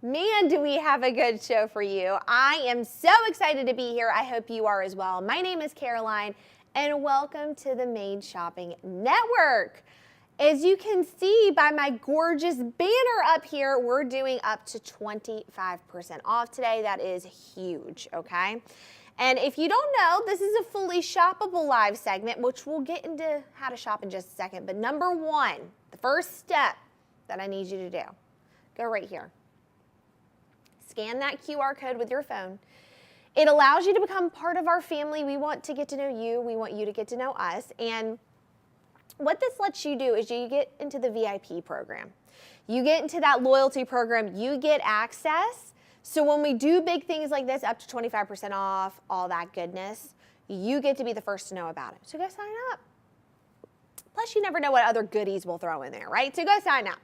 Man, do we have a good show for you. I am so excited to be here. I hope you are as well. My name is Caroline, and welcome to the Made Shopping Network. As you can see by my gorgeous banner up here, we're doing up to 25% off today. That is huge, okay? And if you don't know, this is a fully shoppable live segment, which we'll get into how to shop in just a second. But number one, the first step that I need you to do, go right here. Scan that QR code with your phone. It allows you to become part of our family. We want to get to know you. We want you to get to know us. And what this lets you do is you get into the VIP program. You get into that loyalty program. You get access. So when we do big things like this, up to 25% off, all that goodness, you get to be the first to know about it. So go sign up. Plus, you never know what other goodies we'll throw in there, right? So go sign up.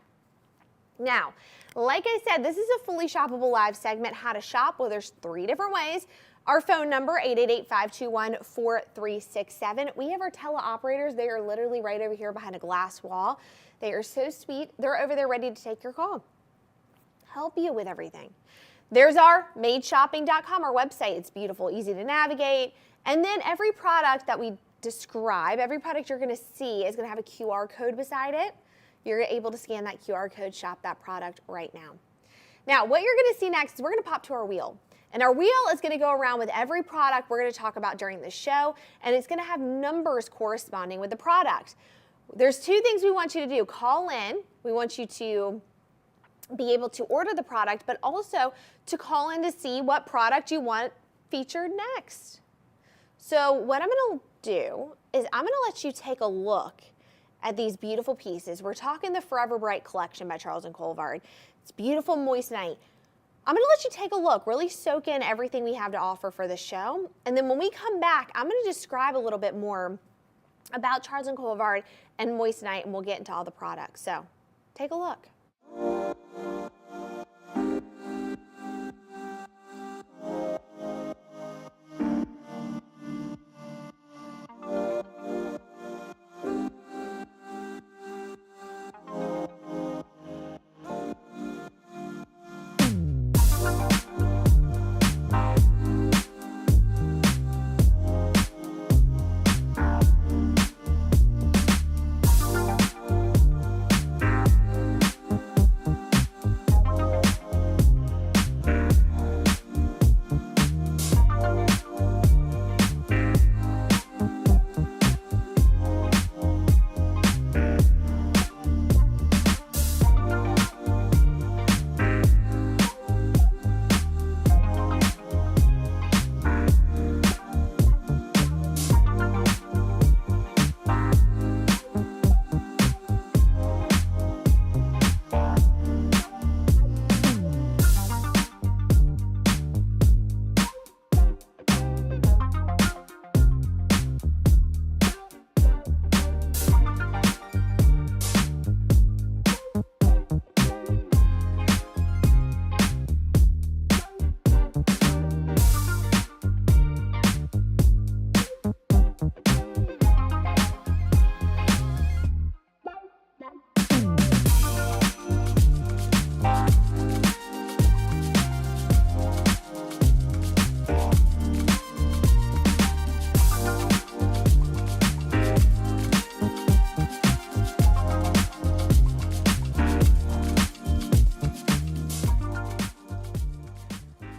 Now, like I said, this is a fully shoppable live segment, how to shop. Well, there's 3 different ways. Our phone number, 888-521-4367. We have our teleoperators. They are literally right over here behind a glass wall. They are so sweet. They're over there ready to take your call, help you with everything. There's our madeshopping.com, our website. It's beautiful, easy to navigate. And then every product that we describe, every product you're going to see is going to have a QR code beside it. You're able to scan that QR code, shop that product right now. Now, what you're going to see next is we're going to pop to our wheel. And our wheel is going to go around with every product we're going to talk about during the show, and it's going to have numbers corresponding with the product. There's 2 things we want you to do. Call in. We want you to be able to order the product, but also to call in to see what product you want featured next. So what I'm going to do is I'm going to let you take a look at these beautiful pieces. We're talking the Forever Bright collection by Charles Colvard. It's beautiful moissanite. I'm gonna let you take a look, really soak in everything we have to offer for the show. And then when we come back, I'm gonna describe a little bit more about Charles Colvard and moissanite, and we'll get into all the products. So take a look.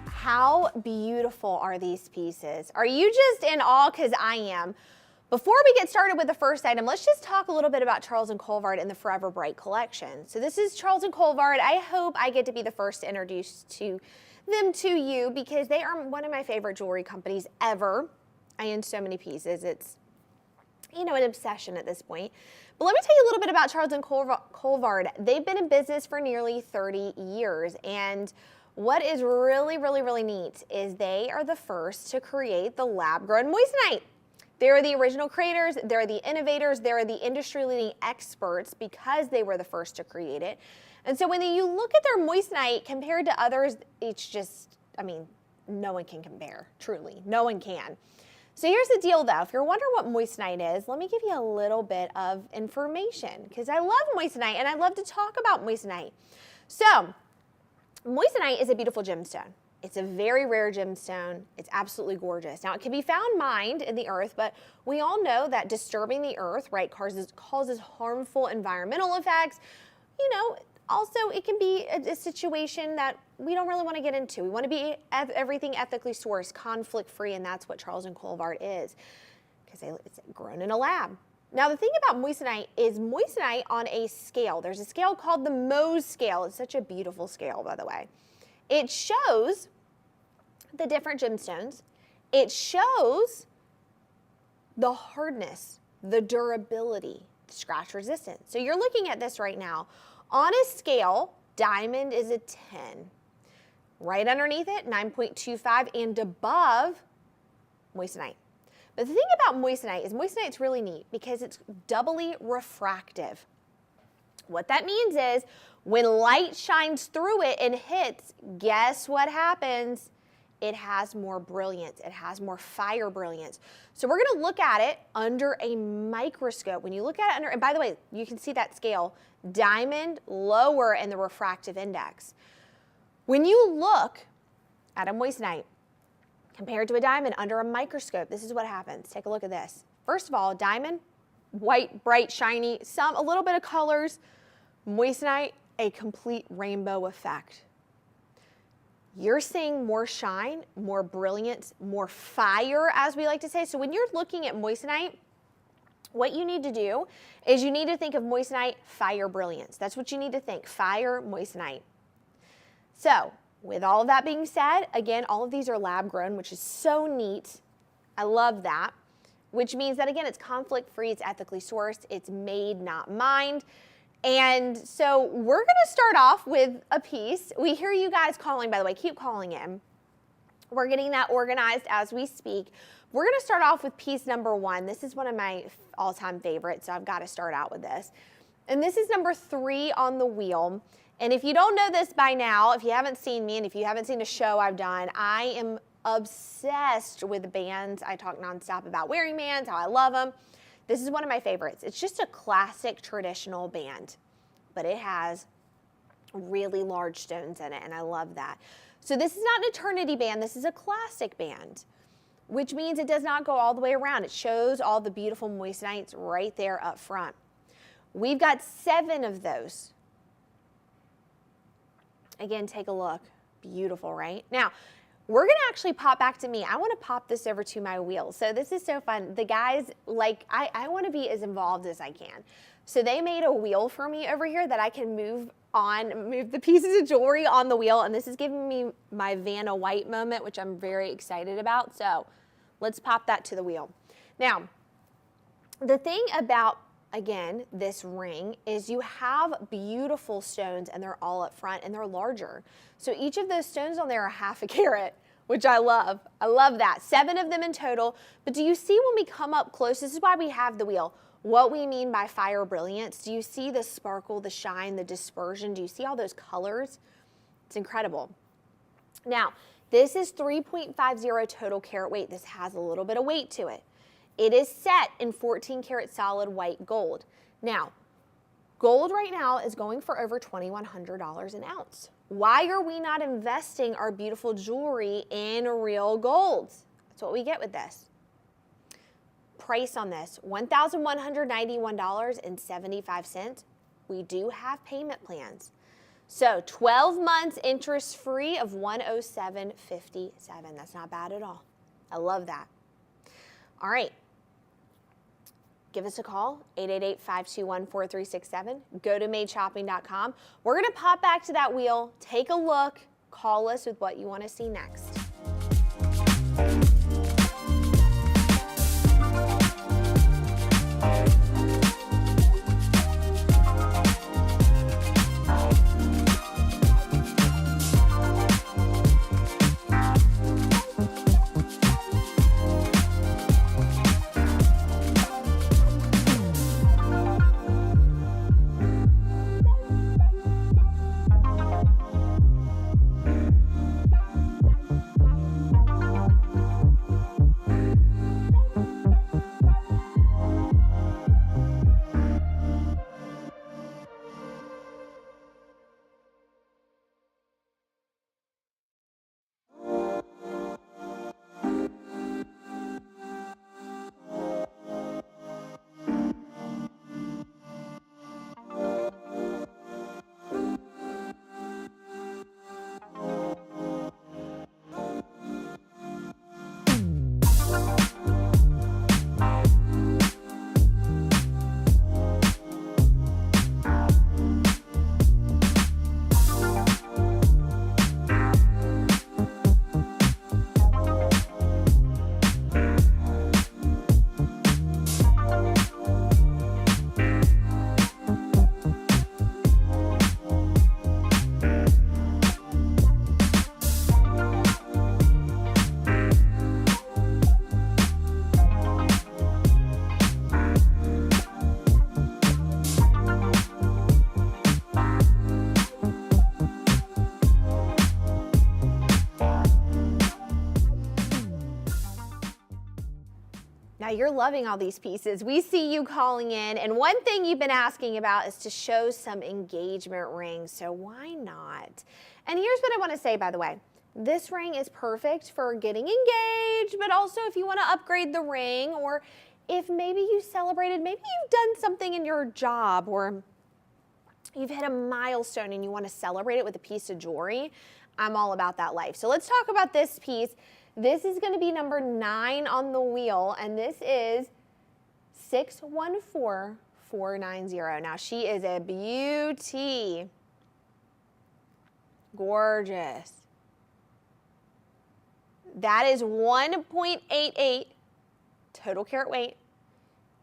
How beautiful are these pieces? Are you just in awe? Because I am. Before we get started with the first item, let's just talk a little bit about Charles Colvard and the Forever Bright collection. So this is Charles Colvard. I hope I get to be the first to introduce them to you because they are one of my favorite jewelry companies ever. I own so many pieces. It's, an obsession at this point. But let me tell you a little bit about Charles Colvard. They've been in business for nearly 30 years. And what is really, really, really neat is they are the first to create the lab-grown moissanite. They're the original creators, they're the innovators, they're the industry-leading experts because they were the first to create it. And so when you look at their moissanite compared to others, it's just, no one can compare, truly. No one can. So here's the deal though, if you're wondering what moissanite is, let me give you a little bit of information because I love moissanite and I love to talk about moissanite. So Moissanite is a beautiful gemstone. It's a very rare gemstone. It's absolutely gorgeous. Now, it can be found mined in the earth, but we all know that disturbing the earth, right, causes harmful environmental effects. You know, also, it can be a situation that we don't really want to get into. We want to be everything ethically sourced, conflict-free, and that's what Charles and Colvard is, because it's grown in a lab. Now, the thing about moissanite is moissanite on a scale. There's a scale called the Mohs scale. It's such a beautiful scale, by the way. It shows the different gemstones. It shows the hardness, the durability, the scratch resistance. So you're looking at this right now. On a scale, diamond is a 10. Right underneath it, 9.25, and above, moissanite. But the thing about moissanite is moissanite's really neat because it's doubly refractive. What that means is when light shines through it and hits, guess what happens? It has more brilliance. It has more fire brilliance. So we're going to look at it under a microscope. When you look at it under, and by the way, you can see that scale, diamond lower in the refractive index. When you look at a moissanite compared to a diamond under a microscope, this is what happens. Take a look at this. First of all, diamond, white, bright, shiny, a little bit of colors. Moissanite, a complete rainbow effect. You're seeing more shine, more brilliance, more fire, as we like to say. So when you're looking at moissanite, what you need to do is you need to think of moissanite, fire, brilliance. That's what you need to think, fire, moissanite. So with all of that being said, again, all of these are lab grown, which is so neat. I love that, which means that, again, it's conflict free, it's ethically sourced, it's made, not mined. And so we're going to start off with a piece. We hear you guys calling, by the way, keep calling in. We're getting that organized as we speak. We're going to start off with piece number 1. This is one of my all-time favorites, so I've got to start out with this. And this is number 3 on the wheel. And if you don't know this by now, if you haven't seen me and if you haven't seen a show I've done, I am obsessed with bands. I talk nonstop about wearing bands, how I love them. This is one of my favorites. It's just a classic traditional band, but it has really large stones in it, and I love that. So this is not an eternity band. This is a classic band, which means it does not go all the way around. It shows all the beautiful moissanites right there up front. We've got 7 of those. Again, take a look. Beautiful, right? Now, we're going to actually pop back to me. I want to pop this over to my wheel. So this is so fun. The guys, like, I want to be as involved as I can. So they made a wheel for me over here that I can move the pieces of jewelry on the wheel. And this is giving me my Vanna White moment, which I'm very excited about. So let's pop that to the wheel. Now, the thing about, again, this ring is you have beautiful stones and they're all up front and they're larger. So each of those stones on there are half a carat, which I love. I love that. 7 of them in total. But do you see when we come up close, this is why we have the wheel, what we mean by fire brilliance? Do you see the sparkle, the shine, the dispersion? Do you see all those colors? It's incredible. Now, this is 3.50 total carat weight. This has a little bit of weight to it. It is set in 14 karat solid white gold. Now, gold right now is going for over $2,100 an ounce. Why are we not investing our beautiful jewelry in real gold? That's what we get with this. Price on this, $1,191.75. We do have payment plans. So 12 months interest free of $107.57. That's not bad at all. I love that. All right. Give us a call, 888-521-4367. Go to madeshopping.com. We're going to pop back to that wheel, take a look, call us with what you want to see next. Now you're loving all these pieces. We see you calling in, and one thing you've been asking about is to show some engagement rings, so why not? And here's what I want to say, by the way. This ring is perfect for getting engaged, but also if you want to upgrade the ring, or if maybe you celebrated, maybe you've done something in your job, or you've hit a milestone and you want to celebrate it with a piece of jewelry. I'm all about that life. So let's talk about this piece. This is going to be number 9 on the wheel, and this is 614490. Now she is a beauty. Gorgeous. That is 1.88 total carat weight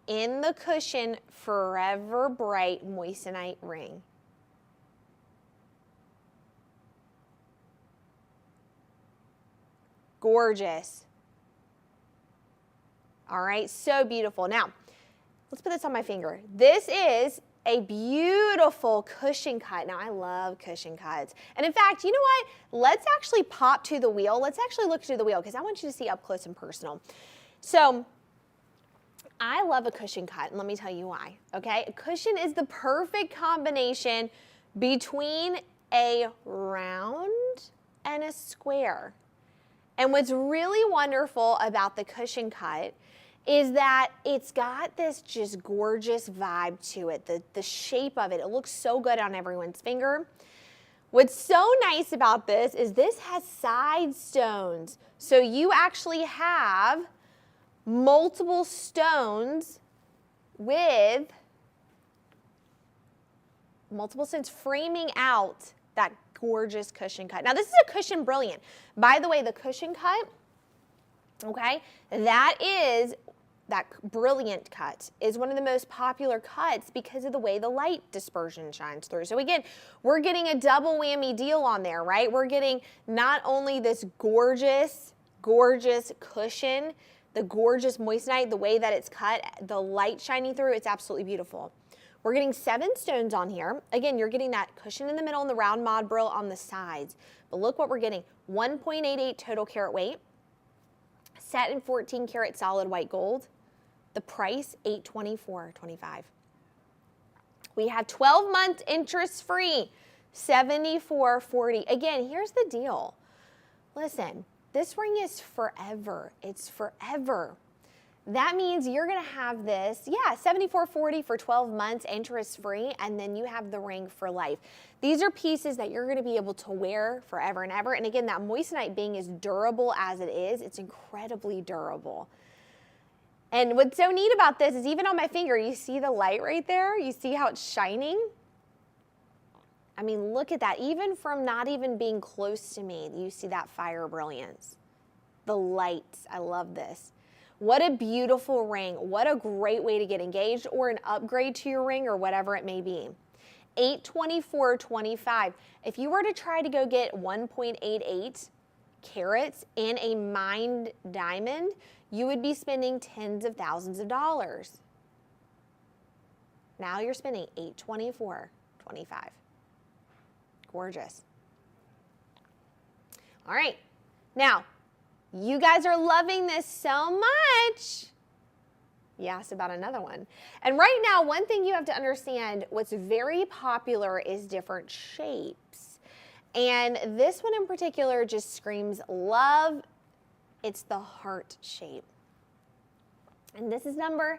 in the cushion Forever Bright moissanite ring. Gorgeous. All right, so beautiful. Now, let's put this on my finger. This is a beautiful cushion cut. Now, I love cushion cuts. And in fact, you know what? Let's actually pop to the wheel. Let's actually look to the wheel because I want you to see up close and personal. So, I love a cushion cut, and let me tell you why, okay? A cushion is the perfect combination between a round and a square. And what's really wonderful about the cushion cut is that it's got this just gorgeous vibe to it, the shape of it. It looks so good on everyone's finger. What's so nice about this is this has side stones. So you actually have multiple stones with multiple stones framing out that gorgeous cushion cut. Now this is a cushion brilliant. By the way, the cushion cut, okay, that brilliant cut is one of the most popular cuts because of the way the light dispersion shines through. So again, we're getting a double whammy deal on there, right? We're getting not only this gorgeous, gorgeous cushion, the gorgeous moissanite, the way that it's cut, the light shining through, it's absolutely beautiful. We're getting 7 stones on here. Again, you're getting that cushion in the middle and the round mod brill on the sides. But look what we're getting. 1.88 total carat weight, set in 14 karat solid white gold. The price, $824.25. We have 12 months interest free, $74.40. Again, here's the deal. Listen, this ring is forever. It's forever. That means you're gonna have this, yeah, $74.40 for 12 months, interest-free, and then you have the ring for life. These are pieces that you're gonna be able to wear forever and ever. And again, that moissanite being as durable as it is, it's incredibly durable. And what's so neat about this is even on my finger, you see the light right there? You see how it's shining? I mean, look at that. Even from not even being close to me, you see that fire brilliance. The lights, I love this. What a beautiful ring. What a great way to get engaged or an upgrade to your ring or whatever it may be. $824.25. If you were to try to go get 1.88 carats in a mined diamond, you would be spending tens of thousands of dollars. Now you're spending $824.25. Gorgeous. All right. Now, you guys are loving this so much. You asked about another one. And right now, one thing you have to understand, what's very popular is different shapes. And this one in particular just screams love. It's the heart shape. And this is number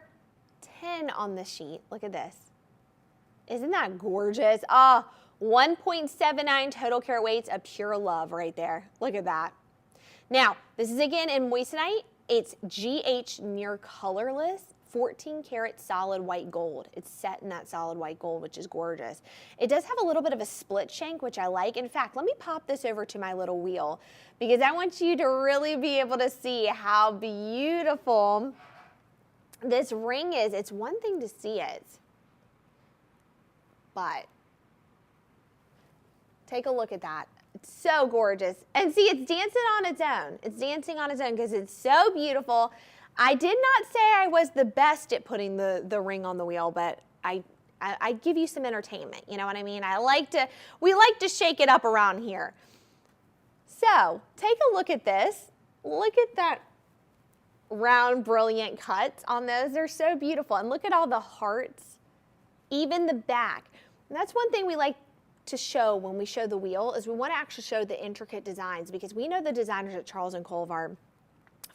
10 on the sheet. Look at this. Isn't that gorgeous? 1.79 total carat weights of pure love right there. Look at that. Now, this is again in moissanite. It's GH near colorless, 14 karat solid white gold. It's set in that solid white gold, which is gorgeous. It does have a little bit of a split shank, which I like. In fact, let me pop this over to my little wheel because I want you to really be able to see how beautiful this ring is. It's one thing to see it, but take a look at that. It's so gorgeous. And see, it's dancing on its own. It's dancing on its own because it's so beautiful. I did not say I was the best at putting the ring on the wheel, but I give you some entertainment. You know what I mean? We like to shake it up around here. So take a look at this. Look at that round, brilliant cuts on those. They're so beautiful. And look at all the hearts, even the back. And that's one thing we like to show when we show the wheel, is we want to actually show the intricate designs, because we know the designers at Charles and Colvard.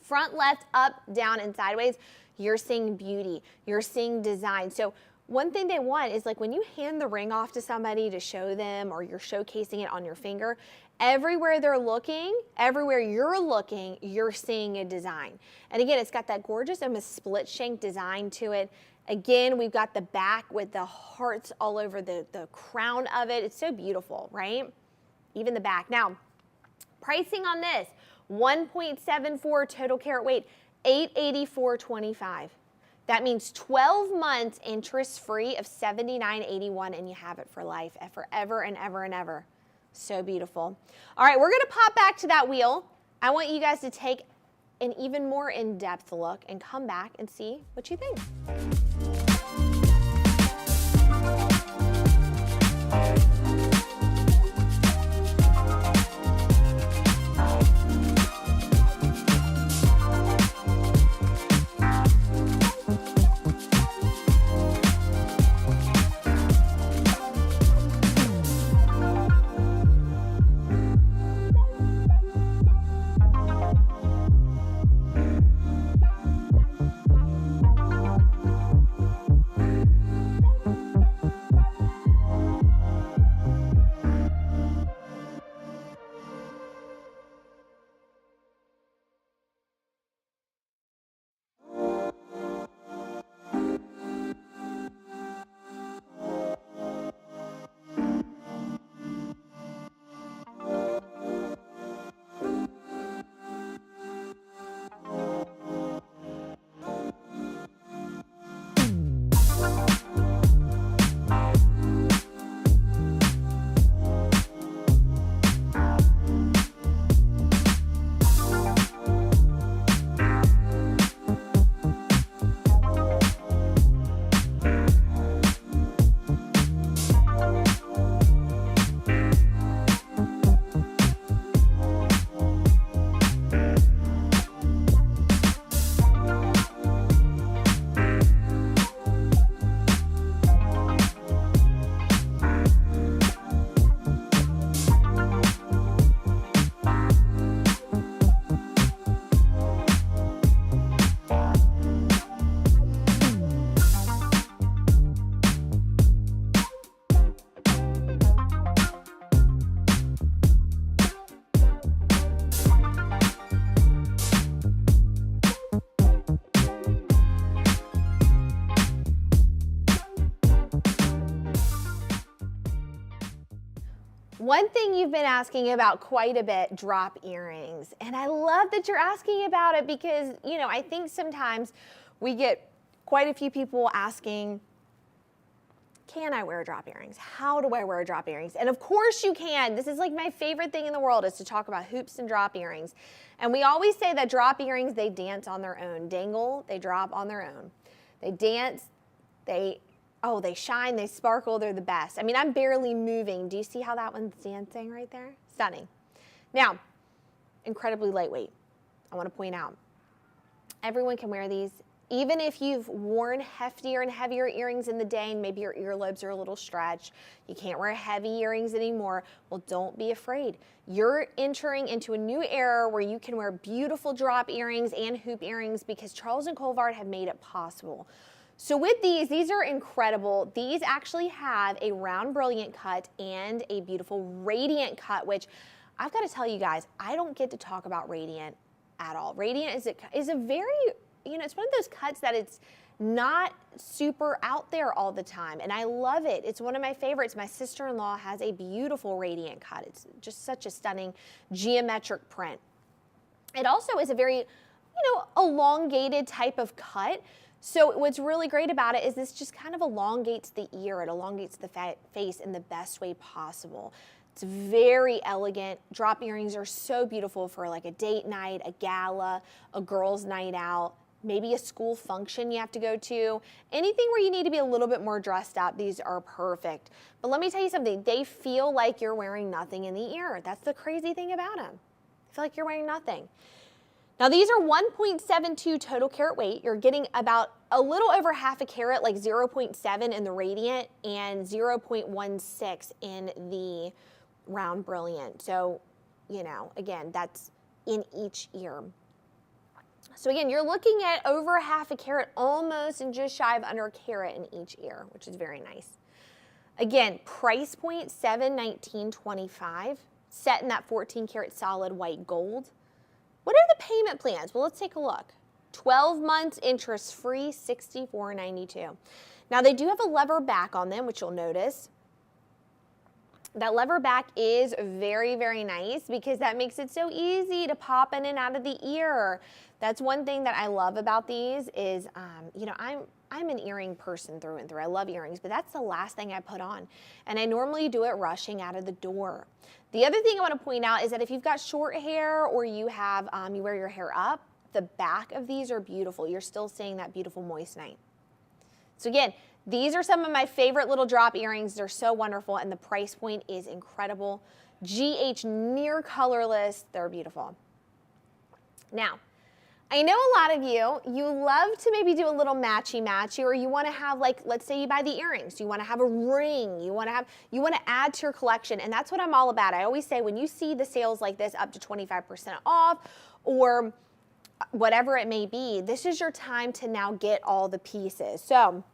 Front, left, up, down, and sideways, you're seeing beauty. You're seeing design. So one thing they want is, like, when you hand the ring off to somebody to show them, or you're showcasing it on your finger, everywhere they're looking, everywhere you're looking, you're seeing a design. And again, it's got that gorgeous almost split shank design to it. Again, we've got the back with the hearts all over the crown of it. It's so beautiful, right? Even the back. Now, pricing on this, 1.74 total carat weight, $884.25. That means 12 months interest-free of $79.81, and you have it for life, forever and ever and ever. So beautiful. All right, we're gonna pop back to that wheel. I want you guys to take an even more in-depth look and come back and see what you think. One thing you've been asking about quite a bit, drop earrings. And I love that you're asking about it, because, you know, I think sometimes we get quite a few people asking, can I wear drop earrings? How do I wear drop earrings? And of course you can. This is like my favorite thing in the world, is to talk about hoops and drop earrings. And we always say that drop earrings, they dance on their own. Dangle, they drop on their own. They dance, they shine, they sparkle, they're the best. I mean, I'm barely moving. Do you see how that one's dancing right there? Stunning. Now, incredibly lightweight. I want to point out, everyone can wear these. Even if you've worn heftier and heavier earrings in the day, and maybe your earlobes are a little stretched, you can't wear heavy earrings anymore, well, don't be afraid. You're entering into a new era where you can wear beautiful drop earrings and hoop earrings, because Charles and Colvard have made it possible. So with these are incredible. These actually have a round brilliant cut and a beautiful radiant cut, which I've got to tell you guys, I don't get to talk about radiant at all. Radiant is a very, you know, it's one of those cuts that it's not super out there all the time, and I love it. It's one of my favorites. My sister-in-law has a beautiful radiant cut. It's just such a stunning geometric print. It also is a very, you know, elongated type of cut. So what's really great about it is this just kind of elongates the ear. It elongates the face in the best way possible. It's very elegant. Drop earrings are so beautiful for like a date night, a gala, a girls' night out, maybe a school function you have to go to. Anything where you need to be a little bit more dressed up, these are perfect. But let me tell you something, they feel like you're wearing nothing in the ear. That's the crazy thing about them. I feel like you're wearing nothing. Now these are 1.72 total carat weight. You're getting about a little over half a carat, like 0.7 in the radiant and 0.16 in the round brilliant. So, you know, again, that's in each ear. So again, you're looking at over half a carat, almost and just shy of under a carat in each ear, which is very nice. Again, price point $719.25, set in that 14 karat solid white gold. What are the payment plans? Well, let's take a look. 12 months interest free, $64.92. Now they do have a lever back on them, which you'll notice. That lever back is very, very nice because that makes it so easy to pop in and out of the ear. That's one thing that I love about these is, you know, I'm an earring person through and through. I love earrings, but that's the last thing I put on. And I normally do it rushing out of the door. The other thing I want to point out is that if you've got short hair or you have, you wear your hair up, the back of these are beautiful. You're still seeing that beautiful moissanite. So again, these are some of my favorite little drop earrings. They're so wonderful and the price point is incredible. GH near colorless, they're beautiful. Now, I know a lot of you love to maybe do a little matchy-matchy, or you want to have, like, let's say you buy the earrings, you want to have a ring, you want to add to your collection, and that's what I'm all about. I always say when you see the sales like this up to 25% off or whatever it may be, this is your time to now get all the pieces. So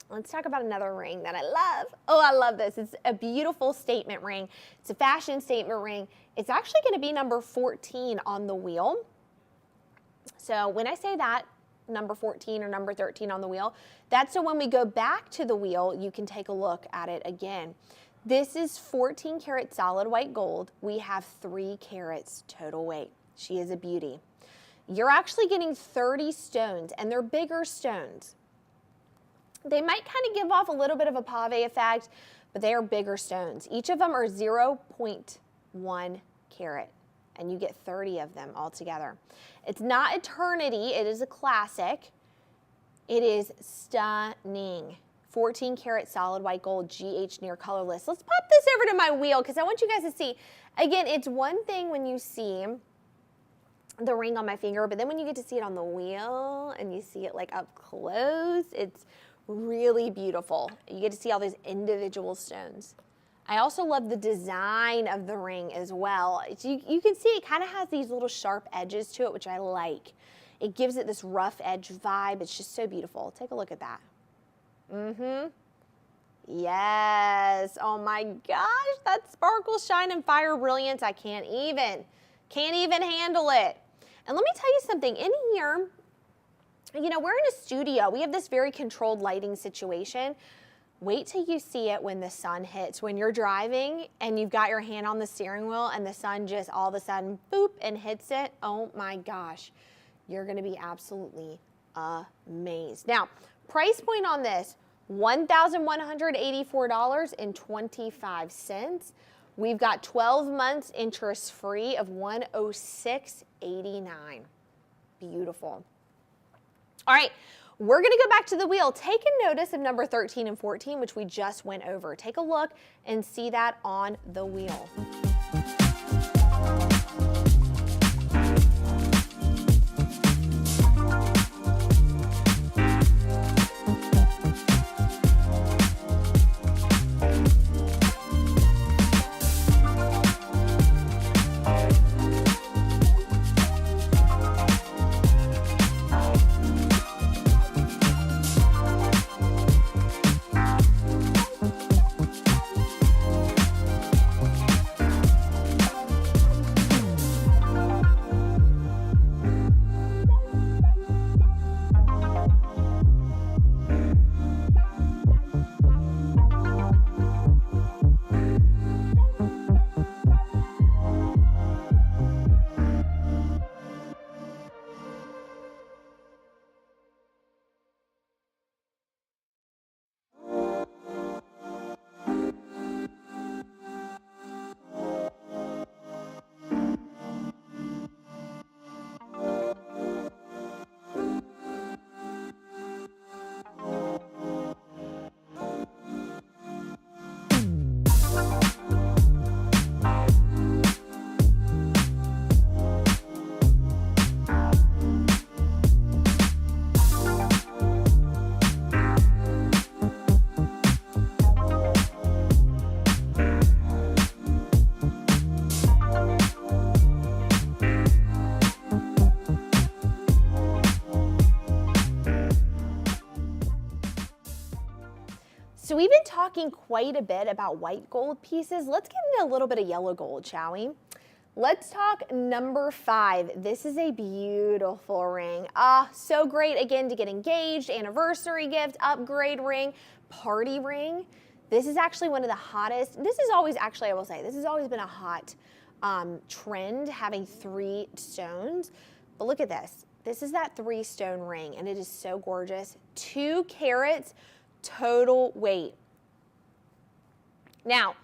let's talk about another ring that I love. Oh, I love this. It's a beautiful statement ring. It's a fashion statement ring. It's actually going to be number 14 on the wheel. So when I say that, number 14 or number 13 on the wheel, that's so when we go back to the wheel, you can take a look at it again. This is 14 karat solid white gold. We have 3 carats total weight. She is a beauty. You're actually getting 30 stones, and they're bigger stones. They might kind of give off a little bit of a pave effect, but they are bigger stones. Each of them are 0.1 carat. And you get 30 of them all together. It's not eternity, it is a classic. It is stunning. 14 karat solid white gold, GH near colorless. Let's pop this over to my wheel because I want you guys to see. Again, it's one thing when you see the ring on my finger, but then when you get to see it on the wheel and you see it like up close, it's really beautiful. You get to see all those individual stones. I also love the design of the ring as well. You can see it kind of has these little sharp edges to it, which I like. It gives it this rough edge vibe. It's just so beautiful. Take a look at that. Yes. Oh my gosh, that sparkle, shine, and fire brilliance. I can't even handle it. And let me tell you something. In here, you know, we're in a studio. We have this very controlled lighting situation. Wait till you see it when the sun hits. When you're driving and you've got your hand on the steering wheel and the sun just all of a sudden, boop, and hits it. Oh my gosh. You're going to be absolutely amazed. Now, price point on this, $1,184.25. We've got 12 months interest free of $106.89. Beautiful. All right. We're going to go back to the wheel. Take a notice of number 13 and 14, which we just went over. Take a look and see that on the wheel. talking quite a bit about white gold pieces. Let's get into a little bit of yellow gold, shall we? Let's talk number 5. This is a beautiful ring. So great, again, to get engaged, anniversary gift, upgrade ring, party ring. This is actually one of the hottest. This is always, actually, I will say, this has always been a hot trend, having 3 stones. But look at this. This is that 3-stone ring, and it is so gorgeous. 2 carats total weight. Now,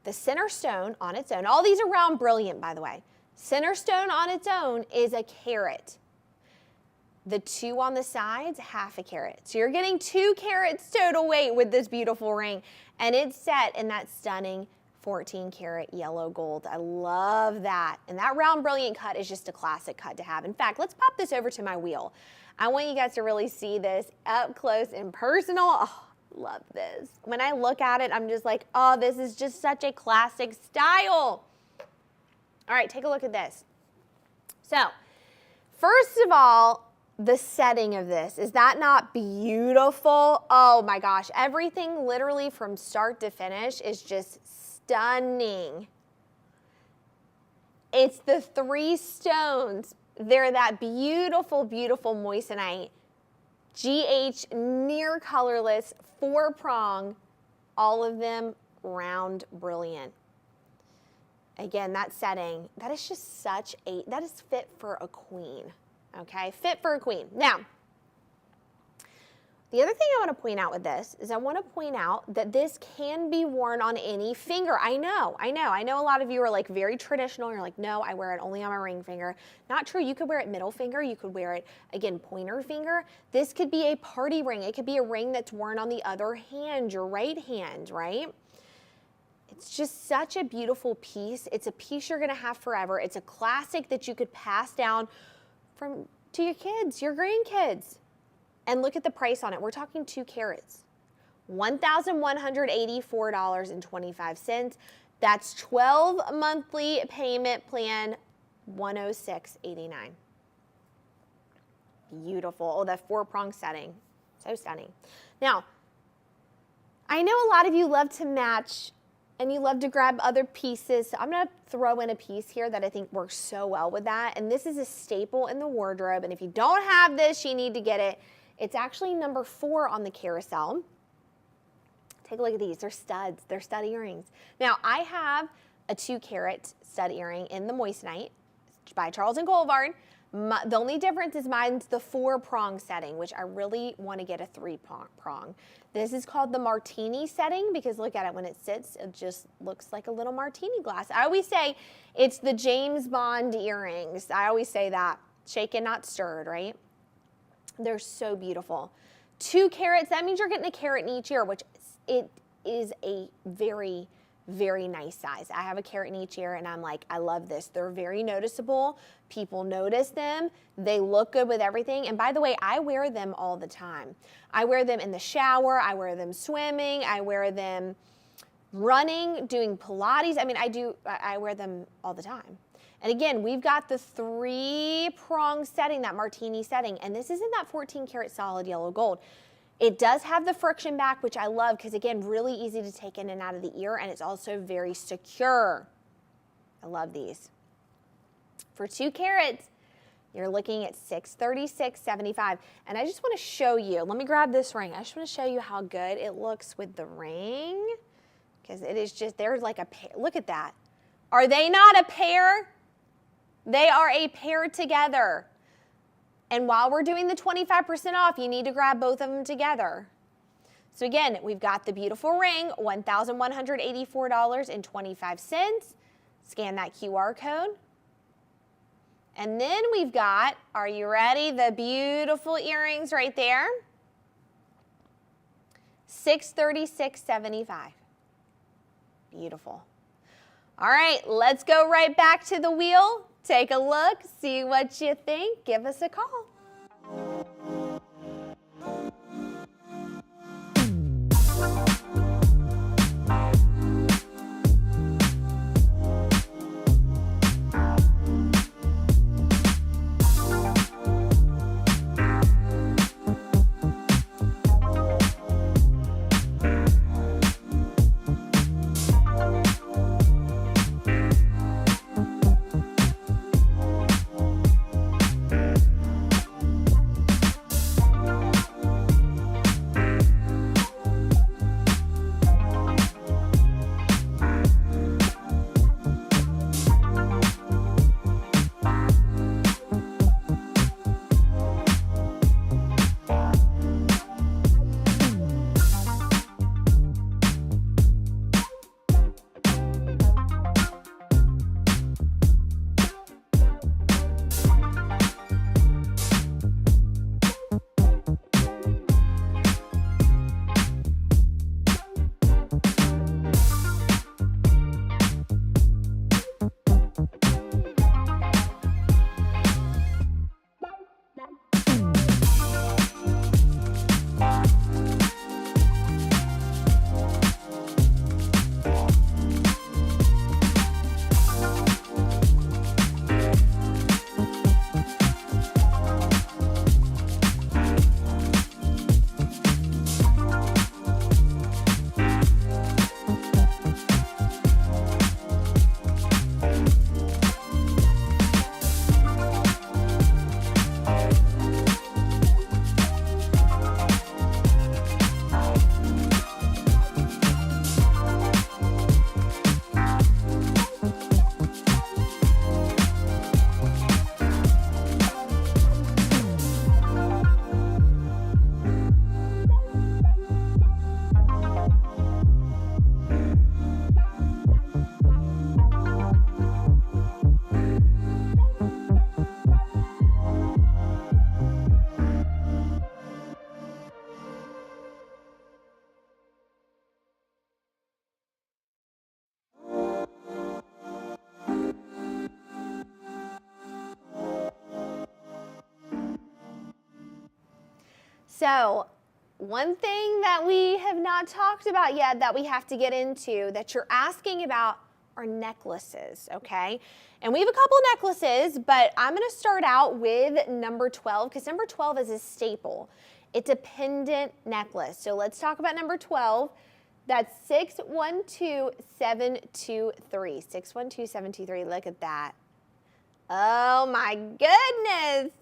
the center stone on its own, all these are round brilliant, by the way. Center stone on its own is a carat. The 2 on the sides, half a carat. So you're getting 2 carats total weight with this beautiful ring, and it's set in that stunning 14 karat yellow gold. I love that. And that round brilliant cut is just a classic cut to have. In fact, let's pop this over to my wheel. I want you guys to really see this up close and personal. Oh, love this. When I look at it, I'm just like, oh, this is just such a classic style. All right, take a look at this. So, first of all, the setting of this, is that not beautiful? Oh my gosh, everything literally from start to finish is just stunning. It's the 3 stones. They're that beautiful, beautiful moissanite, GH near colorless, 4-prong, all of them round brilliant. Again, that setting, that is just such a, that is fit for a queen, okay? Fit for a queen. Now, the other thing I want to point out with this is I want to point out that this can be worn on any finger. I know a lot of you are like very traditional. You're like, no, I wear it only on my ring finger. Not true. You could wear it middle finger. You could wear it, again, pointer finger. This could be a party ring. It could be a ring that's worn on the other hand, your right hand, right? It's just such a beautiful piece. It's a piece you're going to have forever. It's a classic that you could pass down to your kids, your grandkids. And look at the price on it. We're talking 2 carats. $1,184.25. That's 12 monthly payment plan, $106.89. Beautiful. Oh, that 4-prong setting. So stunning. Now, I know a lot of you love to match and you love to grab other pieces. So I'm going to throw in a piece here that I think works so well with that. And this is a staple in the wardrobe. And if you don't have this, you need to get it. It's actually number 4 on the carousel. Take a look at these. They're studs. They're stud earrings. Now, I have a 2-carat stud earring in the moissanite by Charles Colvard. The only difference is mine's the 4-prong setting, which I really want to get a 3-prong. This is called the martini setting because look at it. When it sits, it just looks like a little martini glass. I always say it's the James Bond earrings. I always say that. Shaken, not stirred, right? They're so beautiful. 2 carats, that means you're getting a carat in each ear, which it is a very, very nice size. I have a carat in each ear and I'm like, I love this. They're very noticeable. People notice them. They look good with everything. And by the way, I wear them all the time. I wear them in the shower. I wear them swimming. I wear them running, doing Pilates. I mean, I wear them all the time. And again, we've got the 3-prong setting, that martini setting, and this is in that 14 karat solid yellow gold. It does have the friction back, which I love because again, really easy to take in and out of the ear, and it's also very secure. I love these. For 2 carats, you're looking at $636.75. And I just want to show you, let me grab this ring. I just want to show you how good it looks with the ring because it is just, there's like a pair. Look at that. Are they not a pair? They are a pair together. And while we're doing the 25% off, you need to grab both of them together. So again, we've got the beautiful ring, $1,184.25. Scan that QR code. And then we've got, are you ready? The beautiful earrings right there. $636.75. Beautiful. All right, let's go right back to the wheel. Take a look, see what you think. Give us a call. So one thing that we have not talked about yet that we have to get into that you're asking about are necklaces, okay? And we have a couple necklaces, but I'm gonna start out with number 12 because number 12 is a staple. It's a pendant necklace. So let's talk about number 12. That's 612723. 612723, look at that. Oh my goodness.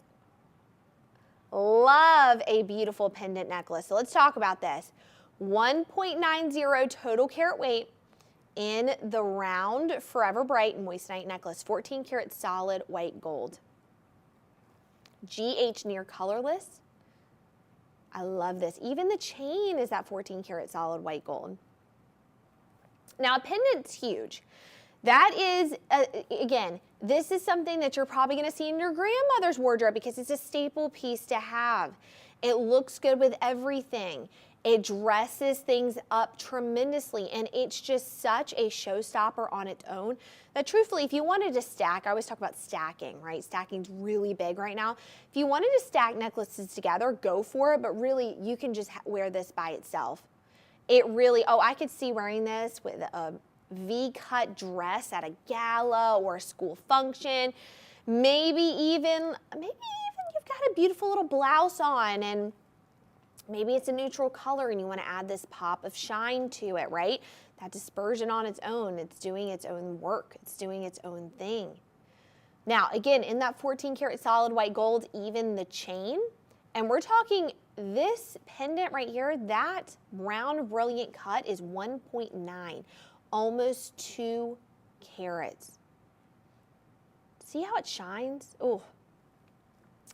Love a beautiful pendant necklace. So let's talk about this. 1.90 total carat weight in the round Forever Bright moissanite necklace. 14 karat solid white gold. GH near colorless. I love this. Even the chain is that 14 karat solid white gold. Now a pendant's huge. That is, again, this is something that you're probably going to see in your grandmother's wardrobe because it's a staple piece to have. It looks good with everything. It dresses things up tremendously, and it's just such a showstopper on its own that truthfully, if you wanted to stack, I always talk about stacking, right? Stacking's really big right now. If you wanted to stack necklaces together, go for it, but really, you can just wear this by itself. It really, oh, I could see wearing this with a V-cut dress at a gala or a school function. Maybe even you've got a beautiful little blouse on and maybe it's a neutral color and you want to add this pop of shine to it, right? That dispersion on its own, it's doing its own work. It's doing its own thing. Now, again, in that 14 karat solid white gold, even the chain, and we're talking this pendant right here, that round brilliant cut is 1.9, almost 2 carats. See how it shines? Oh.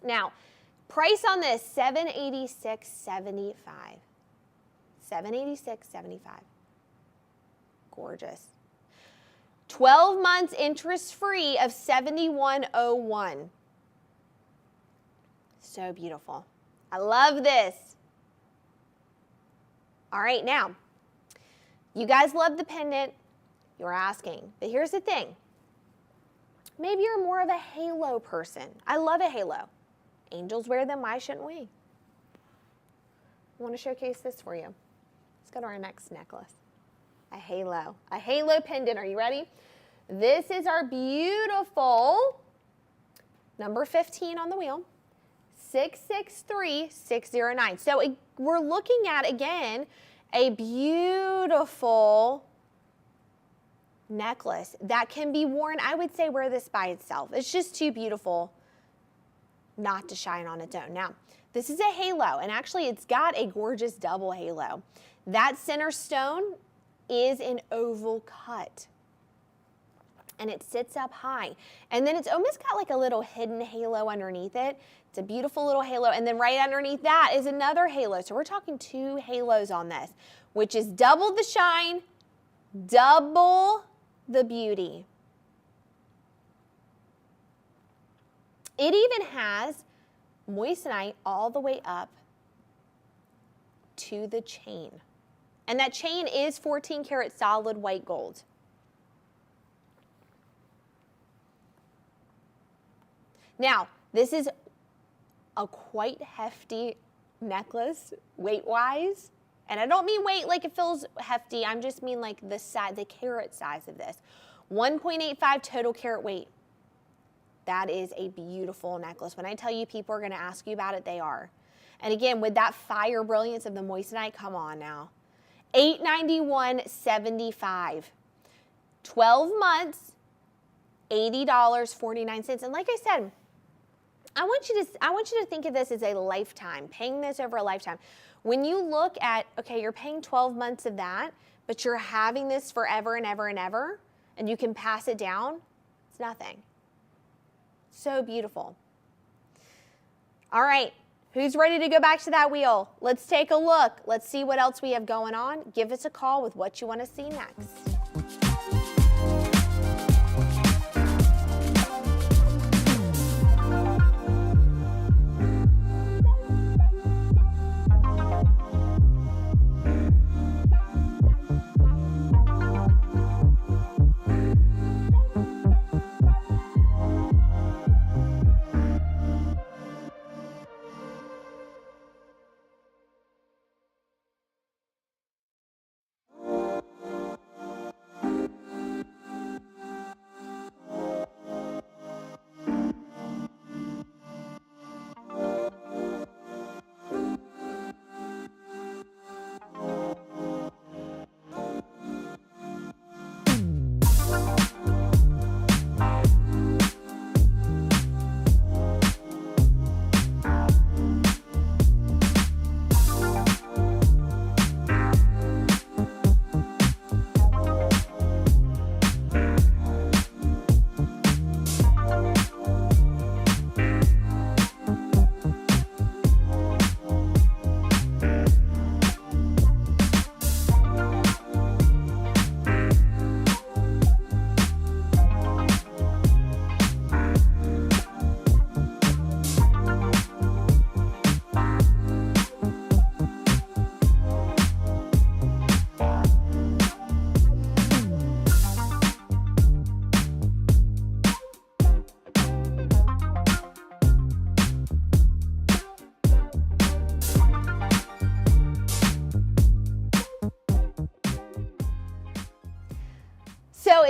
Now, price on this, $786.75. $786.75. Gorgeous. 12 months interest free of $71.01. So beautiful. I love this. All right, now, you guys love the pendant. You're asking, but here's the thing. Maybe you're more of a halo person. I love a halo. Angels wear them, why shouldn't we? I want to showcase this for you. Let's go to our next necklace. A halo pendant. Are you ready? This is our beautiful number 15 on the wheel, 663609. So we're looking at, again, a beautiful necklace that can be worn. I would say wear this by itself. It's just too beautiful not to shine on its own. Now, this is a halo, and actually it's got a gorgeous double halo. That center stone is an oval cut, and it sits up high. And then it's almost got like a little hidden halo underneath it. It's a beautiful little halo, and then right underneath that is another halo. So we're talking 2 halos on this, which is double the shine, double the beauty. It even has moissanite all the way up to the chain. And that chain is 14 karat solid white gold. Now, this is a quite hefty necklace weight-wise. And I don't mean weight like it feels hefty. I just mean like the carat size of this. 1.85 total carat weight. That is a beautiful necklace. When I tell you people are going to ask you about it, they are. And again, with that fire brilliance of the moissanite, come on now. $891.75. 12 months, $80.49. And like I said, I want you to think of this as a lifetime, paying this over a lifetime. When you look at, okay, you're paying 12 months of that, but you're having this forever and ever and ever, and you can pass it down, it's nothing. So beautiful. All right, who's ready to go back to that wheel? Let's take a look. Let's see what else we have going on. Give us a call with what you want to see next.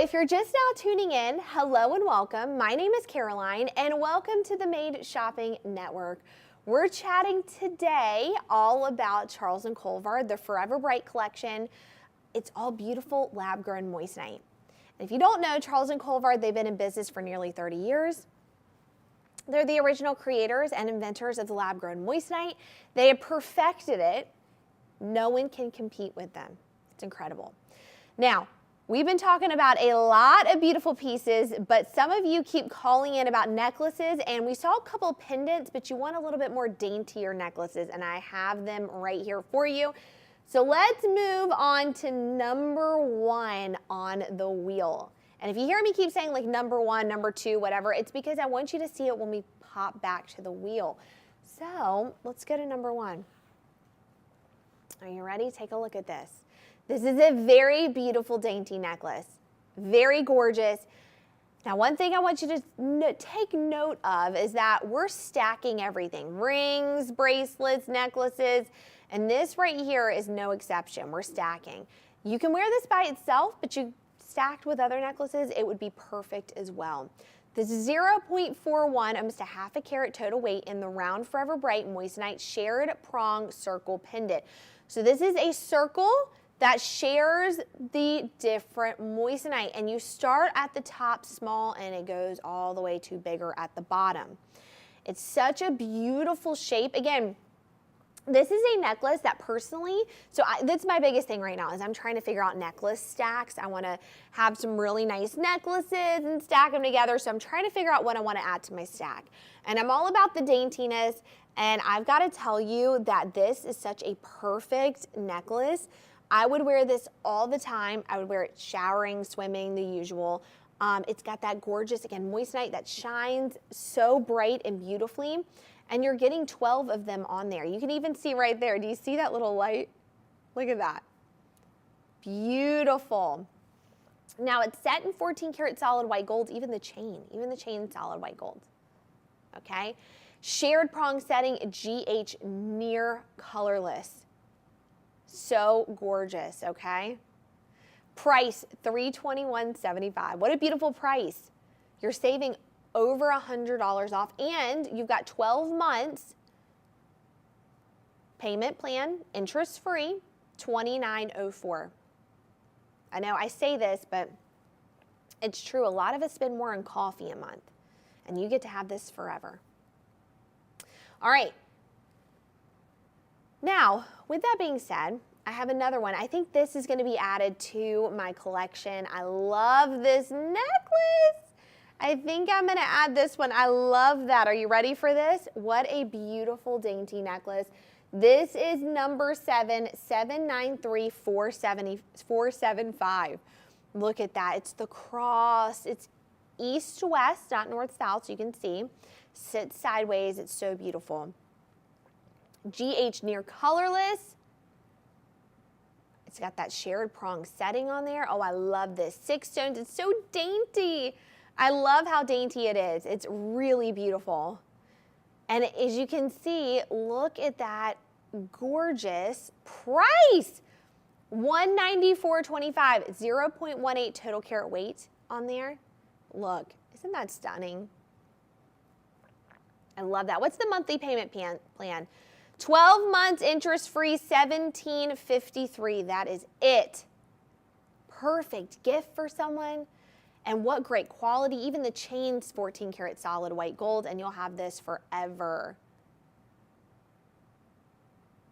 if you're just now tuning in, hello and welcome. My name is Caroline, and welcome to the Made Shopping Network. We're chatting today all about Charles & Colvard, the Forever Bright collection. It's all beautiful lab-grown moissanite. And if you don't know Charles & Colvard, they've been in business for nearly 30 years. They're the original creators and inventors of the lab-grown moissanite. They have perfected it. No one can compete with them. It's incredible. Now, we've been talking about a lot of beautiful pieces, but some of you keep calling in about necklaces, and we saw a couple of pendants, but you want a little bit more daintier necklaces, and I have them right here for you. So let's move on to number one on the wheel. And if you hear me keep saying like number one, number two, whatever, it's because I want you to see it when we pop back to the wheel. So let's go to number one. Are you ready? Take a look at this. This is a very beautiful, dainty necklace. Very gorgeous. Now, one thing I want you to take note of is that we're stacking everything. Rings, bracelets, necklaces, and this right here is no exception. We're stacking. You can wear this by itself, but you stacked with other necklaces, it would be perfect as well. This is 0.41, almost a half a carat total weight in the round Forever Bright moissanite shared prong circle pendant. So this is a circle that shares the different moissanite, and you start at the top small and it goes all the way to bigger at the bottom. It's such a beautiful shape. Again, this is a necklace that personally, that's my biggest thing right now is I'm trying to figure out necklace stacks. I want to have some really nice necklaces and stack them together. So I'm trying to figure out what I want to add to my stack. And I'm all about the daintiness. And I've got to tell you that this is such a perfect necklace. I would wear this all the time. I would wear it showering, swimming, the usual. It's got that gorgeous, again, moissanite that shines so bright and beautifully. And you're getting 12 of them on there. You can even see right there. Do you see that little light? Look at that. Beautiful. Now it's set in 14 karat solid white gold, even the chain solid white gold. Okay. Shared prong setting, GH near colorless. So gorgeous, okay? Price, $321.75. What a beautiful price. You're saving over $100 off, and you've got 12 months payment plan, interest-free, $29.04. I know I say this, but it's true. A lot of us spend more on coffee a month, and you get to have this forever. All right. Now, with that being said, I have another one. I think this is going to be added to my collection. I love this necklace. I think I'm going to add this one. I love that. Are you ready for this? What a beautiful, dainty necklace. This is number 7, 793-475. Look at that. It's the cross. It's east to west, not north south, so you can see. Sits sideways. It's so beautiful. GH near colorless. It's got that shared prong setting on there. Oh, I love this. 6 stones. It's so dainty. I love how dainty it is. It's really beautiful. And as you can see, look at that gorgeous price. $194.25, 0.18 total carat weight on there. Look, isn't that stunning? I love that. What's the monthly payment plan? 12 months interest-free, $17.53. That is it. Perfect gift for someone. And what great quality. Even the chain's 14 karat solid white gold, and you'll have this forever.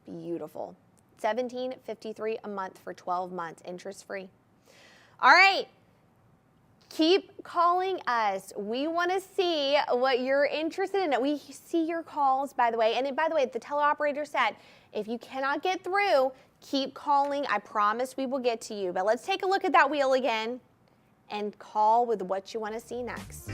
Beautiful. $17.53 a month for 12 months, interest-free. All right. Keep calling us. We want to see what you're interested in. We see your calls, by the way. And by the way, the teleoperator said, if you cannot get through, keep calling. I promise we will get to you. But let's take a look at that wheel again and call with what you want to see next.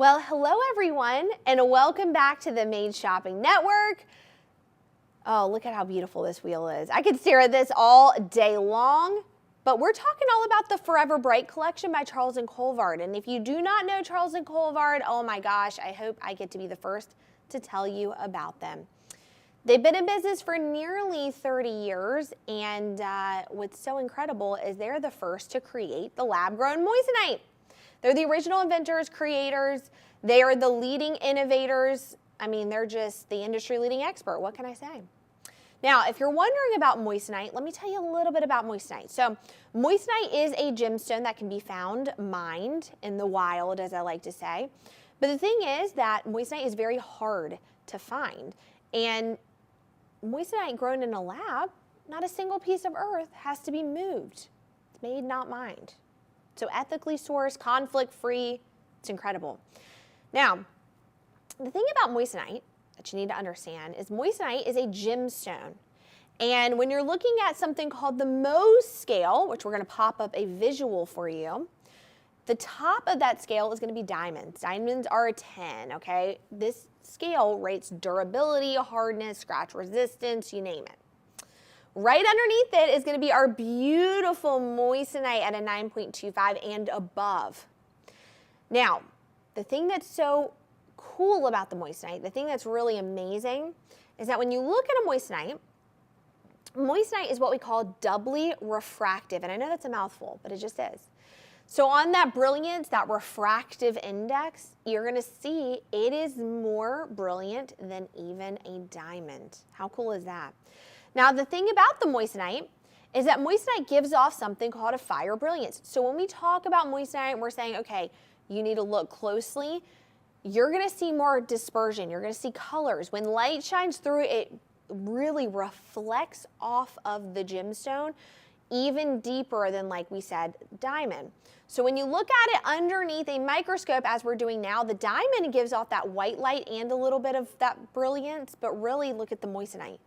Well, hello everyone, and welcome back to the Made Shopping Network. Oh, look at how beautiful this wheel is. I could stare at this all day long, but we're talking all about the Forever Bright collection by Charles and Colvard. And if you do not know Charles and Colvard, oh my gosh, I hope I get to be the first to tell you about them. They've been in business for nearly 30 years, and what's so incredible is they're the first to create the lab-grown moissanite. They're the original inventors, creators. They are the leading innovators. I mean, they're just the industry-leading expert. What can I say? Now, if you're wondering about moissanite, let me tell you a little bit about moissanite. So, moissanite is a gemstone that can be found mined in the wild, as I like to say. But the thing is that moissanite is very hard to find. And moissanite grown in a lab, not a single piece of earth has to be moved. It's made, not mined. So ethically sourced, conflict-free, it's incredible. Now, the thing about moissanite that you need to understand is moissanite is a gemstone. And when you're looking at something called the Mohs scale, which we're going to pop up a visual for you, the top of that scale is going to be diamonds. Diamonds are a 10, okay? This scale rates durability, hardness, scratch resistance, you name it. Right underneath it is going to be our beautiful moissanite at a 9.25 and above. Now, the thing that's so cool about the moissanite, the thing that's really amazing, is that when you look at a moissanite, moissanite is what we call doubly refractive. And I know that's a mouthful, but it just is. So on that brilliance, that refractive index, you're going to see it is more brilliant than even a diamond. How cool is that? Now, the thing about the moissanite is that moissanite gives off something called a fire brilliance. So when we talk about moissanite, we're saying, okay, you need to look closely. You're going to see more dispersion. You're going to see colors. When light shines through, it really reflects off of the gemstone even deeper than, like we said, diamond. So when you look at it underneath a microscope, as we're doing now, the diamond gives off that white light and a little bit of that brilliance, but really look at the moissanite.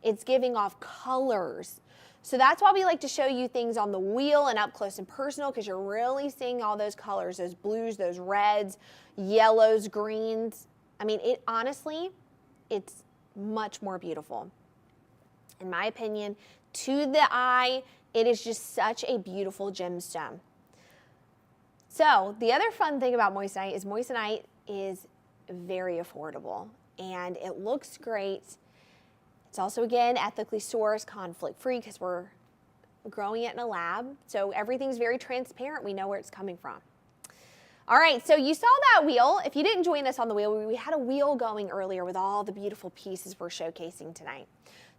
It's giving off colors. So that's why we like to show you things on the wheel and up close and personal, because you're really seeing all those colors, those blues, those reds, yellows, greens. I mean, it honestly, it's much more beautiful. In my opinion, to the eye, it is just such a beautiful gemstone. So the other fun thing about moissanite is very affordable, and it looks great. It's also, again, ethically sourced, conflict-free, because we're growing it in a lab. So everything's very transparent. We know where it's coming from. All right, so you saw that wheel. If you didn't join us on the wheel, we had a wheel going earlier with all the beautiful pieces we're showcasing tonight.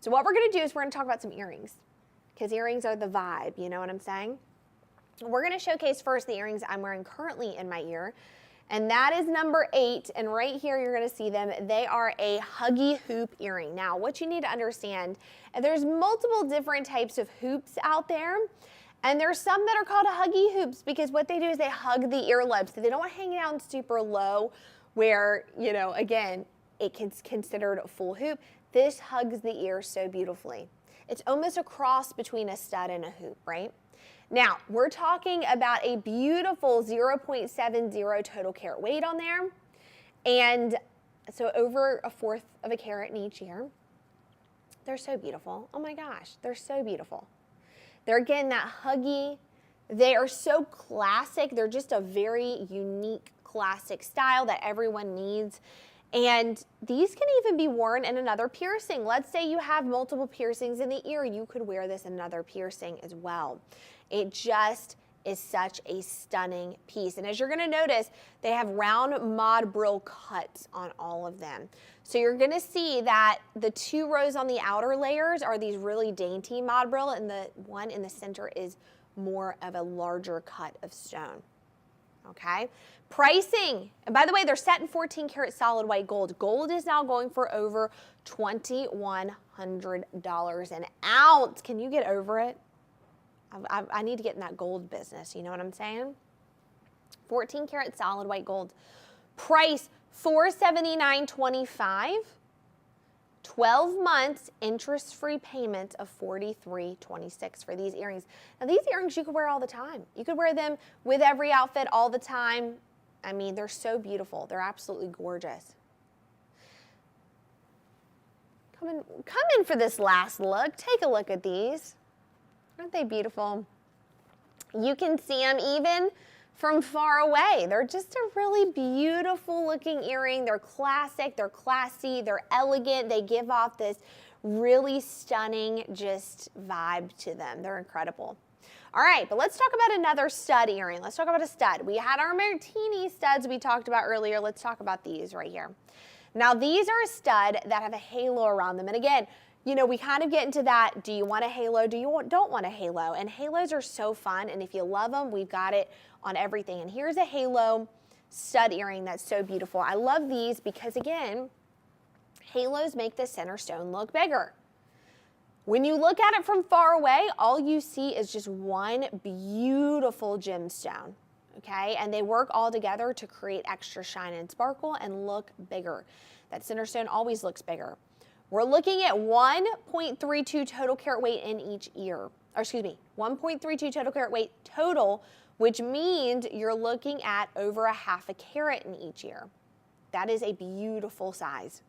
So what we're going to do is we're going to talk about some earrings, because earrings are the vibe, you know what I'm saying? We're going to showcase first the earrings I'm wearing currently in my ear. And that is number 8, and right here you're going to see them. They are a huggy hoop earring. Now, what you need to understand, there's multiple different types of hoops out there, and there's some that are called huggy hoops because what they do is they hug the earlobes, so they don't want to hang it down super low where, you know, again, it's considered a full hoop. This hugs the ear so beautifully. It's almost a cross between a stud and a hoop, right? Now, we're talking about a beautiful 0.70 total carat weight on there. And so over 1/4 of a carat in each ear. They're so beautiful. Oh my gosh, they're so beautiful. They're, again, that huggy. They are so classic. They're just a very unique classic style that everyone needs. And these can even be worn in another piercing. Let's say you have multiple piercings in the ear. You could wear this in another piercing as well. It just is such a stunning piece. And as you're going to notice, they have round mod brill cuts on all of them. So you're going to see that the 2 rows on the outer layers are these really dainty mod brill, and the one in the center is more of a larger cut of stone. Okay? Pricing. And by the way, they're set in 14 karat solid white gold. Gold is now going for over $2,100 an ounce. Can you get over it? I need to get in that gold business. You know what I'm saying? 14 karat solid white gold. Price $479.25. 12 months interest-free payment of $43.26 for these earrings. Now, these earrings you could wear all the time. You could wear them with every outfit all the time. I mean, they're so beautiful. They're absolutely gorgeous. Come in for this last look. Take a look at these. Aren't they beautiful? You can see them even from far away. They're just a really beautiful looking earring. They're classic, they're classy, they're elegant. They give off this really stunning just vibe to them. They're incredible. All right, but let's talk about another stud earring. Let's talk about a stud. We had our martini studs we talked about earlier. Let's talk about these right here. Now, these are a stud that have a halo around them. And again, you know, we kind of get into that, do you want a halo, don't want a halo? And halos are so fun, and if you love them, we've got it on everything. And here's a halo stud earring that's so beautiful. I love these because, again, halos make the center stone look bigger. When you look at it from far away, all you see is just one beautiful gemstone, okay? And they work all together to create extra shine and sparkle and look bigger. That center stone always looks bigger. We're looking at 1.32 total carat weight in each ear, or excuse me, 1.32 total carat weight total, which means you're looking at over a half a carat in each ear. That is a beautiful size.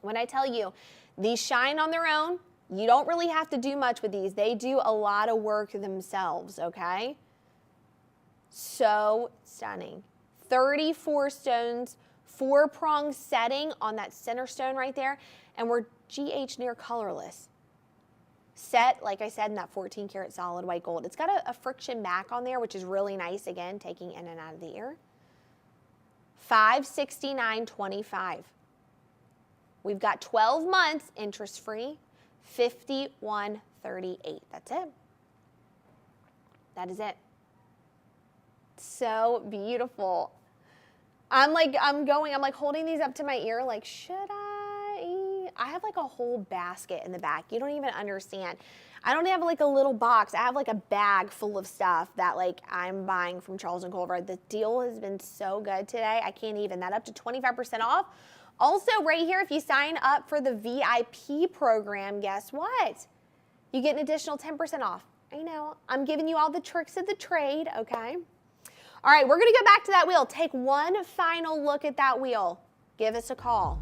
When I tell you, these shine on their own, you don't really have to do much with these. They do a lot of work themselves, okay? So stunning. 34 stones, 4-prong setting on that center stone right there, and we're GH near colorless. Set, like I said, in that 14 karat solid white gold. It's got a friction back on there, which is really nice, again, taking in and out of the ear. $569.25. We've got 12 months interest-free, $51.38. That's it. That is it. So beautiful. I'm like holding these up to my ear, like, should I have like a whole basket in the back. You don't even understand. I don't have like a little box. I have like a bag full of stuff that like I'm buying from Charles and Colvard. The deal has been so good today. I can't even. That up to 25% off. Also, right here, if you sign up for the VIP program, guess what? You get an additional 10% off. I know. I'm giving you all the tricks of the trade, okay? All right, we're going to go back to that wheel. Take one final look at that wheel. Give us a call.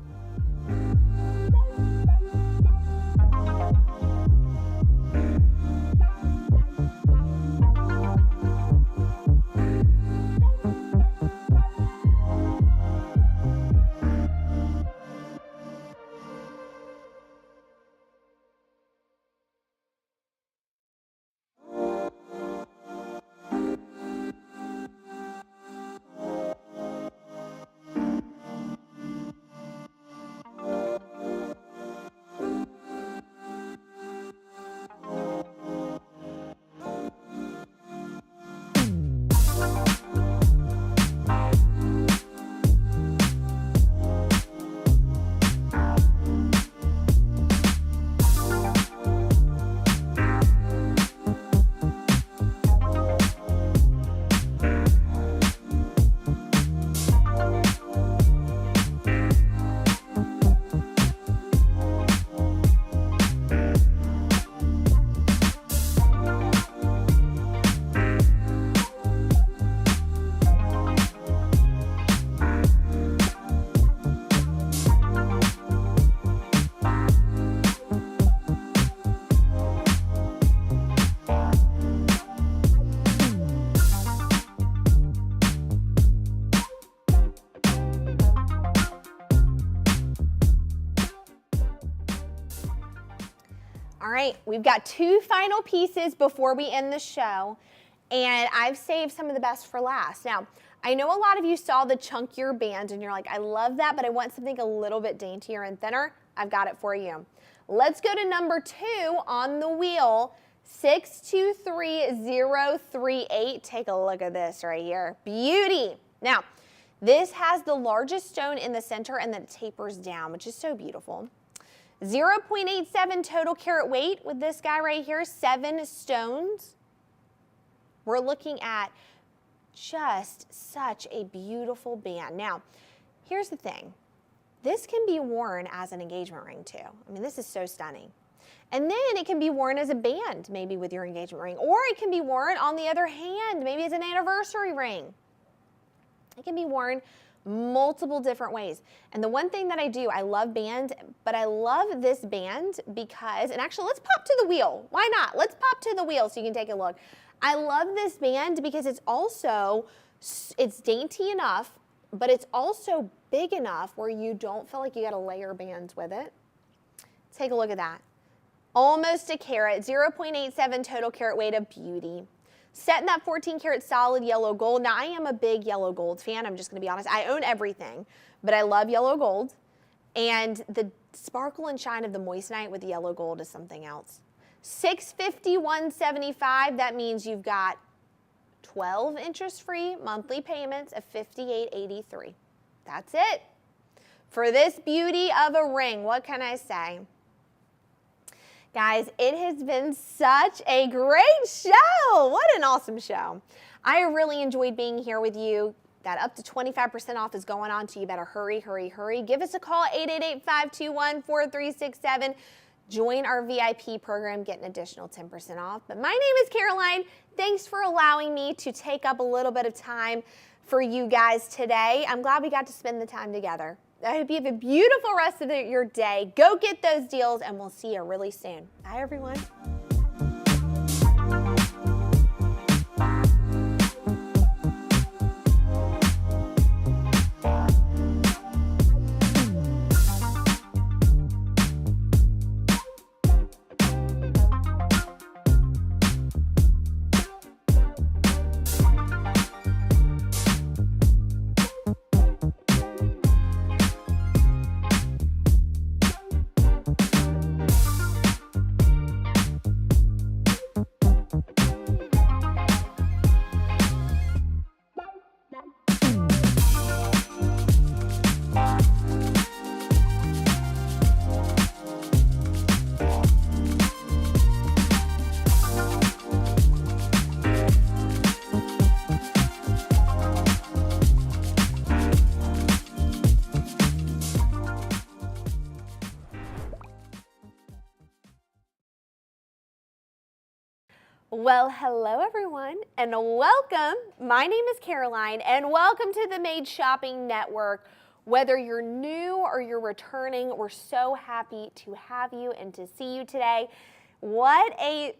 All right, we've got two final pieces before we end the show, and I've saved some of the best for last. Now, I know a lot of you saw the chunkier band and you're like, I love that, but I want something a little bit daintier and thinner. I've got it for you. Let's go to number 2 on the wheel, 623038. Take a look at this right here. Beauty. Now, this has the largest stone in the center and then it tapers down, which is so beautiful. 0.87 total carat weight with this guy right here, 7 stones. We're looking at just such a beautiful band. Now, here's the thing. This can be worn as an engagement ring too. I mean, this is so stunning. And then it can be worn as a band, maybe with your engagement ring, or it can be worn on the other hand, maybe as an anniversary ring. It can be worn multiple different ways. And the one thing that I do, I love bands, but I love this band because, and actually let's pop to the wheel. Why not? Let's pop to the wheel so you can take a look. I love this band because it's also, it's dainty enough, but it's also big enough where you don't feel like you got to layer bands with it. Take a look at that. Almost a carat, 0.87 total carat weight of beauty. Set in that 14 karat solid yellow gold. Now I am a big yellow gold fan. I'm just gonna be honest. I own everything, but I love yellow gold. And the sparkle and shine of the moissanite with the yellow gold is something else. $651.75, that means you've got 12 interest-free monthly payments of $58.83. That's it. For this beauty of a ring, what can I say? Guys, it has been such a great show. What an awesome show. I really enjoyed being here with you. That up to 25% off is going on, so you better hurry, hurry, hurry. Give us a call, 888-521-4367. Join our VIP program, get an additional 10% off. But my name is Caroline. Thanks for allowing me to take up a little bit of time for you guys today. I'm glad we got to spend the time together. I hope you have a beautiful rest of your day. Go get those deals, and we'll see you really soon. Bye, everyone. Well, hello everyone, and welcome. My name is Caroline, and welcome to the Made Shopping Network. Whether you're new or you're returning, we're so happy to have you and to see you today. What a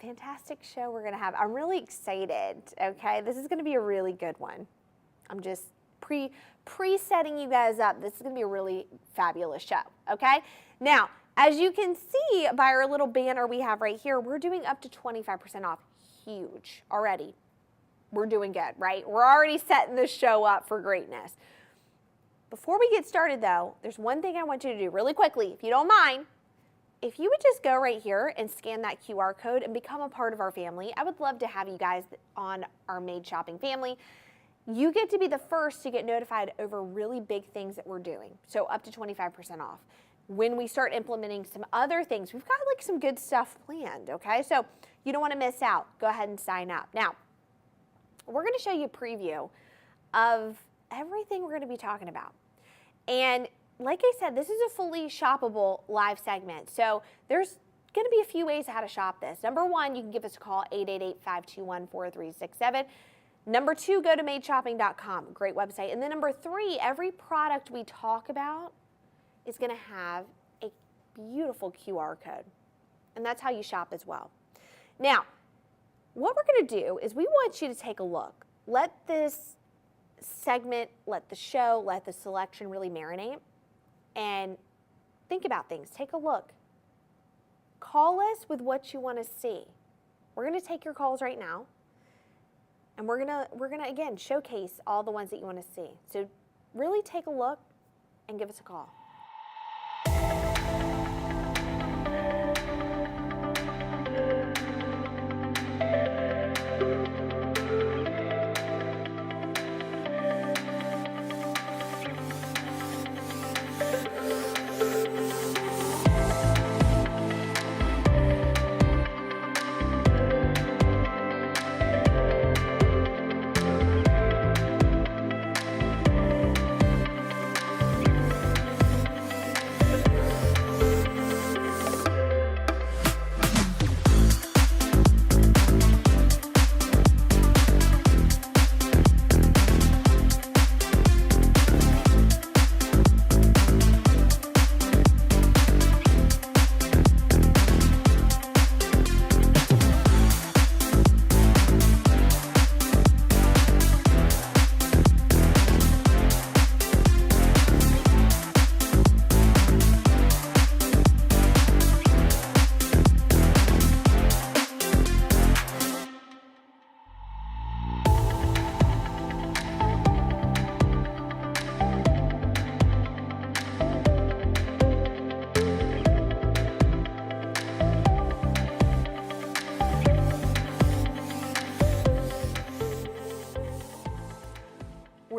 fantastic show we're gonna have. I'm really excited, okay? This is gonna be a really good one. I'm just pre-setting you guys up. This is gonna be a really fabulous show, okay? Now, as you can see by our little banner we have right here, we're doing up to 25% off. Huge already. We're doing good, right? We're already setting this show up for greatness. Before we get started though, there's one thing I want you to do really quickly, if you don't mind. If you would just go right here and scan that QR code and become a part of our family, I would love to have you guys on our Made Shopping family. You get to be the first to get notified over really big things that we're doing. So up to 25% off. When we start implementing some other things, we've got like some good stuff planned, okay? So you don't want to miss out. Go ahead and sign up. Now, we're going to show you a preview of everything we're going to be talking about. And like I said, this is a fully shoppable live segment. So there's going to be a few ways how to shop this. Number one, you can give us a call, 888-521-4367. Number two, go to madeshopping.com, great website. And then number three, every product we talk about is going to have a beautiful QR code. And that's how you shop as well. Now, what we're going to do is we want you to take a look. Let this segment, let the show, let the selection really marinate and think about things. Take a look. Call us with what you want to see. We're going to take your calls right now. And we're gonna again showcase all the ones that you want to see. So really take a look and give us a call.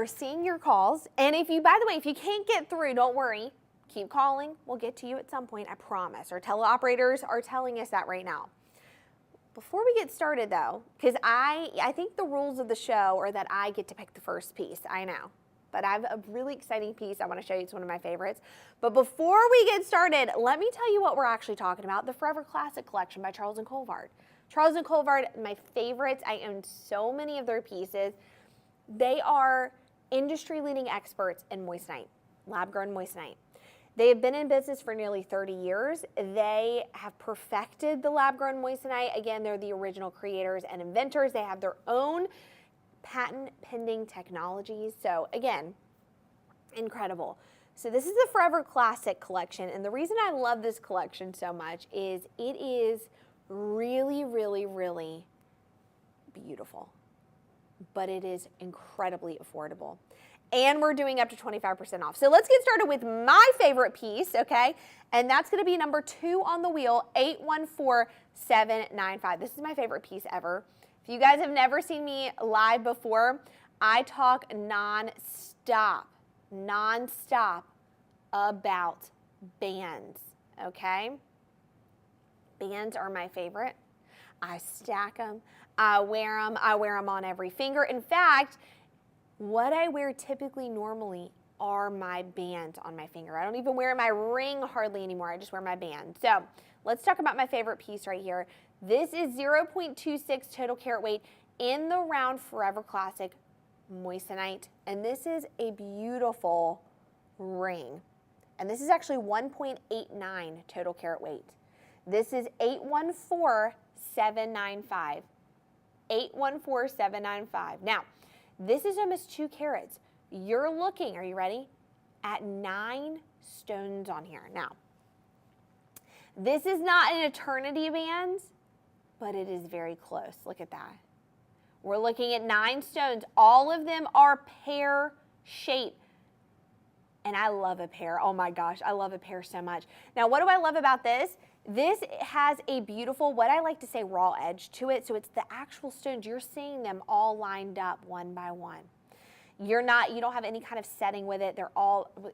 seeing your calls. And if you, by the way, if you can't get through, don't worry. Keep calling. We'll get to you at some point, I promise. Our teleoperators are telling us that right now. Before we get started, though, because I think the rules of the show are that I get to pick the first piece. I know. But I have a really exciting piece I want to show you. It's one of my favorites. But before we get started, let me tell you what we're actually talking about. The Forever Classic Collection by Charles Colvard. Charles Colvard, my favorites. I own so many of their pieces. They are industry-leading experts in moissanite, lab-grown moissanite. They have been in business for nearly 30 years. They have perfected the lab-grown moissanite. Again, they're the original creators and inventors. They have their own patent-pending technologies. So again, incredible. So this is the Forever Classic Collection, and the reason I love this collection so much is it is really, really, really beautiful, but it is incredibly affordable. And we're doing up to 25% off. So let's get started with my favorite piece, okay? And that's gonna be number 2 on the wheel, 814795. This is my favorite piece ever. If you guys have never seen me live before, I talk nonstop about bands, okay? Bands are my favorite. I stack them, I wear them on every finger. In fact, what I wear typically normally are my bands on my finger. I don't even wear my ring hardly anymore. I just wear my band. So let's talk about my favorite piece right here. This is 0.26 total carat weight in the round Forever Classic moissanite. And this is a beautiful ring. And this is actually 1.89 total carat weight. This is 814795. 814795. Now, this is almost 2 carats. You're looking, are you ready, at 9 stones on here. Now, this is not an eternity band, but it is very close. Look at that. We're looking at 9 stones. All of them are pear shaped. And I love a pear. Oh my gosh, I love a pear so much. Now, what do I love about this? This has a beautiful, what I like to say, raw edge to it. So it's the actual stones. You're seeing them all lined up one by one. You don't have any kind of setting with it.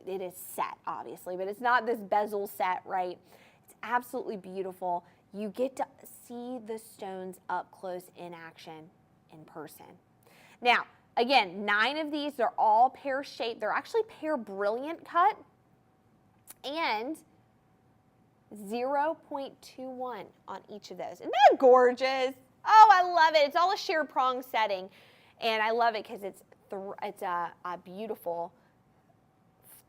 It is set, obviously, but it's not this bezel set, right? It's absolutely beautiful. You get to see the stones up close in action in person. Now, again, 9 of these, they're all pear shaped. They're actually pear brilliant cut. And 0.21 on each of those. Isn't that gorgeous? Oh, I love it. It's all a sheer prong setting. And I love it because it's a beautiful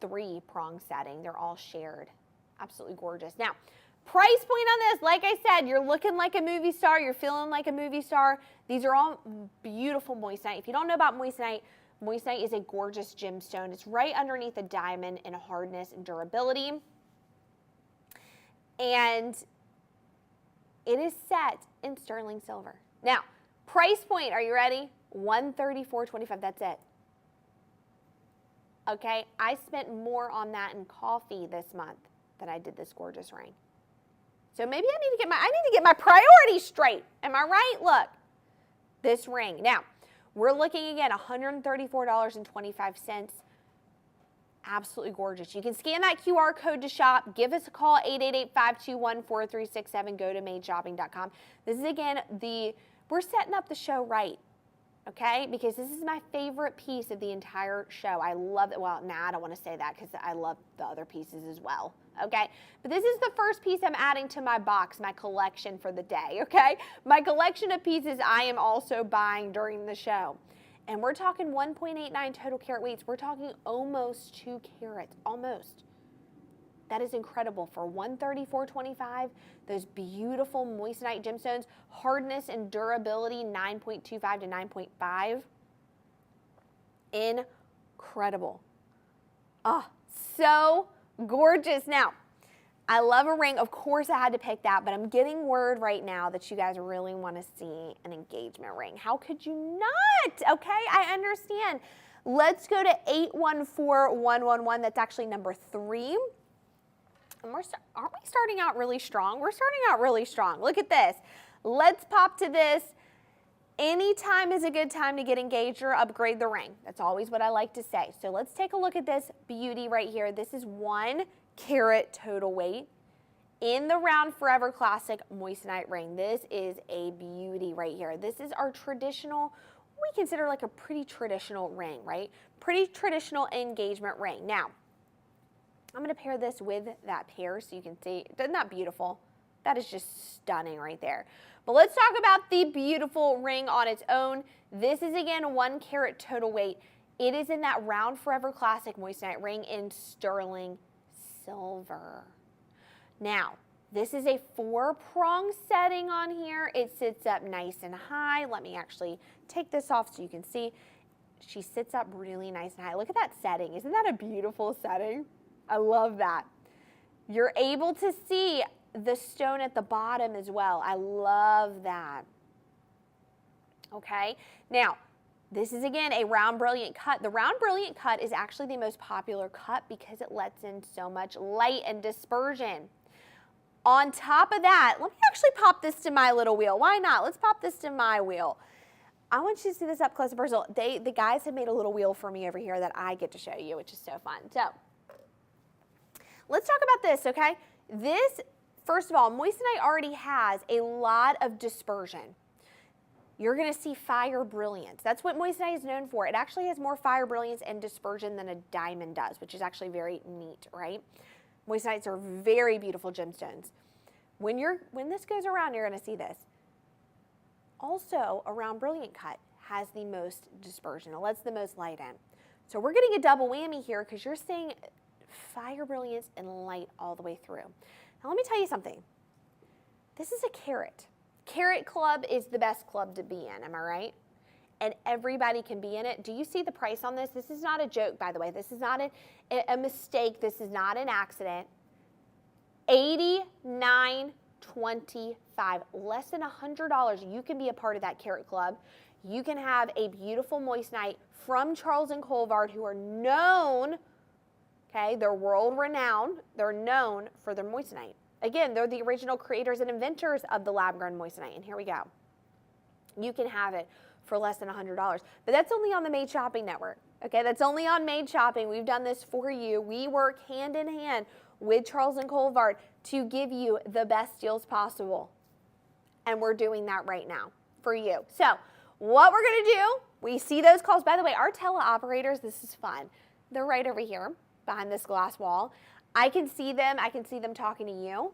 3-prong setting. They're all shared. Absolutely gorgeous. Now, price point on this, like I said, you're looking like a movie star. You're feeling like a movie star. These are all beautiful moissanite. If you don't know about moissanite, moissanite is a gorgeous gemstone. It's right underneath a diamond in hardness and durability. And it is set in sterling silver. Now, price point, are you ready? $134.25, that's it. Okay, I spent more on that in coffee this month than I did this gorgeous ring. So maybe I need to get my priorities straight. Am I right? Look, this ring. Now, we're looking again, $134.25. Absolutely gorgeous. You can scan that QR code to shop. Give us a call, 888-521-4367. Go to madeshopping.com. This is, again, we're setting up the show right, okay? Because this is my favorite piece of the entire show. I love it. Well, I don't want to say that because I love the other pieces as well, okay? But this is the first piece I'm adding to my box, my collection for the day, okay? My collection of pieces I am also buying during the show. And we're talking 1.89 total carat weights. We're talking almost 2 carats, almost. That is incredible for $134.25. Those beautiful moissanite gemstones, hardness and durability, 9.25 to 9.5. Incredible. Oh, so gorgeous. Now, I love a ring. Of course, I had to pick that, but I'm getting word right now that you guys really want to see an engagement ring. How could you not? Okay, I understand. Let's go to 814111. That's actually number 3. And aren't we starting out really strong? We're starting out really strong. Look at this. Let's pop to this. Anytime is a good time to get engaged or upgrade the ring. That's always what I like to say. So let's take a look at this beauty right here. This is 1 carat total weight in the round forever classic moissanite ring. This is a beauty right here. This is our traditional, we consider like a pretty traditional ring, right? Pretty traditional engagement ring. Now, I'm going to pair this with that pair so you can see. Isn't that beautiful? That is just stunning right there. But let's talk about the beautiful ring on its own. This is, again, 1 carat total weight. It is in that round forever classic moissanite ring in sterling silver. Now, this is a 4-prong setting on here. It sits up nice and high. Let me actually take this off so you can see. She sits up really nice and high. Look at that setting. Isn't that a beautiful setting? I love that. You're able to see the stone at the bottom as well. I love that. Okay, now this is again a round brilliant cut. The round brilliant cut is actually the most popular cut because it lets in so much light and dispersion. On top of that, let me actually pop this to my little wheel. Why not? Let's pop this to my wheel. I want you to see this up close and personal. The guys have made a little wheel for me over here that I get to show you, which is so fun. So let's talk about this, okay? This, first of all, moissanite already has a lot of dispersion. You're going to see fire brilliance. That's what moissanite is known for. It actually has more fire brilliance and dispersion than a diamond does, which is actually very neat, right? Moissanites are very beautiful gemstones. When this goes around, you're going to see this. Also, a round brilliant cut has the most dispersion. It lets the most light in. So we're getting a double whammy here because you're seeing fire brilliance and light all the way through. Now let me tell you something. This is a carat. Carat club is the best club to be in, am I right? And everybody can be in it. Do you see the price on this? This is not a joke, by the way. This is not a mistake. This is not an accident. $89.25, less than $100. You can be a part of that carat club. You can have a beautiful moissanite from Charles and Colvard, who are known, okay, they're world renowned. They're known for their moissanite. Again, they're the original creators and inventors of the lab-grown moissanite. And here we go. You can have it for less than $100. But that's only on the Made Shopping Network. Okay, that's only on Made Shopping. We've done this for you. We work hand in hand with Charles and Colvard to give you the best deals possible. And we're doing that right now for you. So what we're going to do, we see those calls. By the way, our teleoperators, this is fun. They're right over here behind this glass wall. I can see them. I can see them talking to you.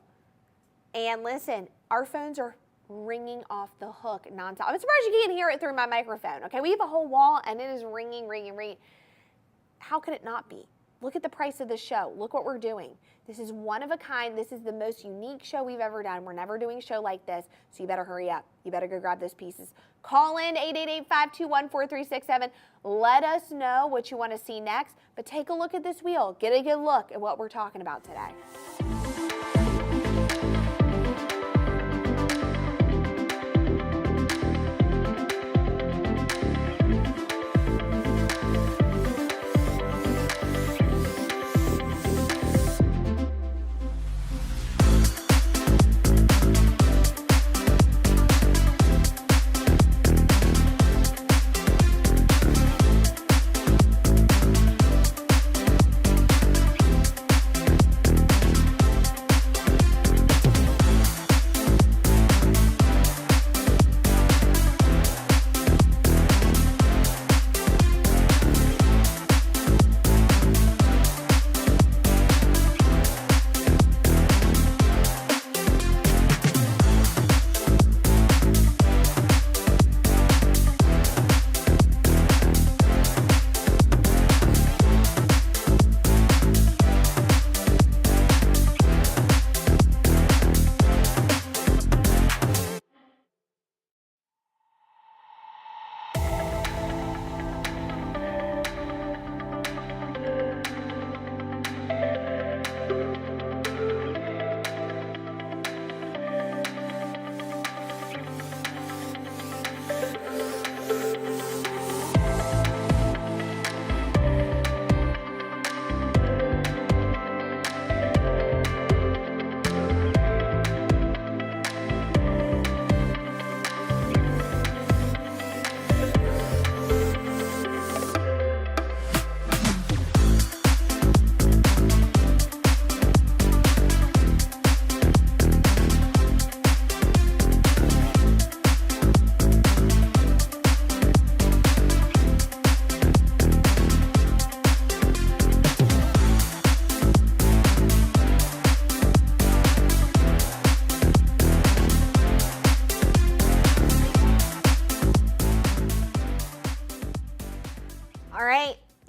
And listen, our phones are ringing off the hook nonstop. I'm surprised you can't hear it through my microphone. Okay, we have a whole wall and it is ringing, ringing, ringing. How could it not be? Look at the price of the show. Look what we're doing. This is one of a kind. This is the most unique show we've ever done. We're never doing a show like this, so you better hurry up. You better go grab those pieces. Call in 888-521-4367. Let us know what you want to see next, but take a look at this wheel. Get a good look at what we're talking about today.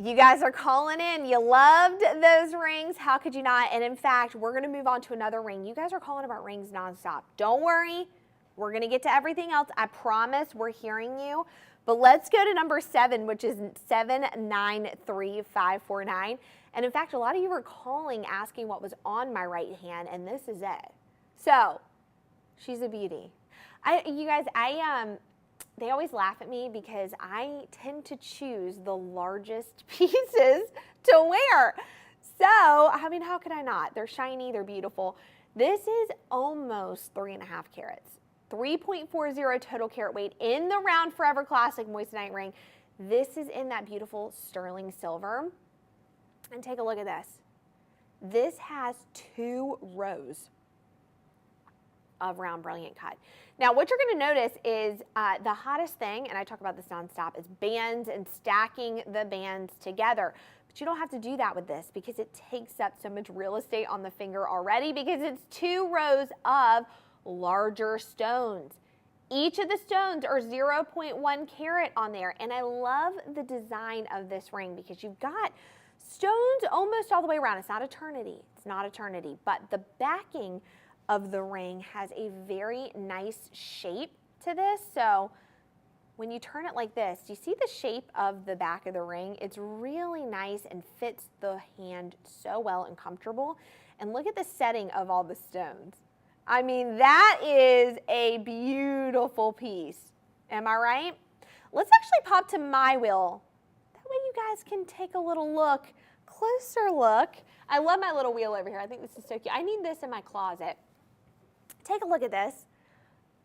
You guys are calling in. You loved those rings. How could you not? And in fact, we're going to move on to another ring. You guys are calling about rings nonstop. Don't worry. We're going to get to everything else. I promise we're hearing you. But let's go to number 7, which is 793549. And in fact, a lot of you were calling asking what was on my right hand, and this is it. So, she's a beauty. You guys, they always laugh at me because I tend to choose the largest pieces to wear. So, I mean, how could I not? They're shiny, they're beautiful. This is almost 3.5 carats. 3.40 total carat weight in the Round Forever Classic moissanite ring. This is in that beautiful sterling silver. And take a look at this. This has 2 rows of round brilliant cut. Now, what you're going to notice is the hottest thing, and I talk about this nonstop, is bands and stacking the bands together. But you don't have to do that with this because it takes up so much real estate on the finger already because it's 2 rows of larger stones. Each of the stones are 0.1 carat on there, and I love the design of this ring because you've got stones almost all the way around. It's not eternity. It's not eternity, but the backing of the ring has a very nice shape to this. So when you turn it like this, do you see the shape of the back of the ring? It's really nice and fits the hand so well and comfortable. And look at the setting of all the stones. I mean, that is a beautiful piece. Am I right? Let's actually pop to my wheel. That way you guys can take a little look, closer look. I love my little wheel over here. I think this is so cute. I need this in my closet. Take a look at this.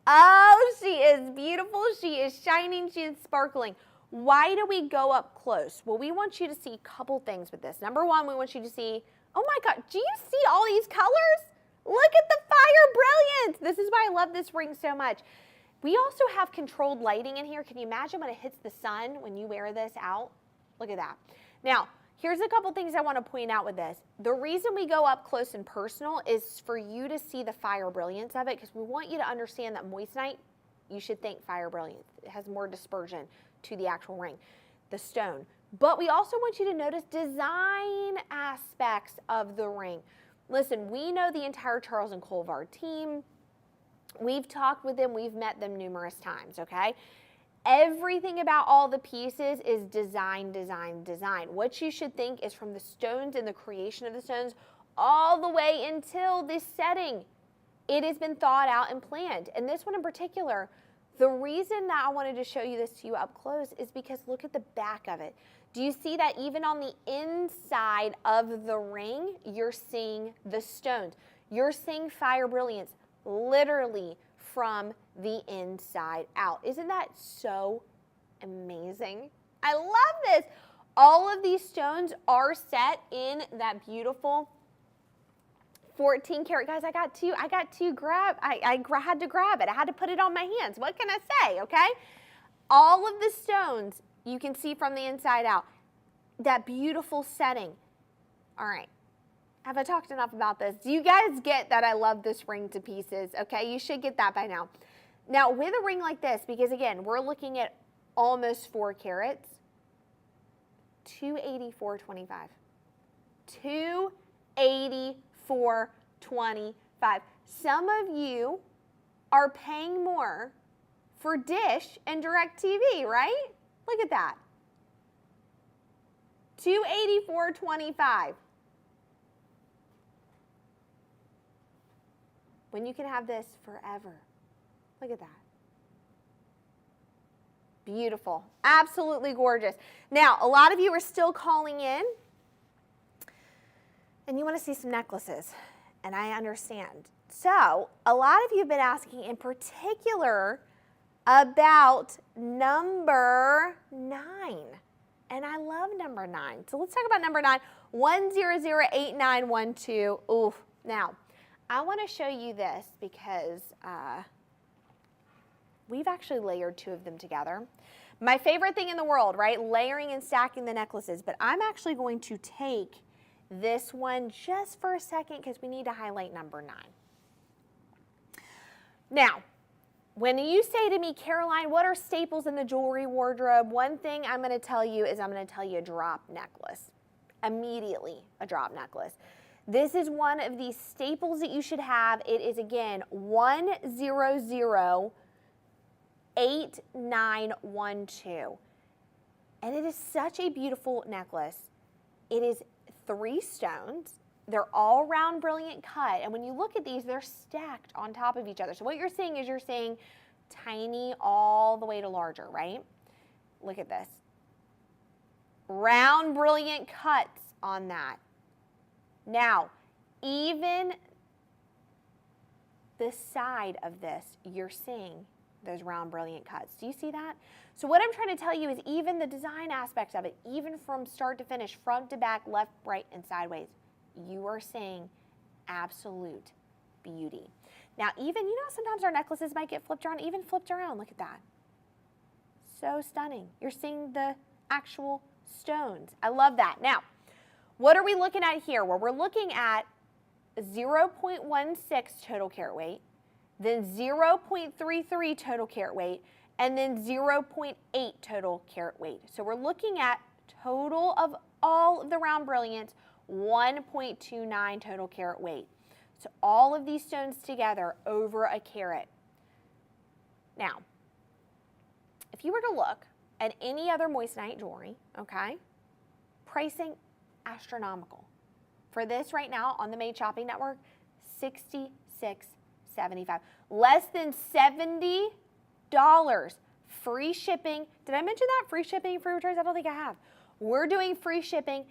Oh, she is beautiful. She is shining. She is sparkling. Why do we go up close? Well, we want you to see a couple things with this. Number one, we want you to see, oh my God, do you see all these colors? Look at the fire brilliance. This is why I love this ring so much. We also have controlled lighting in here. Can you imagine when it hits the sun when you wear this out? Look at that. Now, here's a couple things I want to point out with this. The reason we go up close and personal is for you to see the fire brilliance of it because we want you to understand that moissanite, you should think fire brilliance. It has more dispersion to the actual ring, the stone. But we also want you to notice design aspects of the ring. Listen, we know the entire Charles and Colvard team. We've talked with them. We've met them numerous times, okay? Everything about all the pieces is design, design, design. What you should think is from the stones and the creation of the stones all the way until this setting. It has been thought out and planned. And this one in particular, the reason that I wanted to show you this to you up close is because look at the back of it. Do you see that even on the inside of the ring, you're seeing the stones. You're seeing fire brilliance literally from the inside out. Isn't that so amazing? I love this. All of these stones are set in that beautiful 14 karat. Guys, I had to grab, I had to grab it. I had to put it on my hands. What can I say, okay? All of the stones you can see from the inside out. That beautiful setting. All right. Have I talked enough about this? Do you guys get that I love this ring to pieces? Okay, you should get that by now. Now, with a ring like this, because again, we're looking at almost 4 carats, $284.25. $284.25. Some of you are paying more for Dish and DirecTV, right? Look at that. $284.25. When you can have this forever. Look at that. Beautiful. Absolutely gorgeous. Now, a lot of you are still calling in and you want to see some necklaces, and I understand. So, a lot of you have been asking in particular about number 9. And I love number 9. So let's talk about number 9, 1008912. Ooh, now, I want to show you this because we've actually layered 2 of them together. My favorite thing in the world, right? Layering and stacking the necklaces. But I'm actually going to take this one just for a second because we need to highlight number 9. Now, When you say to me, Caroline, what are staples in the jewelry wardrobe? One thing I'm going to tell you is I'm going to tell you a drop necklace. Immediately, a drop necklace. This is one of these staples that you should have. It is, again, 1008912. And it is such a beautiful necklace. It is 3 stones. They're all round, brilliant cut. And when you look at these, they're stacked on top of each other. So what you're seeing is you're seeing tiny all the way to larger, right? Look at this. Round, brilliant cuts on that. Now, even the side of this, you're seeing those round, brilliant cuts. Do you see that? So what I'm trying to tell you is even the design aspects of it, even from start to finish, front to back, left, right, and sideways, you are seeing absolute beauty. Now, even, sometimes our necklaces might get flipped around, even flipped around. Look at that. So stunning. You're seeing the actual stones. I love that. Now, what are we looking at here? Well, we're looking at 0.16 total carat weight, then 0.33 total carat weight, and then 0.8 total carat weight. So we're looking at total of all of the round brilliants, 1.29 total carat weight. So all of these stones together over a carat. Now, if you were to look at any other moissanite jewelry, okay, pricing astronomical. For this right now on the Made Shopping Network, $66.75. Less than $70. Free shipping. Did I mention that? Free shipping, free returns? I don't think I have. We're doing free shipping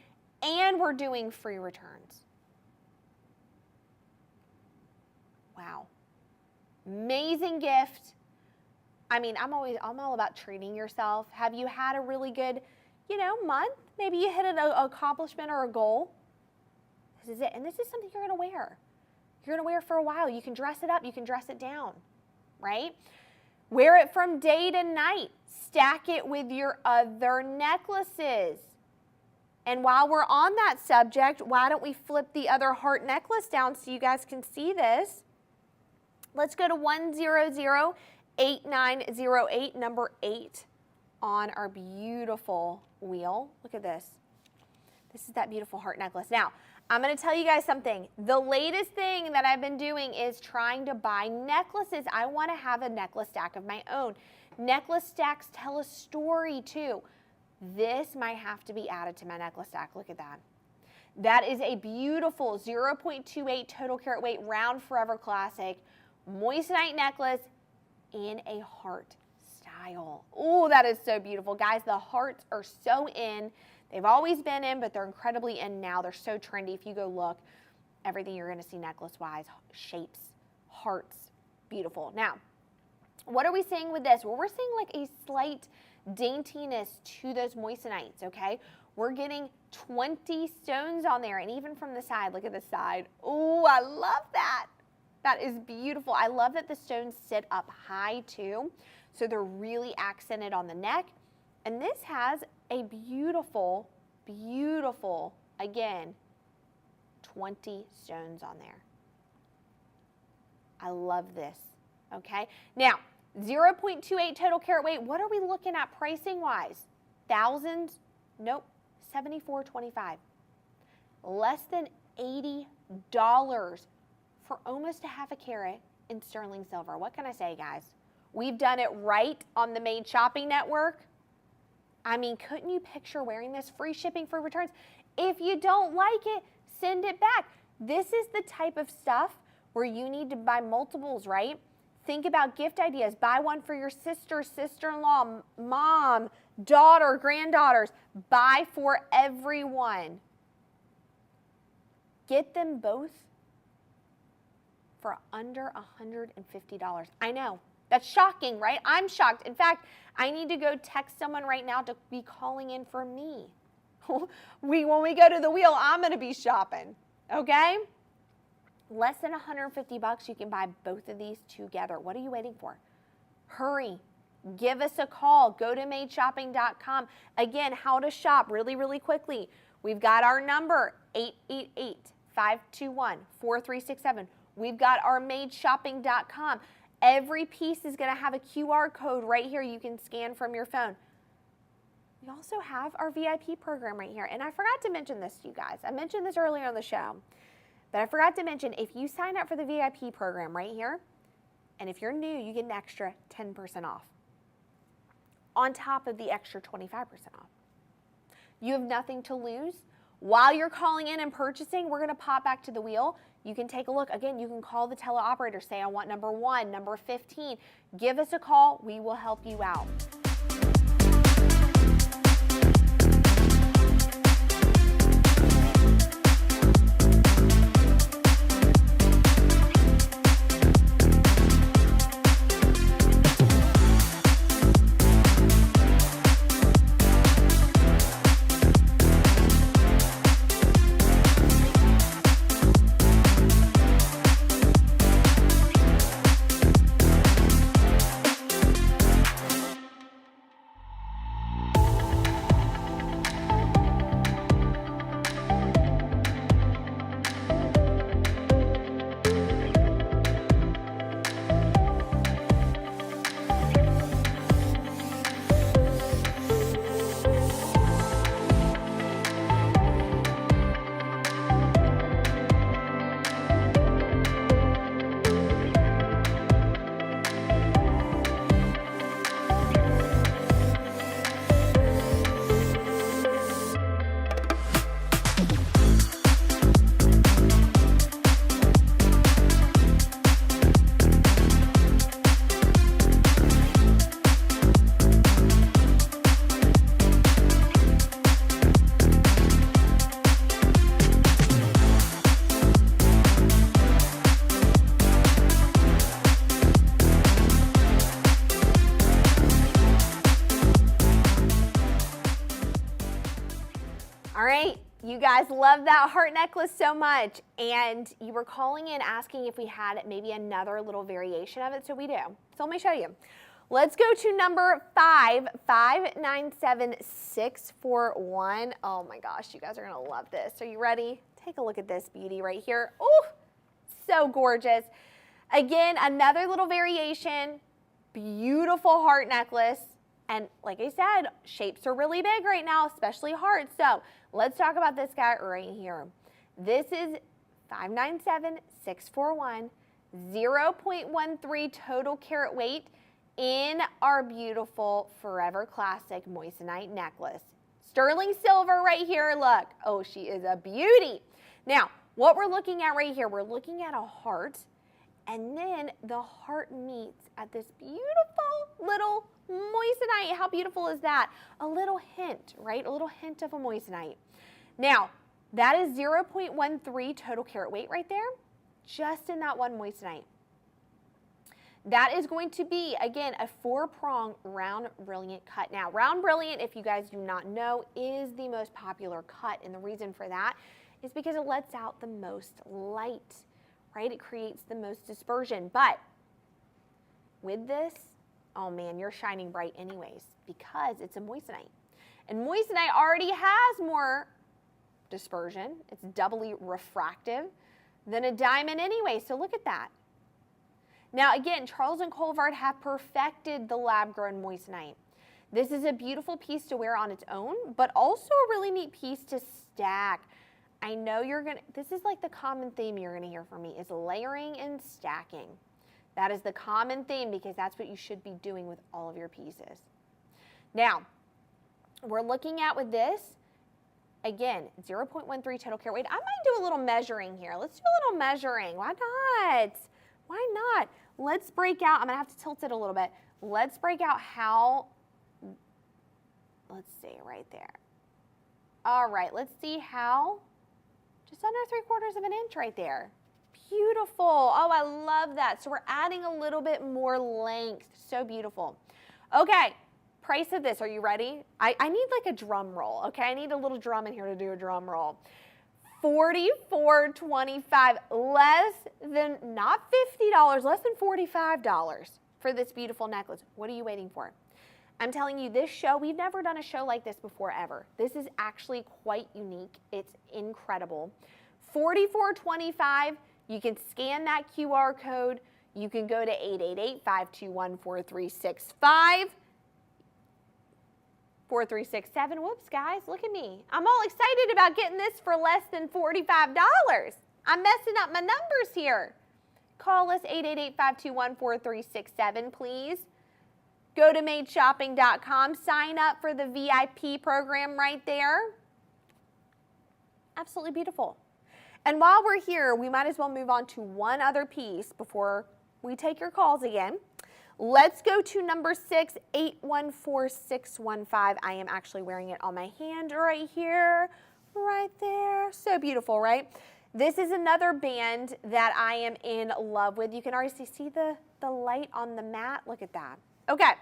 and we're doing free returns. Wow. Amazing gift. I mean, I'm all about treating yourself. Have you had a really good, month? Maybe you hit an accomplishment or a goal. This is it. And this is something you're going to wear. You're going to wear it for a while. You can dress it up. You can dress it down, right? Wear it from day to night. Stack it with your other necklaces. And while we're on that subject, why don't we flip the other heart necklace down so you guys can see this? Let's go to 1008908, number 8 on our beautiful wheel. Look at this. This is that beautiful heart necklace. Now, I'm going to tell you guys something. The latest thing that I've been doing is trying to buy necklaces. I want to have a necklace stack of my own. Necklace stacks tell a story too. This might have to be added to my necklace stack. Look at that. That is a beautiful 0.28 total carat weight round forever classic moissanite necklace in a heart style. Oh, that is so beautiful. Guys, the hearts are so in. They've always been in, but they're incredibly in now. They're so trendy. If you go look, everything you're going to see necklace-wise, shapes, hearts, beautiful. Now, what are we seeing with this? Well, we're seeing like a slight daintiness to those moissanites, okay? We're getting 20 stones on there, and even from the side, look at the side. Oh, I love that. That is beautiful. I love that the stones sit up high too, so they're really accented on the neck. And this has a beautiful, beautiful, again, 20 stones on there. I love this, okay? Now, 0.28 total carat weight, what are we looking at pricing-wise? Thousands? Nope, $74.25. Less than $80 for almost a half a carat in sterling silver. What can I say, guys? We've done it right on the Made Shopping Network. I mean, couldn't you picture wearing this? Free shipping, free returns. If you don't like it, send it back. This is the type of stuff where you need to buy multiples, right? Think about gift ideas. Buy one for your sister, sister-in-law, mom, daughter, granddaughters. Buy for everyone. Get them both for under $150. I know. That's shocking, right? I'm shocked. In fact, I need to go text someone right now to be calling in for me. When we go to the wheel, I'm going to be shopping, okay? Less than $150, you can buy both of these together. What are you waiting for? Hurry. Give us a call. Go to madeshopping.com. Again, how to shop really, really quickly. We've got our number, 888-521-4367. We've got our madeshopping.com. Every piece is going to have a QR code right here you can scan from your phone. We also have our VIP program right here. And I forgot to mention this to you guys. I mentioned this earlier on the show. But I forgot to mention, if you sign up for the VIP program right here, and if you're new, you get an extra 10% off on top of the extra 25% off. You have nothing to lose. While you're calling in and purchasing, we're going to pop back to the wheel. You can take a look. Again, you can call the teleoperator, say, I want number 1, number 15. Give us a call. We will help you out. You guys love that heart necklace so much, and you were calling in asking if we had maybe another little variation of it, so we do. So let me show you. Let's go to number 597641. Oh my gosh, you guys are gonna love this. Are you ready? Take a look at this beauty right here. Oh, so gorgeous. Again, another little variation, beautiful heart necklace. And like I said, shapes are really big right now, especially hearts. So let's talk about this guy right here. This is 597641, 0.13 total carat weight in our beautiful Forever Classic moissanite necklace. Sterling silver right here, look. Oh, she is a beauty. Now, what we're looking at right here, we're looking at a heart, and then the heart meets at this beautiful little moissanite. How beautiful is that? A little hint, right? A little hint of a moissanite. Now, that is 0.13 total carat weight right there, just in that one moissanite. That is going to be, again, a 4-prong round brilliant cut. Now, round brilliant, if you guys do not know, is the most popular cut, and the reason for that is because it lets out the most light, right? It creates the most dispersion. But with this, oh man, you're shining bright anyways because it's a moissanite. And moissanite already has more dispersion. It's doubly refractive than a diamond anyway, so look at that. Now again, Charles and Colvard have perfected the lab-grown moissanite. This is a beautiful piece to wear on its own, but also a really neat piece to stack. I know this is like the common theme you're gonna hear from me, is layering and stacking. That is the common theme because that's what you should be doing with all of your pieces. Now, we're looking at with this, again, 0.13 total carat weight. I might do a little measuring here. Let's do a little measuring. Why not? Why not? Let's break out. I'm going to have to tilt it a little bit. Let's break out how, let's see, right there. All right, let's see how, just under 3/4 of an inch right there. Beautiful. Oh, I love that. So we're adding a little bit more length. So beautiful. Okay, price of this. Are you ready? I need like a drum roll, okay? I need a little drum in here to do a drum roll. $44.25, less than, not $50, less than $45 for this beautiful necklace. What are you waiting for? I'm telling you, this show, we've never done a show like this before ever. This is actually quite unique. It's incredible. $44.25, you can scan that QR code. You can go to 888-521-4365. 4367. Whoops, guys, look at me. I'm all excited about getting this for less than $45. I'm messing up my numbers here. Call us 888-521-4367, please. Go to madeshopping.com. Sign up for the VIP program right there. Absolutely beautiful. And while we're here, we might as well move on to one other piece before we take your calls again. Let's go to number 6, 814615. I am actually wearing it on my hand right here, right there. So beautiful, right? This is another band that I am in love with. You can already see the light on the mat. Look at that. Okay,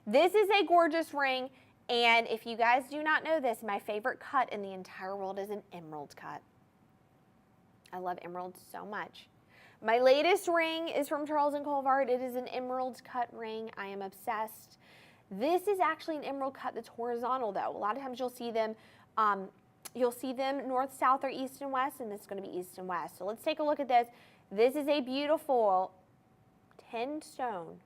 this is a gorgeous ring. And if you guys do not know this, my favorite cut in the entire world is an emerald cut. I love emeralds so much. My latest ring is from Charles Colvard. It is an emerald cut ring. I am obsessed. This is actually an emerald cut that's horizontal though. A lot of times you'll see them north, south, or east and west, and this is going to be east and west. So let's take a look at this. This is a beautiful 10-stone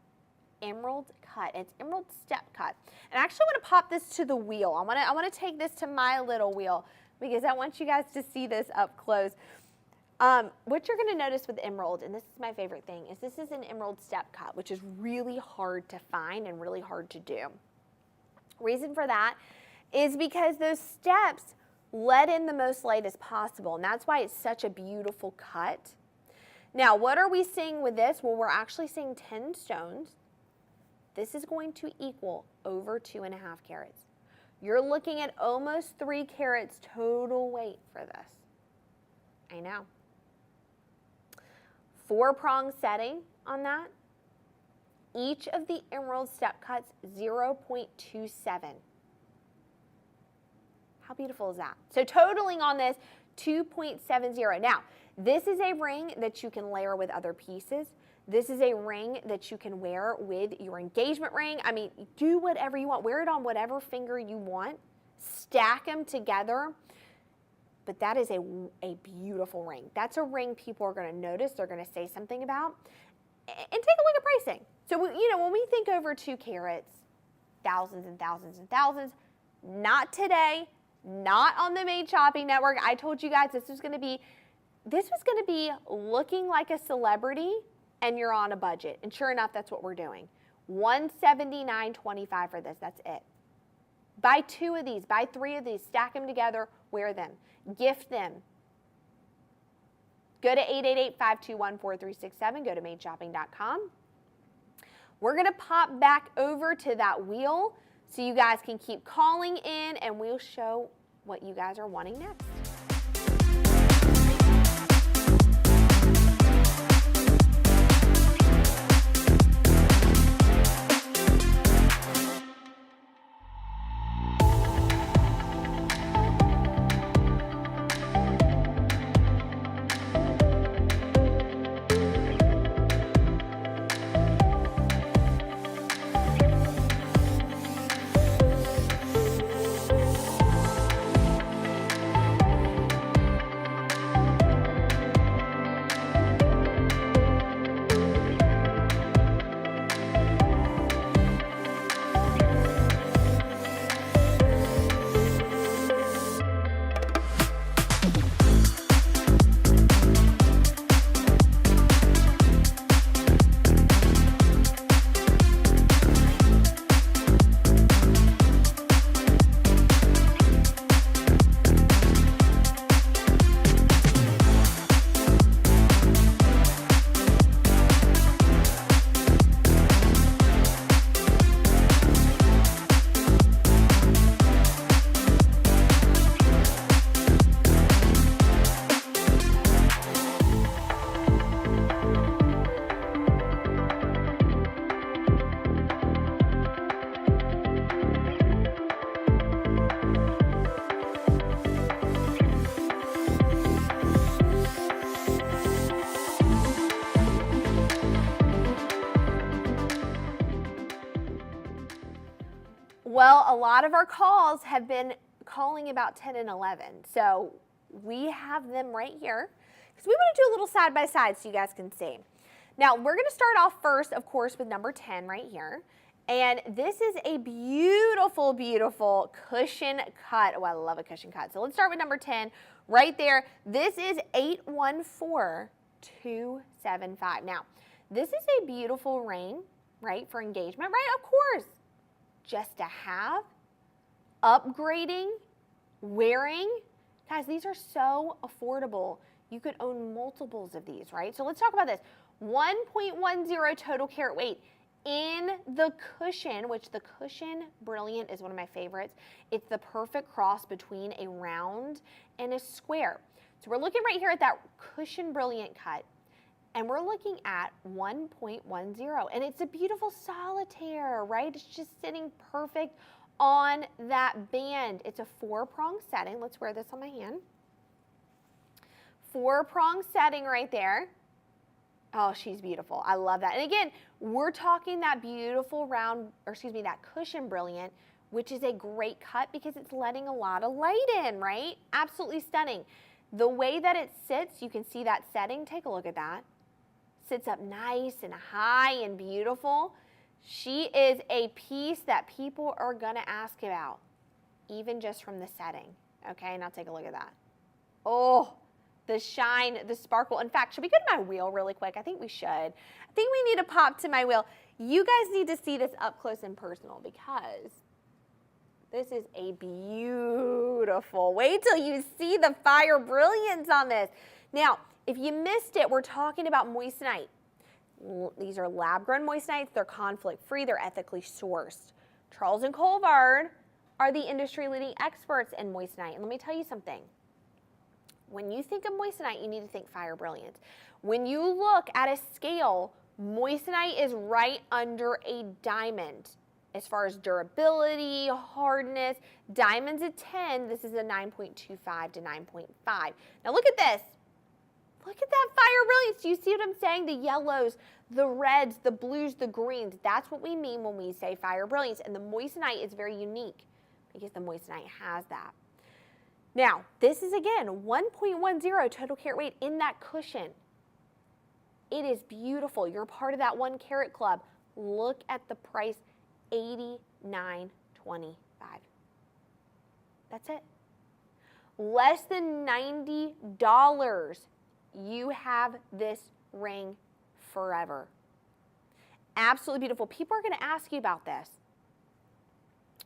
emerald cut. It's emerald step cut. And I actually want to pop this to the wheel. I want to take this to my little wheel because I want you guys to see this up close. What you're going to notice with emerald, and this is my favorite thing, is this is an emerald step cut, which is really hard to find and really hard to do. Reason for that is because those steps let in the most light as possible, and that's why it's such a beautiful cut. Now, what are we seeing with this? Well, we're actually seeing 10 stones. This is going to equal over 2.5 carats. You're looking at almost 3 carats total weight for this. I know. 4-prong setting on that. Each of the emerald step cuts 0.27. How beautiful is that? So totaling on this 2.70. Now, this is a ring that you can layer with other pieces. This is a ring that you can wear with your engagement ring. I mean, do whatever you want. Wear it on whatever finger you want. Stack them together. But that is a beautiful ring. That's a ring people are going to notice. They're going to say something about. And take a look at pricing. So, when we think over 2 carats, thousands and thousands and thousands, not today, not on the Made Shopping Network. I told you guys this was going to be looking like a celebrity, and you're on a budget. And sure enough, that's what we're doing. $179.25 for this. That's it. Buy 2 of these. Buy 3 of these. Stack them together. Wear them. Gift them. Go to 888-521-4367. Go to madeshopping.com. We're going to pop back over to that wheel so you guys can keep calling in, and we'll show what you guys are wanting next. Well, a lot of our calls have been calling about 10 and 11. So we have them right here because we want to do a little side by side so you guys can see. Now, we're going to start off first, of course, with number 10 right here. And this is a beautiful, beautiful cushion cut. Oh, I love a cushion cut. So let's start with number 10 right there. This is 814275. Now, this is a beautiful ring, right, for engagement, right? Of course. Just to have, upgrading, wearing. Guys, these are so affordable. You could own multiples of these, right? So let's talk about this. 1.10 total carat weight. In the cushion, which the cushion brilliant is one of my favorites. It's the perfect cross between a round and a square. So we're looking right here at that cushion brilliant cut, and we're looking at 1.10, and it's a beautiful solitaire, right? It's just sitting perfect on that band. It's a 4-prong setting. Let's wear this on my hand. 4-prong setting right there. Oh, she's beautiful. I love that. And again, we're talking that beautiful round, or excuse me, that cushion brilliant, which is a great cut because it's letting a lot of light in, right? Absolutely stunning. The way that it sits, you can see that setting. Take a look at that. Sits up nice and high and beautiful. She is a piece that people are going to ask about, even just from the setting. Okay, now take a look at that. Oh, the shine, the sparkle. In fact, should we go to my wheel really quick? I think we should. I think we need to pop to my wheel. You guys need to see this up close and personal because this is a beautiful. Wait till you see the fire brilliance on this. Now, if you missed it, we're talking about moissanite. These are lab-grown moissanites. They're conflict-free. They're ethically sourced. Charles and Colvard are the industry-leading experts in moissanite. And let me tell you something. When you think of moissanite, you need to think fire brilliance. When you look at a scale, moissanite is right under a diamond. As far as durability, hardness, diamond's a 10. This is a 9.25 to 9.5. Now look at this. Look at that fire brilliance. Do you see what I'm saying? The yellows, the reds, the blues, the greens. That's what we mean when we say fire brilliance. And the moissanite is very unique because the moissanite has that. Now, this is again 1.10 total carat weight in that cushion. It is beautiful. You're part of that 1 carat club. Look at the price, $89.25. That's it. Less than $90. You have this ring forever. Absolutely beautiful. People are going to ask you about this.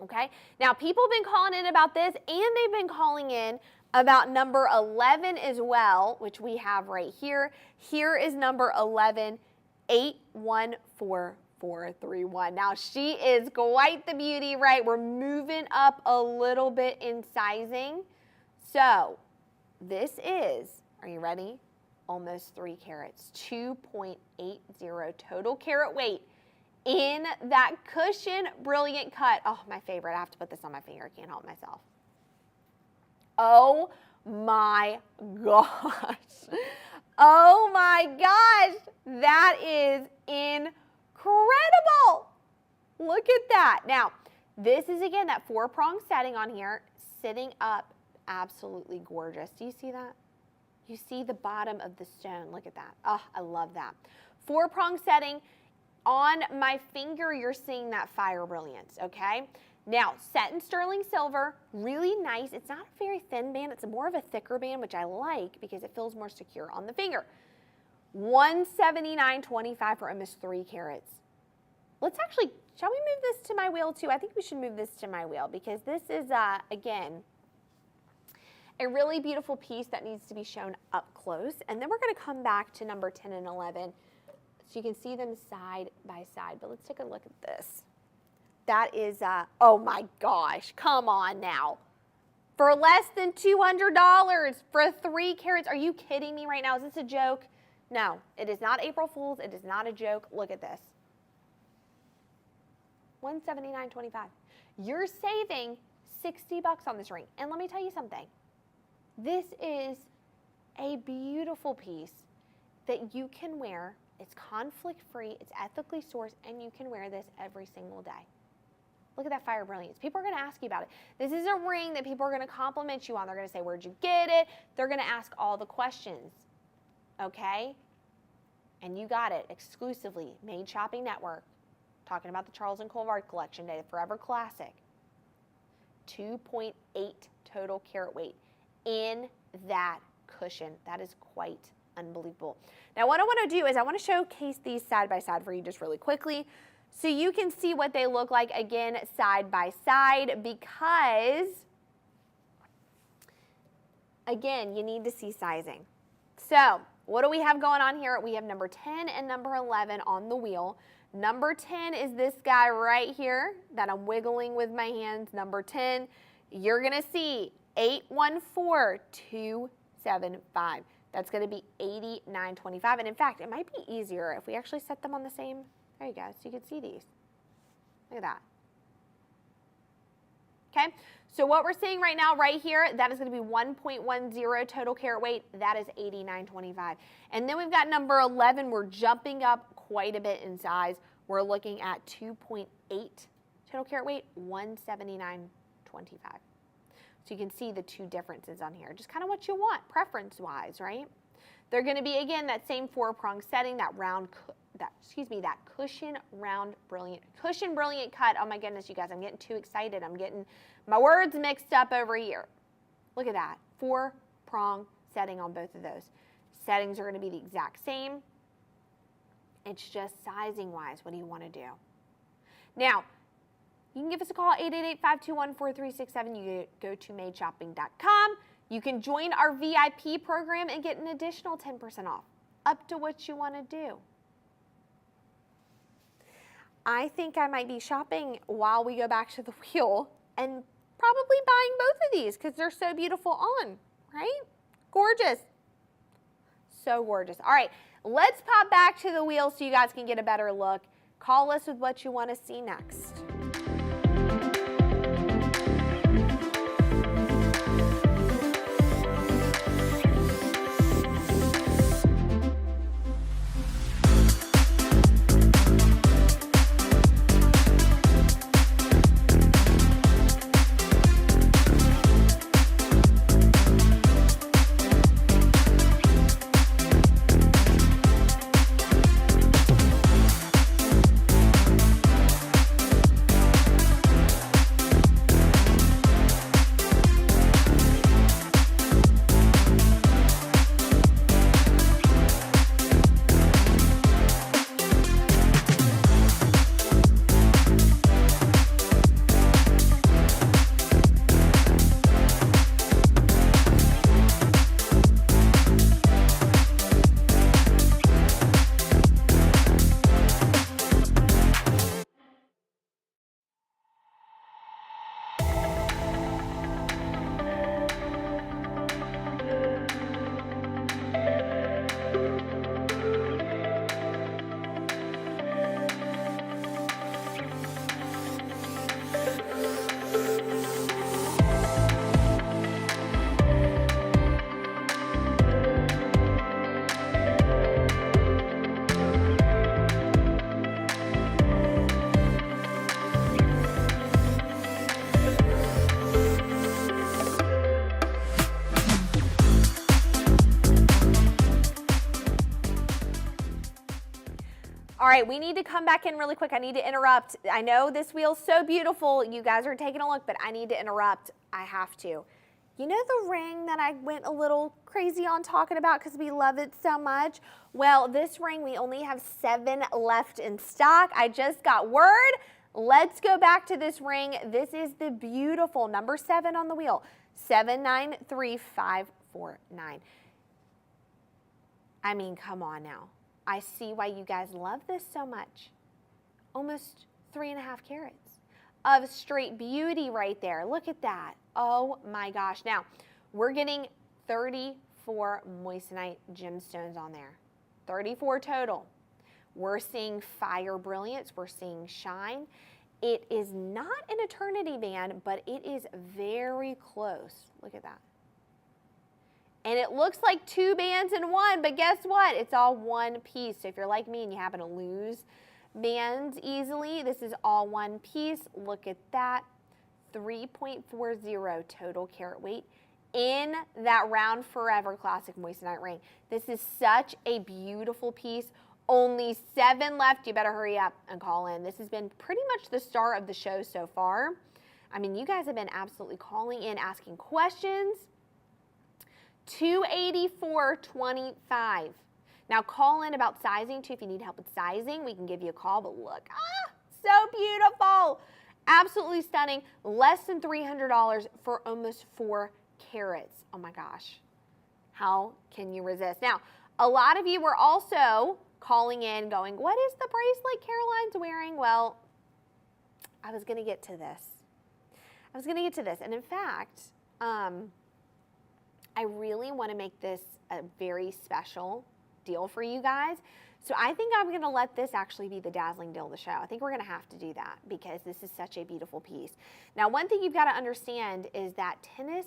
Okay, now people have been calling in about this, and they've been calling in about number 11 as well, which we have right here. Here is number 11, 814431. Now she is quite the beauty, right? We're moving up a little bit in sizing. So this is, are you ready? Almost 3 carats, 2.80 total carat weight. In that cushion brilliant cut. Oh, my favorite. I have to put this on my finger. I can't help myself. Oh my gosh. Oh my gosh. That is incredible. Look at that. Now, this is again that 4-prong setting on here, sitting up absolutely gorgeous. Do you see that? You see the bottom of the stone. Look at that. Oh, I love that. 4-prong setting. On my finger, you're seeing that fire brilliance, okay? Now, set in sterling silver, really nice. It's not a very thin band. It's more of a thicker band, which I like because it feels more secure on the finger. $179.25 for almost 3 carats. Let's actually, shall we move this to my wheel too? I think we should move this to my wheel because this is, again, a really beautiful piece that needs to be shown up close. And then we're going to come back to number 10 and 11. So you can see them side by side, but let's take a look at this. That is, oh my gosh, come on now. For less than $200 for 3 carats, are you kidding me right now? Is this a joke? No, it is not April Fool's. It is not a joke. Look at this. $179.25. You're saving $60 on this ring. And let me tell you something. This is a beautiful piece that you can wear. It's conflict-free, it's ethically sourced, and you can wear this every single day. Look at that fire brilliance. People are going to ask you about it. This is a ring that people are going to compliment you on. They're going to say, where'd you get it? They're going to ask all the questions, okay? And you got it, exclusively, Made Shopping Network. Talking about the Charles and Colvard collection, the Forever Classic. 2.8 total carat weight in that cushion. That is quite unbelievable. Now what I want to do is I want to showcase these side by side for you just really quickly so you can see what they look like again side by side, because again, you need to see sizing. So what do we have going on here? We have number 10 and number 11 on the wheel. Number 10 is this guy right here that I'm wiggling with my hands. Number 10, you're going to see 814275. That's going to be $89.25. And in fact, it might be easier if we actually set them on the same. There you go. So you can see these. Look at that. Okay. So what we're seeing right now, right here, that is going to be 1.10 total carat weight. That is $89.25. And then we've got number 11. We're jumping up quite a bit in size. We're looking at 2.8 total carat weight, $179.25. So you can see the two differences on here. Just kind of what you want, preference-wise, right? They're going to be, again, that same four-prong setting, that cushion brilliant cut. Oh my goodness, you guys, I'm getting too excited. I'm getting my words mixed up over here. Look at that, four-prong setting on both of those. Settings are going to be the exact same. It's just sizing-wise, what do you want to do? Now, you can give us a call, 888-521-4367. You go to madeshopping.com. You can join our VIP program and get an additional 10% off, up to what you want to do. I think I might be shopping while we go back to the wheel and probably buying both of these because they're so beautiful on, right? Gorgeous. So gorgeous. All right, let's pop back to the wheel so you guys can get a better look. Call us with what you want to see next. All right, we need to come back in really quick. I need to interrupt. I know this wheel's so beautiful. You guys are taking a look, but I need to interrupt. I have to. You know the ring that I went a little crazy on talking about because we love it so much? Well, this ring, we only have 7 left in stock. I just got word. Let's go back to this ring. This is the beautiful number 7 on the wheel, 793549. I mean, come on now. I see why you guys love this so much. Almost 3.5 carats of straight beauty right there. Look at that. Oh my gosh. Now, we're getting 34 moissanite gemstones on there. 34 total. We're seeing fire brilliance. We're seeing shine. It is not an eternity band, but it is very close. Look at that. And it looks like 2 bands in one, but guess what? It's all one piece. So if you're like me and you happen to lose bands easily, this is all one piece. Look at that. 3.40 total carat weight in that round forever classic moissanite ring. This is such a beautiful piece. Only 7 left. You better hurry up and call in. This has been pretty much the star of the show so far. I mean, you guys have been absolutely calling in, asking questions. $284.25. Now call in about sizing too. If you need help with sizing, we can give you a call. But look, so beautiful. Absolutely stunning. Less than $300 for almost 4 carats. Oh my gosh. How can you resist? Now, a lot of you were also calling in going, what is the bracelet Caroline's wearing? Well, I was going to get to this. And in fact, I really want to make this a very special deal for you guys. So I think I'm going to let this actually be the dazzling deal of the show. I think we're going to have to do that because this is such a beautiful piece. Now, one thing you've got to understand is that tennis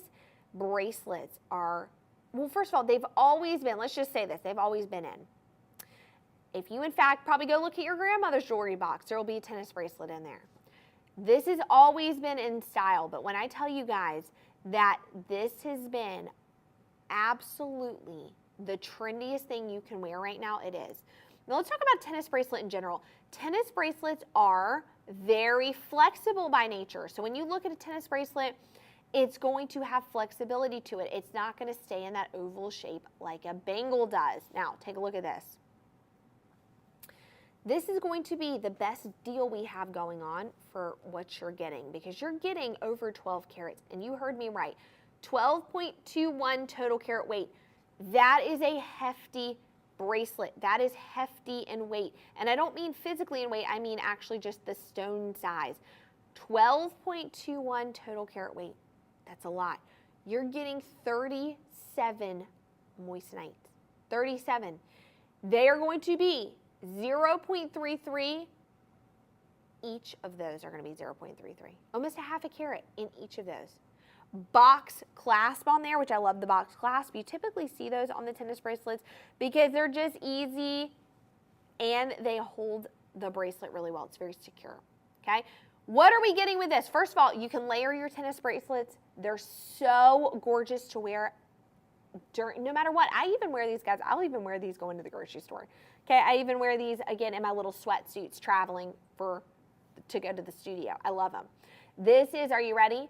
bracelets are, well, first of all, they've always been, let's just say this, they've always been in. If you, in fact, probably go look at your grandmother's jewelry box, there will be a tennis bracelet in there. This has always been in style, but when I tell you guys that this has been absolutely the trendiest thing you can wear right now, it is. Now let's talk about tennis bracelet in general. Tennis bracelets are very flexible by nature. So when you look at a tennis bracelet, it's going to have flexibility to it. It's not going to stay in that oval shape like a bangle does. Now, take a look at this. This is going to be the best deal we have going on for what you're getting because you're getting over 12 carats. And you heard me right, 12.21 total carat weight. That is a hefty bracelet. That is hefty in weight. And I don't mean physically in weight, I mean actually just the stone size. 12.21 total carat weight. That's a lot. You're getting 37 moissanite. 37. They are going to be 0.33. Each of those are going to be 0.33. Almost a half a carat in each of those. Box clasp on there, which I love the box clasp. You typically see those on the tennis bracelets because they're just easy and they hold the bracelet really well. It's very secure, okay? What are we getting with this? First of all, you can layer your tennis bracelets. They're so gorgeous to wear during, no matter what. I even wear these, guys. I'll even wear these going to the grocery store. Okay, I even wear these, again, in my little sweatsuits traveling to go to the studio. I love them. This is, are you ready?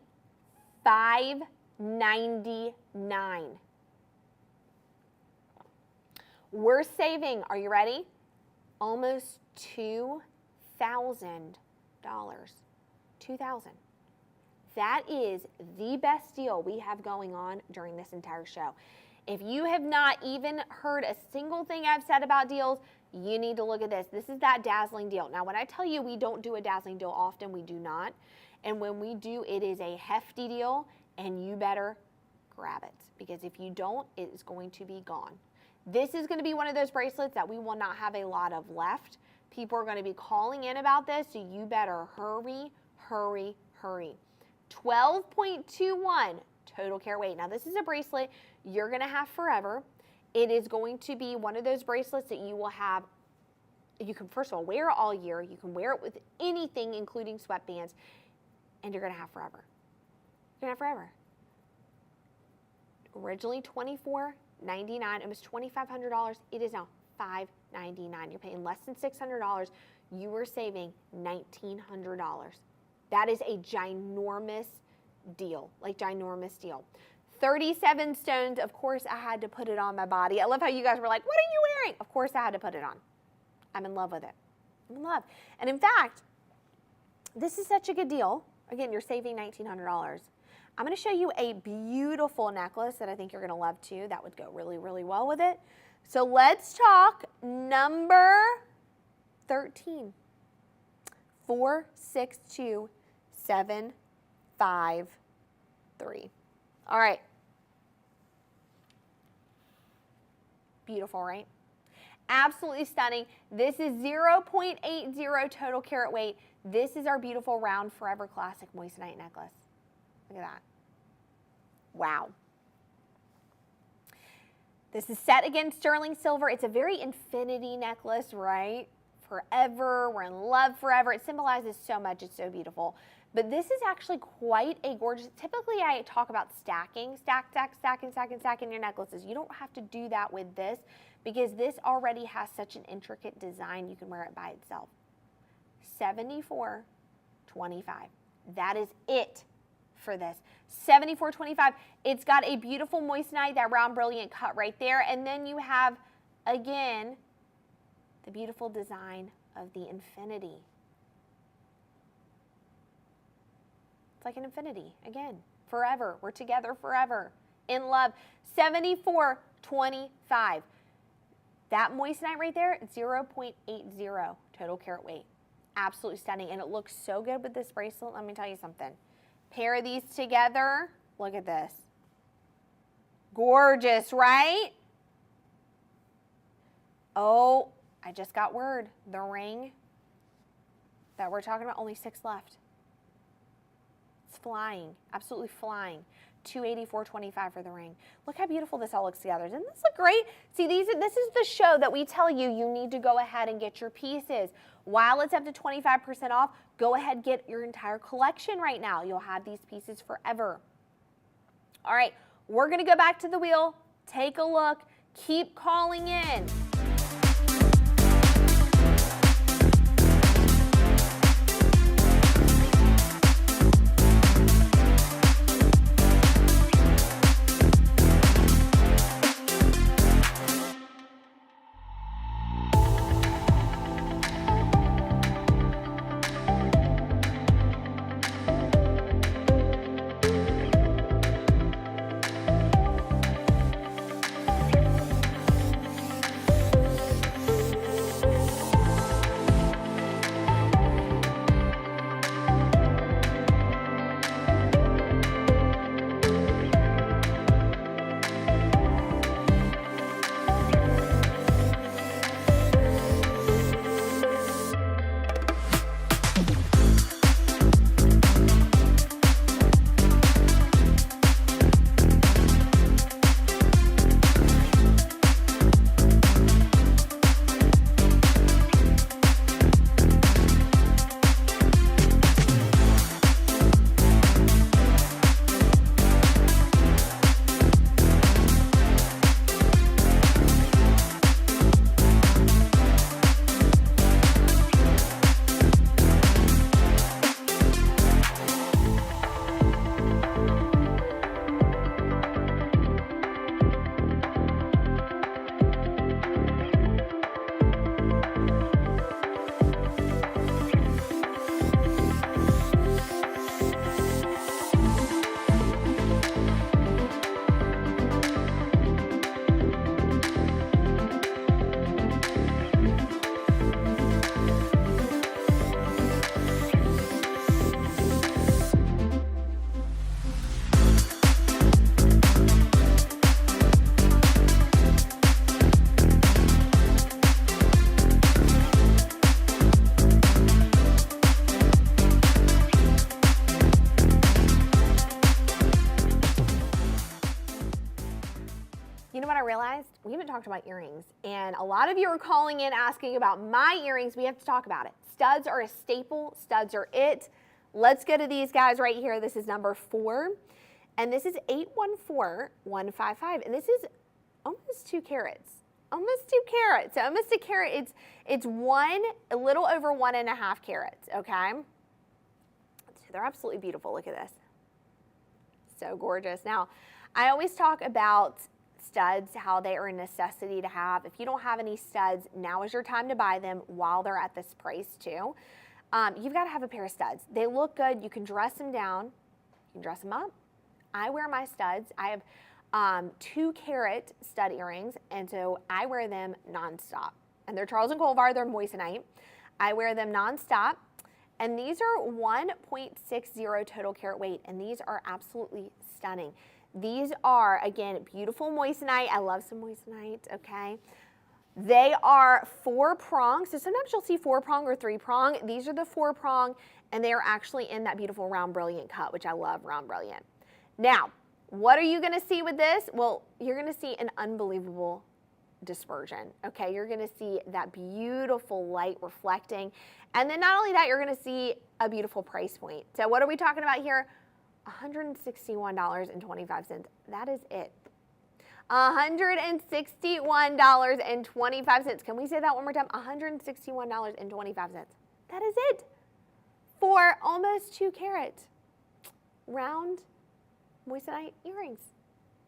$5.99. We're saving, are you ready? Almost $2,000. $2,000. That is the best deal we have going on during this entire show. If you have not even heard a single thing I've said about deals, you need to look at this. This is that dazzling deal. Now, when I tell you we don't do a dazzling deal often, we do not. And when we do, it is a hefty deal, and you better grab it. Because if you don't, it is going to be gone. This is going to be one of those bracelets that we will not have a lot of left. People are going to be calling in about this, so you better hurry, hurry, hurry. 12.21 total carat weight. Now, this is a bracelet you're going to have forever. It is going to be one of those bracelets that you will have, you can first of all wear it all year. You can wear it with anything, including sweatbands, and you're going to have forever. You're going to have forever. Originally $24.99, almost $2,500. It is now $5.99. You're paying less than $600. You are saving $1,900. That is a ginormous deal, like ginormous deal. 37 stones, of course I had to put it on my body. I love how you guys were like, what are you wearing? Of course I had to put it on. I'm in love with it. I'm in love. And in fact, this is such a good deal. Again, you're saving $1,900. I'm going to show you a beautiful necklace that I think you're going to love too. That would go really, really well with it. So let's talk number 13. 462753. All right. Beautiful, right? Absolutely stunning. This is 0.80 total carat weight. This is our beautiful round forever classic moissanite necklace. Look at that. Wow. This is set against sterling silver. It's a very infinity necklace, right? forever. We're in love forever. It symbolizes so much. It's so beautiful. But this is actually quite a gorgeous, typically I talk about stacking, stacking your necklaces. You don't have to do that with this because this already has such an intricate design. You can wear it by itself. $74.25. That is it for this. $74.25. It's got a beautiful moissanite, that round brilliant cut right there. And then you have, again, the beautiful design of the infinity. It's like an infinity. Again, forever. We're together forever. In love. $74.25. That moissanite right there, 0.80 total carat weight. Absolutely stunning. And it looks so good with this bracelet. Let me tell you something. Pair these together. Look at this. Gorgeous, right? Oh, I just got word. The ring that we're talking about, only 6 left. It's flying, absolutely flying. $284.25 for the ring. Look how beautiful this all looks together. Doesn't this look great? See, this is the show that we tell you you need to go ahead and get your pieces. While it's up to 25% off, go ahead and get your entire collection right now. You'll have these pieces forever. All right, we're gonna go back to the wheel, take a look, keep calling in. You know what I realized? We haven't talked about earrings, and a lot of you are calling in asking about my earrings. We have to talk about it. Studs are a staple. Studs are it. Let's go to these guys right here. This is number 4, and this is 814155, and this is almost 2 carats. Almost 2 carats. So almost a carat. It's a little over 1.5 carats. Okay. So they're absolutely beautiful. Look at this. So gorgeous. Now, I always talk about studs, how they are a necessity to have. If you don't have any studs, now is your time to buy them while they're at this price too. You've got to have a pair of studs. They look good. You can dress them down. You can dress them up. I wear my studs. I have 2 carat stud earrings, and so I wear them nonstop. And they're Charles & Colvard. They're moissanite. I wear them nonstop. And these are 1.60 total carat weight, and these are absolutely stunning. These are, again, beautiful moissanite. I love some moissanite, okay? They are 4-prong, so sometimes you'll see 4-prong or 3-prong. These are the 4-prong, and they are actually in that beautiful round brilliant cut, which I love, round brilliant. Now, what are you gonna see with this? Well, you're gonna see an unbelievable dispersion, okay? You're gonna see that beautiful light reflecting. And then not only that, you're gonna see a beautiful price point. So what are we talking about here? $161.25. That is it. $161.25. Can we say that one more time? $161.25. That is it for almost 2 carat round moissanite earrings.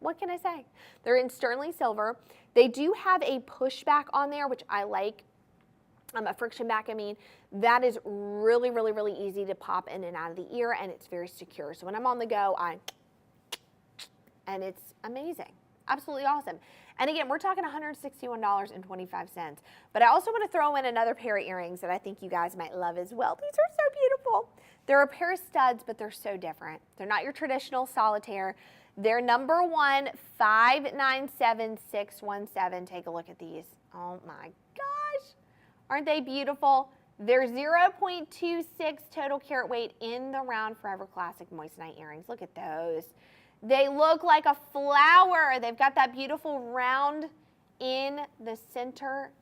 What can I say? They're in sterling silver. They do have a pushback on there, which I like. A friction back, I mean. That is really, really, really easy to pop in and out of the ear, and it's very secure. So when I'm on the go, and it's amazing. Absolutely awesome. And again, we're talking $161.25. But I also want to throw in another pair of earrings that I think you guys might love as well. These are so beautiful. They're a pair of studs, but they're so different. They're not your traditional solitaire. They're number one, 597617. Take a look at these. Oh my gosh. Aren't they beautiful? They're 0.26 total carat weight in the round Forever Classic moissanite earrings. Look at those. They look like a flower. They've got that beautiful round in the center.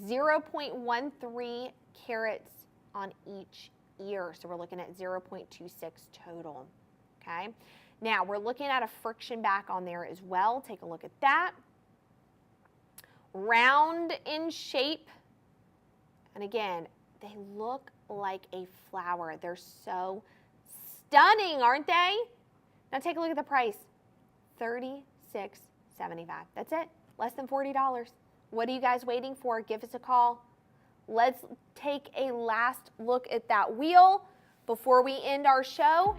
0.13 carats on each ear. So we're looking at 0.26 total. Okay. Now we're looking at a friction back on there as well. Take a look at that. Round in shape. And again, they look like a flower. They're so stunning, aren't they? Now take a look at the price, $36.75. That's it, less than $40. What are you guys waiting for? Give us a call. Let's take a last look at that wheel before we end our show.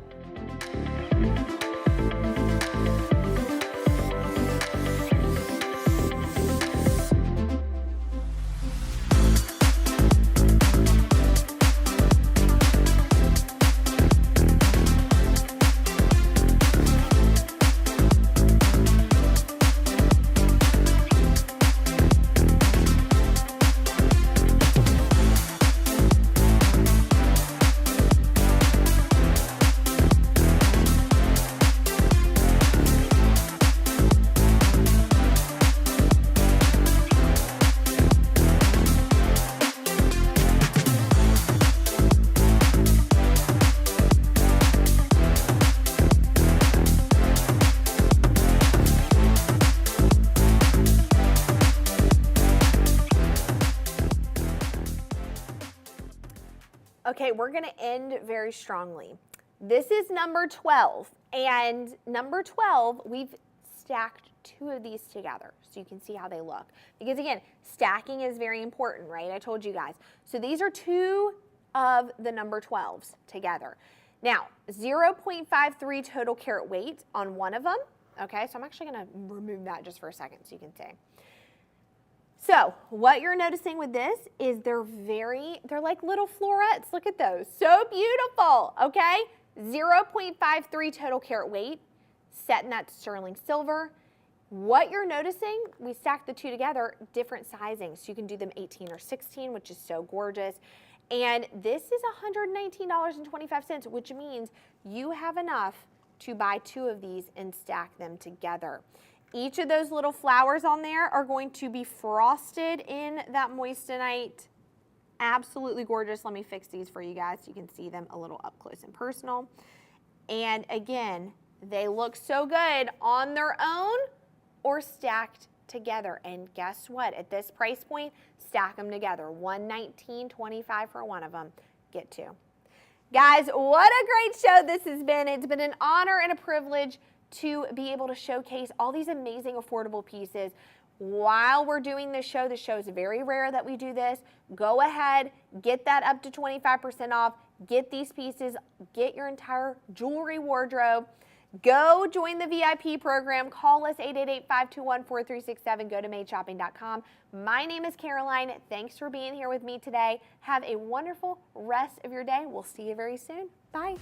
Okay, we're going to end very strongly. This is number 12, and number 12, we've stacked 2 of these together so you can see how they look. Because again, stacking is very important, right? I told you guys. So these are 2 of the number 12s together. Now, 0.53 total carat weight on one of them. Okay, so I'm actually going to remove that just for a second so you can see. So what you're noticing with this is they're like little florets. Look at those. So beautiful, okay? 0.53 total carat weight, set in that sterling silver. What you're noticing, we stacked the 2 together, different sizing. So you can do them 18 or 16, which is so gorgeous. And this is $119.25, which means you have enough to buy 2 of these and stack them together. Each of those little flowers on there are going to be frosted in that moissanite. Absolutely gorgeous. Let me fix these for you guys so you can see them a little up close and personal. And again, they look so good on their own or stacked together. And guess what? At this price point, stack them together. $119.25 for one of them. Get 2. Guys, what a great show this has been. It's been an honor and a privilege to be able to showcase all these amazing affordable pieces while we're doing this show. The show is very rare that we do this. Go ahead, get that up to 25% off, get these pieces, get your entire jewelry wardrobe. Go join the VIP program. Call us 888-521-4367. Go to madeshopping.com. My name is Caroline. Thanks for being here with me today. Have a wonderful rest of your day. We'll see you very soon. Bye.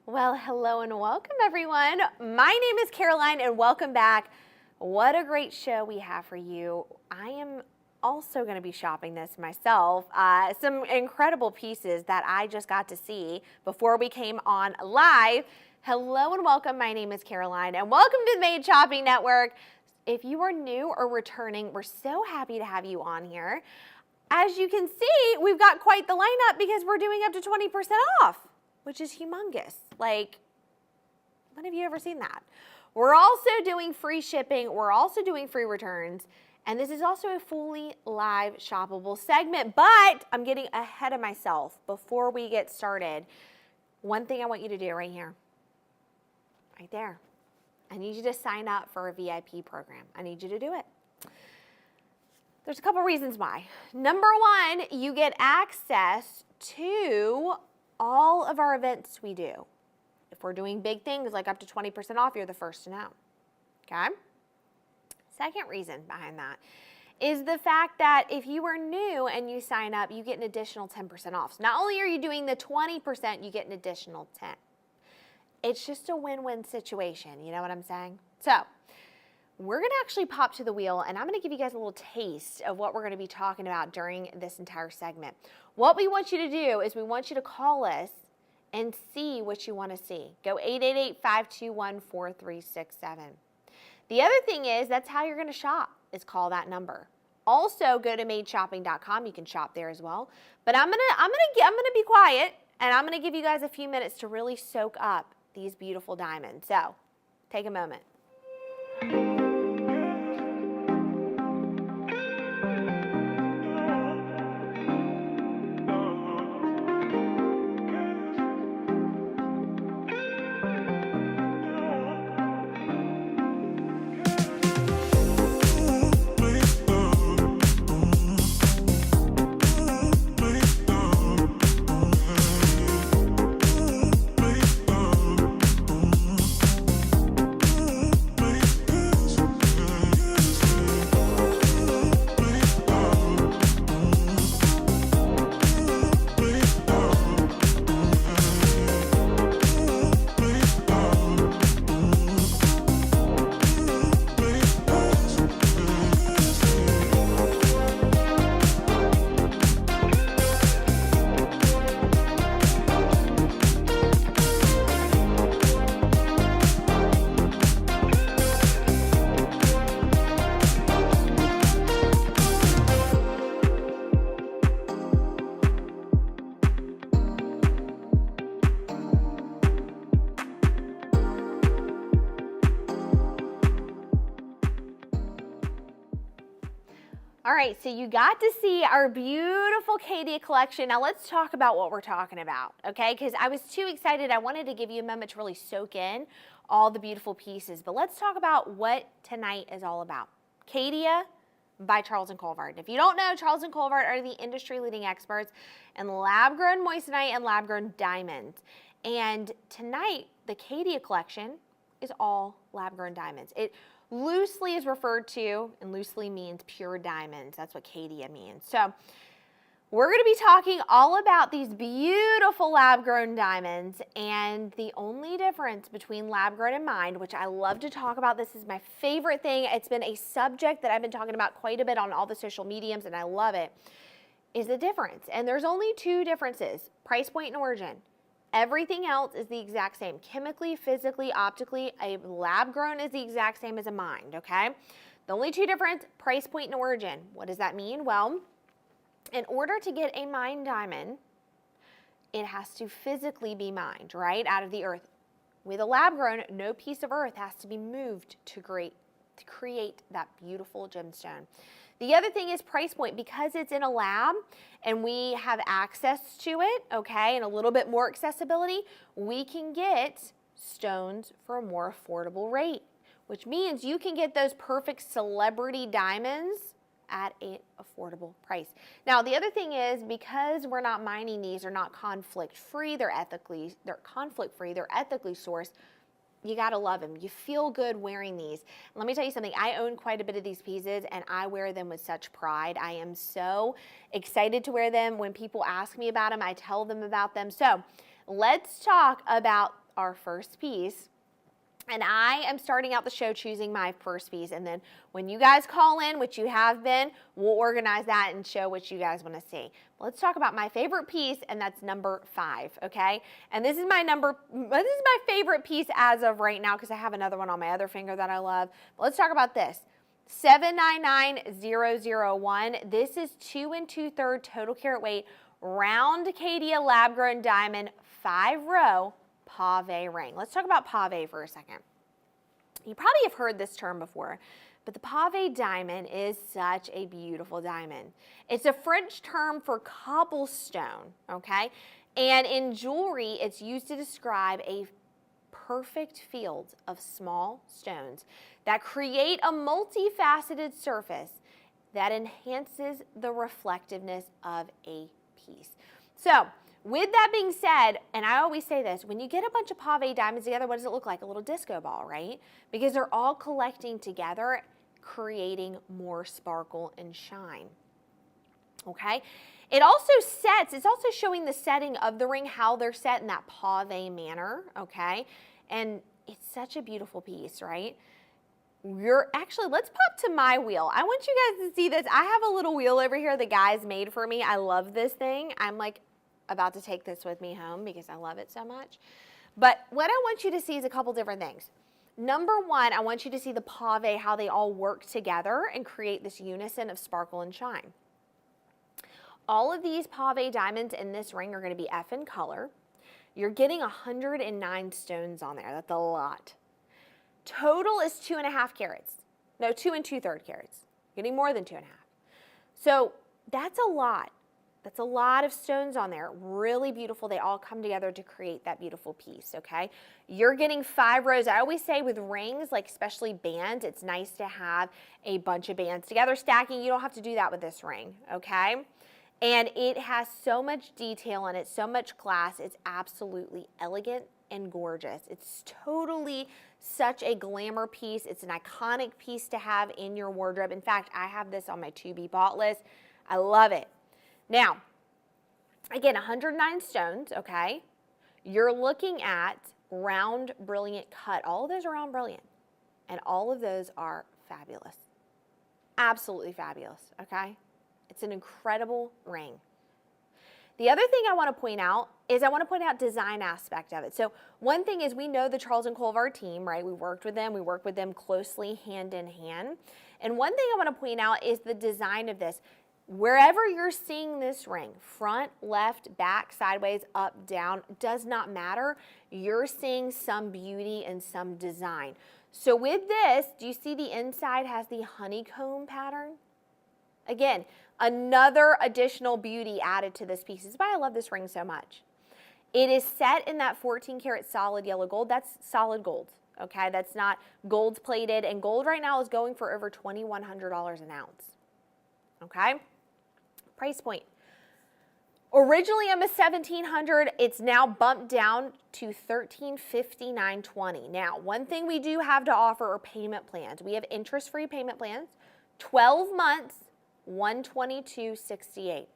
Well, hello and welcome, everyone. My name is Caroline, and welcome back. What a great show we have for you. I am also going to be shopping this myself. Some incredible pieces that I just got to see before we came on live. Hello and welcome. My name is Caroline and welcome to the Made Shopping Network. If you are new or returning, we're so happy to have you on here. As you can see, we've got quite the lineup because we're doing up to 20% off, which is humongous. Like, when have you ever seen that? We're also doing free shipping. We're also doing free returns. And this is also a fully live shoppable segment, but I'm getting ahead of myself before we get started. One thing I want you to do right here, right there. I need you to sign up for a VIP program. I need you to do it. There's a couple reasons why. Number one, you get access to all of our events we do. If we're doing big things like up to 20% off, you're the first to know, okay? Second reason behind that is the fact that if you are new and you sign up, you get an additional 10% off. So not only are you doing the 20%, you get an additional 10. It's just a win-win situation, you know what I'm saying? So we're gonna actually pop to the wheel and I'm gonna give you guys a little taste of what we're gonna be talking about during this entire segment. What we want you to do is we want you to call us and see what you wanna see. Go 888-521-4367. The other thing is, that's how you're gonna shop, is call that number. Also, go to madeshopping.com. You can shop there as well. But I'm gonna be quiet, and I'm gonna give you guys a few minutes to really soak up these beautiful diamonds. So, take a moment. All right, so you got to see our beautiful Caydia collection. Now let's talk about what we're talking about, okay? Because I was too excited. I wanted to give you a moment to really soak in all the beautiful pieces. But let's talk about what tonight is all about. Caydia by Charles Colvard. If you don't know, Charles Colvard are the industry-leading experts in lab-grown moissanite and lab-grown diamonds. And tonight, the Caydia collection is all lab-grown diamonds. It loosely is referred to, and loosely means pure diamonds. That's what Caydia means. So we're going to be talking all about these beautiful lab-grown diamonds, and the only difference between lab-grown and mined, which I love to talk about, this is my favorite thing, it's been a subject that I've been talking about quite a bit on all the social mediums, and I love it, is the difference. And there's only two differences, price point and origin. Everything else is the exact same. Chemically, physically, optically, a lab-grown is the exact same as a mined, okay? The only two difference, price point and origin. What does that mean? Well, in order to get a mined diamond, it has to physically be mined, right, out of the earth. With a lab-grown, no piece of earth has to be moved to create that beautiful gemstone. The other thing is price point. Because it's in a lab and we have access to it, okay, and a little bit more accessibility, we can get stones for a more affordable rate, which means you can get those perfect celebrity diamonds at an affordable price. Now, the other thing is, because we're not mining these, they're not conflict-free, they're conflict-free, they're ethically sourced. You gotta love them. You feel good wearing these. Let me tell you something. I own quite a bit of these pieces and I wear them with such pride. I am so excited to wear them. When people ask me about them, I tell them about them. So let's talk about our first piece. And I am starting out the show choosing my first piece. And then when you guys call in, which you have been, we'll organize that and show what you guys want to see. Let's talk about my favorite piece, and that's number 5, okay? And this is my favorite piece as of right now because I have another one on my other finger that I love. But let's talk about this. 799001. This is 2 2/3 total carat weight, round Caydia lab-grown diamond, 5-row pave ring. Let's talk about pave for a second. You probably have heard this term before, but the pave diamond is such a beautiful diamond. It's a French term for cobblestone, okay? And in jewelry, it's used to describe a perfect field of small stones that create a multifaceted surface that enhances the reflectiveness of a piece. So, with that being said, and I always say this, when you get a bunch of pave diamonds together, what does it look like? A little disco ball, right? Because they're all collecting together, creating more sparkle and shine, okay? It's also showing the setting of the ring, how they're set in that pave manner, okay? And it's such a beautiful piece, right? Let's pop to my wheel. I want you guys to see this. I have a little wheel over here the guys made for me. I love this thing. I'm like about to take this with me home because I love it so much. But what I want you to see is a couple different things. Number one, I want you to see the pave, how they all work together and create this unison of sparkle and shine. All of these pave diamonds in this ring are going to be F in color. You're getting 109 stones on there. That's a lot. Total is 2.5 carats. No, 2 2/3 carats. Getting more than 2.5. So that's a lot. That's a lot of stones on there. Really beautiful. They all come together to create that beautiful piece, okay? You're getting 5 rows. I always say with rings, like especially bands, it's nice to have a bunch of bands together stacking. You don't have to do that with this ring, okay? And it has so much detail in it, so much class. It's absolutely elegant and gorgeous. It's totally such a glamour piece. It's an iconic piece to have in your wardrobe. In fact, I have this on my to be bought list. I love it. Now, again, 109 stones, okay? You're looking at round, brilliant cut. All of those are round, brilliant. And all of those are fabulous. Absolutely fabulous, okay? It's an incredible ring. The other thing I want to point out is design aspect of it. So one thing is we know the Charles and Colvard team, right? We worked with them. We work with them closely hand in hand. And one thing I want to point out is the design of this. Wherever you're seeing this ring, front, left, back, sideways, up, down, does not matter. You're seeing some beauty and some design. So with this, do you see the inside has the honeycomb pattern? Again, another additional beauty added to this piece. This is why I love this ring so much. It is set in that 14 karat solid yellow gold. That's solid gold, okay? That's not gold plated. And gold right now is going for over $2,100 an ounce, okay? Price point. Originally I'm a $1,700. It's now bumped down to $1,359.20. Now, one thing we do have to offer are payment plans. We have interest-free payment plans, 12 months, $122.68.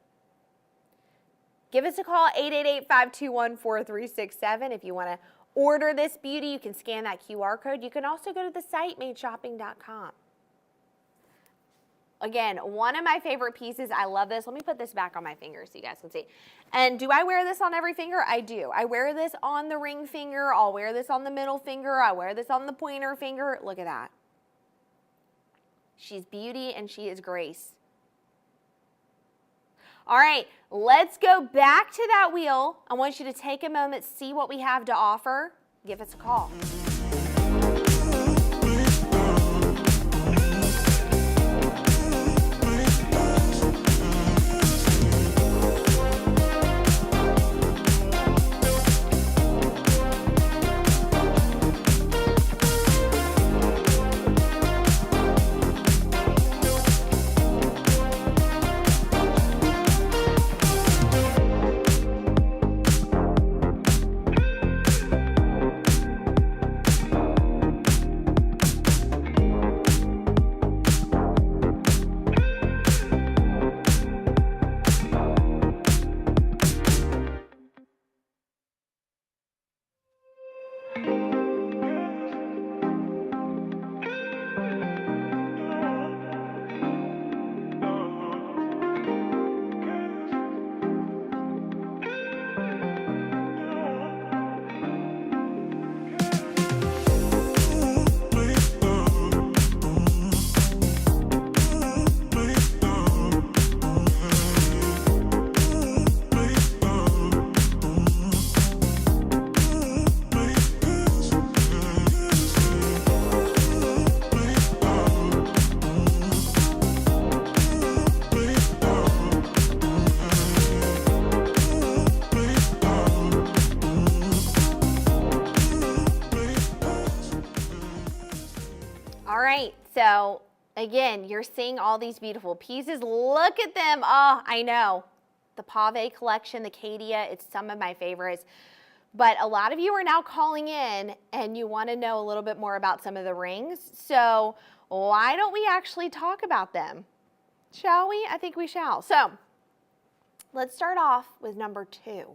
Give us a call, 888-521-4367. If you want to order this beauty, you can scan that QR code. You can also go to the site, madeshopping.com. Again, one of my favorite pieces. I love this. Let me put this back on my finger so you guys can see. And do I wear this on every finger? I do. I wear this on the ring finger. I'll wear this on the middle finger. I wear this on the pointer finger. Look at that. She's beauty and she is grace. All right, let's go back to that wheel. I want you to take a moment, see what we have to offer. Give us a call. All right, so again, you're seeing all these beautiful pieces. Look at them. Oh, I know. The Pave collection, the Caydia, it's some of my favorites. But a lot of you are now calling in and you want to know a little bit more about some of the rings. So why don't we actually talk about them? Shall we? I think we shall. So let's start off with number 2.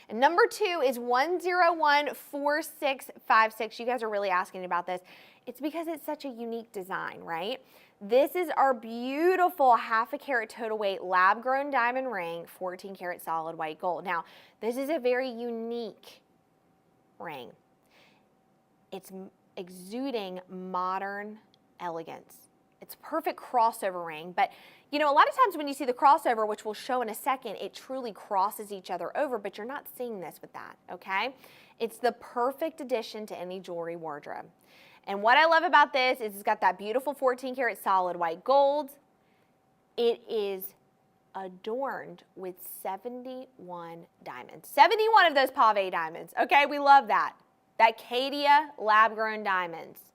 And number 2 is 1014656. You guys are really asking about this. It's because it's such a unique design, right? This is our beautiful 1/2 carat total weight lab grown diamond ring, 14 karat solid white gold. Now, this is a very unique ring. It's exuding modern elegance. It's a perfect crossover ring, but you know, a lot of times when you see the crossover, which we'll show in a second, it truly crosses each other over, but you're not seeing this with that, okay? It's the perfect addition to any jewelry wardrobe. And what I love about this is it's got that beautiful 14 karat solid white gold. It is adorned with 71 diamonds. 71 of those Pave diamonds, okay? We love that. That Caydia lab-grown diamonds.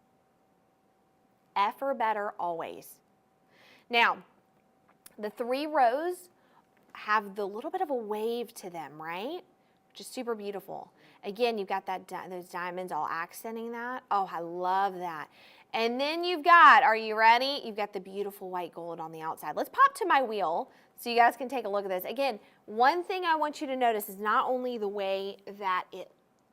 F or better always. Now, the 3 rows have the little bit of a wave to them, right? Which is super beautiful. Again, you've got that those diamonds all accenting that. Oh, I love that. And then you've got, are you ready? You've got the beautiful white gold on the outside. Let's pop to my wheel so you guys can take a look at this. Again, one thing I want you to notice is not only the way that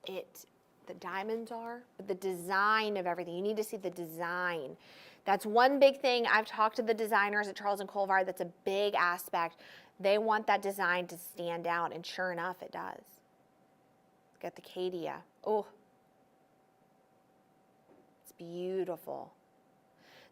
the diamonds are, but the design of everything. You need to see the design. That's one big thing. I've talked to the designers at Charles Colvard. That's a big aspect. They want that design to stand out, and sure enough, it does. It's got the Caydia. Oh, it's beautiful.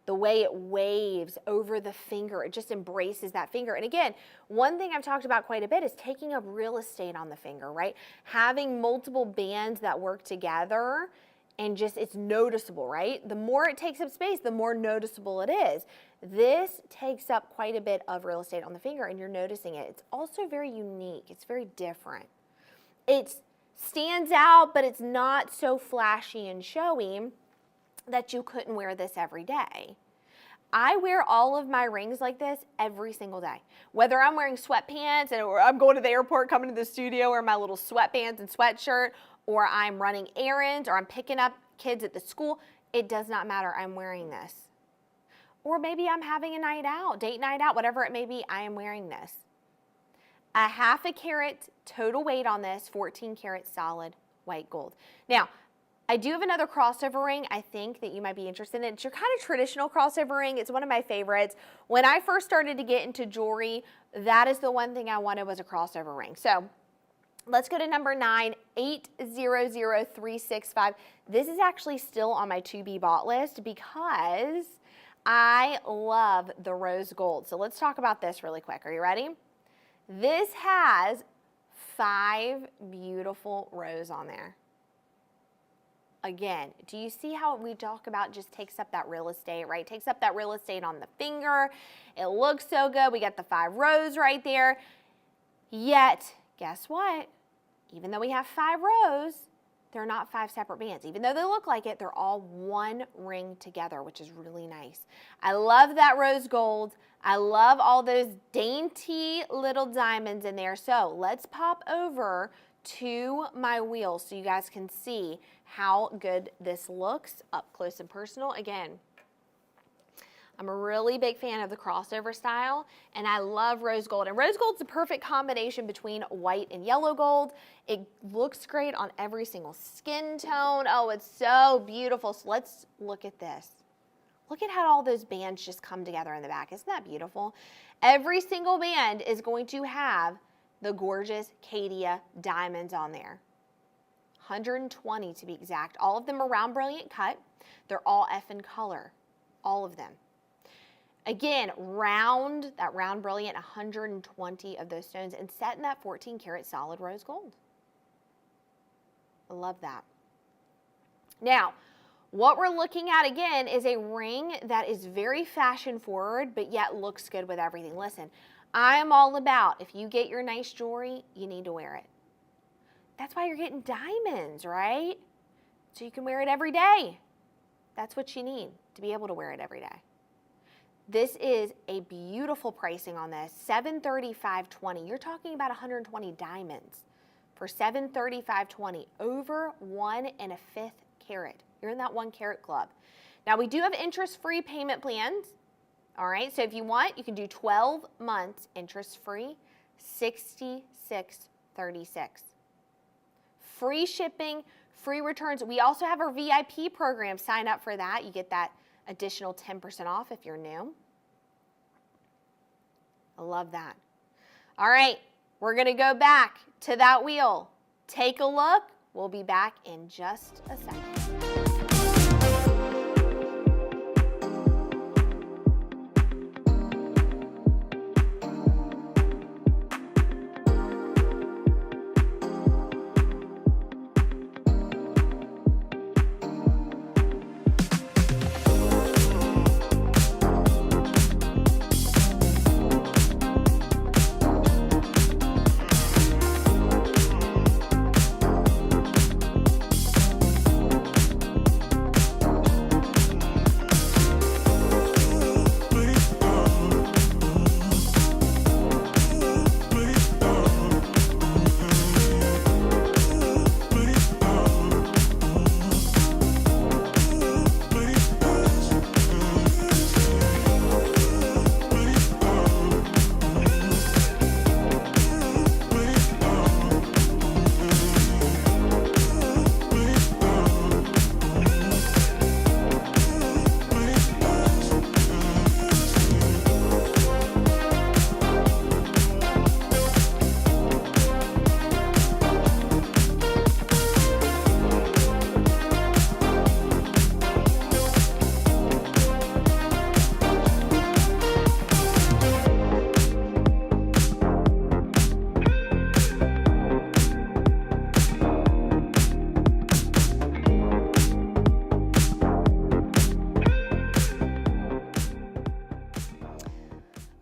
The way it waves over the finger, it just embraces that finger. And again, one thing I've talked about quite a bit is taking up real estate on the finger, right? Having multiple bands that work together and just it's noticeable, right? The more it takes up space, the more noticeable it is. This takes up quite a bit of real estate on the finger and you're noticing it. It's also very unique. It's very different. It stands out, but it's not so flashy and showy that you couldn't wear this every day. I wear all of my rings like this every single day. Whether I'm wearing sweatpants or I'm going to the airport, coming to the studio, or my little sweatpants and sweatshirt, or I'm running errands, or I'm picking up kids at the school, it does not matter. I'm wearing this. Or maybe I'm having a night out, date night out, whatever it may be, I am wearing this. A 1/2 carat total weight on this, 14 karat solid white gold. Now, I do have another crossover ring I think that you might be interested in. It's your kind of traditional crossover ring. It's one of my favorites. When I first started to get into jewelry, that is the one thing I wanted was a crossover ring. So let's go to number 9, 800365. This is actually still on my to be bought list because I love the rose gold. So let's talk about this really quick. Are you ready? This has 5 beautiful rows on there. Again, do you see how we talk about just takes up that real estate, right? Takes up that real estate on the finger. It looks so good. We got the 5 rows right there. Yet, guess what? Even though we have 5 rows, they're not 5 separate bands. Even though they look like it, they're all one ring together, which is really nice. I love that rose gold. I love all those dainty little diamonds in there. So let's pop over to my wheel so you guys can see how good this looks up close and personal. Again, I'm a really big fan of the crossover style and I love rose gold. And rose gold's a perfect combination between white and yellow gold. It looks great on every single skin tone. Oh, it's so beautiful. So let's look at this. Look at how all those bands just come together in the back. Isn't that beautiful? Every single band is going to have the gorgeous Caydia diamonds on there. 120 to be exact. All of them are round brilliant cut. They're all F in color. All of them. Again, that round brilliant, 120 of those stones and set in that 14 karat solid rose gold. I love that. Now, what we're looking at again is a ring that is very fashion forward, but yet looks good with everything. Listen, I'm all about if you get your nice jewelry, you need to wear it. That's why you're getting diamonds, right? So you can wear it every day. That's what you need to be able to wear it every day. This is a beautiful pricing on this, $735.20. You're talking about 120 diamonds for $735.20, over 1 1/5 carat. You're in that 1 carat club. Now we do have interest-free payment plans. All right, so if you want, you can do 12 months interest-free, $66.36. Free shipping, free returns. We also have our VIP program. Sign up for that. You get that additional 10% off if you're new. I love that. All right, we're going to go back to that wheel. Take a look. We'll be back in just a second.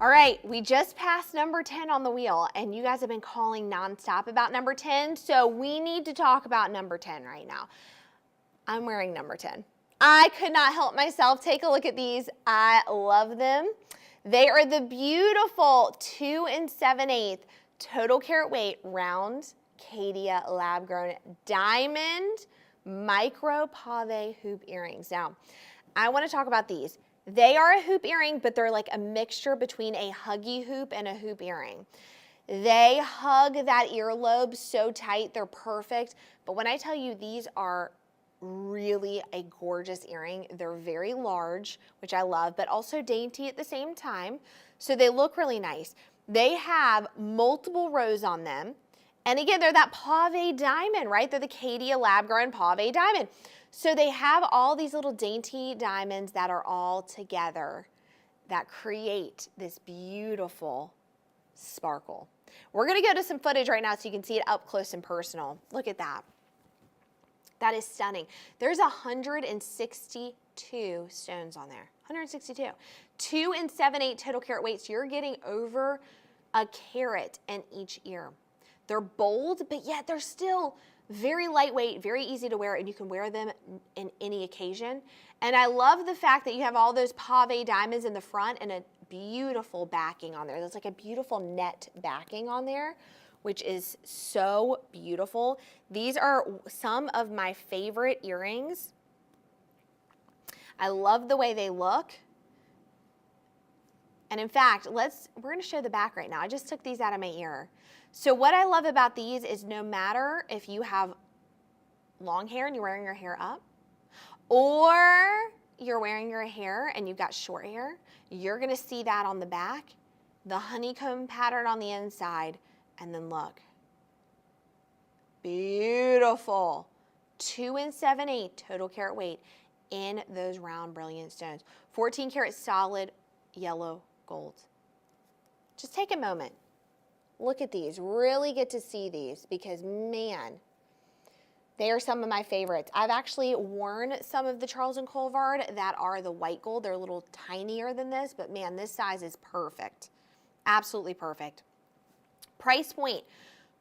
All right, we just passed number 10 on the wheel, and you guys have been calling nonstop about number 10, so we need to talk about number 10 right now. I'm wearing number 10. I could not help myself. Take a look at these. I love them. They are the beautiful 2 7/8 total carat weight round Caydia lab-grown diamond micro pave hoop earrings. Now, I want to talk about these. They are a hoop earring, but they're like a mixture between a huggy hoop and a hoop earring. They hug that earlobe so tight, they're perfect. But when I tell you these are really a gorgeous earring, they're very large, which I love, but also dainty at the same time. So they look really nice. They have multiple rows on them. And again, they're that pave diamond, right? They're the Caydia lab-grown pave diamond. So they have all these little dainty diamonds that are all together that create this beautiful sparkle. We're going to go to some footage right now so you can see it up close and personal. Look at that. That is stunning. There's 162 stones on there. 162. 2 7/8 total carat weight. So you're getting over a carat in each ear. They're bold, but yet they're still very lightweight, very easy to wear, and you can wear them in any occasion. And I love the fact that you have all those pave diamonds in the front and a beautiful backing on there. There's like a beautiful net backing on there, which is so beautiful. These are some of my favorite earrings. I love the way they look. And in fact, we're going to show the back right now. I just took these out of my ear. So what I love about these is no matter if you have long hair and you're wearing your hair up, or you're wearing your hair and you've got short hair, you're going to see that on the back, the honeycomb pattern on the inside, and then look. Beautiful. 2 7/8 total carat weight in those round brilliant stones. 14 karat solid yellow gold. Just take a moment. Look at these. Really get to see these because, man, they are some of my favorites. I've actually worn some of the Charles Colvard that are the white gold. They're a little tinier than this, but man, this size is perfect. Absolutely perfect. Price point,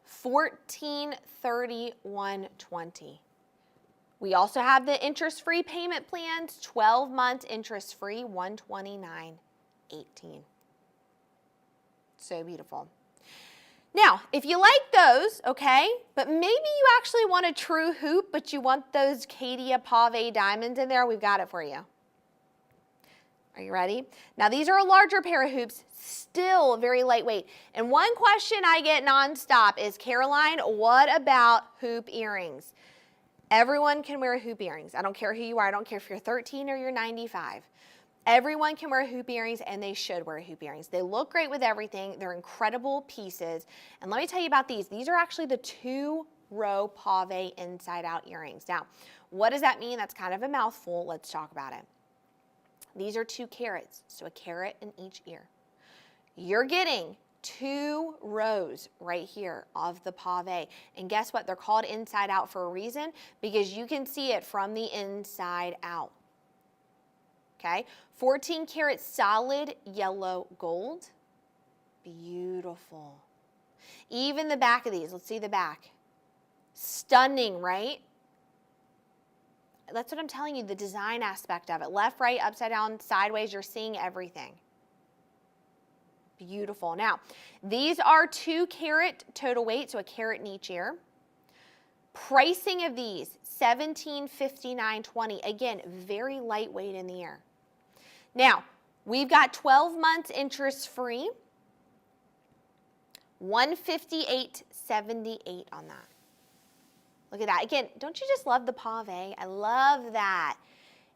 $1431.20. We also have the interest-free payment plans, 12 months interest-free, $129.18. So beautiful. Now, if you like those, okay, but maybe you actually want a true hoop, but you want those Caydia pave diamonds in there, we've got it for you. Are you ready? Now, these are a larger pair of hoops, still very lightweight. And one question I get nonstop is, Caroline, what about hoop earrings? Everyone can wear hoop earrings. I don't care who you are. I don't care if you're 13 or you're 95. Everyone can wear hoop earrings, and they should wear hoop earrings. They look great with everything. They're incredible pieces. And let me tell you about these. These are actually the 2-row pave inside-out earrings. Now, what does that mean? That's kind of a mouthful. Let's talk about it. These are 2 carats, so a carat in each ear. You're getting 2 rows right here of the pave. And guess what? They're called inside out for a reason, because you can see it from the inside out. Okay, 14 karat solid yellow gold. Beautiful. Even the back of these, let's see the back. Stunning, right? That's what I'm telling you, the design aspect of it. Left, right, upside down, sideways, you're seeing everything. Beautiful. Now, these are 2 carat total weight, so a carat in each ear. Pricing of these, $1759.20. Again, very lightweight in the ear. Now, we've got 12 months interest free, $158.78 on that. Look at that. Again, don't you just love the pave? I love that.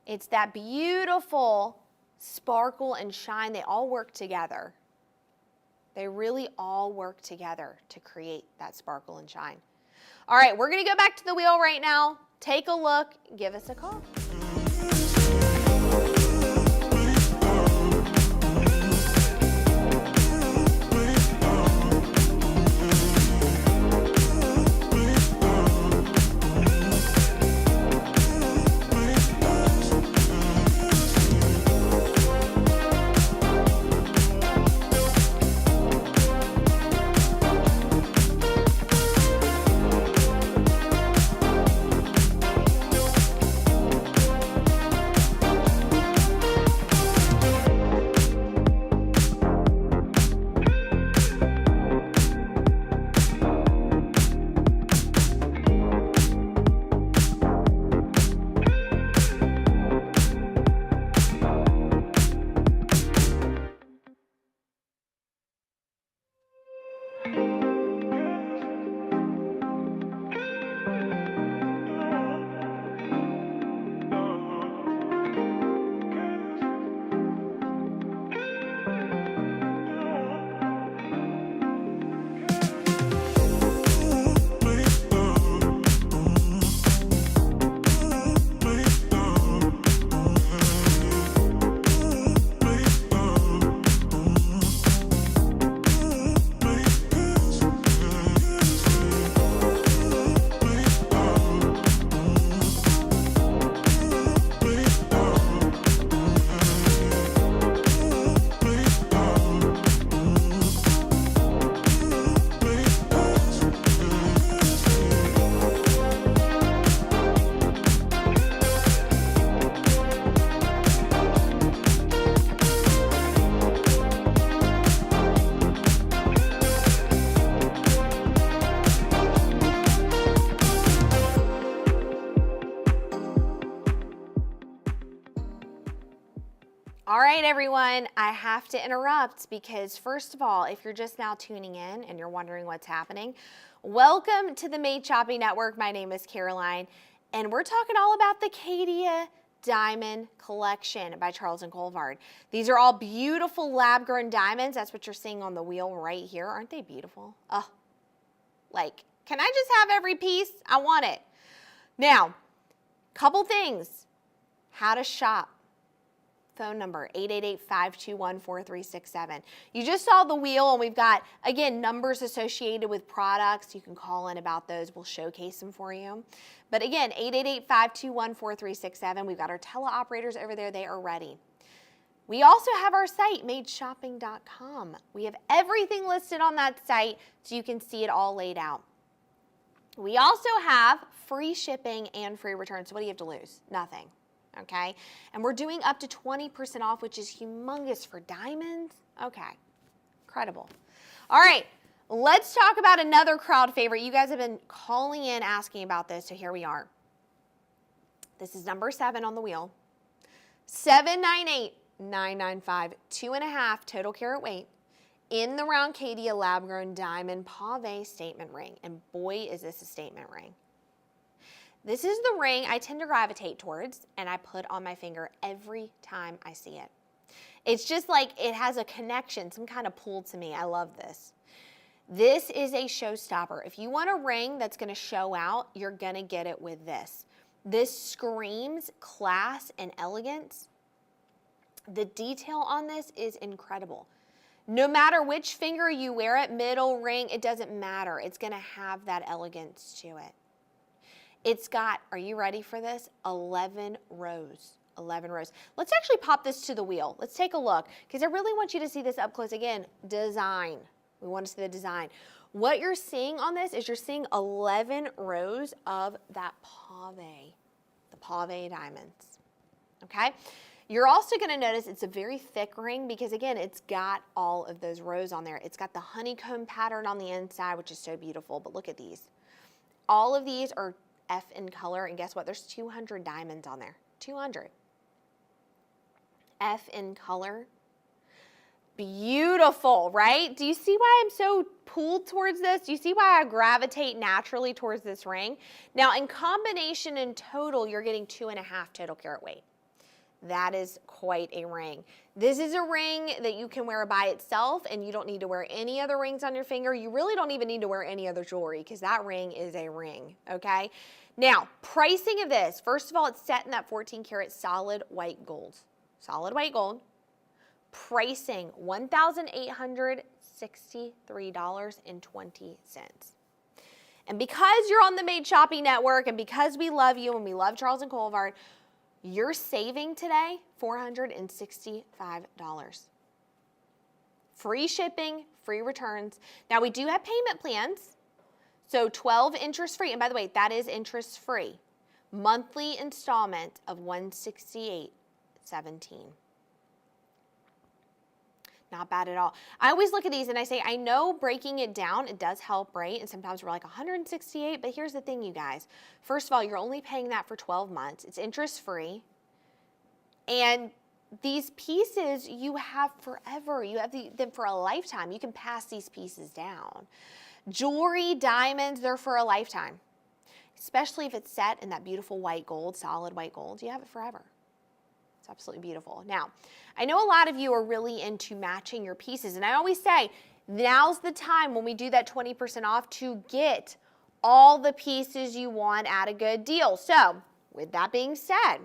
It's that beautiful sparkle and shine. They all work together. They really all work together to create that sparkle and shine. All right, we're going to go back to the wheel right now. Take a look. Give us a call. All right, everyone, I have to interrupt because first of all, if you're just now tuning in and you're wondering what's happening, welcome to the Made Shopping Network. My name is Caroline, and we're talking all about the Caydia Diamond Collection by Charles Colvard. These are all beautiful lab-grown diamonds. That's what you're seeing on the wheel right here. Aren't they beautiful? Oh, like, can I just have every piece? I want it. Now, couple things. How to shop. Phone number, 888-521-4367. You just saw the wheel, and we've got, again, numbers associated with products. You can call in about those. We'll showcase them for you. But again, 888-521-4367. We've got our teleoperators over there. They are ready. We also have our site, madeshopping.com. We have everything listed on that site so you can see it all laid out. We also have free shipping and free returns. So what do you have to lose? Nothing. Okay. And we're doing up to 20% off, which is humongous for diamonds. Okay. Incredible. All right. Let's talk about another crowd favorite. You guys have been calling in asking about this, so here we are. This is number 7 on the wheel. 798-995, 2.5 total carat weight in the round Caydia lab-grown diamond pave statement ring. And boy, is this a statement ring. This is the ring I tend to gravitate towards, and I put on my finger every time I see it. It's just like it has a connection, some kind of pull to me. I love this. This is a showstopper. If you want a ring that's going to show out, you're going to get it with this. This screams class and elegance. The detail on this is incredible. No matter which finger you wear it, middle, ring, it doesn't matter. It's going to have that elegance to it. It's got, are you ready for this? 11 rows. 11 rows. Let's actually pop this to the wheel. Let's take a look because I really want you to see this up close again. Design. We want to see the design. What you're seeing on this is you're seeing 11 rows of that pave, the pave diamonds, okay? You're also going to notice it's a very thick ring because, again, it's got all of those rows on there. It's got the honeycomb pattern on the inside, which is so beautiful, but look at these. All of these are F in color, and guess what? There's 200 diamonds on there, 200. F in color. Beautiful, right? Do you see why I'm so pulled towards this? Do you see why I gravitate naturally towards this ring? Now, in combination in total, you're getting 2.5 total carat weight. That is quite a ring. This is a ring that you can wear by itself, and you don't need to wear any other rings on your finger. You really don't even need to wear any other jewelry because that ring is a ring, okay? Now, pricing of this, first of all, it's set in that 14 karat solid white gold. Solid white gold. Pricing $1,863.20. And because you're on the Made Shopping Network and because we love you and we love Charles and Colvard, you're saving today $465. Free shipping, free returns. Now we do have payment plans. So 12 interest free. And by the way, that is interest free. Monthly installment of $168.17. Not bad at all. I always look at these and I say, I know breaking it down, it does help, right? And sometimes we're like 168, but here's the thing, you guys. First of all, you're only paying that for 12 months. It's interest free. And these pieces you have forever. You have them for a lifetime. You can pass these pieces down. Jewelry, diamonds, they're for a lifetime. Especially if it's set in that beautiful white gold, solid white gold. You have it forever. It's absolutely beautiful. Now, I know a lot of you are really into matching your pieces, and I always say, now's the time when we do that 20% off to get all the pieces you want at a good deal. So, with that being said,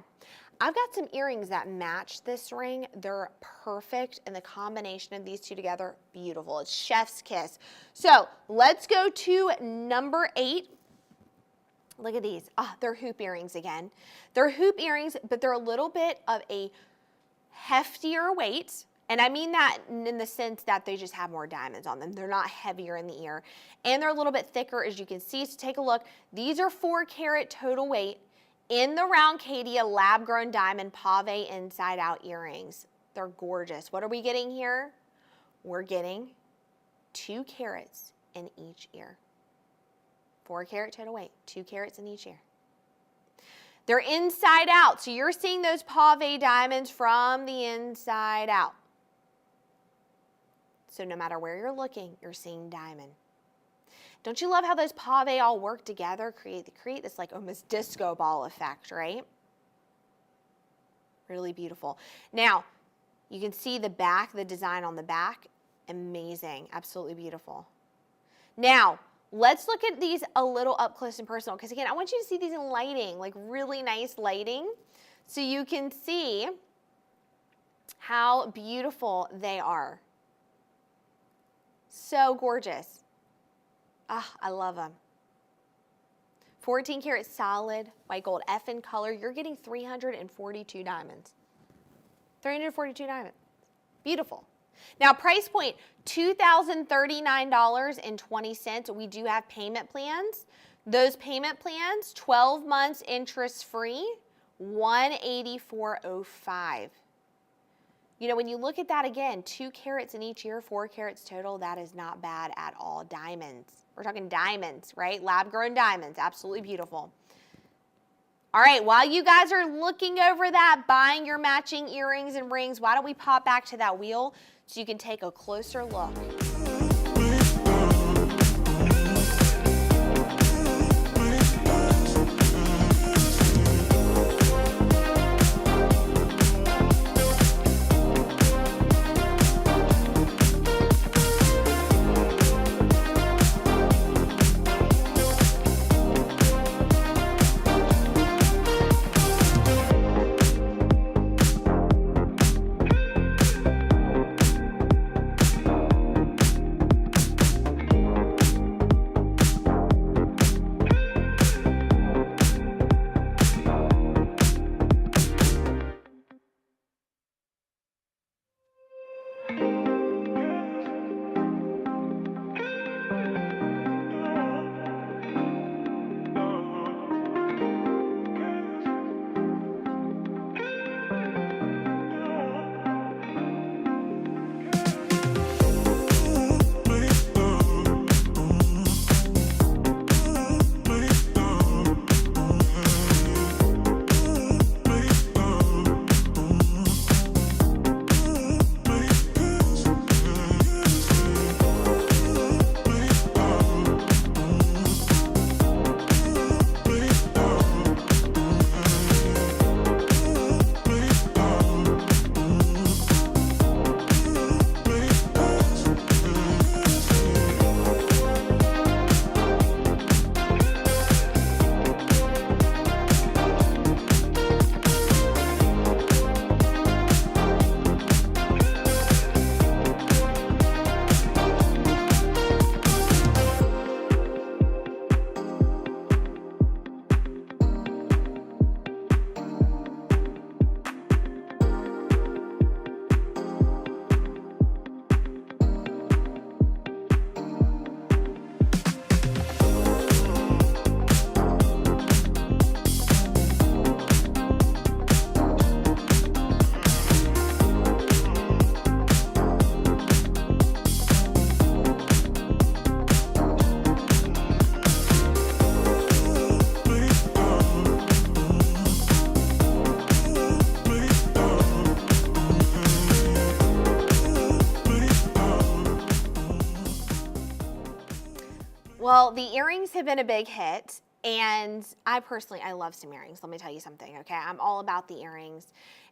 I've got some earrings that match this ring. They're perfect, and the combination of these two together, beautiful. It's chef's kiss. So, let's go to number 8. Look at these. They're hoop earrings again. They're hoop earrings, but they're a little bit of a heftier weight. And I mean that in the sense that they just have more diamonds on them. They're not heavier in the ear. And they're a little bit thicker, as you can see. So take a look. These are 4 karat total weight in the round Caydia lab-grown diamond pave inside-out earrings. They're gorgeous. What are we getting here? We're getting 2 carats in each ear. 4 karat total weight, 2 carats in each ear. They're inside out, so you're seeing those pave diamonds from the inside out. So no matter where you're looking, you're seeing diamond. Don't you love how those pave all work together, create this like almost disco ball effect, right? Really beautiful. Now, you can see the back, the design on the back, amazing, absolutely beautiful. Now, let's look at these a little up close and personal because, again, I want you to see these in lighting, like really nice lighting, so you can see how beautiful they are. So gorgeous. I love them. 14 karat solid white gold, F in color. You're getting 342 diamonds. 342 diamonds. Beautiful. Now, price point, $2,039.20. We do have payment plans, Those payment plans, 12 months interest-free, $184.05. You know, when you look at that again, 2 carats in each ear, 4 carats total, that is not bad at all. Diamonds. We're talking diamonds, right? Lab-grown diamonds. Absolutely beautiful. All right, while you guys are looking over that, buying your matching earrings and rings, why don't we pop back to that wheel so you can take a closer look. Well, the earrings have been a big hit, and I love some earrings. Let me tell you something, okay? I'm all about the earrings,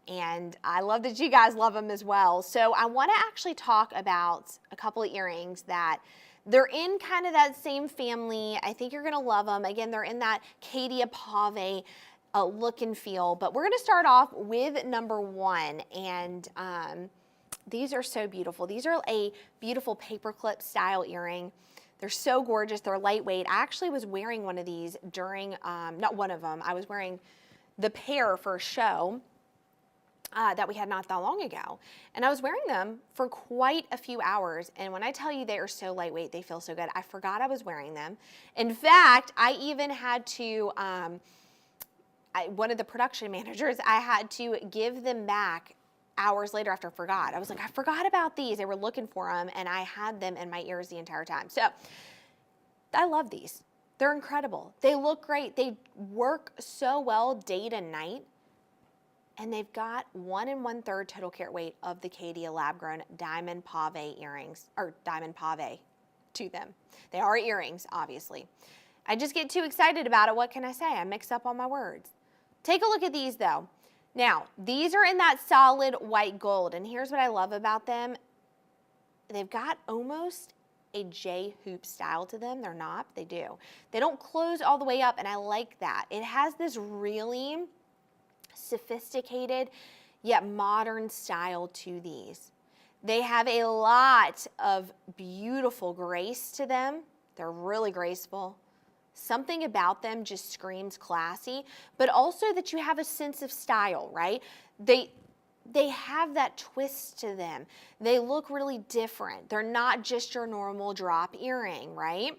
and I love that you guys love them as well. So I want to actually talk about a couple of earrings that they're in kind of that same family. I think you're going to love them. Again, they're in that Caydia pave look and feel, but we're going to start off with number 1, and these are so beautiful. These are a beautiful paperclip style earring. They're so gorgeous. They're lightweight. I actually was wearing one of these during, not one of them, I was wearing the pair for a show that we had not that long ago. And I was wearing them for quite a few hours. And when I tell you they are so lightweight, they feel so good. I forgot I was wearing them. In fact, I even had to, one of the production managers, I had to give them back hours later after I forgot. I was like, I forgot about these. They were looking for them, and I had them in my ears the entire time. So I love these. They're incredible. They look great. They work so well day to night, and they've got 1 1/3 total carat weight of the Caydia lab-grown diamond pave earrings, or diamond pave to them. They are earrings, obviously. I just get too excited about it. What can I say? I mix up all my words. Take a look at these, though. Now, these are in that solid white gold, and here's what I love about them. They've got almost a J hoop style to them. They're not, but they do. They don't close all the way up, and I like that. It has this really sophisticated yet modern style to these. They have a lot of beautiful grace to them. They're really graceful. Something about them just screams classy, but also that you have a sense of style, right? They have that twist to them. They look really different. They're not just your normal drop earring, right?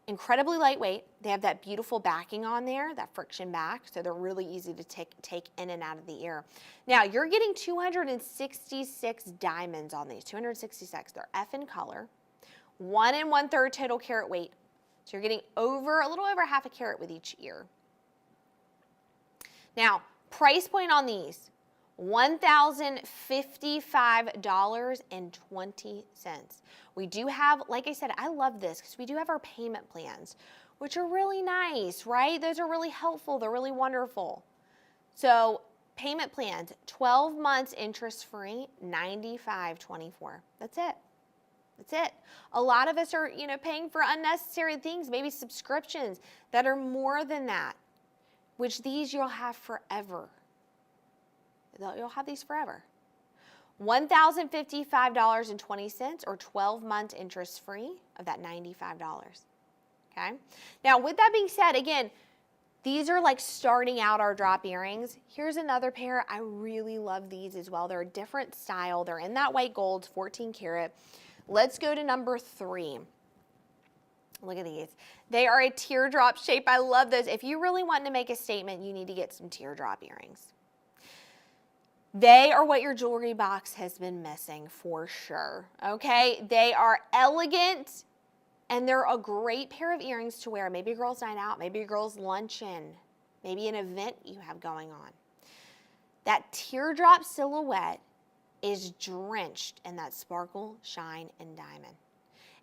Incredibly lightweight. They have that beautiful backing on there, that friction back, so they're really easy to take in and out of the ear. Now, you're getting 266 diamonds on these, 266. They're F in color, 1 1/3 total carat weight. So you're getting a little over half a carat with each ear. Now, price point on these, $1,055.20. We do have, like I said, I love this because we do have our payment plans, which are really nice, right? Those are really helpful. They're really wonderful. So payment plans, 12 months interest-free, $95.24. That's it. That's it. A lot of us are, paying for unnecessary things, maybe subscriptions that are more than that, which these you'll have forever. You'll have these forever. $1,055.20 or 12 months interest free of that $95. Okay. Now, with that being said, again, these are like starting out our drop earrings. Here's another pair. I really love these as well. They're a different style. They're in that white gold, 14 karat. Let's go to number 3. Look at these. They are a teardrop shape. I love those. If you really want to make a statement, you need to get some teardrop earrings. They are what your jewelry box has been missing for sure, okay? They are elegant, and they're a great pair of earrings to wear. Maybe a girl's night out, maybe a girl's luncheon, maybe an event you have going on. That teardrop silhouette is drenched in that sparkle, shine, and diamond.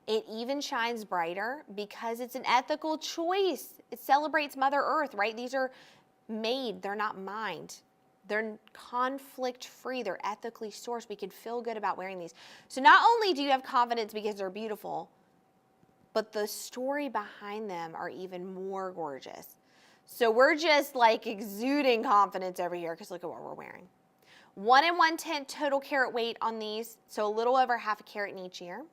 It even shines brighter because it's an ethical choice. It celebrates Mother Earth, right? These are made, they're not mined. They're conflict-free. They're ethically sourced. We can feel good about wearing these. So not only do you have confidence because they're beautiful, but the story behind them are even more gorgeous. So we're just like exuding confidence over here because look at what we're wearing. 1 1/10 total carat weight on these, so a little over half a carat in each ear.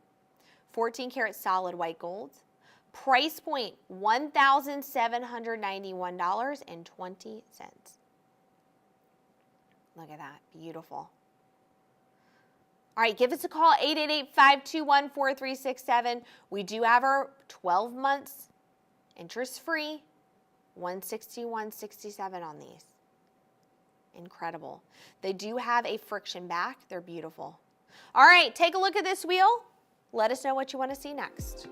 14 karat solid white gold. Price point, $1,791.20. Look at that, beautiful. All right, give us a call, 888-521-4367. We do have our 12 months interest-free, $161.67 on these. Incredible. They do have a friction back. They're beautiful. All right, take a look at this wheel. Let us know what you want to see next.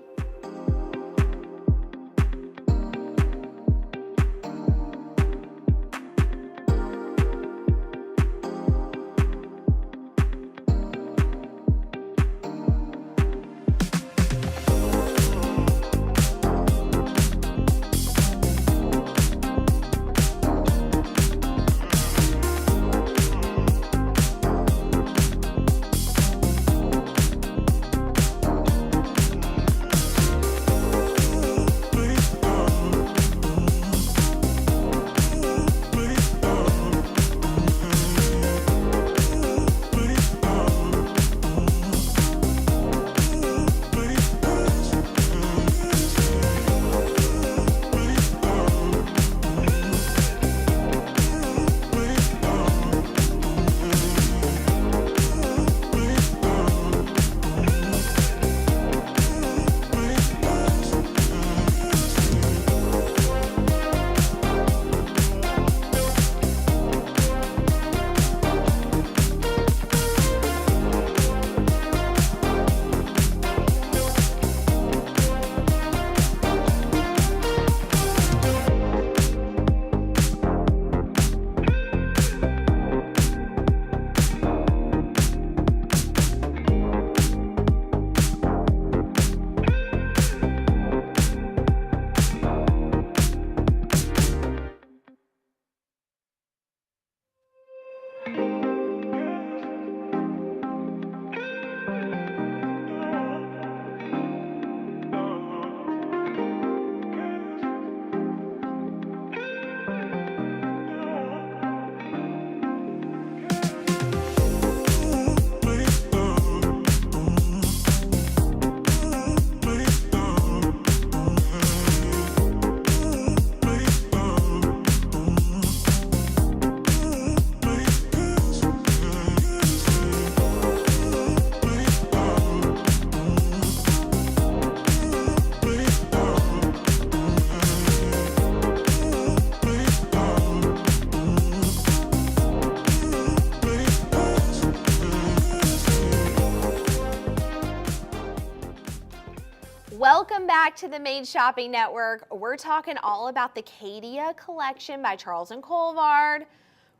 back to the Made Shopping Network. We're talking all about the Caydia collection by Charles and Colvard.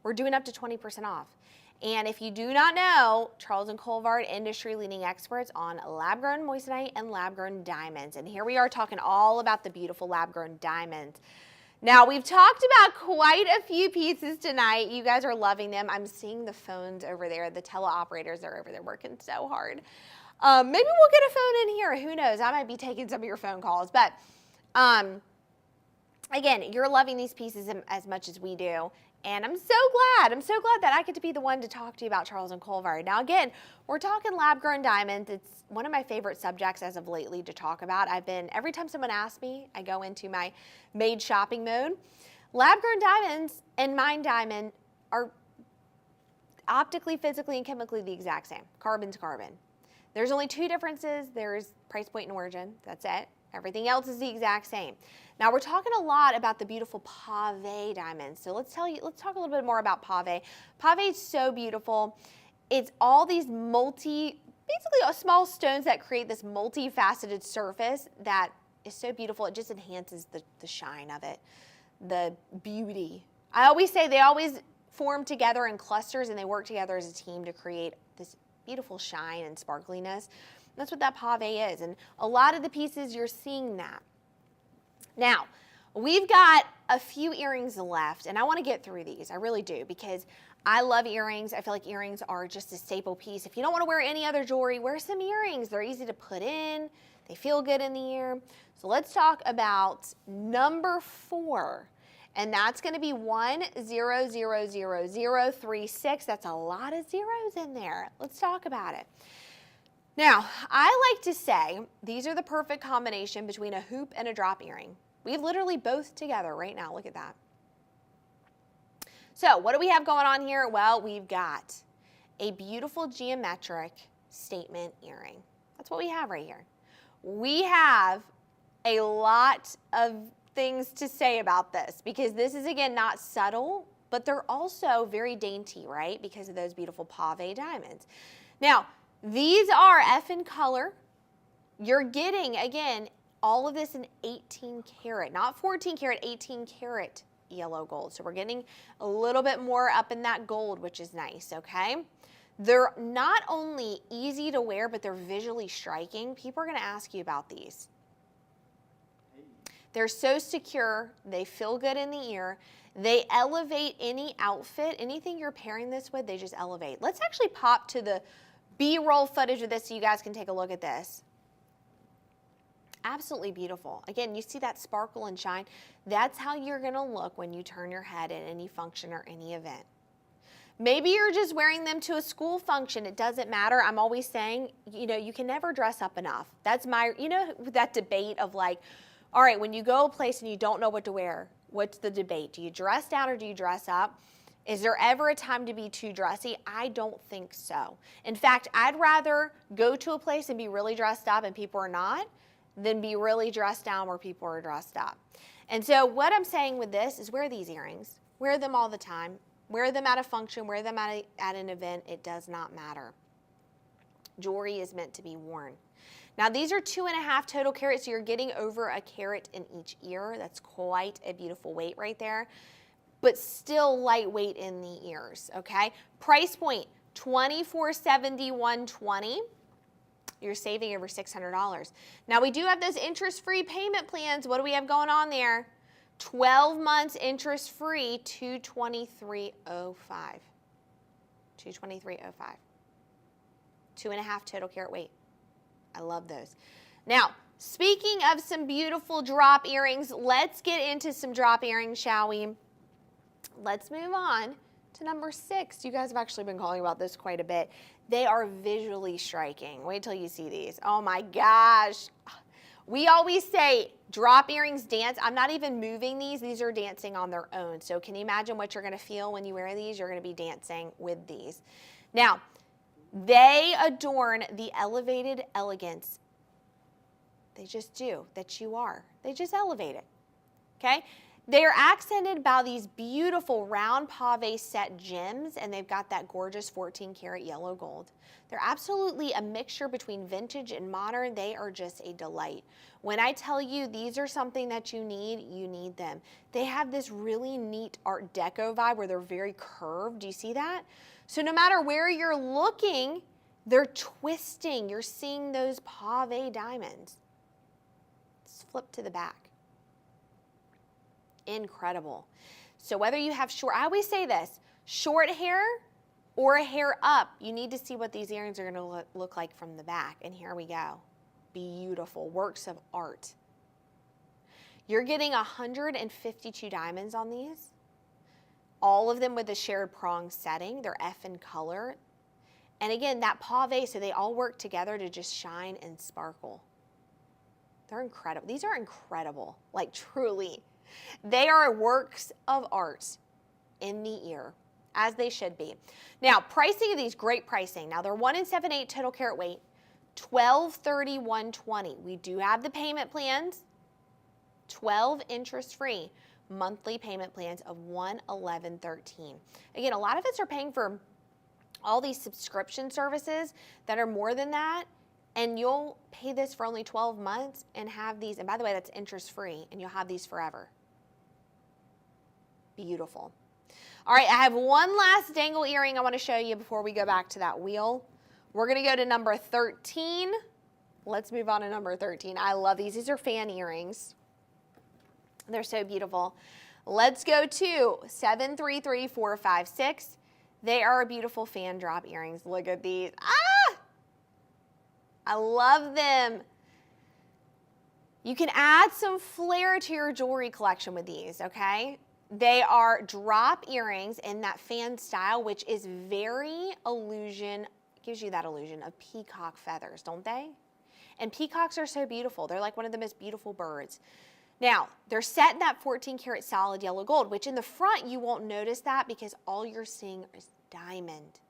We're doing up to 20% off. And if you do not know, Charles and Colvard, industry-leading experts on lab-grown moissanite and lab-grown diamonds. And here we are talking all about the beautiful lab-grown diamonds. Now, we've talked about quite a few pieces tonight. You guys are loving them. I'm seeing the phones over there. The teleoperators are over there working so hard. Maybe we'll get a phone in here. Who knows? I might be taking some of your phone calls. But again, you're loving these pieces as much as we do. And I'm so glad that I get to be the one to talk to you about Charles and Colvard. Now, again, we're talking lab-grown diamonds. It's one of my favorite subjects as of lately to talk about. Every time someone asks me, I go into my made shopping mode. Lab-grown diamonds and mine diamond are optically, physically, and chemically the exact same. Carbon to carbon. There's only two differences. There's price point and origin. That's it. Everything else is the exact same. Now we're talking a lot about the beautiful pave diamonds. So let's talk a little bit more about pave. Pave is so beautiful. It's all these basically small stones that create this multifaceted surface that is so beautiful. It just enhances the shine of it, the beauty. I always say they always form together in clusters and they work together as a team to create this beautiful shine and sparkliness. That's what that pave is. And a lot of the pieces you're seeing that. Now, we've got a few earrings left, and I want to get through these. I really do, because I love earrings. I feel like earrings are just a staple piece. If you don't want to wear any other jewelry, wear some earrings. They're easy to put in. They feel good in the ear. So let's talk about number 4. And that's going to be 100036. That's a lot of zeros in there. Let's talk about it. Now, I like to say these are the perfect combination between a hoop and a drop earring. We have literally both together right now. Look at that. So what do we have going on here? Well, we've got a beautiful geometric statement earring. That's what we have right here. We have a lot of things to say about this because this is, again, not subtle, but they're also very dainty, right? Because of those beautiful pave diamonds. Now, these are F in color. You're getting, again, all of this in 18 karat, not 14 karat, 18 karat yellow gold. So we're getting a little bit more up in that gold, which is nice, okay? They're not only easy to wear, but they're visually striking. People are going to ask you about these. They're so secure. They feel good in the ear. They elevate any outfit. Anything you're pairing this with, they just elevate. Let's actually pop to the B-roll footage of this so you guys can take a look at this. Absolutely beautiful. Again, you see that sparkle and shine. That's how you're going to look when you turn your head at any function or any event. Maybe you're just wearing them to a school function. It doesn't matter. I'm always saying, you can never dress up enough. That's that debate of like, all right, when you go a place and you don't know what to wear, what's the debate? Do you dress down or do you dress up? Is there ever a time to be too dressy? I don't think so. In fact, I'd rather go to a place and be really dressed up and people are not than be really dressed down where people are dressed up. And so what I'm saying with this is wear these earrings. Wear them all the time. Wear them at a function. Wear them at an event. It does not matter. Jewelry is meant to be worn. Now, these are 2.5 total carats, so you're getting over a carat in each ear. That's quite a beautiful weight right there, but still lightweight in the ears, okay? Price point, $2471.20. You're saving over $600. Now, we do have those interest-free payment plans. What do we have going on there? 12 months interest-free, $223.05. $223.05. 2.5 total carat weight. I love those. Now, speaking of some beautiful drop earrings, let's get into some drop earrings, shall we? Let's move on to number 6. You guys have actually been calling about this quite a bit. They are visually striking. Wait till you see these. Oh my gosh. We always say drop earrings dance. I'm not even moving these. These are dancing on their own. So can you imagine what you're going to feel when you wear these? You're going to be dancing with these. Now, they adorn the elevated elegance. They just do, that you are. They just elevate it, okay? They are accented by these beautiful round pave set gems, and they've got that gorgeous 14 karat yellow gold. They're absolutely a mixture between vintage and modern. They are just a delight. When I tell you these are something that you need them. They have this really neat Art Deco vibe where they're very curved. Do you see that? So no matter where you're looking, they're twisting. You're seeing those pave diamonds. Let's flip to the back. Incredible. So whether you have short, I always say this, short hair or a hair up, you need to see what these earrings are going to look like from the back. And here we go. Beautiful works of art. You're getting 152 diamonds on these. All of them with a shared prong setting. They're F in color. And again, that pave, so they all work together to just shine and sparkle. They're incredible. These are incredible, like truly. They are works of art in the ear, as they should be. Now, pricing of these, great pricing. Now, they're 1 7/8 total carat weight, $1231.20. We do have the payment plans, 12 interest-free monthly payment plans of $111.13. Again, a lot of us are paying for all these subscription services that are more than that, and you'll pay this for only 12 months and have these, and by the way, that's interest-free, and you'll have these forever. Beautiful. All right, I have one last dangle earring I want to show you before we go back to that wheel. We're going to go to number 13. Let's move on to number 13. I love these. These are fan earrings. They're so beautiful. Let's go to 733456. They are beautiful fan drop earrings. Look at these. Ah! I love them. You can add some flair to your jewelry collection with these, okay? They are drop earrings in that fan style, which is very gives you that illusion of peacock feathers, don't they? And peacocks are so beautiful. They're like one of the most beautiful birds. Now, they're set in that 14 karat solid yellow gold, which in the front you won't notice that because all you're seeing is diamond.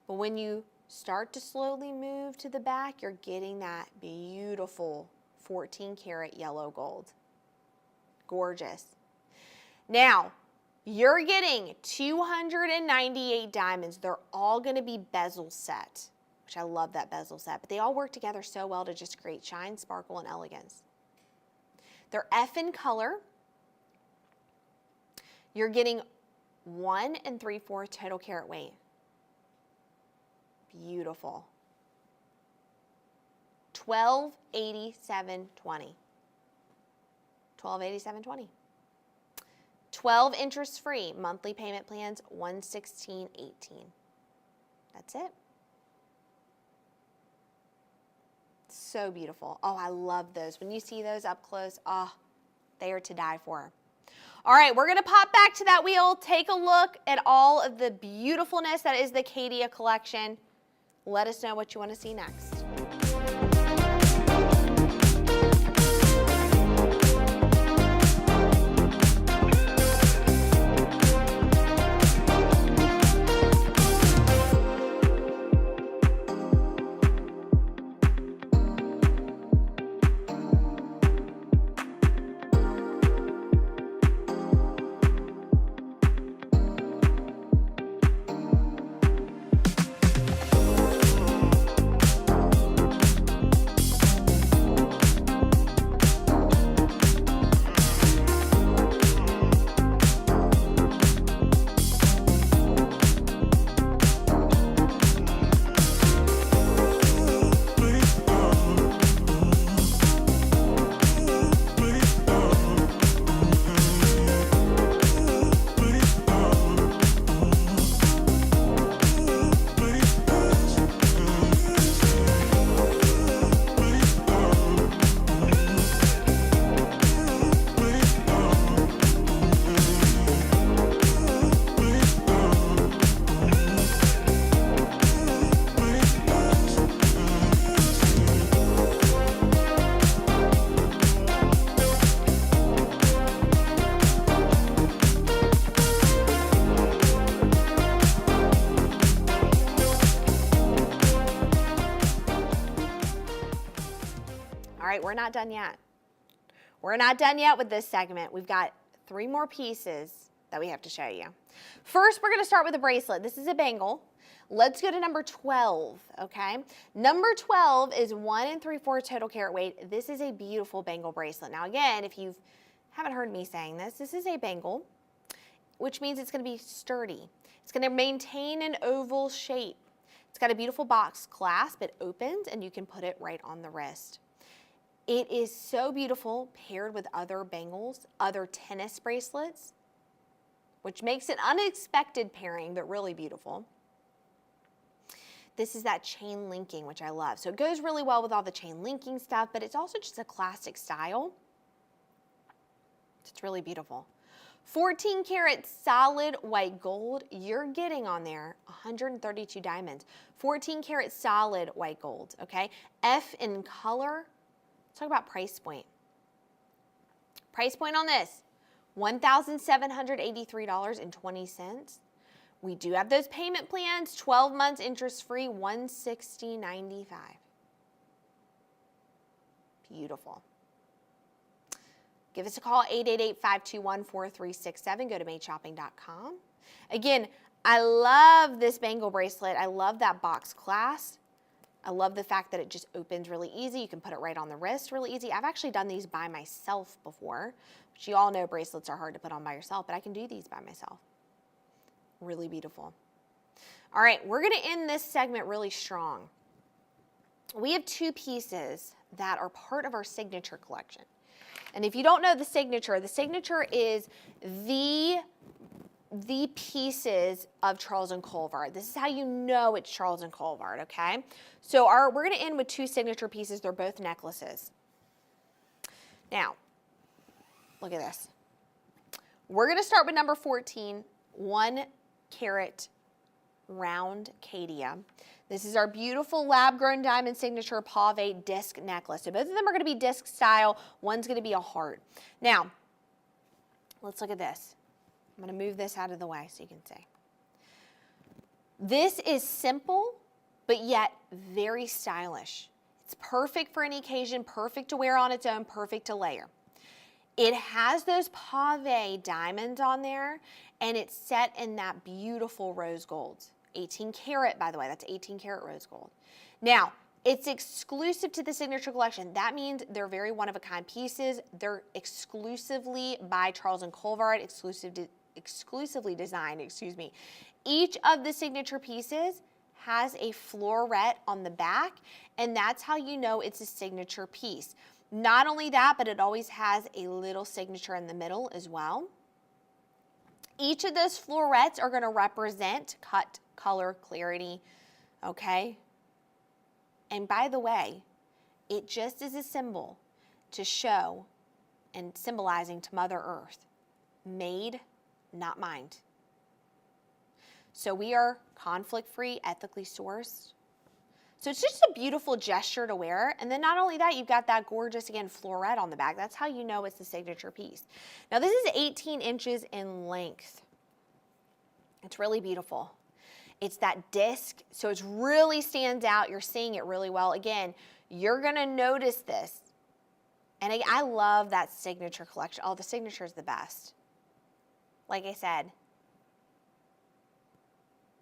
But when you start to slowly move to the back, you're getting that beautiful 14 karat yellow gold. Gorgeous. Now, you're getting 298 diamonds. They're all going to be bezel set, which I love that bezel set, but they all work together so well to just create shine, sparkle, and elegance. They're F in color. You're getting 1 3/4 total carat weight. Beautiful. $1287.20. $1287.20. 12 interest-free monthly payment plans, $116.18. That's it. So beautiful. Oh, I love those. When you see those up close, oh, they are to die for. All right, we're going to pop back to that wheel, take a look at all of the beautifulness that is the Caydia collection. Let us know what you want to see next. All right, we're not done yet. We're not done yet with this segment. We've got 3 more pieces that we have to show you. First, we're going to start with a bracelet. This is a bangle. Let's go to number 12, okay? Number 12 is 1 3/4 total carat weight. This is a beautiful bangle bracelet. Now again, if you haven't heard me saying this is a bangle, which means it's going to be sturdy. It's going to maintain an oval shape. It's got a beautiful box clasp. It opens and you can put it right on the wrist. It is so beautiful paired with other bangles, other tennis bracelets, which makes it unexpected pairing, but really beautiful. This is that chain linking, which I love. So it goes really well with all the chain linking stuff, but it's also just a classic style. It's really beautiful. 14 karat solid white gold. You're getting on there 132 diamonds. 14 karat solid white gold, okay? F in color. Let's talk about price point. Price point on this, $1,783.20. We do have those payment plans, 12 months interest-free, $160.95. Beautiful. Give us a call, 888-521-4367. Go to madeshopping.com. Again, I love this bangle bracelet. I love that box clasp. I love the fact that it just opens really easy. You can put it right on the wrist really easy. I've actually done these by myself before, which you all know bracelets are hard to put on by yourself, but I can do these by myself. Really beautiful. All right, we're going to end this segment really strong. We have 2 pieces that are part of our signature collection. And if you don't know the signature is the pieces of Charles & Colvard. This is how you know it's Charles & Colvard, okay? So we're going to end with 2 signature pieces. They're both necklaces. Now, look at this. We're going to start with number 14, 1 carat round Caydia. This is our beautiful lab-grown diamond signature pave disc necklace. So both of them are going to be disc style. One's going to be a heart. Now, let's look at this. I'm going to move this out of the way so you can see. This is simple, but yet very stylish. It's perfect for any occasion, perfect to wear on its own, perfect to layer. It has those pave diamonds on there, and it's set in that beautiful rose gold. 18 karat, by the way, that's 18 karat rose gold. Now, it's exclusive to the signature collection. That means they're very one-of-a-kind pieces. They're exclusively by Charles & Colvard, exclusively designed, Each of the signature pieces has a floret on the back, and that's how you know it's a signature piece. Not only that, but it always has a little signature in the middle as well. Each of those florets are going to represent cut, color, clarity, okay? And by the way, it just is a symbol to show and symbolizing to Mother Earth, made, not mined. So we are conflict-free, ethically sourced. So it's just a beautiful gesture to wear. And then not only that, you've got that gorgeous, again, floret on the back. That's how you know it's the signature piece. Now this is 18 inches in length. It's really beautiful. It's that disc, so it really stands out. You're seeing it really well. Again, you're gonna notice this. And I love that signature collection. Oh, the signature is the best. Like I said,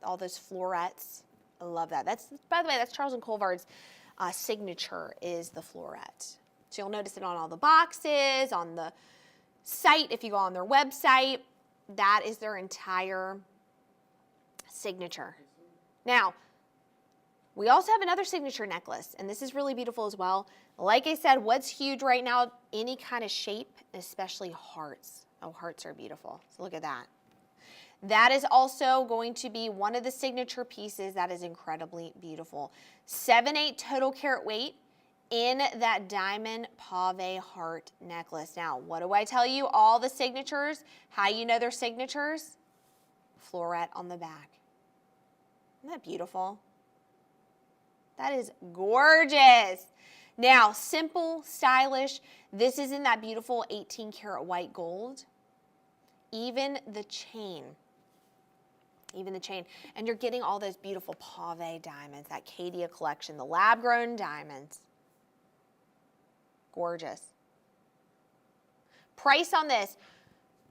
all those florets. I love that. That's, by the way, that's Charles & Colvard's signature is the floret. So you'll notice it on all the boxes, on the site. If you go on their website, that is their entire signature. Now, we also have another signature necklace, and this is really beautiful as well. Like I said, what's huge right now, any kind of shape, especially hearts. Oh, hearts are beautiful. So look at that. That is also going to be one of the signature pieces that is incredibly beautiful. 7/8 total carat weight in that diamond pave heart necklace. Now, what do I tell you? All the signatures, how you know they're signatures? Floret on the back. Isn't that beautiful? That is gorgeous. Now, simple, stylish. This is in that beautiful 18 karat white gold. Even the chain. And you're getting all those beautiful pave diamonds, that Caydia collection, the lab-grown diamonds. Gorgeous. Price on this,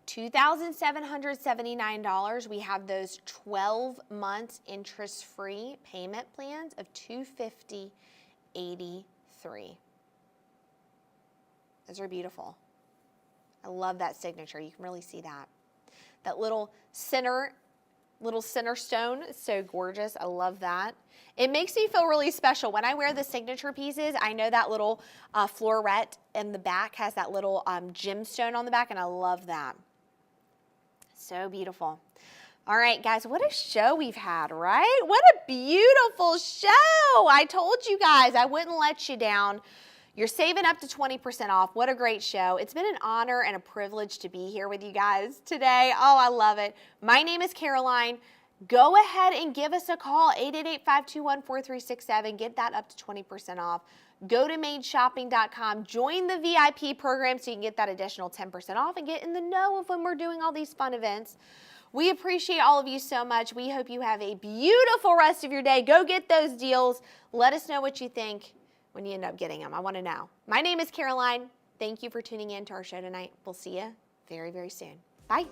$2,779. We have those 12 months interest-free payment plans of $250.83. Those are beautiful. I love that signature. You can really see that. That little center stone is so gorgeous. I love that. It makes me feel really special. When I wear the signature pieces, I know that little floret in the back has that little gemstone on the back, and I love that. So beautiful. All right, guys, what a show we've had, right? What a beautiful show. I told you guys I wouldn't let you down. You're saving up to 20% off. What a great show. It's been an honor and a privilege to be here with you guys today. Oh, I love it. My name is Caroline. Go ahead and give us a call, 888-521-4367. Get that up to 20% off. Go to madeshopping.com. Join the VIP program so you can get that additional 10% off and get in the know of when we're doing all these fun events. We appreciate all of you so much. We hope you have a beautiful rest of your day. Go get those deals. Let us know what you think when you end up getting them. I want to know. My name is Caroline. Thank you for tuning in to our show tonight. We'll see you very, very soon. Bye.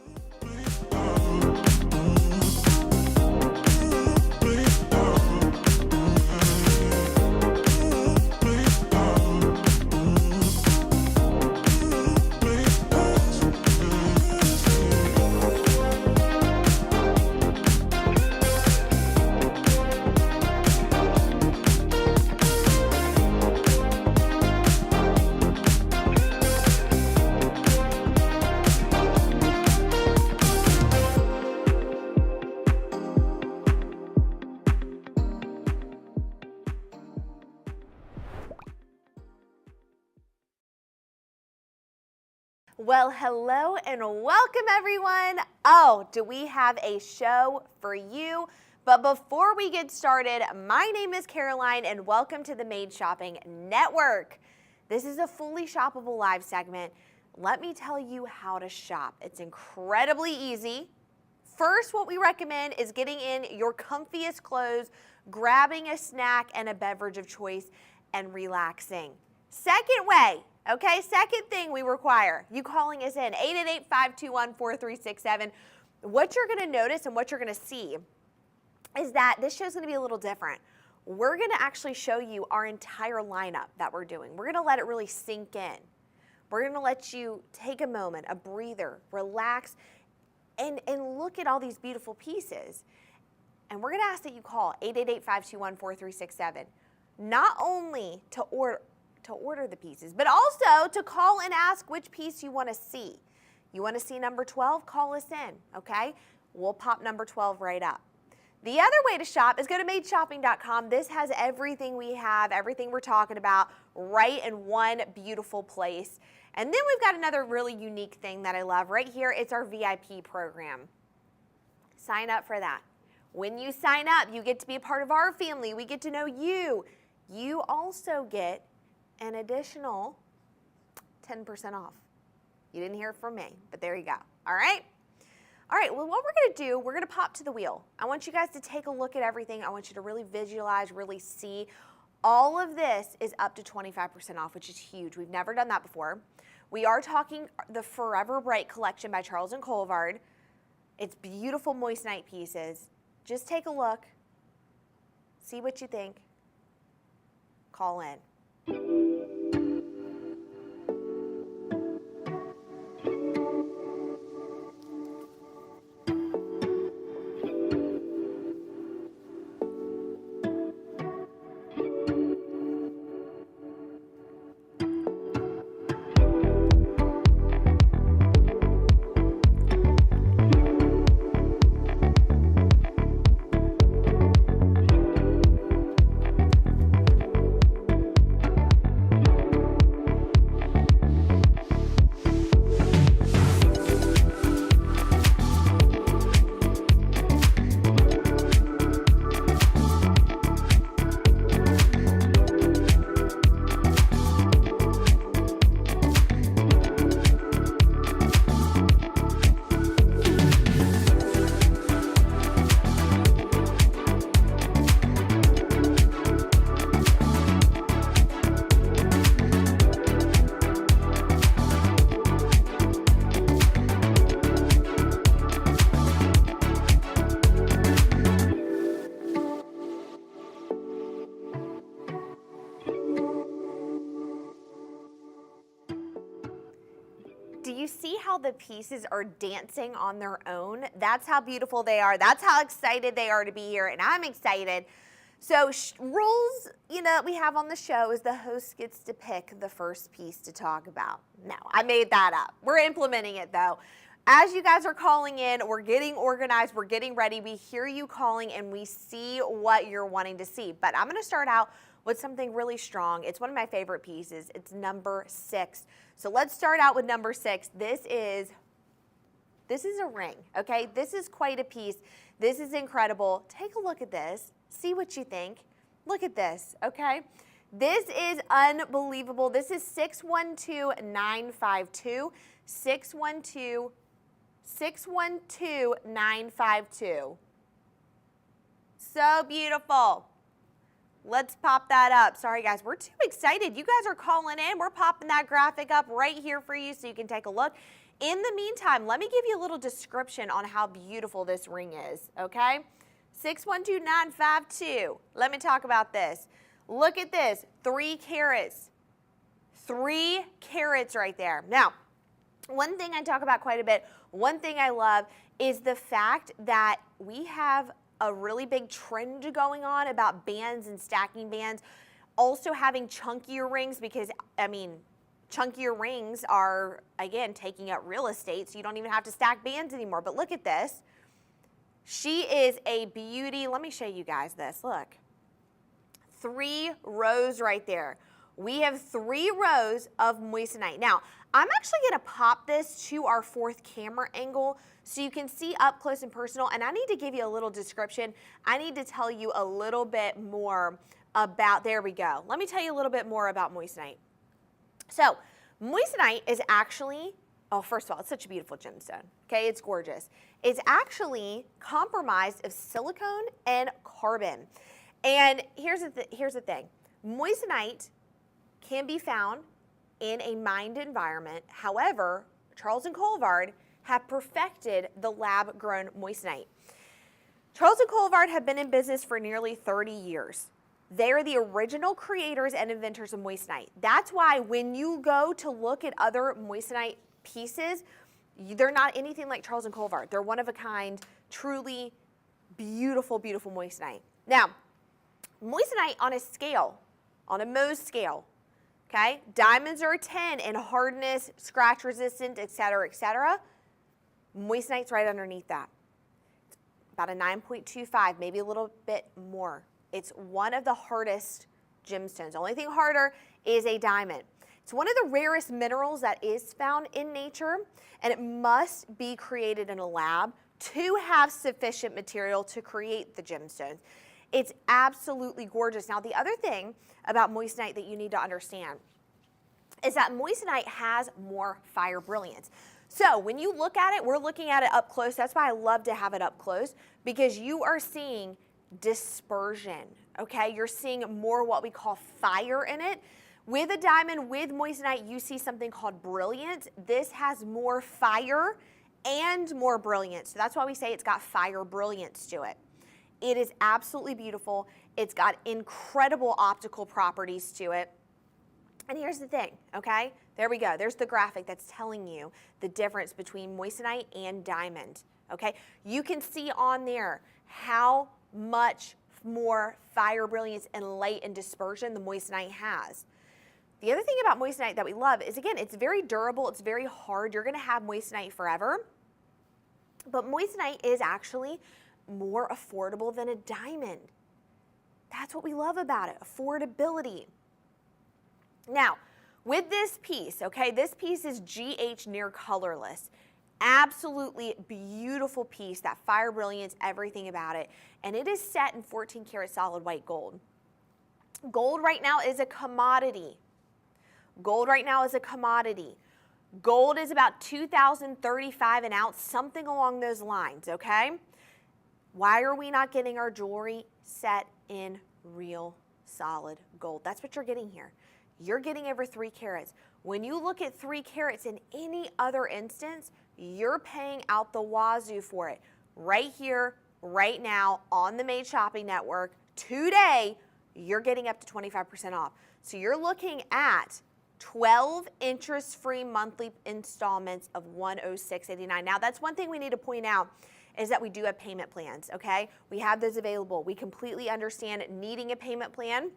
Well, hello and welcome everyone. Oh, do we have a show for you? But before we get started, my name is Caroline and welcome to the Made Shopping Network. This is a fully shoppable live segment. Let me tell you how to shop. It's incredibly easy. First, what we recommend is getting in your comfiest clothes, grabbing a snack and a beverage of choice, and relaxing. Second way, okay, second thing we require, you calling us in, 888-521-4367. What you're gonna notice and what you're gonna see is that this show's gonna be a little different. We're gonna actually show you our entire lineup that we're doing. We're gonna let it really sink in. We're gonna let you take a moment, a breather, relax, and look at all these beautiful pieces. And we're gonna ask that you call 888-521-4367, not only to order the pieces, but also to call and ask which piece you want to see. You want to see number 12? Call us in, okay? We'll pop number 12 right up. The other way to shop is go to madeshopping.com. This has everything we have, everything we're talking about, right in one beautiful place. And then we've got another really unique thing that I love right here. It's our VIP program. Sign up for that. When you sign up, you get to be a part of our family. We get to know you. You also get an additional 10% off. You didn't hear it from me, but there you go. All right? All right, well, what we're gonna do, we're gonna pop to the wheel. I want you guys to take a look at everything. I want you to really visualize, really see. All of this is up to 25% off, which is huge. We've never done that before. We are talking the Forever Bright collection by Charles and Colvard. It's beautiful moissanite pieces. Just take a look, see what you think, call in. you see how the pieces are dancing on their own? That's how beautiful they are. That's how excited they are to be here, and I'm excited. So rules, we have on the show is the host gets to pick the first piece to talk about. No, I made that up. We're implementing it though. As you guys are calling in, we're getting organized, we're getting ready. We hear you calling and we see what you're wanting to see. But I'm going to start out with something really strong. It's one of my favorite pieces. It's number 6. So let's start out with number 6. This is a ring, okay? This is quite a piece. This is incredible. Take a look at this. See what you think. Look at this, okay? This is unbelievable. This is 612952. 612-952. So beautiful. Let's pop that up. Sorry guys, we're too excited. You guys are calling in. We're popping that graphic up right here for you so you can take a look. In the meantime, let me give you a little description on how beautiful this ring is, okay? 612952. Let me talk about this. Look at this, 3 carats. 3 carats right there. Now, one thing I talk about quite a bit, one thing I love is the fact that we have a really big trend going on about bands and stacking bands. Also having chunkier rings because, chunkier rings are, again, taking up real estate, so you don't even have to stack bands anymore. But look at this. She is a beauty. Let me show you guys this. Look. 3 rows right there. We have 3 rows of moissanite. Now, I'm actually going to pop this to our 4th camera angle so you can see up close and personal. And I need to give you a little description. I need to tell you a little bit more about, there we go. Let me tell you a little bit more about moissanite. So, moissanite is actually, first of all, it's such a beautiful gemstone. Okay, it's gorgeous. It's actually comprised of silicone and carbon. And here's the thing. Moissanite can be found in a mined environment. However, Charles and Colvard have perfected the lab-grown moissanite. Charles and Colvard have been in business for nearly 30 years. They are the original creators and inventors of moissanite. That's why when you go to look at other moissanite pieces, they're not anything like Charles and Colvard. They're one of a kind, truly beautiful, beautiful moissanite. Now, moissanite on a scale, on a Mohs scale, okay? Diamonds are a 10 in hardness, scratch resistant, et cetera, moissanite's right underneath that. It's about a 9.25, maybe a little bit more. It's one of the hardest gemstones. The only thing harder is a diamond. It's one of the rarest minerals that is found in nature, and it must be created in a lab to have sufficient material to create the gemstones. It's absolutely gorgeous. Now, the other thing about moissanite that you need to understand is that moissanite has more fire brilliance. So when you look at it, we're looking at it up close. That's why I love to have it up close, because you are seeing dispersion, okay? You're seeing more what we call fire in it. With a diamond, with moissanite, you see something called brilliance. This has more fire and more brilliance. So that's why we say it's got fire brilliance to it. It is absolutely beautiful. It's got incredible optical properties to it. And here's the thing, okay? There we go. There's the graphic that's telling you the difference between moissanite and diamond, okay? You can see on there how much more fire brilliance and light and dispersion the moissanite has. The other thing about moissanite that we love is, again, it's very durable. It's very hard. You're going to have moissanite forever. But moissanite is actually more affordable than a diamond. That's what we love about it, affordability. Now, with this piece, okay, this piece is GH near colorless. Absolutely beautiful piece, that fire brilliance, everything about it. And it is set in 14 karat solid white gold. Gold right now is a commodity. Gold right now is a commodity. Gold is about $2,035 an ounce, something along those lines, okay? Why are we not getting our jewelry set in real solid gold? That's what you're getting here. You're getting over 3 carats. When you look at 3 carats in any other instance, you're paying out the wazoo for it. Right here, right now, on the Made Shopping Network, today, you're getting up to 25% off. So you're looking at 12 interest-free monthly installments of $106.89. Now, that's one thing we need to point out is that we do have payment plans, okay? We have those available. We completely understand needing a payment plan.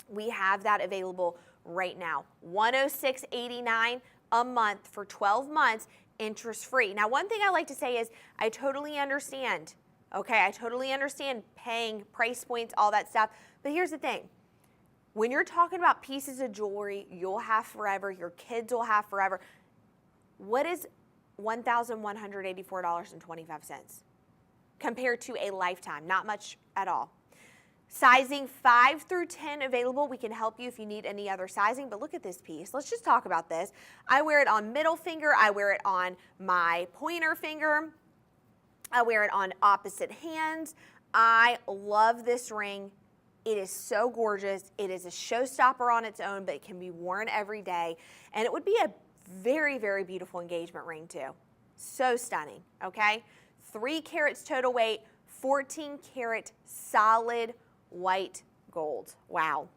We have that available right now. $106.89 a month for 12 months, interest-free. Now, one thing I like to say is I totally understand, okay? I totally understand paying price points, all that stuff. But here's the thing. When you're talking about pieces of jewelry you'll have forever, your kids will have forever, what is $1,184.25 compared to a lifetime? Not much at all. Sizing 5 through 10 available. We can help you if you need any other sizing, but look at this piece. Let's just talk about this. I wear it on middle finger. I wear it on my pointer finger. I wear it on opposite hands. I love this ring. It is so gorgeous. It is a showstopper on its own, but it can be worn every day. And it would be a very, very beautiful engagement ring too. So stunning, okay? 3 carats total weight, 14 karat solid white gold. Wow.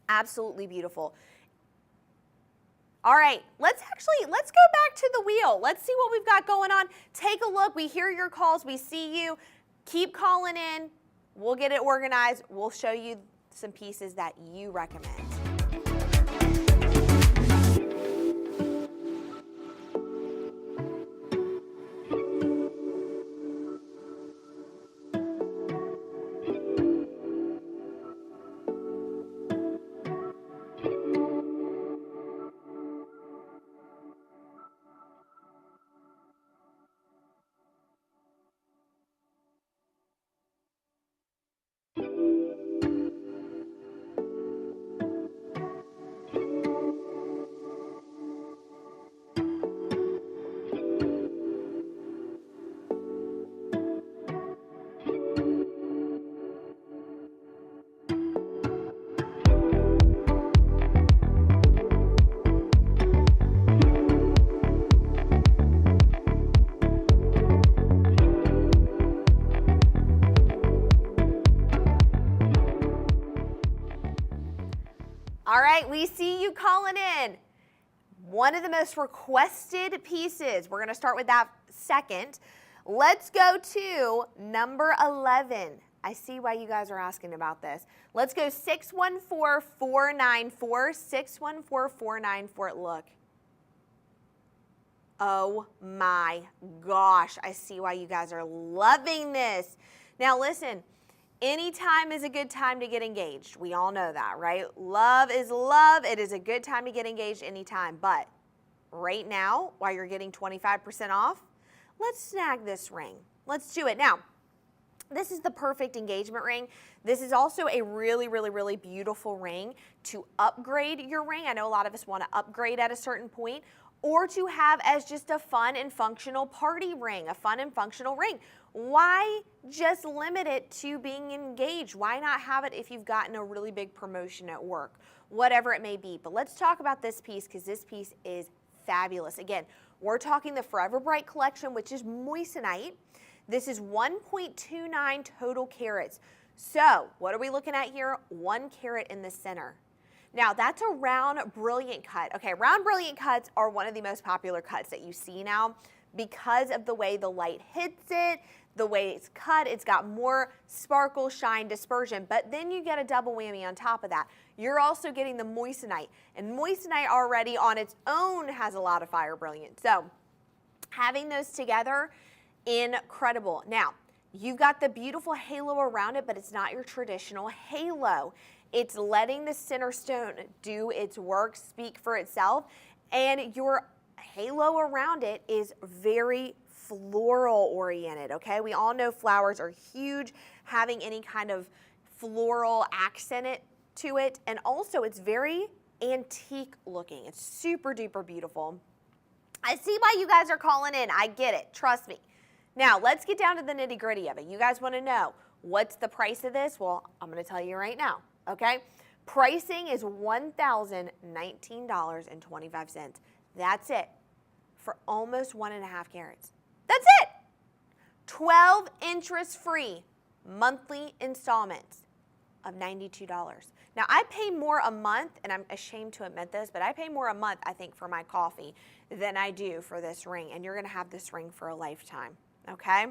Absolutely beautiful. All right, let's go back to the wheel. Let's see what we've got going on. Take a look. We hear your calls. We see you. Keep calling in. We'll get it organized. We'll show you some pieces that you recommend. All right, we see you calling in. One of the most requested pieces. We're going to start with that second. Let's go to number 11. I see why you guys are asking about this. Let's go 614494, 614494. Look. Oh my gosh. I see why you guys are loving this. Now listen. Anytime is a good time to get engaged. We all know that, right? Love is love. It is a good time to get engaged anytime. But right now, while you're getting 25% off, let's snag this ring. Let's do it. Now, this is the perfect engagement ring. This is also a really, really, really beautiful ring to upgrade your ring. I know a lot of us want to upgrade at a certain point, or to have as just a fun and functional party ring, a fun and functional ring. Why just limit it to being engaged? Why not have it if you've gotten a really big promotion at work, whatever it may be? But let's talk about this piece because this piece is fabulous. Again, we're talking the Forever Bright collection, which is moissanite. This is 1.29 total carats. So what are we looking at here? 1 carat in the center. Now that's a round brilliant cut. Okay, round brilliant cuts are one of the most popular cuts that you see now because of the way the light hits it, the way it's cut. It's got more sparkle, shine, dispersion, but then you get a double whammy on top of that. You're also getting the moissanite, and moissanite already on its own has a lot of fire brilliance. So having those together, incredible. Now, you've got the beautiful halo around it, but it's not your traditional halo. It's letting the center stone do its work, speak for itself, and your halo around it is very floral oriented, okay? We all know flowers are huge, having any kind of floral accent to it, and also it's very antique looking. It's super duper beautiful. I see why you guys are calling in. I get it, trust me. Now, let's get down to the nitty gritty of it. You guys wanna know, what's the price of this? Well, I'm gonna tell you right now, okay? Pricing is $1,019.25. That's it for almost 1.5 carats. That's it. 12 interest-free monthly installments of $92. Now, I pay more a month, and I'm ashamed to admit this, but I pay more a month, I think, for my coffee than I do for this ring, and you're going to have this ring for a lifetime, okay?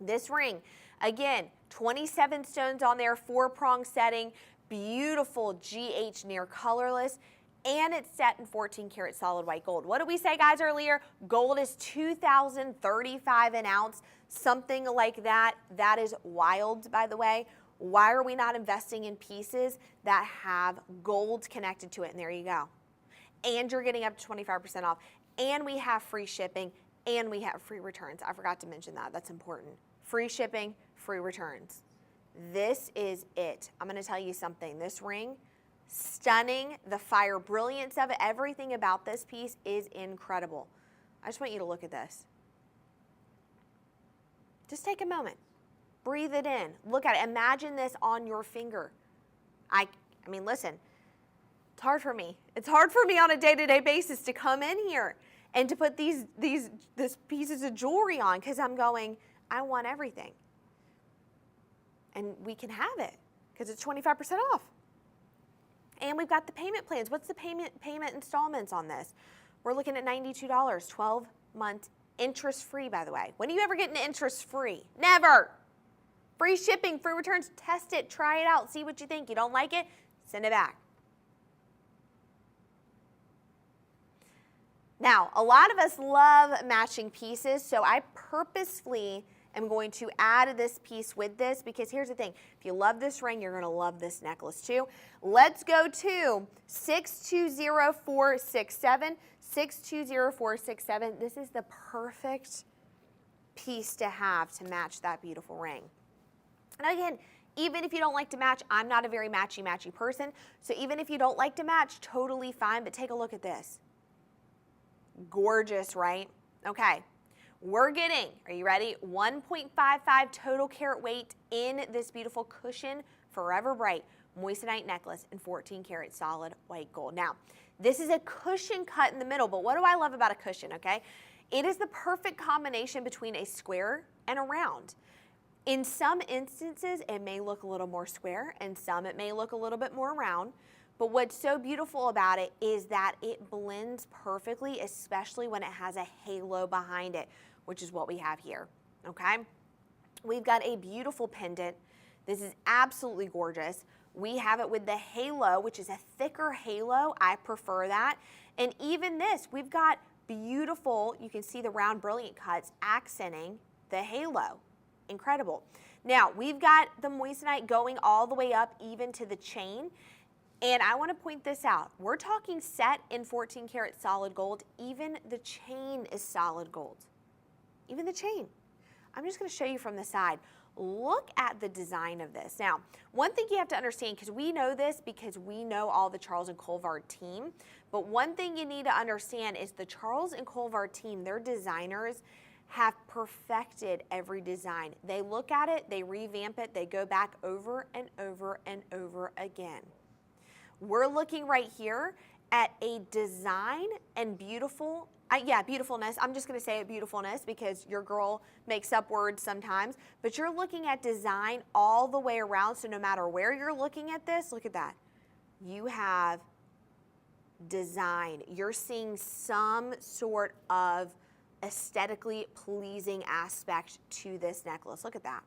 This ring, again, 27 stones on there, 4-prong setting, beautiful GH near colorless, and it's set in 14 karat solid white gold. What did we say, guys, earlier? Gold is $2,035 an ounce, something like that. That is wild, by the way. Why are we not investing in pieces that have gold connected to it? And there you go. And you're getting up to 25% off. And we have free shipping, and we have free returns. I forgot to mention that. That's important. Free shipping, free returns. This is it. I'm going to tell you something. This ring, stunning. The fire brilliance of it, everything about this piece is incredible. I just want you to look at this. Just take a moment. Breathe it in. Look at it. Imagine this on your finger. I mean, listen, it's hard for me. It's hard for me on a day-to-day basis to come in here and to put these pieces of jewelry on because I'm going, I want everything. And we can have it because it's 25% off. And we've got the payment plans. What's the payment installments on this? We're looking at $92, 12-month interest-free, by the way. When do you ever get into interest-free? Never. Free shipping, free returns. Test it, try it out, see what you think. You don't like it, send it back. Now, a lot of us love matching pieces, so I purposefully am going to add this piece with this because here's the thing. If you love this ring, you're going to love this necklace too. Let's go to 620467. 620467. This is the perfect piece to have to match that beautiful ring. And again, even if you don't like to match, I'm not a very matchy-matchy person, so even if you don't like to match, totally fine, but take a look at this. Gorgeous, right? Okay. We're getting, are you ready? 1.55 total carat weight in this beautiful cushion, forever bright, moissanite necklace in 14 karat solid white gold. Now, this is a cushion cut in the middle, but what do I love about a cushion, okay? It is the perfect combination between a square and a round. In some instances, it may look a little more square, and some it may look a little bit more round. But what's so beautiful about it is that it blends perfectly, especially when it has a halo behind it, which is what we have here, okay? We've got a beautiful pendant. This is absolutely gorgeous. We have it with the halo, which is a thicker halo. I prefer that. And even this, we've got beautiful, you can see the round brilliant cuts accenting the halo. Incredible. Now, we've got the moissanite going all the way up even to the chain. And I want to point this out. We're talking set in 14 karat solid gold. Even the chain is solid gold. Even the chain. I'm just going to show you from the side. Look at the design of this. Now, one thing you have to understand, because we know this because we know all the Charles and Colvard team, but one thing you need to understand is the Charles and Colvard team, their designers have perfected every design. They look at it, they revamp it, they go back over and over and over again. We're looking right here at a design and beautifulness. I'm just going to say it beautifulness because your girl makes up words sometimes, but you're looking at design all the way around. So no matter where you're looking at this, look at that. You have design. You're seeing some sort of aesthetically pleasing aspect to this necklace. Look at that.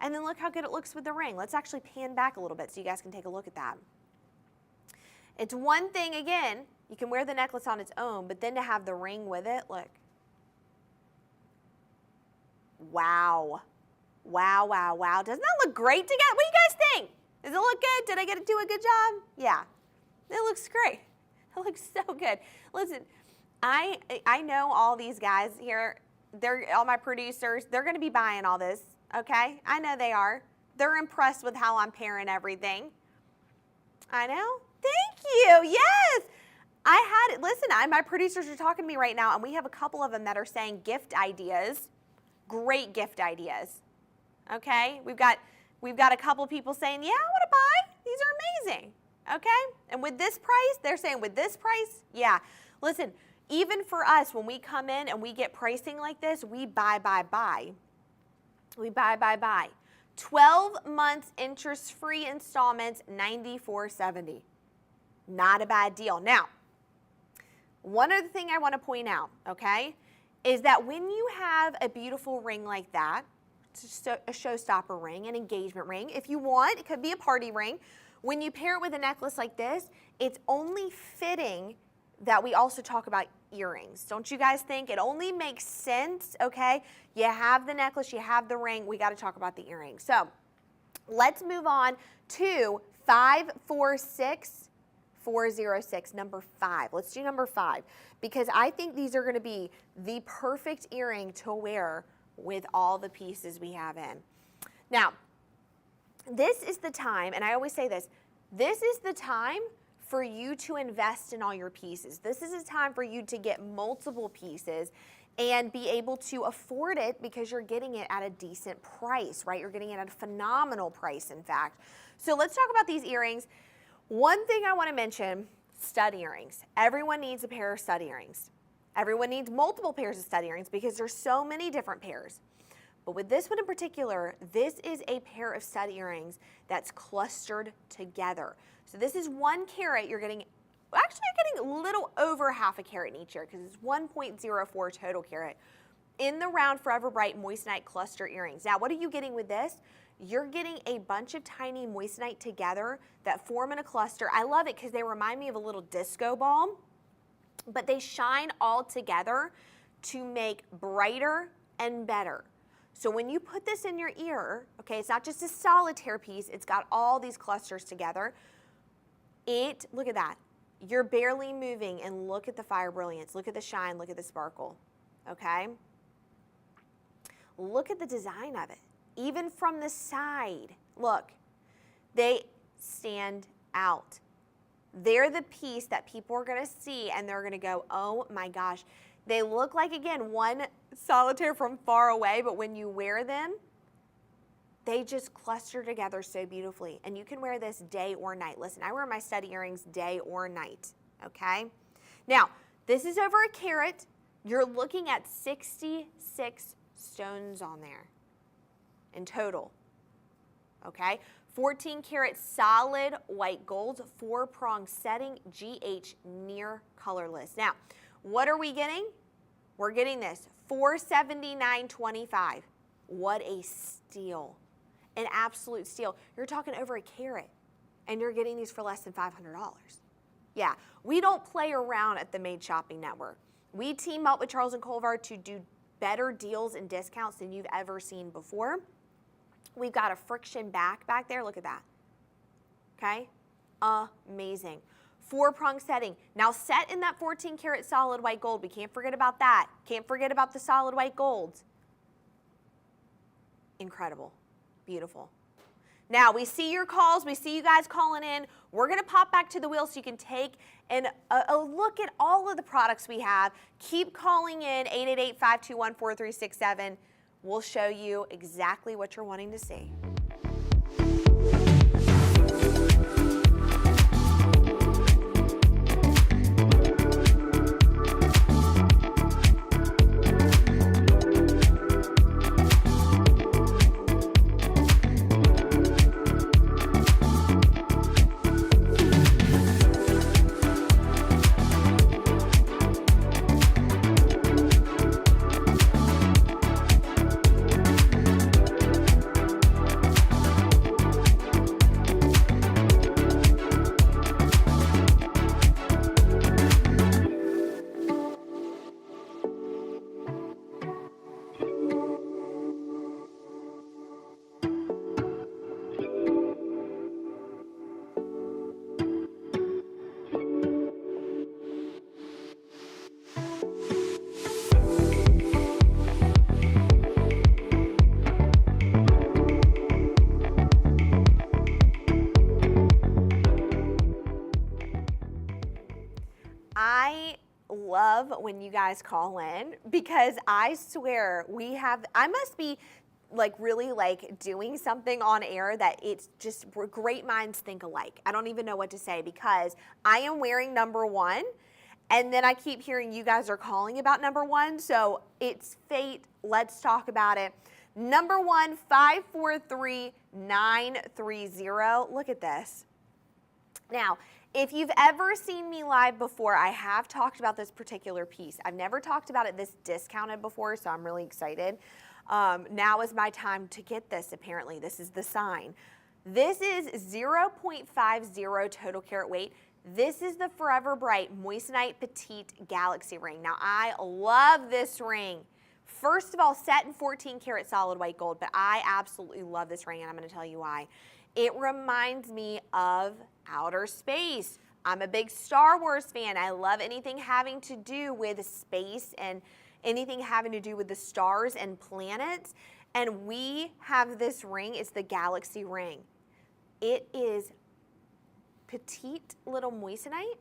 And then look how good it looks with the ring. Let's actually pan back a little bit so you guys can take a look at that. It's one thing, again, you can wear the necklace on its own, but then to have the ring with it, look. Wow. Wow, wow, wow. Doesn't that look great together? What do you guys think? Does it look good? Did I get to do a good job? Yeah. It looks great. It looks so good. Listen, I know all these guys here, they're all my producers, they're going to be buying all this, okay? I know they are. They're impressed with how I'm pairing everything. I know. Thank you. Yes. Listen, my producers are talking to me right now, and we have a couple of them that are saying gift ideas. Great gift ideas. Okay? We've got a couple people saying, yeah, I want to buy. These are amazing. Okay? And with this price, they're saying with this price, yeah. Listen, even for us, when we come in and we get pricing like this, we buy. We buy. 12 months interest-free installments, $94.70. Not a bad deal. Now, one other thing I want to point out, okay, is that when you have a beautiful ring like that, it's a showstopper ring, an engagement ring, if you want, it could be a party ring. When you pair it with a necklace like this, it's only fitting that we also talk about earrings. Don't you guys think? It only makes sense, okay? You have the necklace, you have the ring, we got to talk about the earrings. So let's move on to 546406, number 5. Let's do number 5 because I think these are going to be the perfect earring to wear with all the pieces we have in. Now, this is the time, and I always say this is the time for you to invest in all your pieces. This is a time for you to get multiple pieces and be able to afford it because you're getting it at a decent price, right? You're getting it at a phenomenal price, in fact. So let's talk about these earrings. One thing I want to mention, stud earrings. Everyone needs a pair of stud earrings. Everyone needs multiple pairs of stud earrings because there's so many different pairs. But with this one in particular, this is a pair of stud earrings that's clustered together. So this is 1 carat. You're getting a little over half a carat in each ear because it's 1.04 total carat in the round Forever Bright moissanite cluster earrings. Now, what are you getting with this? You're getting a bunch of tiny moissanite together that form in a cluster. I love it because they remind me of a little disco ball, but they shine all together to make brighter and better. So when you put this in your ear, okay, it's not just a solitaire piece, it's got all these clusters together. Look at that. You're barely moving and look at the fire brilliance, look at the shine, look at the sparkle, okay? Look at the design of it. Even from the side, look, they stand out. They're the piece that people are gonna see and they're gonna go, oh my gosh. They look like, again, one solitaire from far away, but when you wear them, they just cluster together so beautifully. And you can wear this day or night. Listen, I wear my stud earrings day or night, okay? Now, this is over a carat. You're looking at 66 stones on there in total, okay? 14 karat solid white gold, 4-prong setting, GH near colorless. Now, what are we getting? We're getting this, $479.25. What a steal, an absolute steal. You're talking over a carat, and you're getting these for less than $500. Yeah, we don't play around at the Made Shopping Network. We team up with Charles Colvard to do better deals and discounts than you've ever seen before. We've got a friction back there, look at that, okay? Amazing. 4-prong setting. Now set in that 14 karat solid white gold. We can't forget about that. Can't forget about the solid white gold. Incredible. Beautiful. Now we see your calls. We see you guys calling in. We're going to pop back to the wheel so you can take a look at all of the products we have. Keep calling in 888-521-4367. We'll show you exactly what you're wanting to see. I love when you guys call in because I swear I must be really doing something on air that it's just great minds think alike. I don't even know what to say because I am wearing number 1 and then I keep hearing you guys are calling about number 1. So it's fate. Let's talk about it. Number 1, 543930. Look at this. Now, if you've ever seen me live before, I have talked about this particular piece. I've never talked about it this discounted before, so I'm really excited. Now is my time to get this, apparently. This is the sign. This is 0.50 total carat weight. This is the Forever Bright Moissanite Petite Galaxy ring. Now, I love this ring. First of all, set in 14 karat solid white gold, but I absolutely love this ring, and I'm going to tell you why. It reminds me of outer space. I'm a big Star Wars fan. I love anything having to do with space and anything having to do with the stars and planets. And we have this ring. It's the Galaxy ring. It is petite little moissanite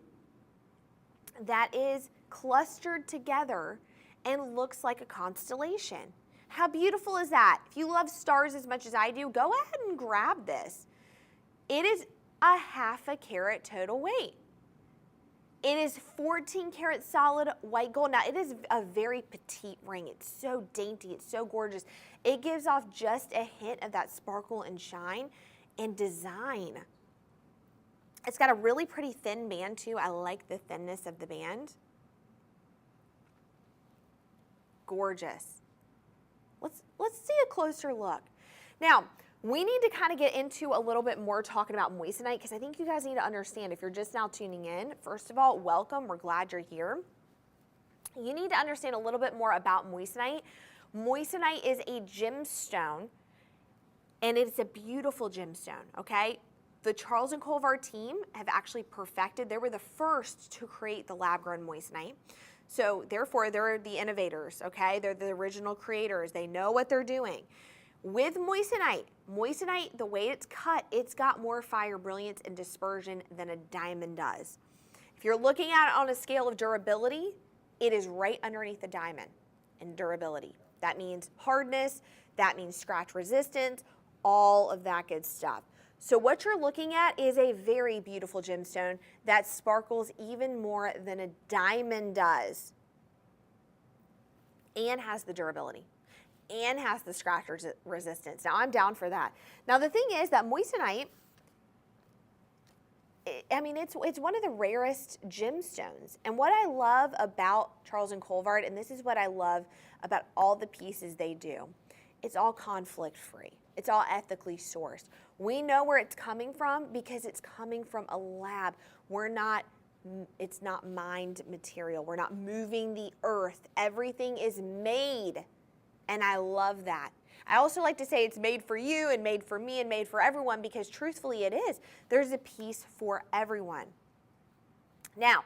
that is clustered together and looks like a constellation. How beautiful is that? If you love stars as much as I do, go ahead and grab this. It is a 1/2 carat total weight. It is 14 karat solid white gold. Now, it is a very petite ring. It's so dainty. It's so gorgeous. It gives off just a hint of that sparkle and shine and design. It's got a really pretty thin band, too. I like the thinness of the band. Gorgeous. Let's see a closer look. Now, we need to kind of get into a little bit more talking about moissanite, because I think you guys need to understand, if you're just now tuning in, first of all, welcome. We're glad you're here. You need to understand a little bit more about moissanite. Moissanite is a gemstone, and it's a beautiful gemstone, okay? The Charles and Colvard team have actually perfected, they were the first to create the lab-grown moissanite. So therefore, they're the innovators, okay? They're the original creators. They know what they're doing. With moissanite, the way it's cut, it's got more fire brilliance and dispersion than a diamond does. If you're looking at it on a scale of durability, it is right underneath the diamond in durability. That means hardness, that means scratch resistance, all of that good stuff. So what you're looking at is a very beautiful gemstone that sparkles even more than a diamond does, and has the durability, and has the scratch resistance. Now, I'm down for that. Now, the thing is that moissanite, I mean, it's one of the rarest gemstones. And what I love about Charles and Colvard, and this is what I love about all the pieces they do, it's all conflict-free. It's all ethically sourced. We know where it's coming from because it's coming from a lab. It's not mined material. We're not moving the earth. Everything is made, and I love that. I also like to say it's made for you and made for me and made for everyone, because truthfully it is. There's a piece for everyone. Now,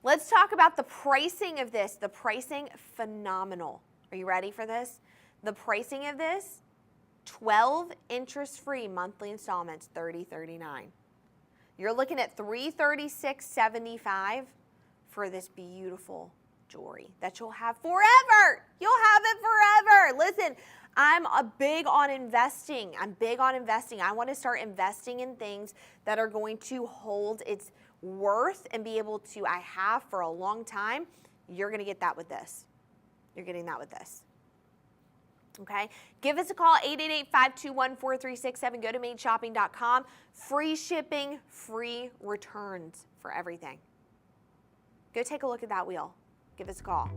let's talk about the pricing of this. The pricing, phenomenal. Are you ready for this? The pricing of this, 12 interest-free monthly installments, $30.39. You're looking at $336.75 for this beautiful jewelry that you'll have forever. You'll have it forever. Listen, I'm big on investing. I want to start investing in things that are going to hold its worth and be able to, I have for a long time. You're going to get that with this. You're getting that with this. Okay, give us a call, 888-521-4367. Go to mainshopping.com. Free shipping, free returns for everything. Go take a look at that wheel. Give us a call.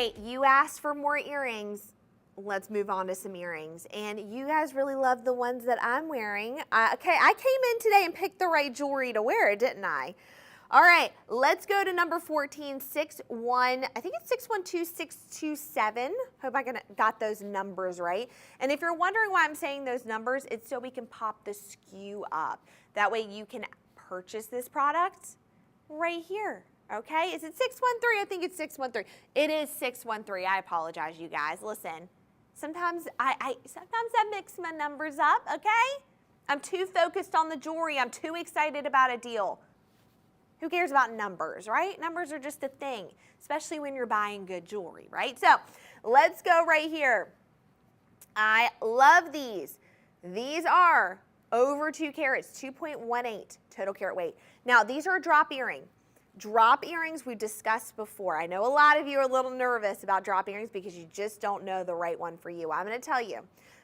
right, you asked for more earrings. Let's move on to some earrings. And you guys really love the ones that I'm wearing. Okay, I came in today and picked the right jewelry to wear, didn't I? All right, let's go to number 14, I think it's 612627. Hope I got those numbers right. And if you're wondering why I'm saying those numbers, it's so we can pop the SKU up. That way you can purchase this product right here. Okay, is it 613? I think it's 613. It is 613. I apologize, you guys. Listen, sometimes I mix my numbers up, okay? I'm too focused on the jewelry. I'm too excited about a deal. Who cares about numbers, right? Numbers are just a thing, especially when you're buying good jewelry, right? So let's go right here. I love these. These are over 2 carats, 2.18 total carat weight. Now, these are a drop earring. Drop earrings we've discussed before. I know a lot of you are a little nervous about drop earrings because you just don't know the right one for you. I'm going to tell you.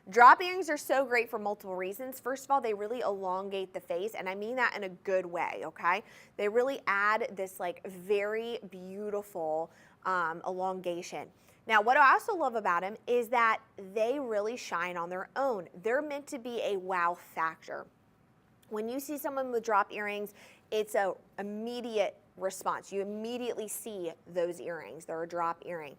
Drop earrings are so great for multiple reasons. First of all, they really elongate the face, and I mean that in a good way, okay? They really add this like very beautiful elongation. Now, what I also love about them is that they really shine on their own. They're meant to be a wow factor. When you see someone with drop earrings, it's an immediate response. You immediately see those earrings. They're a drop earring.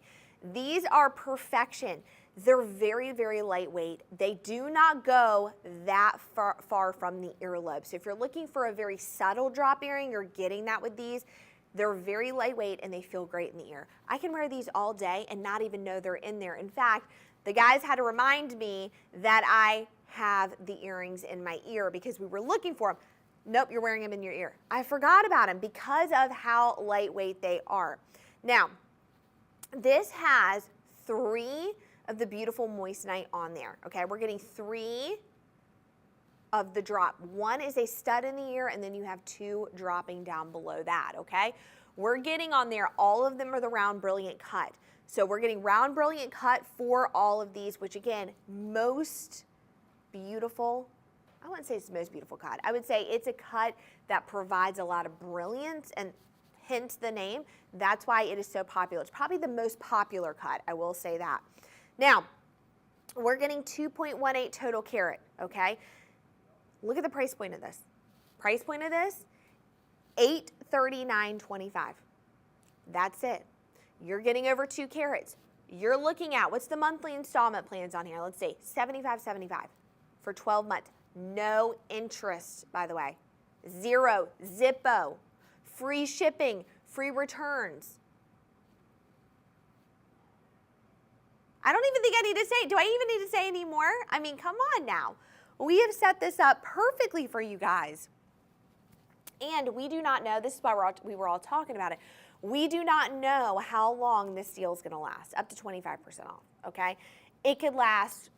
These are perfection. They're very, very lightweight. They do not go that far from the earlobe. So if you're looking for a very subtle drop earring, you're getting that with these. They're very lightweight and they feel great in the ear. I can wear these all day and not even know they're in there. In fact, the guys had to remind me that I have the earrings in my ear because we were looking for them. Nope, you're wearing them in your ear. I forgot about them because of how lightweight they are. Now, this has 3 of the beautiful moissanite on there, okay? We're getting 3 of the drop. 1 is a stud in the ear, and then you have 2 dropping down below that, okay? We're getting on there, all of them are the round brilliant cut. So we're getting round brilliant cut for all of these, which again, most beautiful, I wouldn't say it's the most beautiful cut. I would say it's a cut that provides a lot of brilliance, and hence the name. That's why it is so popular. It's probably the most popular cut, I will say that. Now, we're getting 2.18 total carat, okay? Look at the price point of this. Price point of this, $839.25. That's it. You're getting over 2 carats. You're looking at, what's the monthly installment plans on here? Let's see, $75.75 for 12 months. No interest, by the way. 0, Zippo, free shipping, free returns. I don't even think I need to say, do I even need to say any more? I mean, come on now. We have set this up perfectly for you guys. And we do not know, this is why we were all talking about it, we do not know how long this deal is going to last, up to 25% off, okay? It could last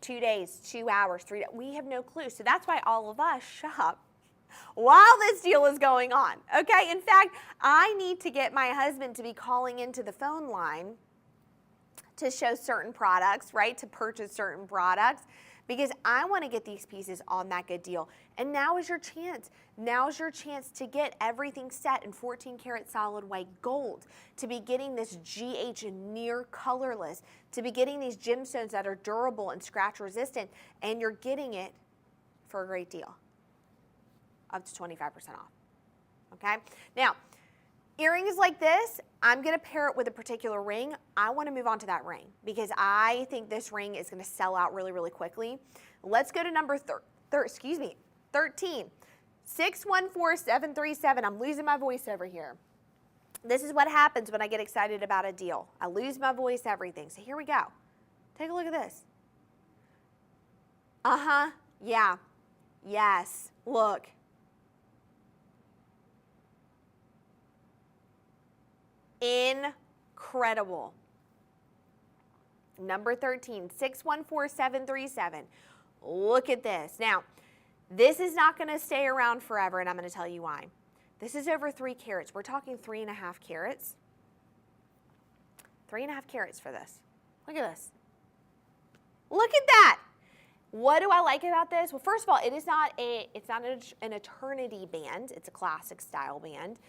2 days, 2 hours, 3 days. We have no clue. So that's why all of us shop while this deal is going on, okay? In fact, I need to get my husband to be calling into the phone line to show certain products, right, to purchase certain products, because I want to get these pieces on that good deal. And now is your chance. Now's your chance to get everything set in 14 karat solid white gold, to be getting this GH near colorless, to be getting these gemstones that are durable and scratch resistant, and you're getting it for a great deal, up to 25% off, okay? Now, earrings like this, I'm going to pair it with a particular ring. I want to move on to that ring because I think this ring is going to sell out really, really quickly. Let's go to number 13. 614737. I'm losing my voice over here. This is what happens when I get excited about a deal. I lose my voice, everything. So here we go. Take a look at this. Uh-huh. Yeah. Yes. Look. Incredible. Number 13, 614737. Look at this. Now, this is not going to stay around forever, and I'm going to tell you why. This is over 3 carats. We're talking 3.5 carats. 3.5 carats for this. Look at this. Look at that. What do I like about this? Well, first of all, it's not an eternity band. It's a classic style band.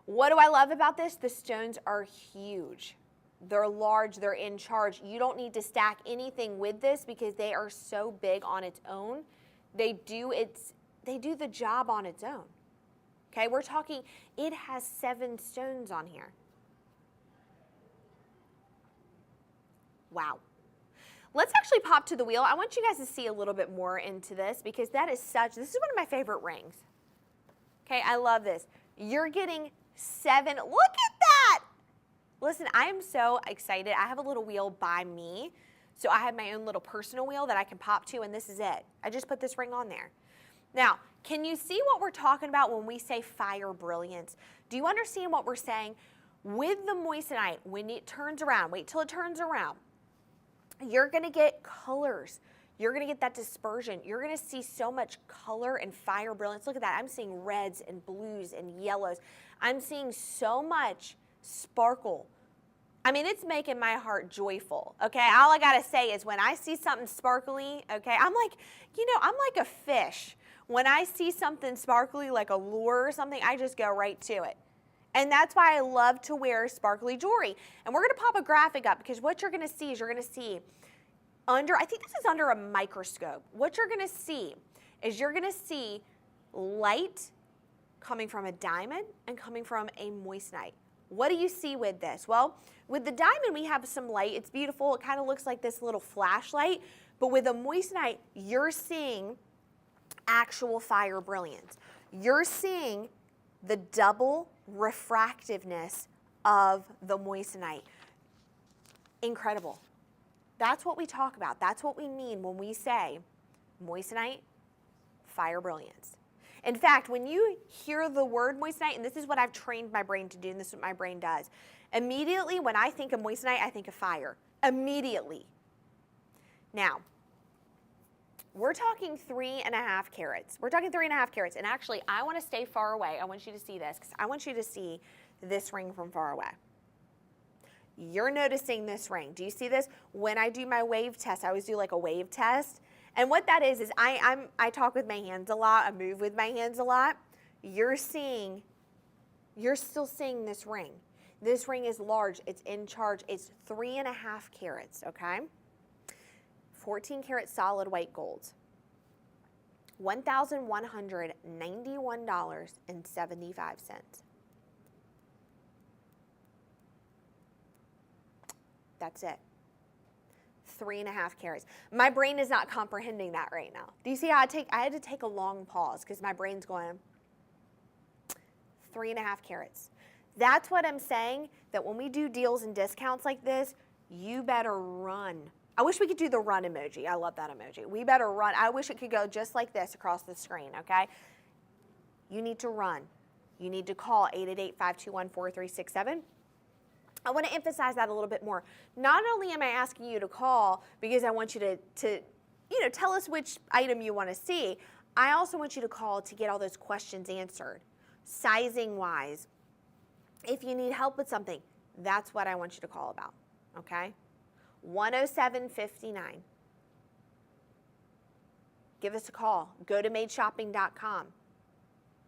What do I love about this? The stones are huge. They're large, they're in charge. You don't need to stack anything with this because they are so big on its own. They do the job on its own. Okay, we're talking, it has 7 stones on here. Wow. Let's actually pop to the wheel. I want you guys to see a little bit more into this because this is one of my favorite rings. Okay, I love this. You're getting 7, look at that! Listen, I am so excited. I have a little wheel by me. So I have my own little personal wheel that I can pop to, and this is it. I just put this ring on there. Now, can you see what we're talking about when we say fire brilliance? Do you understand what we're saying? With the moissanite, when it turns around, wait till it turns around, you're gonna get colors. You're gonna get that dispersion. You're gonna see so much color and fire brilliance. Look at that, I'm seeing reds and blues and yellows. I'm seeing so much sparkle. I mean, it's making my heart joyful, okay? All I gotta say is when I see something sparkly, okay, I'm like, I'm like a fish. When I see something sparkly, like a lure or something, I just go right to it. And that's why I love to wear sparkly jewelry. And we're gonna pop a graphic up because what you're gonna see is I think this is under a microscope. What you're gonna see is light coming from a diamond and coming from a moissanite. What do you see with this? Well, with the diamond, we have some light. It's beautiful. It kind of looks like this little flashlight. But with a moissanite, you're seeing actual fire brilliance. You're seeing the double refractiveness of the moissanite. Incredible. That's what we talk about. That's what we mean when we say moissanite, fire brilliance. In fact, when you hear the word moissanite, and this is what I've trained my brain to do, and this is what my brain does, immediately when I think of moissanite, I think of fire. Immediately. Now, we're talking 3.5 carats. We're talking 3.5 carats, and actually, I want to stay far away. I want you to see this, because I want you to see this ring from far away. You're noticing this ring. Do you see this? When I do my wave test, I always do like a wave test. And what that is I talk with my hands a lot. I move with my hands a lot. You're still seeing this ring. This ring is large. It's in charge. It's 3.5 carats, okay? 14 karat solid white gold. $1,191.75. That's it. 3.5 carats. My brain is not comprehending that right now. Do you see how I had to take a long pause because my brain's going 3.5 carats. That's what I'm saying, that when we do deals and discounts like this, you better run. I wish we could do the run emoji. I love that emoji. We better run. I wish it could go just like this across the screen, okay? You need to run. You need to call 888-521-4367. I want to emphasize that a little bit more. Not only am I asking you to call because I want you to tell us which item you want to see, I also want you to call to get all those questions answered. Sizing wise, if you need help with something, that's what I want you to call about, okay? 107-59. Give us a call. Go to madeshopping.com.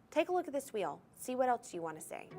Take a look at this wheel. See what else you want to say.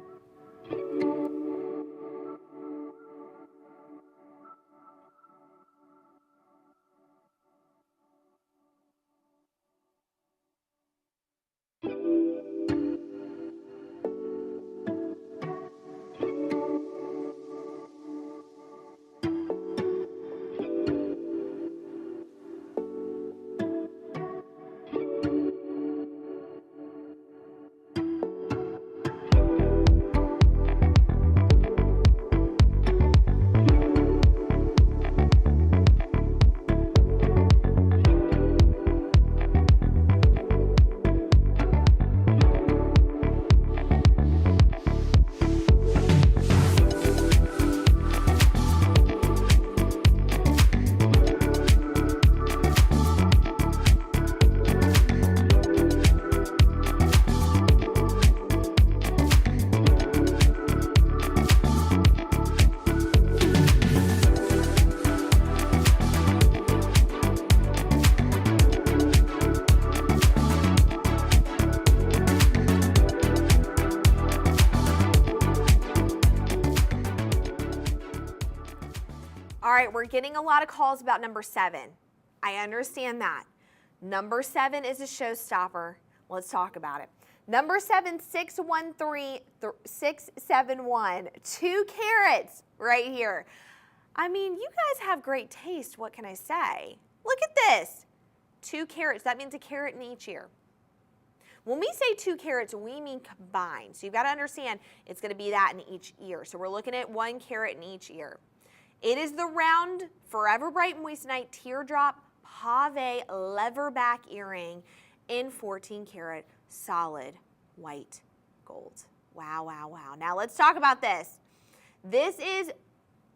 right, we're getting a lot of calls about number 7. I understand that. Number 7 is a showstopper. Let's talk about it. Number 7, 613671, 2 carats right here. I mean, you guys have great taste, what can I say? Look at this, 2 carats, that means a carat in each ear. When we say 2 carats, we mean combined. So you've got to understand it's going to be that in each ear. So we're looking at 1 carat in each ear. It is the round, Forever Bright Moissanite Teardrop Pave Leatherback Earring in 14 karat solid white gold. Wow, wow, wow. Now let's talk about this. This is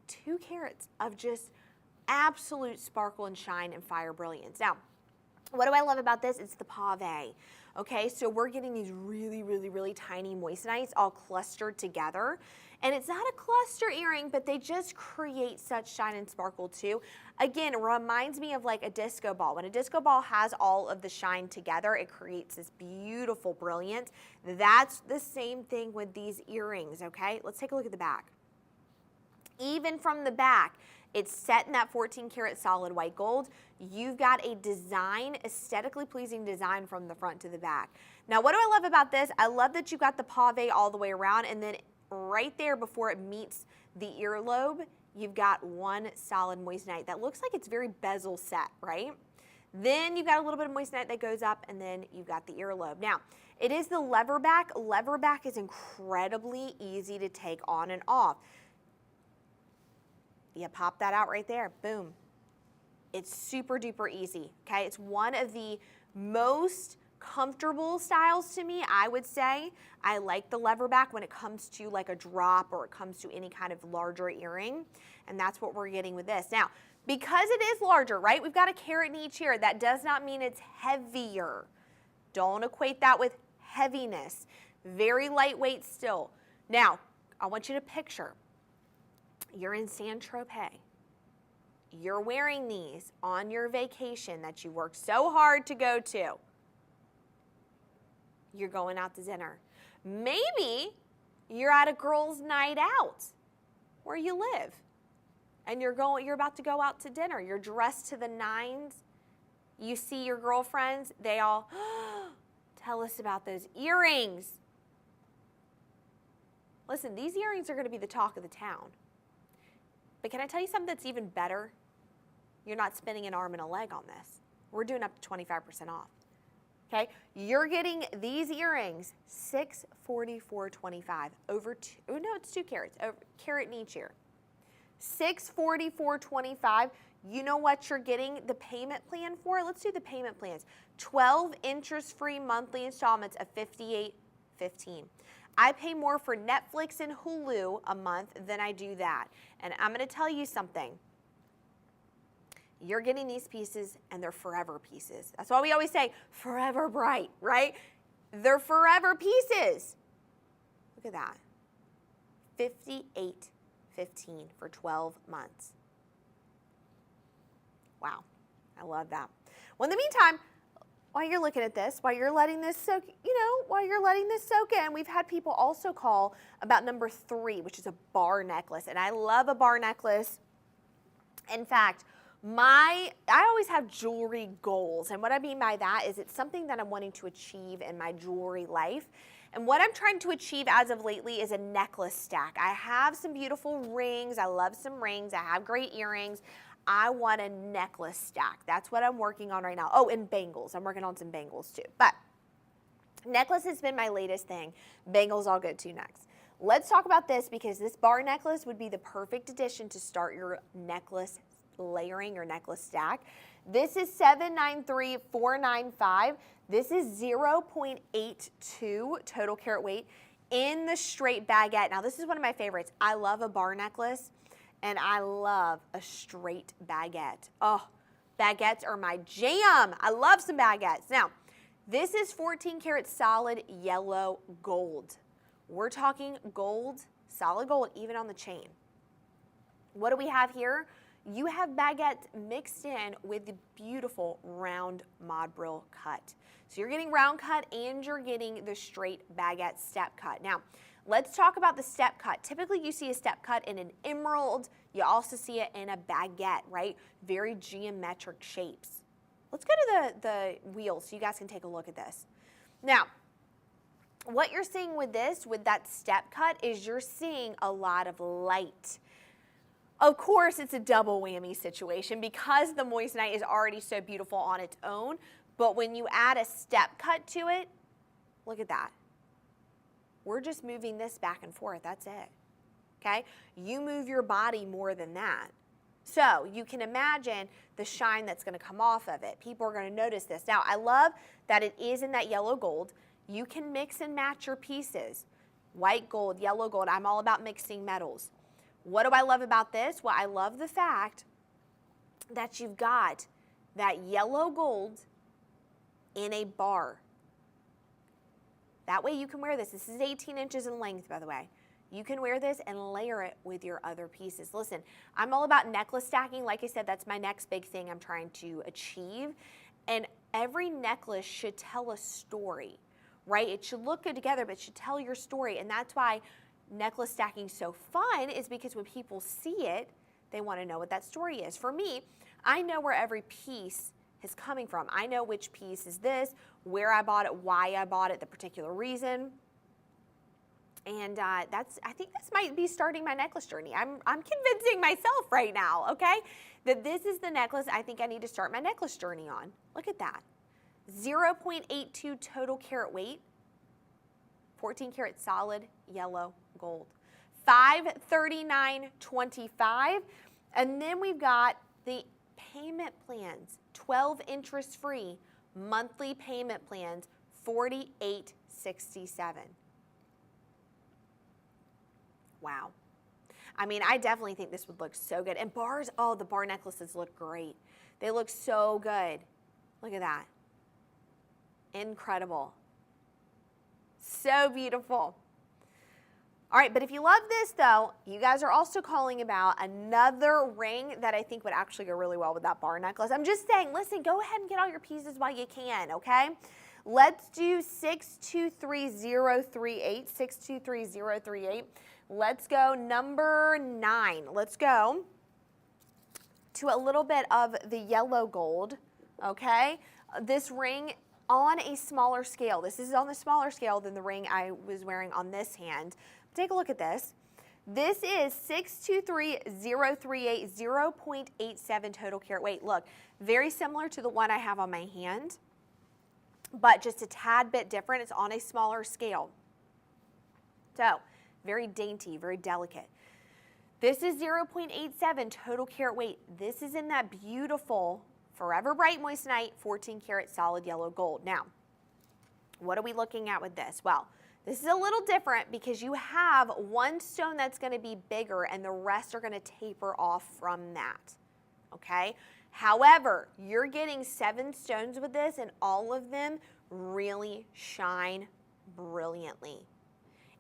2 carats of just absolute sparkle and shine and fire brilliance. Now, what do I love about this? It's the pave. Okay, so we're getting these really, really, really tiny moissanites all clustered together. And it's not a cluster earring, but they just create such shine and sparkle too. Again, it reminds me of like a disco ball. When a disco ball has all of the shine together, it creates this beautiful brilliance. That's the same thing with these earrings, okay? Let's take a look at the back. Even from the back, it's set in that 14 karat solid white gold. You've got a design, aesthetically pleasing design from the front to the back. Now, what do I love about this? I love that you've got the pave all the way around, and then right there before it meets the earlobe, you've got 1 solid moissanite that looks like it's very bezel set, right? Then you've got a little bit of moissanite that goes up, and then you've got the earlobe. Now, it is the leverback. Leverback is incredibly easy to take on and off. You pop that out right there, boom. It's super duper easy, okay? It's one of the most comfortable styles to me, I would say. I like the leverback when it comes to like a drop or it comes to any kind of larger earring, and that's what we're getting with this. Now, because it is larger, right, we've got a carat in each ear, that does not mean it's heavier. Don't equate that with heaviness. Very lightweight still. Now, I want you to picture, you're in Saint-Tropez. You're wearing these on your vacation that you worked so hard to go to. You're going out to dinner. Maybe you're at a girls' night out where you live, and you're about to go out to dinner. You're dressed to the nines. You see your girlfriends. They all, tell us about those earrings. Listen, these earrings are going to be the talk of the town. But can I tell you something that's even better? You're not spending an arm and a leg on this. We're doing up to 25% off. Okay, you're getting these earrings, $644.25 over two. Oh no, it's 2 carats, over carat in each ear. $644.25. You know what you're getting the payment plan for? Let's do the payment plans. 12 interest-free monthly installments of $58.15. I pay more for Netflix and Hulu a month than I do that. And I'm going to tell you something. You're getting these pieces, and they're forever pieces. That's why we always say forever bright, right? They're forever pieces. Look at that. $58.15 for 12 months. Wow, I love that. Well, in the meantime, while you're looking at this, while you're letting this soak, while you're letting this soak in, we've had people also call about number 3, which is a bar necklace. And I love a bar necklace. In fact, I always have jewelry goals. And what I mean by that is it's something that I'm wanting to achieve in my jewelry life. And what I'm trying to achieve as of lately is a necklace stack. I have some beautiful rings. I love some rings. I have great earrings. I want a necklace stack. That's what I'm working on right now. Oh, and bangles. I'm working on some bangles too. But necklace has been my latest thing. Bangles I'll go to next. Let's talk about this because this bar necklace would be the perfect addition to start your necklace layering or necklace stack. This is $793,495. This is 0.82 total carat weight in the straight baguette. Now this is one of my favorites. I love a bar necklace. And I love a straight baguette. Oh, baguettes are my jam. I love some baguettes. Now, this is 14 karat solid yellow gold. We're talking gold, solid gold, even on the chain. What do we have here? You have baguettes mixed in with the beautiful round mod brill cut. So you're getting round cut and you're getting the straight baguette step cut. Now, let's talk about the step cut. Typically, you see a step cut in an emerald. You also see it in a baguette, right? Very geometric shapes. Let's go to the wheel so you guys can take a look at this. Now, what you're seeing with this, with that step cut, is you're seeing a lot of light. Of course, it's a double whammy situation because the moissanite is already so beautiful on its own, but when you add a step cut to it, look at that. We're just moving this back and forth, that's it, okay? You move your body more than that. So you can imagine the shine that's gonna come off of it. People are gonna notice this. Now, I love that it is in that yellow gold. You can mix and match your pieces. White gold, yellow gold, I'm all about mixing metals. What do I love about this? Well, I love the fact that you've got that yellow gold in a bar. That way you can wear this. This is 18 inches in length, by the way. You can wear this and layer it with your other pieces. Listen, I'm all about necklace stacking. Like I said, that's my next big thing I'm trying to achieve. And every necklace should tell a story, right? It should look good together, but it should tell your story. And that's why necklace stacking is so fun, is because when people see it, they want to know what that story is. For me, I know where every piece is coming from. I know which piece is this, where I bought it, why I bought it, the particular reason. And I think this might be starting my necklace journey. I'm convincing myself right now, okay, that this is the necklace I think I need to start my necklace journey on. Look at that. 0.82 total carat weight, 14 karat solid yellow gold. $539.25. And then we've got the payment plans, 12 interest free, monthly payment plans, $48.67. Wow. I mean, I definitely think this would look so good. And bars, oh, the bar necklaces look great. They look so good. Look at that. Incredible. So beautiful. All right, but if you love this though, you guys are also calling about another ring that I think would actually go really well with that bar necklace. I'm just saying, listen, go ahead and get all your pieces while you can, okay? Let's do 623038, 623038. Let's go number 9. Let's go to a little bit of the yellow gold, okay? This ring on a smaller scale. This is on the smaller scale than the ring I was wearing on this hand. Take a look at this. This is 623038, 0.87 total carat weight. Look, very similar to the one I have on my hand, but just a tad bit different. It's on a smaller scale. So, very dainty, very delicate. This is 0.87 total carat weight. This is in that beautiful Forever Bright Moissanite 14 karat solid yellow gold. Now, what are we looking at with this? Well, this is a little different because you have one stone that's going to be bigger and the rest are going to taper off from that, okay? However, you're getting 7 stones with this and all of them really shine brilliantly.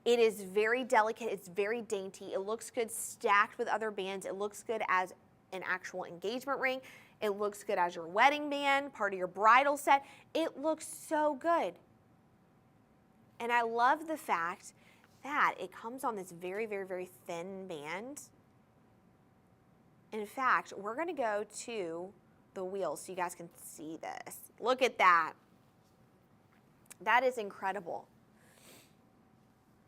It is very delicate, it's very dainty, it looks good stacked with other bands, it looks good as an actual engagement ring, it looks good as your wedding band, part of your bridal set, it looks so good. And I love the fact that it comes on this very, very, very thin band. In fact, we're gonna go to the wheel so you guys can see this. Look at that. That is incredible.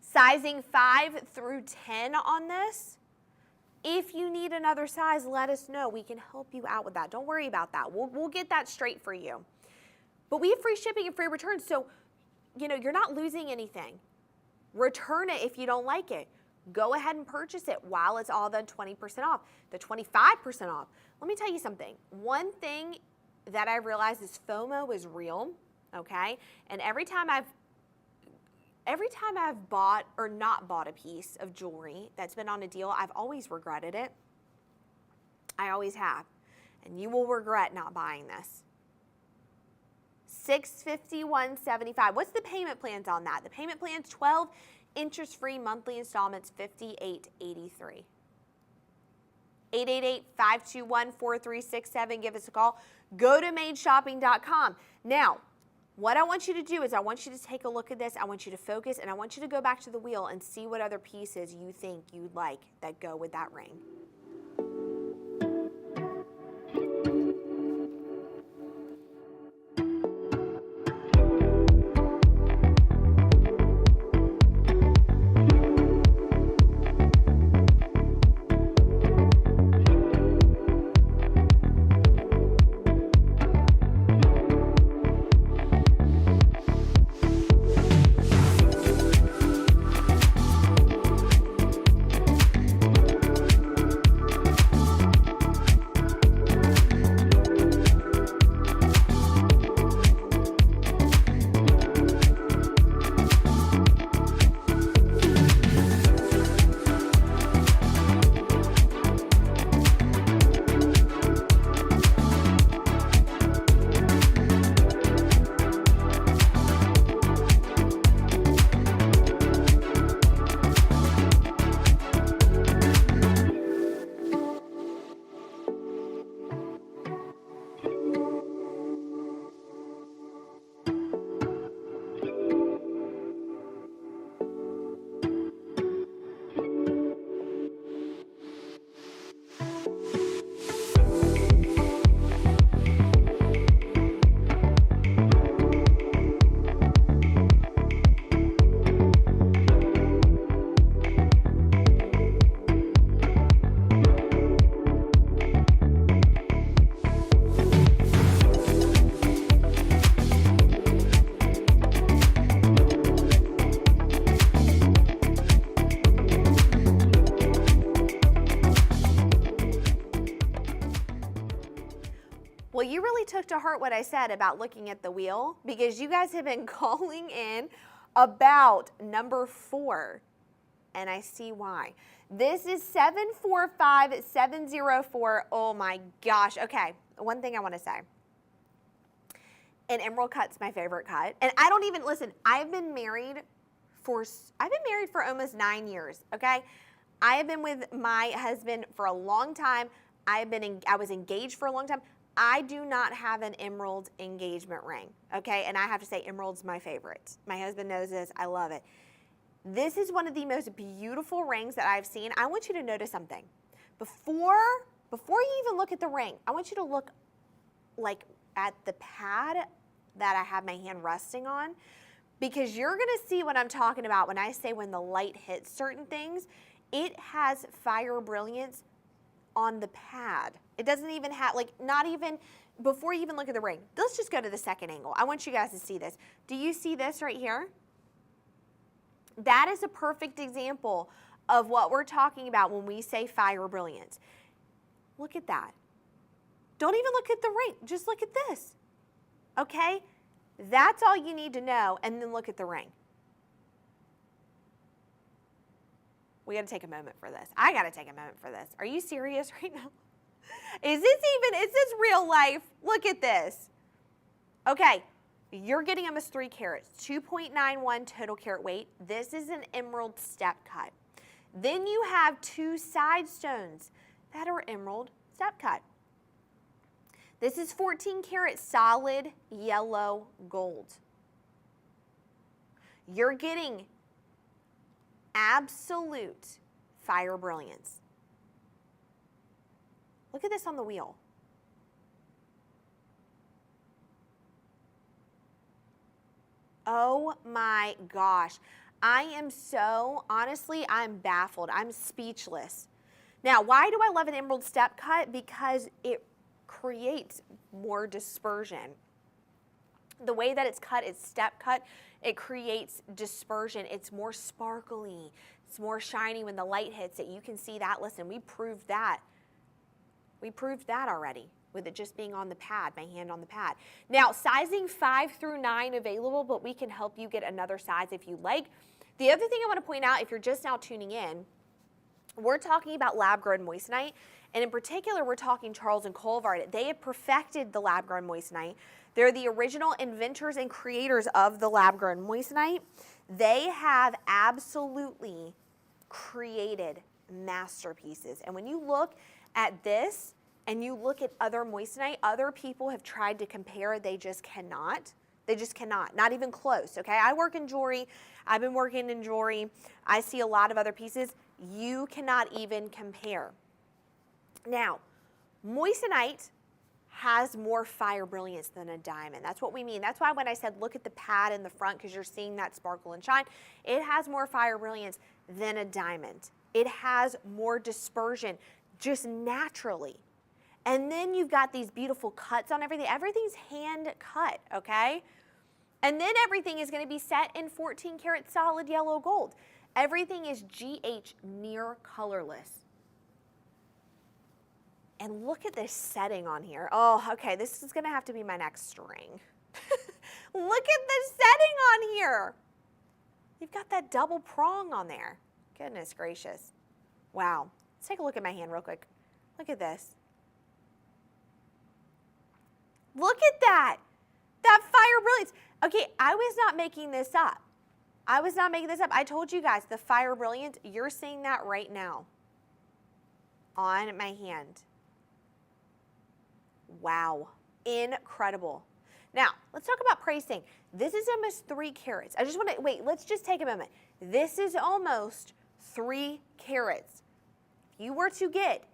Sizing 5 through 10 on this. If you need another size, let us know. We can help you out with that. Don't worry about that. We'll get that straight for you. But we have free shipping and free returns, so you know, you're not losing anything. Return it if you don't like it. Go ahead and purchase it while it's all the 20% off, the 25% off. Let me tell you something. One thing that I realized is FOMO is real, okay? And every time I've bought or not bought a piece of jewelry that's been on a deal, I've always regretted it. I always have. And you will regret not buying this. $651.75. What's the payment plans on that? The payment plans, 12 interest-free monthly installments, $58.83. 888-521-4367. Give us a call. Go to madeshopping.com. Now, what I want you to do is I want you to take a look at this. I want you to focus, and I want you to go back to the wheel and see what other pieces you think you'd like that go with that ring. took to heart what I said about looking at the wheel because you guys have been calling in about number 4, and I see why. This is 745704. Oh my gosh. Okay, one thing I want to say. An emerald cut's my favorite cut. And I don't even, listen, I've been married for almost 9 years, okay? I have been with my husband for a long time. I was engaged for a long time. I do not have an emerald engagement ring, okay? And I have to say, emerald's my favorite. My husband knows this. I love it. This is one of the most beautiful rings that I've seen. I want you to notice something. Before you even look at the ring, I want you to look like at the pad that I have my hand resting on, because you're gonna see what I'm talking about when I say when the light hits certain things, it has fire brilliance on the pad. It doesn't even have, like, not even, before you even look at the ring. Let's just go to the second angle. I want you guys to see this. Do you see this right here? That is a perfect example of what we're talking about when we say fire brilliance. Look at that. Don't even look at the ring, just look at this, okay? That's all you need to know, and then look at the ring. We gotta take a moment for this. I gotta take a moment for this. Are you serious right now? Is this real life? Look at this. Okay, you're getting almost 3 carats, 2.91 total carat weight. This is an emerald step cut. Then you have 2 side stones that are emerald step cut. This is 14 karat solid yellow gold. You're getting absolute fire brilliance. Look at this on the wheel. Oh my gosh. I am so, honestly, I'm baffled. I'm speechless. Now, why do I love an emerald step cut? Because it creates more dispersion. The way that it's cut, it's step cut, it creates dispersion. It's more sparkly. It's more shiny when the light hits it. You can see that. Listen, we proved that. We proved that already with it just being on the pad, my hand on the pad. Now, sizing 5 through 9 available, but we can help you get another size if you like. The other thing I want to point out, if you're just now tuning in, we're talking about lab-grown moissanite, and in particular, we're talking Charles and Colvard. They have perfected the lab-grown moissanite. They're the original inventors and creators of the lab-grown moissanite. They have absolutely created masterpieces. And when you look at this and you look at other moissanite, other people have tried to compare, they just cannot. They just cannot, not even close, okay? I work in jewelry. I've been working in jewelry. I see a lot of other pieces. You cannot even compare. Now, moissanite has more fire brilliance than a diamond. That's what we mean. That's why when I said look at the pad in the front, because you're seeing that sparkle and shine, it has more fire brilliance than a diamond. It has more dispersion just naturally. And then you've got these beautiful cuts on everything. Everything's hand cut, okay? And then everything is going to be set in 14 karat solid yellow gold. Everything is GH near colorless. And look at this setting on here. Oh, okay, this is going to have to be my next string. Look at the setting on here. You've got that double prong on there. Goodness gracious. Wow. Let's take a look at my hand real quick. Look at this. Look at that. That fire brilliance. Okay, I was not making this up. I was not making this up. I told you guys the fire brilliance, you're seeing that right now on my hand. Wow, incredible. Now, let's talk about pricing. This is almost 3 carats. I just want to, wait, let's just take a moment. This is almost 3 carats. If you were to get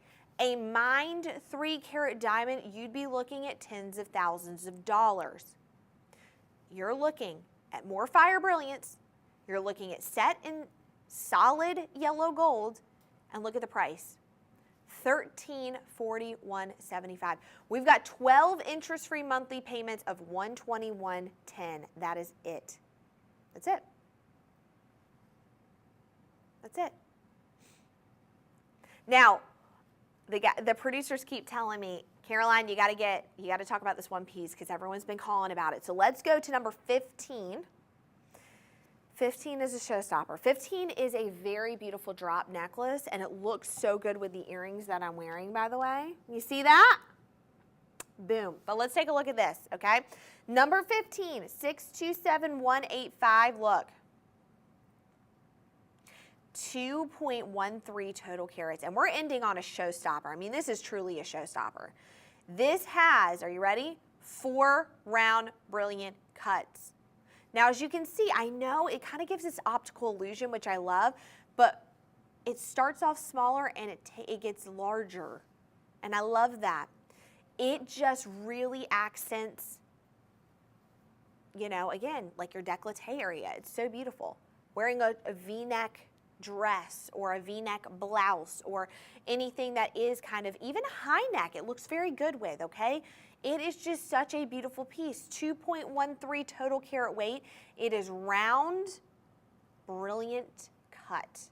a mined 3 carat diamond, you'd be looking at tens of thousands of dollars. You're looking at more fire brilliance. You're looking at set in solid yellow gold, and look at the price. $1341.75. We've got 12 interest-free monthly payments of $121.10. That is it. That's it. That's it. Now, the producers keep telling me, Caroline, you got to talk about this one piece because everyone's been calling about it. So let's go to number 15. 15 is a showstopper. 15 is a very beautiful drop necklace, and it looks so good with the earrings that I'm wearing, by the way. You see that? Boom. But let's take a look at this, okay? Number 15, 627185, look. 2.13 total carats, and we're ending on a showstopper. I mean, this is truly a showstopper. This has, are you ready? 4 round brilliant cuts. Now, as you can see, I know it kind of gives this optical illusion, which I love, but it starts off smaller and it gets larger, and I love that. It just really accents, you know, again, like your décolleté area. It's so beautiful. Wearing a V-neck dress or a V-neck blouse or anything that is kind of even high neck, it looks very good with, okay? It is just such a beautiful piece. 2.13 total carat weight. It is round, brilliant cut.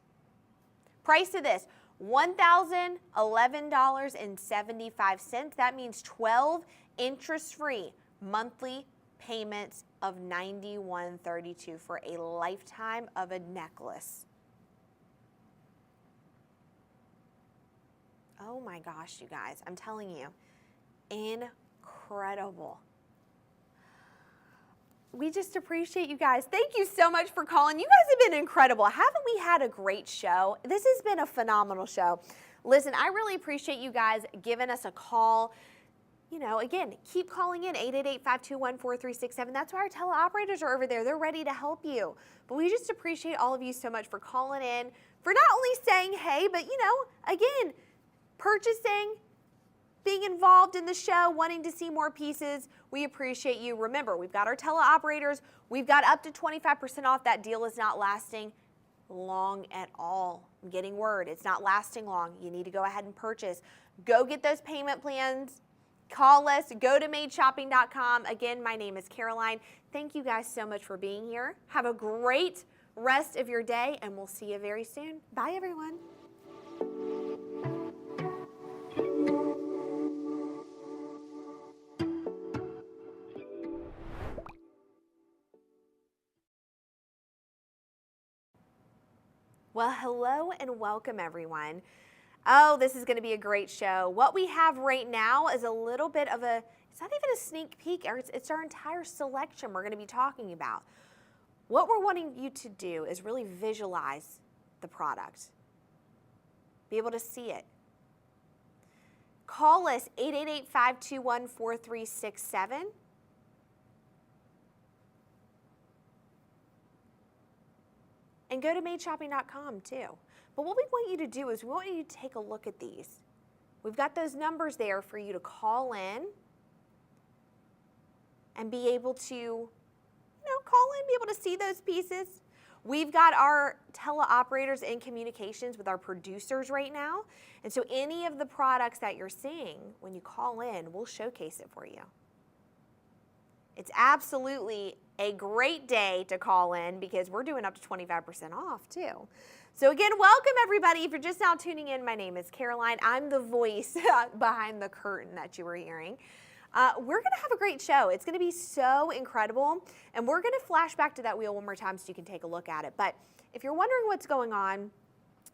Price of this, $1,011.75. That means 12 interest-free monthly payments of $91.32 for a lifetime of a necklace. Oh my gosh, you guys, I'm telling you, incredible. We just appreciate you guys. Thank you so much for calling. You guys have been incredible. Haven't we had a great show? This has been a phenomenal show. Listen, I really appreciate you guys giving us a call. You know, again, keep calling in, 888-521-4367. That's why our teleoperators are over there. They're ready to help you. But we just appreciate all of you so much for calling in, for not only saying hey, but, you know, again, purchasing, being involved in the show, wanting to see more pieces. We appreciate you. Remember, we've got our teleoperators. We've got up to 25% off. That deal is not lasting long at all. I'm getting word. It's not lasting long. You need to go ahead and purchase. Go get those payment plans. Call us. Go to madeshopping.com. Again, my name is Caroline. Thank you guys so much for being here. Have a great rest of your day, and we'll see you very soon. Bye, everyone. Well, hello and welcome, everyone. Oh, this is going to be a great show. What we have right now is a little bit of a, it's not even a sneak peek, it's our entire selection we're going to be talking about. What we're wanting you to do is really visualize the product. Be able to see it. Call us 888-521-4367. And go to madeshopping.com too. But what we want you to do is we want you to take a look at these. We've got those numbers there for you to call in and be able to, call in, be able to see those pieces. We've got our teleoperators in communications with our producers right now. And so any of the products that you're seeing, when you call in, we'll showcase it for you. It's absolutely a great day to call in because we're doing up to 25% off too. So again, welcome everybody. If you're just now tuning in, my name is Caroline. I'm the voice behind the curtain that you were hearing. We're gonna have a great show. It's gonna be so incredible. And we're gonna flash back to that wheel one more time so you can take a look at it. But if you're wondering what's going on,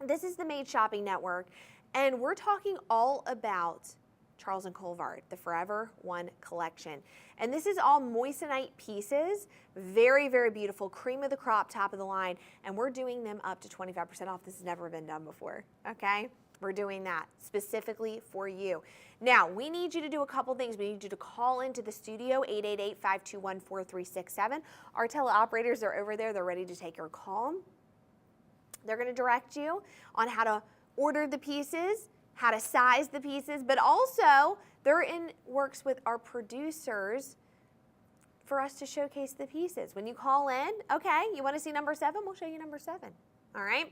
this is the Made Shopping Network. And we're talking all about Charles Colvard, the Forever One collection. And this is all moissanite pieces, very, very beautiful, cream of the crop, top of the line, and we're doing them up to 25% off. This has never been done before, okay? We're doing that specifically for you. Now, we need you to do a couple things. We need you to call into the studio, 888-521-4367. Our teleoperators are over there. They're ready to take your call. They're gonna direct you on how to order the pieces, how to size the pieces, but also they're in works with our producers for us to showcase the pieces. When you call in, okay, you want to see number 7? We'll show you number 7, all right?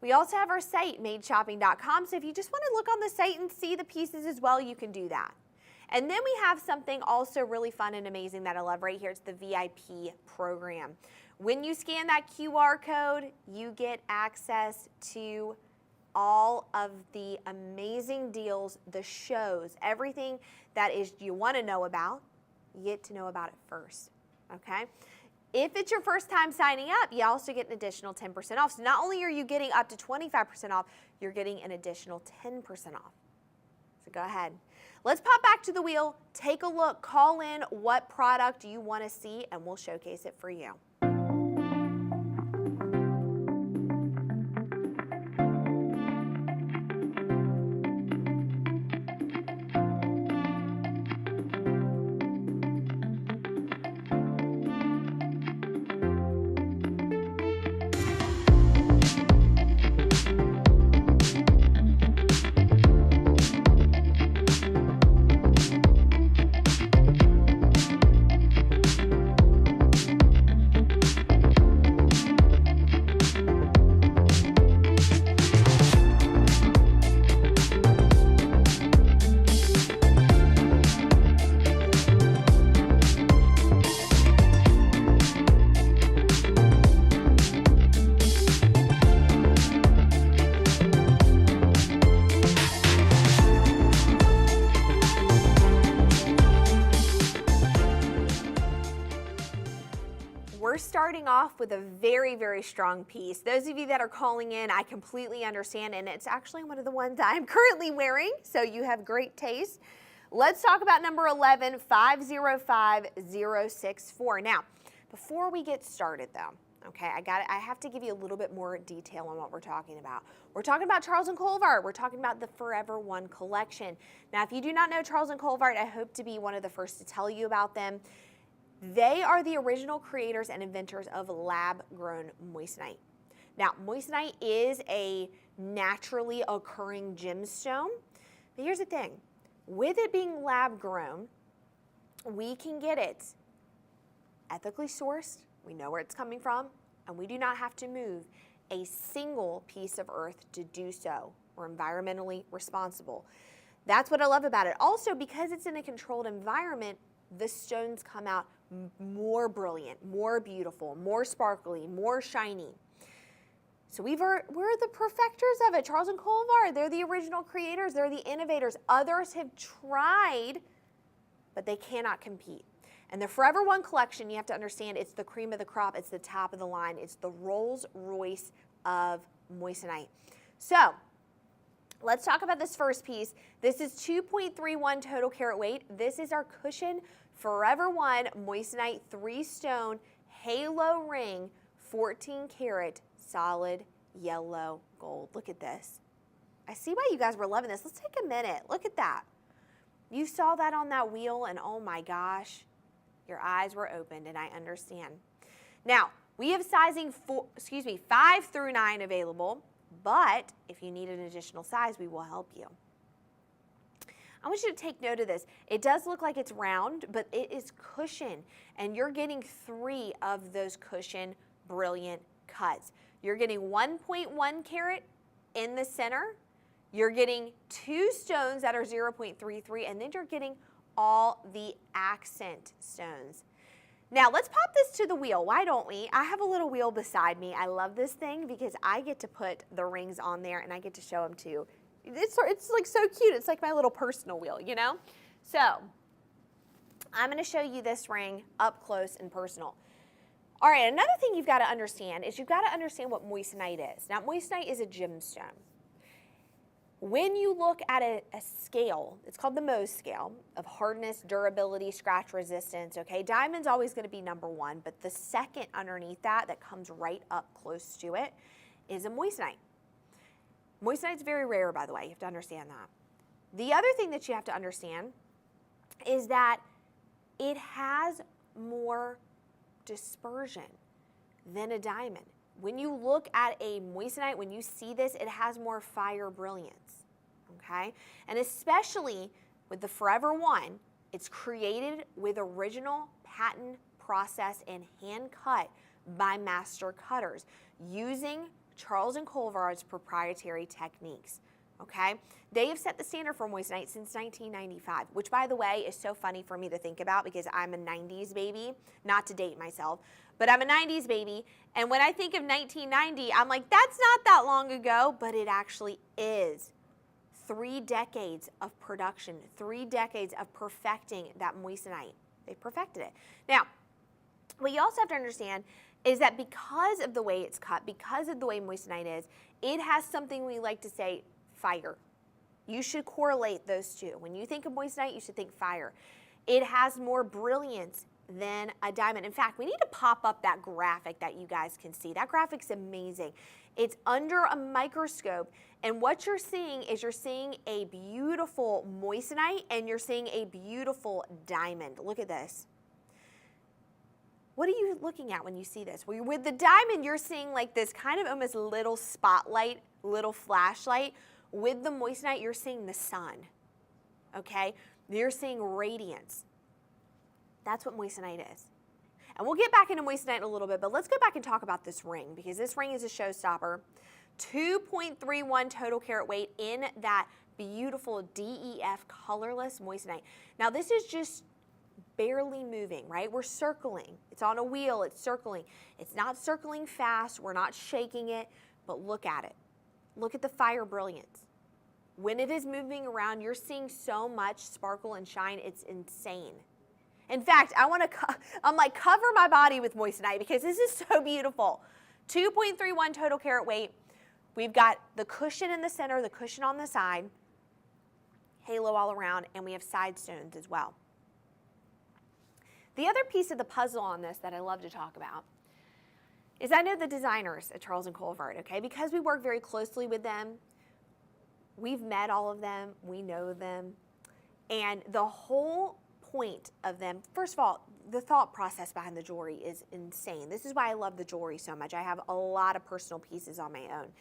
We also have our site, madeshopping.com, so if you just want to look on the site and see the pieces as well, you can do that. And then we have something also really fun and amazing that I love right here. It's the VIP program. When you scan that QR code, you get access to all of the amazing deals, the shows, everything that is you want to know about, you get to know about it first, okay? If it's your first time signing up, you also get an additional 10% off. So not only are you getting up to 25% off, you're getting an additional 10% off. So go ahead. Let's pop back to the wheel, take a look, call in what product you want to see, and we'll showcase it for you. We're starting off with a very, very strong piece. Those of you that are calling in, I completely understand, and it's actually one of the ones I'm currently wearing, so you have great taste. Let's talk about number 11, 505064. Now, before we get started though, okay, I have to give you a little bit more detail on what we're talking about. We're talking about Charles & Colvard. We're talking about the Forever One collection. Now, if you do not know Charles & Colvard, I hope to be one of the first to tell you about them. They are the original creators and inventors of lab-grown moissanite. Now, moissanite is a naturally occurring gemstone, but here's the thing. With it being lab-grown, we can get it ethically sourced, we know where it's coming from, and we do not have to move a single piece of earth to do so. We're environmentally responsible. That's what I love about it. Also, because it's in a controlled environment, the stones come out more brilliant, more beautiful, more sparkly, more shiny. So we're the perfecters of it. Charles & Colvard, they're the original creators, they're the innovators. Others have tried, but they cannot compete. And the Forever One collection, you have to understand, it's the cream of the crop, it's the top of the line, it's the Rolls Royce of moissanite. So let's talk about this first piece. This is 2.31 total carat weight. This is our cushion Forever One moissanite 3-stone halo ring, 14 karat solid yellow gold. Look at this. I see why you guys were loving this. Let's take a minute. Look at that. You saw that on that wheel and oh my gosh, your eyes were opened, and I understand. Now, we have sizing 5 through 9 available, but if you need an additional size, we will help you. I want you to take note of this. It does look like it's round, but it is cushion, and you're getting 3 of those cushion brilliant cuts. You're getting 1.1 carat in the center, you're getting 2 stones that are 0.33, and then you're getting all the accent stones. Now let's pop this to the wheel, why don't we? I have a little wheel beside me. I love this thing because I get to put the rings on there and I get to show them to you. It's like so cute. It's like my little personal wheel, you know? So I'm gonna show you this ring up close and personal. All right, another thing you've got to understand is you've got to understand what moissanite is. Now, moissanite is a gemstone. When you look at a scale, it's called the Mohs scale of hardness, durability, scratch resistance, okay? Diamond's always going to be number 1, but the second underneath that comes right up close to it is a moissanite. Moissanite's very rare, by the way. You have to understand that. The other thing that you have to understand is that it has more dispersion than a diamond. When you look at a moissanite, when you see this, it has more fire brilliance, okay? And especially with the Forever One, it's created with original patent process and hand cut by master cutters using Charles & Colvard's proprietary techniques. okay? They have set the standard for moissanite since 1995, which, by the way, is so funny for me to think about because I'm a 90s baby, not to date myself, but I'm a 90s baby, and when I think of 1990, I'm like, that's not that long ago, but it actually is. 3 decades of production, 3 decades of perfecting that moissanite. They perfected it. Now, what you also have to understand is that because of the way it's cut, because of the way moissanite is, it has something we like to say, fire. You should correlate those two. When you think of moissanite, you should think fire. It has more brilliance than a diamond. In fact, we need to pop up that graphic that you guys can see. That graphic's amazing. It's under a microscope, and what you're seeing is you're seeing a beautiful moissanite and you're seeing a beautiful diamond. Look at this. What are you looking at when you see this? Well, with the diamond, you're seeing like this kind of almost little spotlight, little flashlight. With the moissanite, you're seeing the sun, okay? You're seeing radiance. That's what moissanite is. And we'll get back into moissanite in a little bit, but let's go back and talk about this ring because this ring is a showstopper. 2.31 total carat weight in that beautiful DEF colorless moissanite. Now this is just barely moving, right? We're circling. It's on a wheel, it's circling. It's not circling fast, we're not shaking it, but look at it. Look at the fire brilliance. When it is moving around, you're seeing so much sparkle and shine, it's insane. In fact, I'm like, cover my body with moissanite because this is so beautiful. 2.31 total carat weight. We've got the cushion in the center, the cushion on the side, halo all around, and we have side stones as well. The other piece of the puzzle on this that I love to talk about is I know the designers at Charles and Colvard, okay? Because we work very closely with them, we've met all of them, we know them, and the whole point of them, first of all, the thought process behind the jewelry is insane. This is why I love the jewelry so much. I have a lot of personal pieces on my own.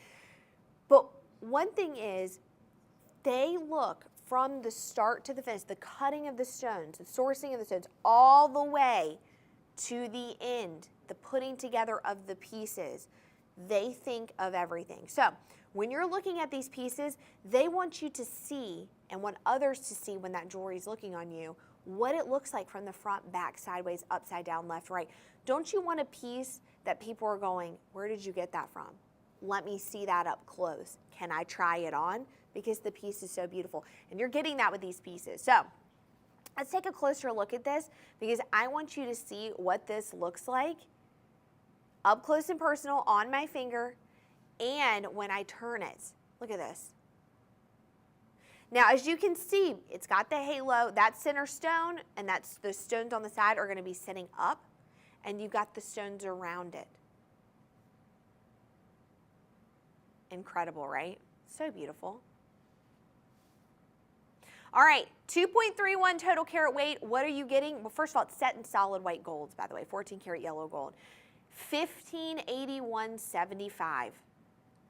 But one thing is, they look from the start to the finish, the cutting of the stones, the sourcing of the stones, all the way to the end, the putting together of the pieces. They think of everything. So when you're looking at these pieces, they want you to see and want others to see when that jewelry is looking on you, what it looks like from the front, back, sideways, upside down, left, right. Don't you want a piece that people are going, where did you get that from? Let me see that up close. Can I try it on? Because the piece is so beautiful. And you're getting that with these pieces. So let's take a closer look at this because I want you to see what this looks like up close and personal on my finger and when I turn it. Look at this. Now, as you can see, it's got the halo, that center stone, and that's the stones on the side are going to be sitting up, and you've got the stones around it. Incredible, right? So beautiful. All right, 2.31 total carat weight. What are you getting? Well, first of all, it's set in solid white golds, by the way, 14 karat yellow gold. $1581.75.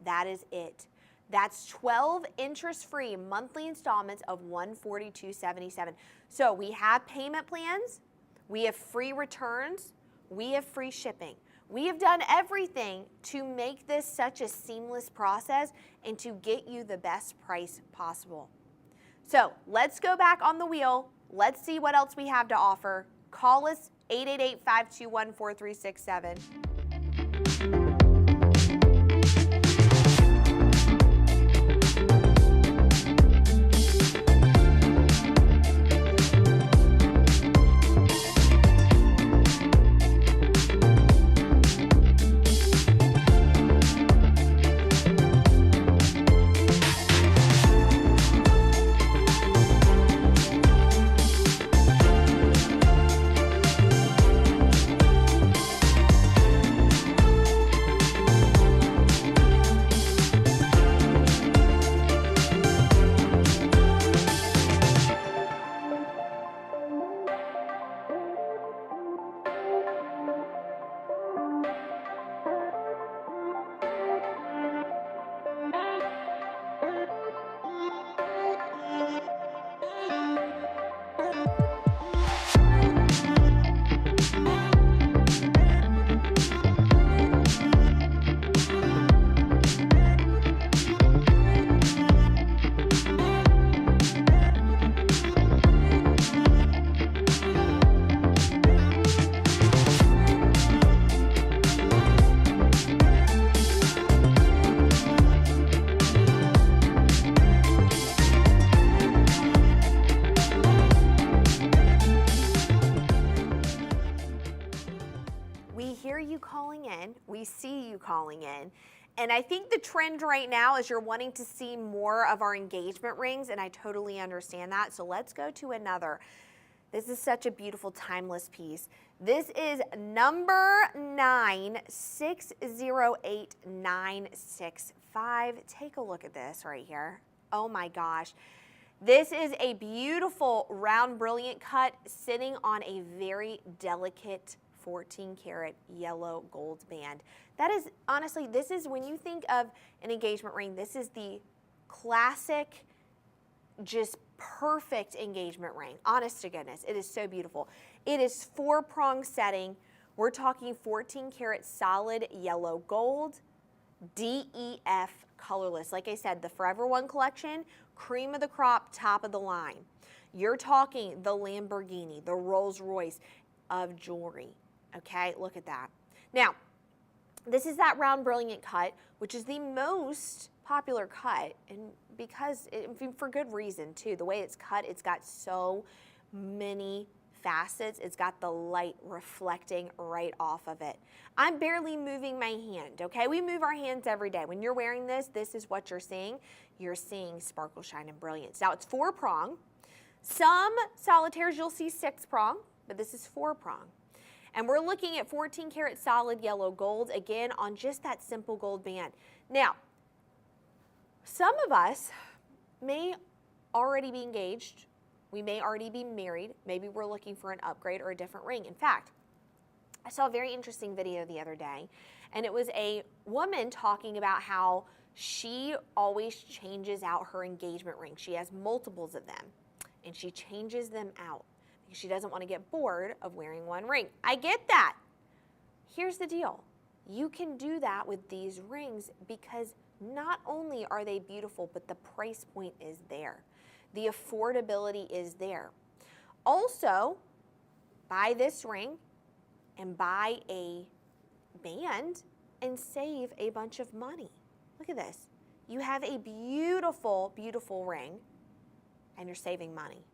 That is it. That's 12 interest-free monthly installments of $142.77. So we have payment plans, we have free returns, we have free shipping. We have done everything to make this such a seamless process and to get you the best price possible. So let's go back on the wheel. Let's see what else we have to offer. Call us 888-521-4367. We hear you calling in. We see you calling in. And I think the trend right now is you're wanting to see more of our engagement rings, and I totally understand that. So let's go to another. This is such a beautiful, timeless piece. This is number 9608965. Take a look at this right here. Oh my gosh. This is a beautiful round brilliant cut sitting on a very delicate 14 karat yellow gold band. That is, honestly, this is, when you think of an engagement ring, this is the classic, just perfect engagement ring. Honest to goodness, it is so beautiful. It is 4-prong setting. We're talking 14 karat solid yellow gold, DEF colorless. Like I said, the Forever One collection, cream of the crop, top of the line. You're talking the Lamborghini, the Rolls Royce of jewelry. Okay, look at that. Now, this is that round brilliant cut, which is the most popular cut, and because for good reason too. The way it's cut, it's got so many facets. It's got the light reflecting right off of it. I'm barely moving my hand, okay? We move our hands every day. When you're wearing this, this is what you're seeing. You're seeing sparkle, shine, and brilliance. Now, it's 4-prong. Some solitaires you'll see 6-prong, but this is 4-prong. And we're looking at 14 karat solid yellow gold, again, on just that simple gold band. Now, some of us may already be engaged. We may already be married. Maybe we're looking for an upgrade or a different ring. In fact, I saw a very interesting video the other day, and it was a woman talking about how she always changes out her engagement ring. She has multiples of them, and she changes them out. She doesn't want to get bored of wearing one ring. I get that. Here's the deal. You can do that with these rings because not only are they beautiful, but the price point is there. The affordability is there. Also, buy this ring and buy a band and save a bunch of money. Look at this. You have a beautiful, beautiful ring and you're saving money.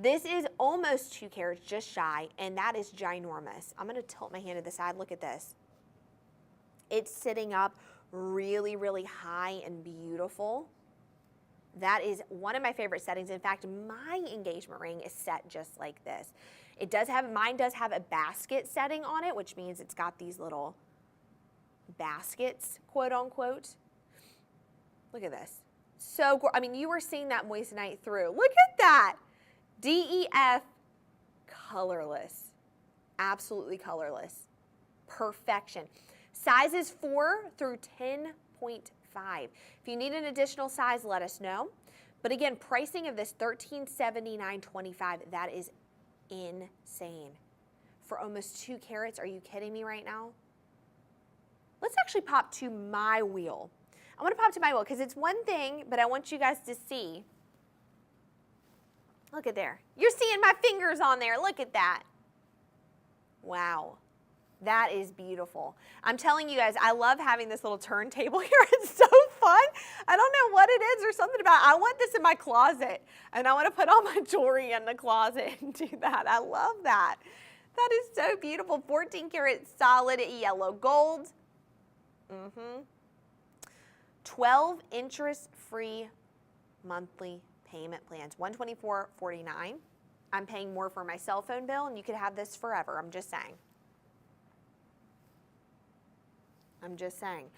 This is almost 2 carats, just shy, and that is ginormous. I'm gonna tilt my hand to the side. Look at this. It's sitting up really, really high and beautiful. That is one of my favorite settings. In fact, my engagement ring is set just like this. It does have, mine does have a basket setting on it, which means it's got these little baskets, quote unquote. Look at this. So, I mean, you were seeing that moissanite through. Look at that. DEF colorless, absolutely colorless, perfection. Sizes 4 through 10.5. If you need an additional size, let us know. But again, pricing of this $1379.25, that is insane. For almost 2 carats, are you kidding me right now? Let's actually pop to my wheel. I want to pop to my wheel because it's one thing, but I want you guys to see. Look at there. You're seeing my fingers on there. Look at that. Wow. That is beautiful. I'm telling you guys, I love having this little turntable here. It's so fun. I don't know what it is or something about it. I want this in my closet, and I want to put all my jewelry in the closet and do that. I love that. That is so beautiful. 14 karat solid yellow gold. 12 interest-free monthly payment plans, $124.49. I'm paying more for my cell phone bill, and you could have this forever. I'm just saying. I'm just saying.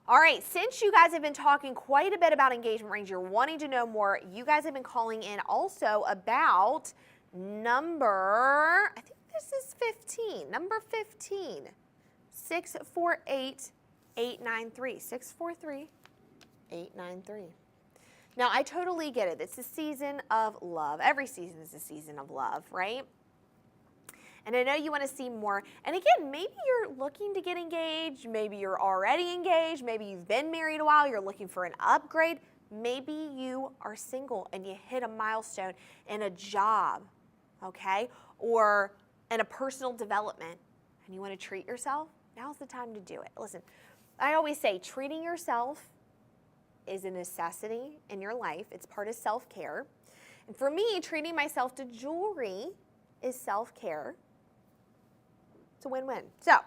All right, since you guys have been talking quite a bit about engagement rings, you're wanting to know more, you guys have been calling in also about number, I think this is 15, number 15, 648-893, 643-893. Now, I totally get it. It's a season of love. Every season is a season of love, right? And I know you want to see more. And again, maybe you're looking to get engaged. Maybe you're already engaged. Maybe you've been married a while. You're looking for an upgrade. Maybe you are single and you hit a milestone in a job, okay? Or in a personal development and you want to treat yourself. Now's the time to do it. Listen, I always say treating yourself is a necessity in your life. It's part of self-care. And for me, treating myself to jewelry is self-care. It's a win-win. So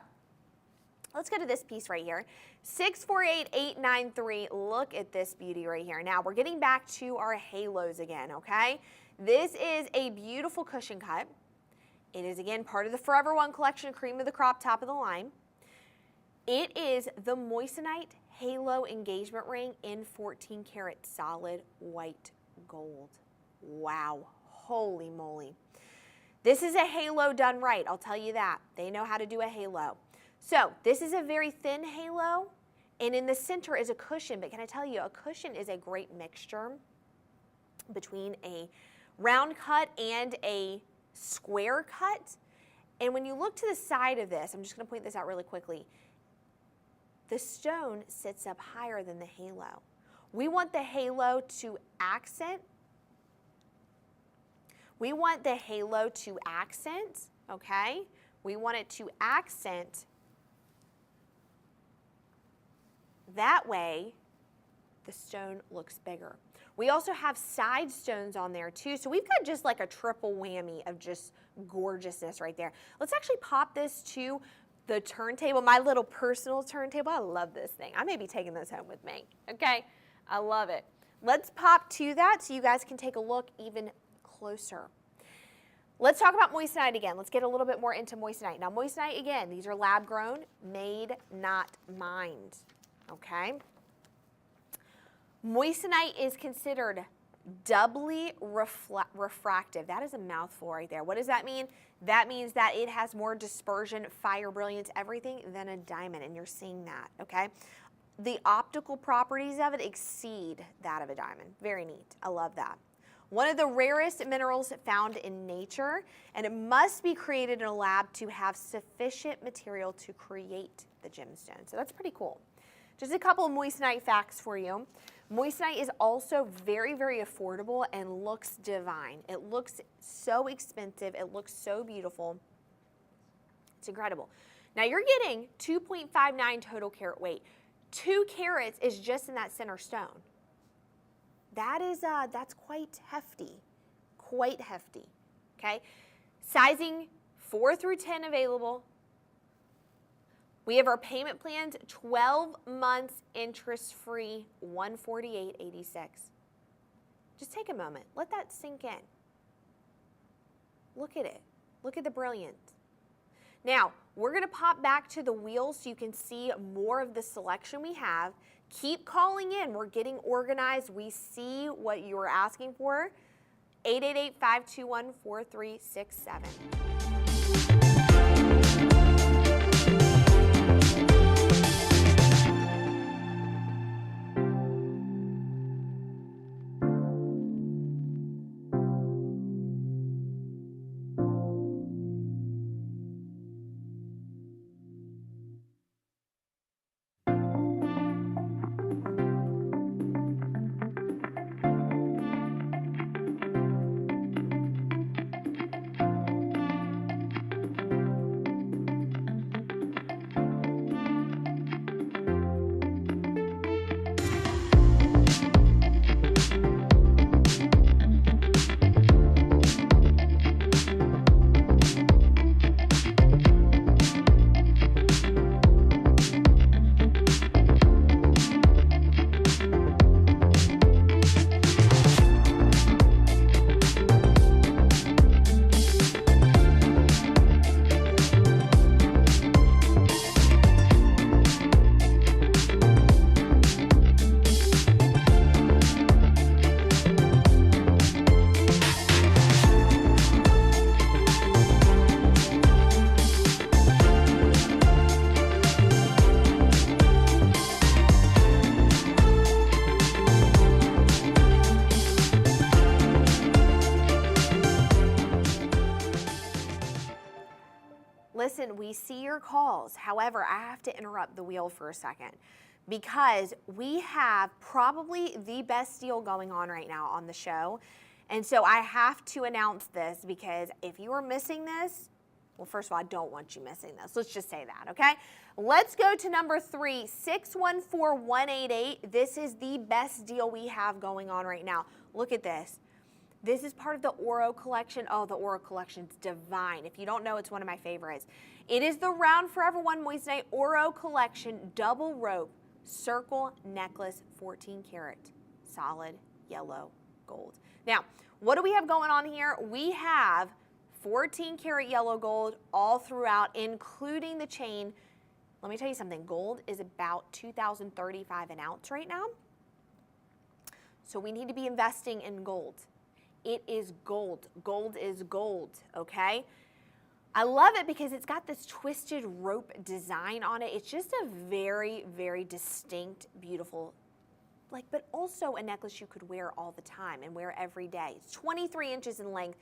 let's go to this piece right here. 648893. Look at this beauty right here. Now we're getting back to our halos again, okay? This is a beautiful cushion cut. It is again part of the Forever One collection, cream of the crop, top of the line. It is the moissanite halo engagement ring in 14 karat solid white gold. Wow, holy moly. This is a halo done right, I'll tell you that. They know how to do a halo. So this is a very thin halo, and in the center is a cushion, but can I tell you, a cushion is a great mixture between a round cut and a square cut. And when you look to the side of this, I'm just gonna point this out really quickly, the stone sits up higher than the halo. We want the halo to accent. We want the halo to accent, okay? We want it to accent. That way, the stone looks bigger. We also have side stones on there too, so we've got just like a triple whammy of just gorgeousness right there. Let's actually pop this to the turntable, my little personal turntable. I love this thing. I may be taking this home with me, okay? I love it. Let's pop to that so you guys can take a look even closer. Let's talk about moissanite again. Let's get a little bit more into moissanite. Now moissanite, again, these are lab grown, made, not mined, okay? Moissanite is considered doubly refractive. That is a mouthful right there. What does that mean? That means that it has more dispersion, fire, brilliance, everything than a diamond, and you're seeing that, okay? The optical properties of it exceed that of a diamond. Very neat. I love that. One of the rarest minerals found in nature, and it must be created in a lab to have sufficient material to create the gemstone. So that's pretty cool. Just a couple of moissanite facts for you. Moissanite is also very, very affordable and looks divine. It looks so expensive. It looks so beautiful. It's incredible. Now you're getting 2.59 total carat weight. 2 carats is just in that center stone. That is, that's quite hefty, okay? Sizing 4 through 10 available. We have our payment plans, 12 months interest-free, $148.86. Just take a moment, let that sink in. Look at it, look at the brilliance. Now, we're gonna pop back to the wheel so you can see more of the selection we have. Keep calling in, we're getting organized. We see what you are asking for. 888-521-4367. Listen, we see your calls. However, I have to interrupt the wheel for a second because we have probably the best deal going on right now on the show. And so I have to announce this because if you are missing this, well, first of all, I don't want you missing this. Let's just say that, okay? Let's go to number 3, 614188. This is the best deal we have going on right now. Look at this. This is part of the Oro collection. Oh, the Oro collection's divine. If you don't know, it's one of my favorites. It is the Round Forever One Moissanite Oro collection double rope circle necklace, 14 karat solid yellow gold. Now, what do we have going on here? We have 14 karat yellow gold all throughout, including the chain. Let me tell you something, gold is about $2,035 an ounce right now. So we need to be investing in gold. It is gold. Gold is gold, okay? I love it because it's got this twisted rope design on it. It's just a very, very distinct, beautiful, but also a necklace you could wear all the time and wear every day. It's 23 inches in length.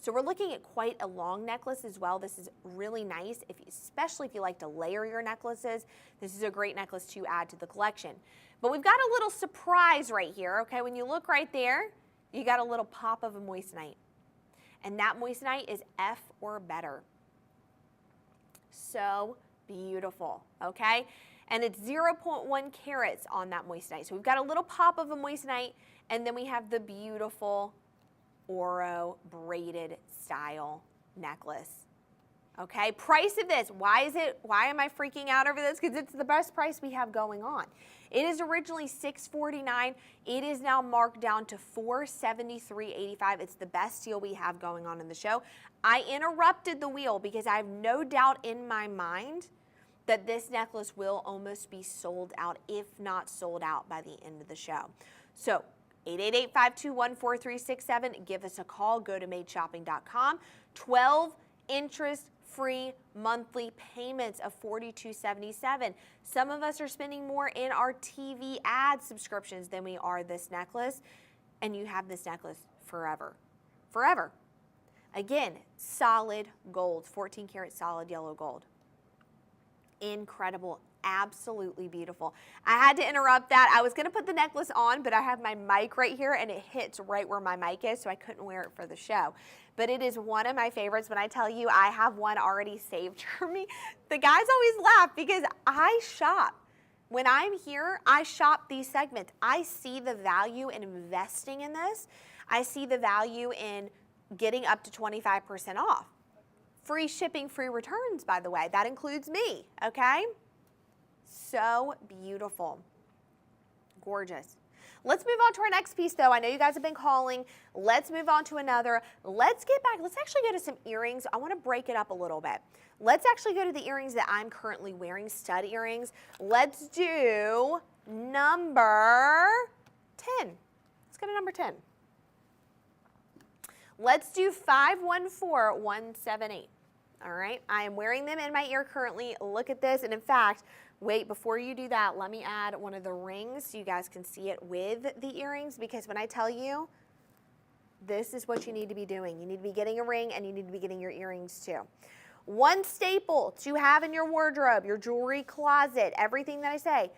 So we're looking at quite a long necklace as well. This is really nice, especially if you like to layer your necklaces. This is a great necklace to add to the collection. But we've got a little surprise right here, okay? When you look right there, you got a little pop of a moissanite. And that moissanite is F or better. So beautiful, okay? And it's 0.1 carats on that moissanite. So we've got a little pop of a moissanite, and then we have the beautiful Oro braided style necklace. Okay, price of this, why am I freaking out over this? Because it's the best price we have going on. It is originally $649. It is now marked down to $473.85. It's the best deal we have going on in the show. I interrupted the wheel because I have no doubt in my mind that this necklace will almost be sold out, if not sold out, by the end of the show. So 888-521-4367. Give us a call. Go to madeshopping.com. 12 interest-free monthly payments of $42.77. Some of us are spending more in our TV ad subscriptions than we are this necklace, and you have this necklace forever. Forever. Again, solid gold, 14 karat solid yellow gold. Incredible. Absolutely beautiful. I had to interrupt that. I was going to put the necklace on, but I have my mic right here and it hits right where my mic is, so I couldn't wear it for the show. But it is one of my favorites. When I tell you I have one already saved for me, the guys always laugh because I shop. When I'm here, I shop these segments. I see the value in investing in this. I see the value in getting up to 25% off. Free shipping, free returns, by the way. That includes me, okay? So beautiful. Gorgeous. Let's move on to our next piece, though. I know you guys have been calling. Let's move on to another. Let's get back. Let's actually go to some earrings. I want to break it up a little bit. Let's actually go to the earrings that I'm currently wearing, stud earrings. Let's do number 10. Let's go to number 10. Let's do 514178. All right, I am wearing them in my ear currently. Look at this, and in fact, wait, before you do that, let me add one of the rings so you guys can see it with the earrings, because when I tell you, this is what you need to be doing. You need to be getting a ring, and you need to be getting your earrings too. One staple to have in your wardrobe, your jewelry closet, everything that I say,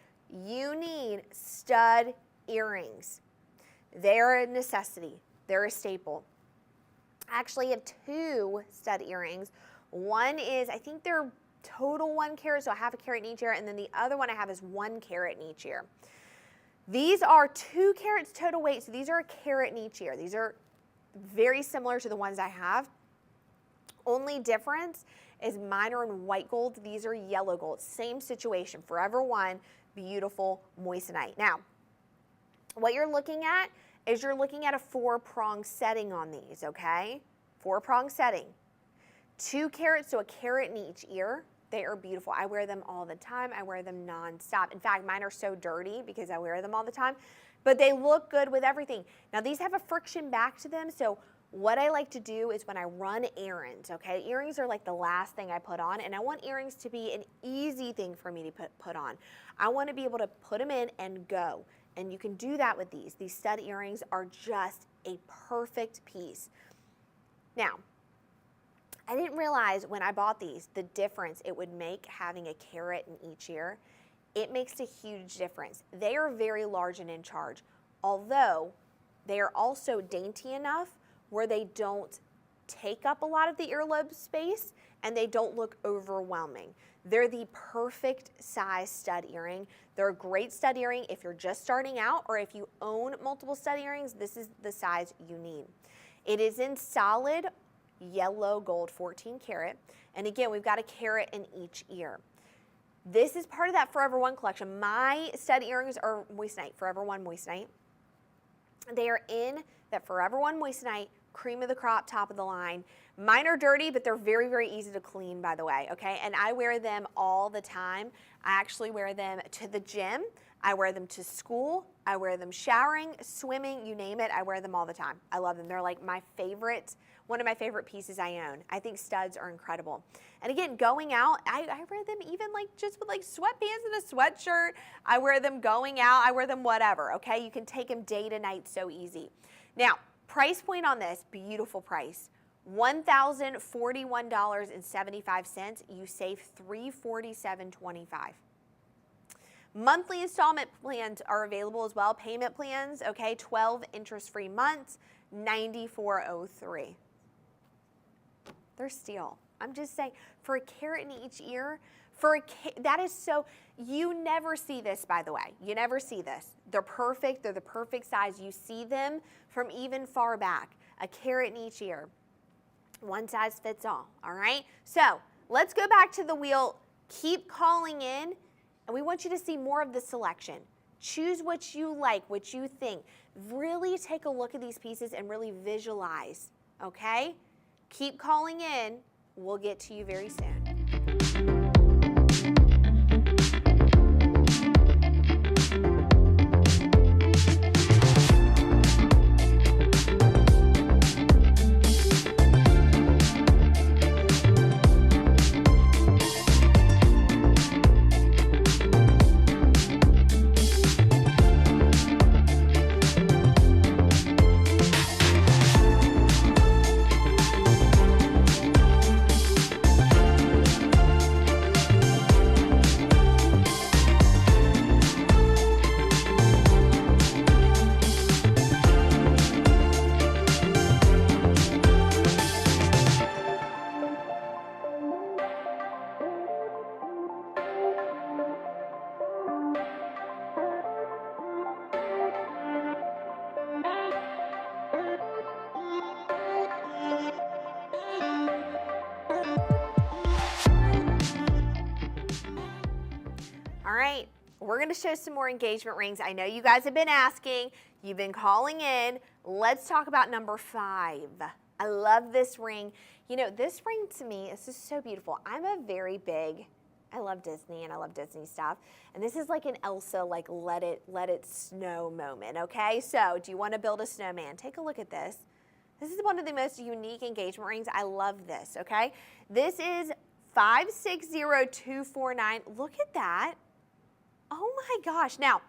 you need stud earrings. They're a necessity. They're a staple. I actually have two stud earrings. One is, I think they're total 1 carat, so I have a carat in each ear, and then the other one I have is 1 carat in each ear. These are 2 carats total weight, so these are a carat in each ear. These are very similar to the ones I have. Only difference is mine are in white gold, these are yellow gold. Same situation, Forever One, beautiful moissanite. Now, what you're looking at is you're looking at a 4-prong setting on these, okay? 4-prong setting. 2 carats, so a carat in each ear. They are beautiful. I wear them all the time. I wear them nonstop. In fact, mine are so dirty because I wear them all the time, but they look good with everything. Now, these have a friction back to them, so what I like to do is when I run errands, okay, earrings are like the last thing I put on, and I want earrings to be an easy thing for me to put on. I want to be able to put them in and go, and you can do that with these. These stud earrings are just a perfect piece. Now, I didn't realize when I bought these the difference it would make having a carat in each ear. It makes a huge difference. They are very large and in charge, although they are also dainty enough where they don't take up a lot of the earlobe space and they don't look overwhelming. They're the perfect size stud earring. They're a great stud earring if you're just starting out, or if you own multiple stud earrings, this is the size you need. It is in solid yellow gold, 14 karat. And again, we've got a carat in each ear. This is part of that Forever One collection. My stud earrings are moissanite, Forever One moissanite. They are in that Forever One moissanite, cream of the crop, top of the line. Mine are dirty, but they're very, very easy to clean, by the way, okay? And I wear them all the time. I actually wear them to the gym. I wear them to school. I wear them showering, swimming, you name it. I wear them all the time. I love them. They're like my favorite, one of my favorite pieces I own. I think studs are incredible. And again, going out, I wear them even like just with like sweatpants and a sweatshirt. I wear them going out. I wear them whatever, okay? You can take them day to night so easy. Now, price point on this, beautiful price. $1,041.75. You save $347.25. Monthly installment plans are available as well. Payment plans, okay, 12 interest-free months, $94.03. They're steal. I'm just saying, for a carat in each ear, that is so, you never see this, by the way. You never see this. They're perfect. They're the perfect size. You see them from even far back. A carat in each ear. One size fits all right? So let's go back to the wheel. Keep calling in, and we want you to see more of the selection. Choose what you like, what you think. Really take a look at these pieces and really visualize, okay? Keep calling in. We'll get to you very soon. All right, we're gonna show some more engagement rings. I know you guys have been asking, you've been calling in. Let's talk about number 5. I love this ring. You know, this ring to me, this is so beautiful. I love Disney and I love Disney stuff. And this is like an Elsa, like let it snow moment, okay? So do you wanna build a snowman? Take a look at this. This is one of the most unique engagement rings. I love this, okay? This is 560249. Look at that. Oh my gosh. Now,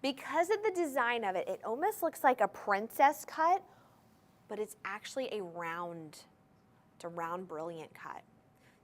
because of the design of it, it almost looks like a princess cut, but it's actually it's a round brilliant cut.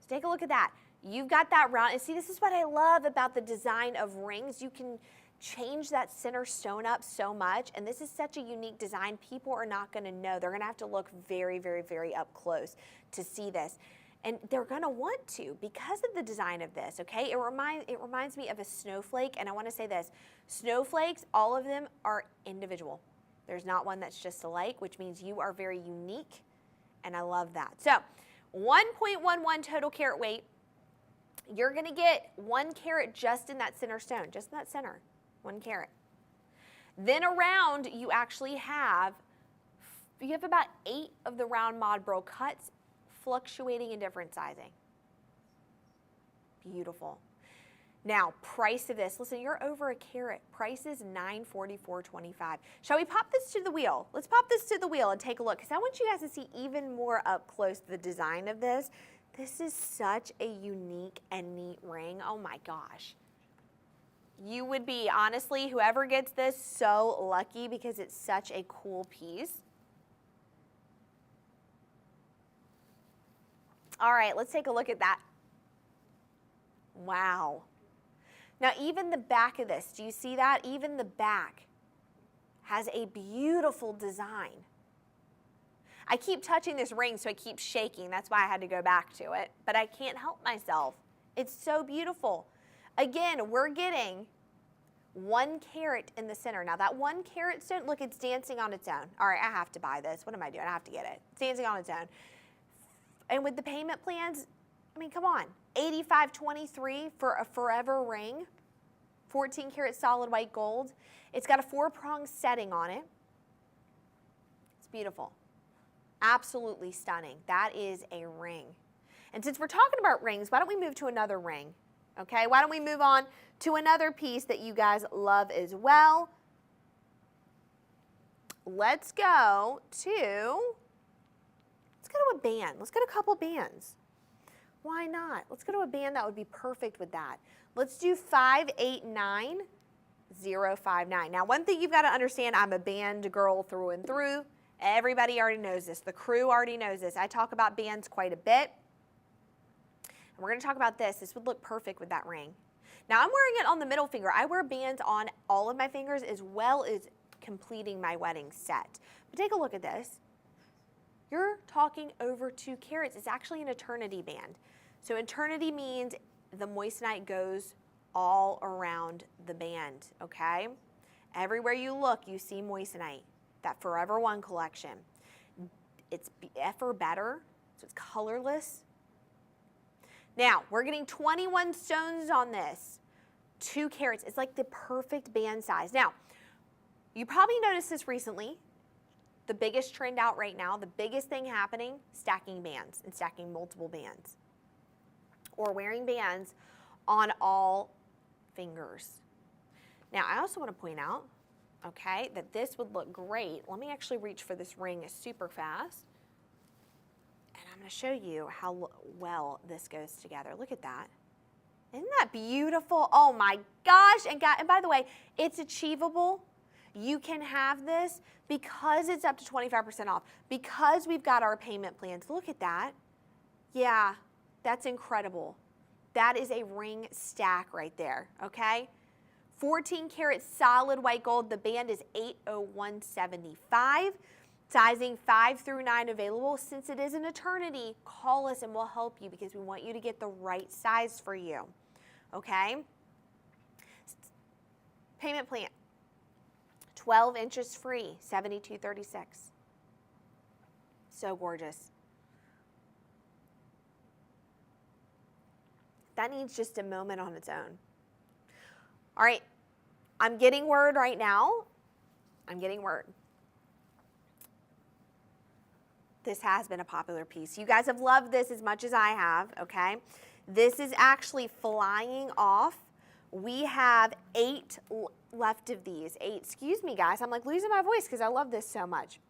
So take a look at that. You've got that round, and see, this is what I love about the design of rings. You can change that center stone up so much, and this is such a unique design. People are not gonna know. They're gonna have to look very, very, very up close to see this. And they're gonna want to because of the design of this, okay? It reminds me of a snowflake, and I wanna say this. Snowflakes, all of them are individual. There's not one that's just alike, which means you are very unique, and I love that. So, 1.11 total carat weight. You're gonna get 1 carat just in that center stone, just in that center, 1 carat. Then around, you actually have about 8 of the round mod burl cuts, fluctuating in different sizing. Beautiful. Now, price of this, listen, you're over a carat. Price is $944.25. Shall we pop this to the wheel? Let's pop this to the wheel and take a look, because I want you guys to see even more up close the design of this. This is such a unique and neat ring. Oh my gosh. You would be, honestly, whoever gets this, so lucky because it's such a cool piece. All right, let's take a look at that. Wow. Now, even the back of this, do you see that? Even the back has a beautiful design. I keep touching this ring, so it keeps shaking. That's why I had to go back to it, but I can't help myself. It's so beautiful. Again, we're getting 1 carat in the center. Now that 1 carat stone, look, it's dancing on its own. All right, I have to buy this. What am I doing? I have to get it. It's dancing on its own. And with the payment plans, I mean, come on. $85.23 for a forever ring, 14 karat solid white gold. It's got a 4-prong setting on it. It's beautiful. Absolutely stunning. That is a ring. And since we're talking about rings, why don't we move to another ring? Okay, why don't we move on to another piece that you guys love as well? Let's go to a band. Let's go to a couple bands. Why not? Let's go to a band that would be perfect with that. Let's do 589059. Now, one thing you've got to understand, I'm a band girl through and through. Everybody already knows this. The crew already knows this. I talk about bands quite a bit. And we're going to talk about this. This would look perfect with that ring. Now, I'm wearing it on the middle finger. I wear bands on all of my fingers as well as completing my wedding set. But take a look at this. You're talking over 2 carats. It's actually an eternity band. So eternity means the moissanite goes all around the band, okay? Everywhere you look, you see moissanite, that Forever One collection. It's F or better, so it's colorless. Now, we're getting 21 stones on this, 2 carats. It's like the perfect band size. Now, you probably noticed this recently. The biggest trend out right now, the biggest thing happening, stacking bands and stacking multiple bands. Or wearing bands on all fingers. Now, I also want to point out, okay, that this would look great. Let me actually reach for this ring super fast. And I'm going to show you how well this goes together. Look at that. Isn't that beautiful? Oh my gosh. And by the way, it's achievable. You can have this because it's up to 25% off, because we've got our payment plans. Look at that. Yeah, that's incredible. That is a ring stack right there, okay? 14 karat solid white gold. The band is 80175. Sizing 5 through 9 available. Since it is an eternity, call us and we'll help you because we want you to get the right size for you, okay? Payment plan. 12 inches free, $72.36. So gorgeous. That needs just a moment on its own. All right, I'm getting word right now. I'm getting word. This has been a popular piece. You guys have loved this as much as I have, okay? This is actually flying off. We have 8 left of these. 8, excuse me guys, I'm like losing my voice because I love this so much.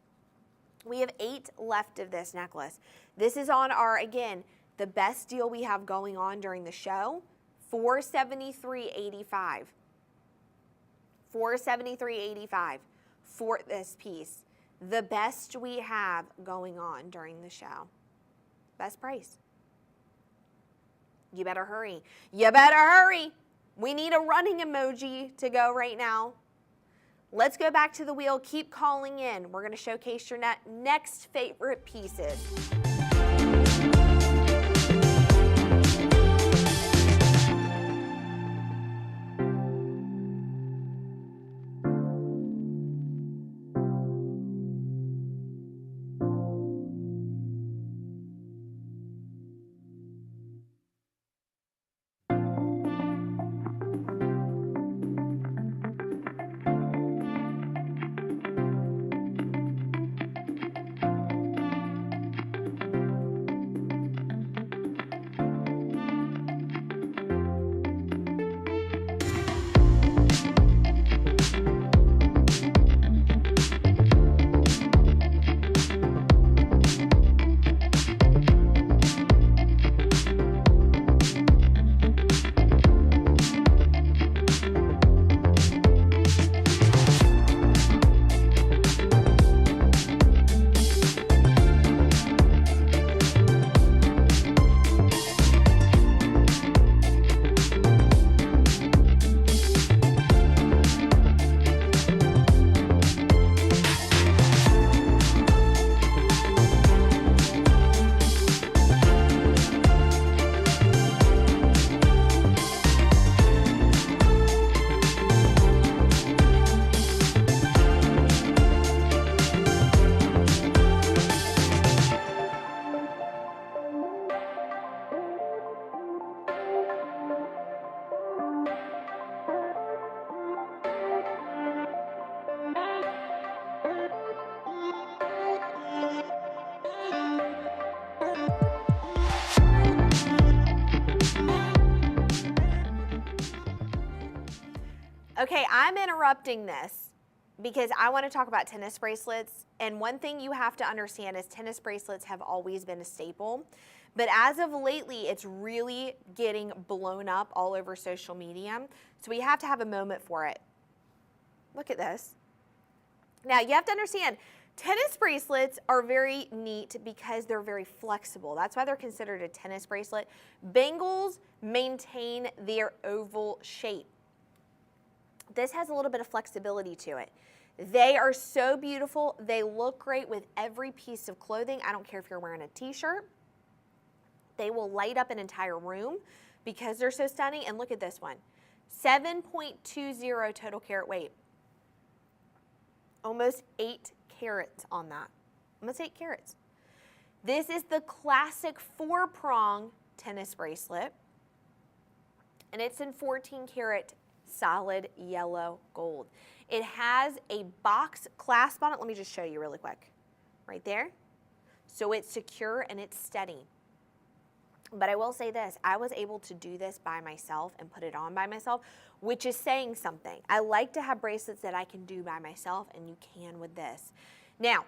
We have 8 left of this necklace. This is on our, again, the best deal we have going on during the show, $473.85. $473.85 for this piece. The best we have going on during the show. Best price. You better hurry. You better hurry. We need a running emoji to go right now. Let's go back to the wheel. Keep calling in. We're going to showcase your next favorite pieces. Okay, I'm interrupting this because I want to talk about tennis bracelets. And one thing you have to understand is tennis bracelets have always been a staple. But as of lately, it's really getting blown up all over social media. So we have to have a moment for it. Look at this. Now, you have to understand, tennis bracelets are very neat because they're very flexible. That's why they're considered a tennis bracelet. Bangles maintain their oval shape. This has a little bit of flexibility to it. They are so beautiful. They look great with every piece of clothing. I don't care if you're wearing a t-shirt. They will light up an entire room because they're so stunning. And look at this one, 7.20 total carat weight. Almost 8 carats on that. Almost 8 carats. This is the classic 4-prong tennis bracelet. And it's in 14 karat solid yellow gold. It has a box clasp on it. Let me just show you really quick. Right there. So it's secure and it's steady. But I will say this, I was able to do this by myself and put it on by myself, which is saying something. I like to have bracelets that I can do by myself, and you can with this. Now,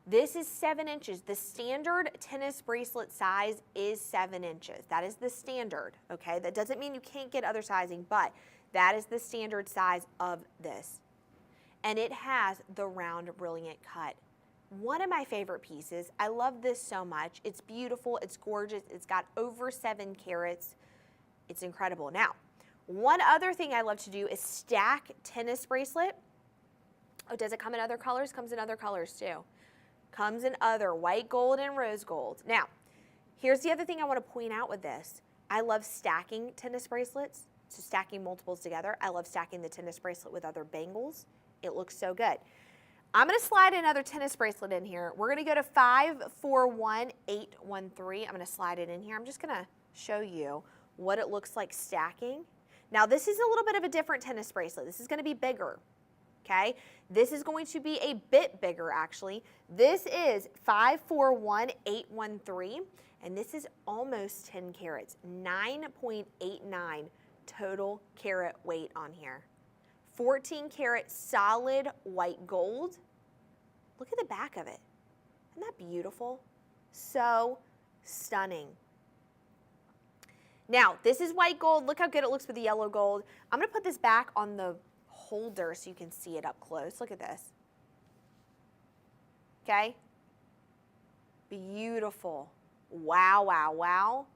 this is 7 inches. The standard tennis bracelet size is 7 inches. That is the standard, okay? That doesn't mean you can't get other sizing, but that is the standard size of this. And it has the round, brilliant cut. One of my favorite pieces. I love this so much. It's beautiful. It's gorgeous. It's got over 7 carats. It's incredible. Now, one other thing I love to do is stack tennis bracelet. Oh, does it come in other colors? Comes in other colors too. Comes in other white gold and rose gold. Now, here's the other thing I want to point out with this. I love stacking tennis bracelets. So stacking multiples together. I love stacking the tennis bracelet with other bangles. It looks so good. I'm going to slide another tennis bracelet in here. We're going to go to 541813. I'm going to slide it in here. I'm just going to show you what it looks like stacking. Now, this is a little bit of a different tennis bracelet. This is going to be bigger, okay? This is going to be a bit bigger, actually. This is 541813, and this is almost 10 carats, 9.89 total carat weight on here. 14 karat solid white gold. Look at the back of it. Isn't that beautiful? So stunning. Now, this is white gold. Look how good it looks with the yellow gold. I'm going to put this back on the holder so you can see it up close. Look at this. Okay? Beautiful. Wow, wow, wow.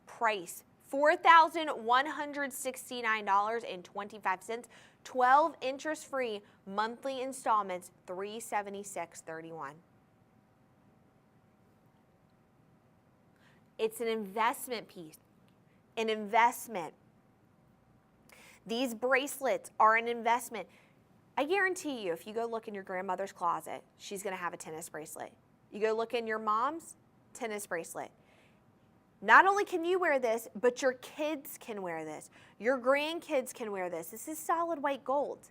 Price. $4,169.25, 12 interest-free monthly installments, $376.31. It's an investment piece, an investment. These bracelets are an investment. I guarantee you, if you go look in your grandmother's closet, she's going to have a tennis bracelet. You go look in your mom's tennis bracelet. Not only can you wear this, but your kids can wear this. Your grandkids can wear this. This is solid white gold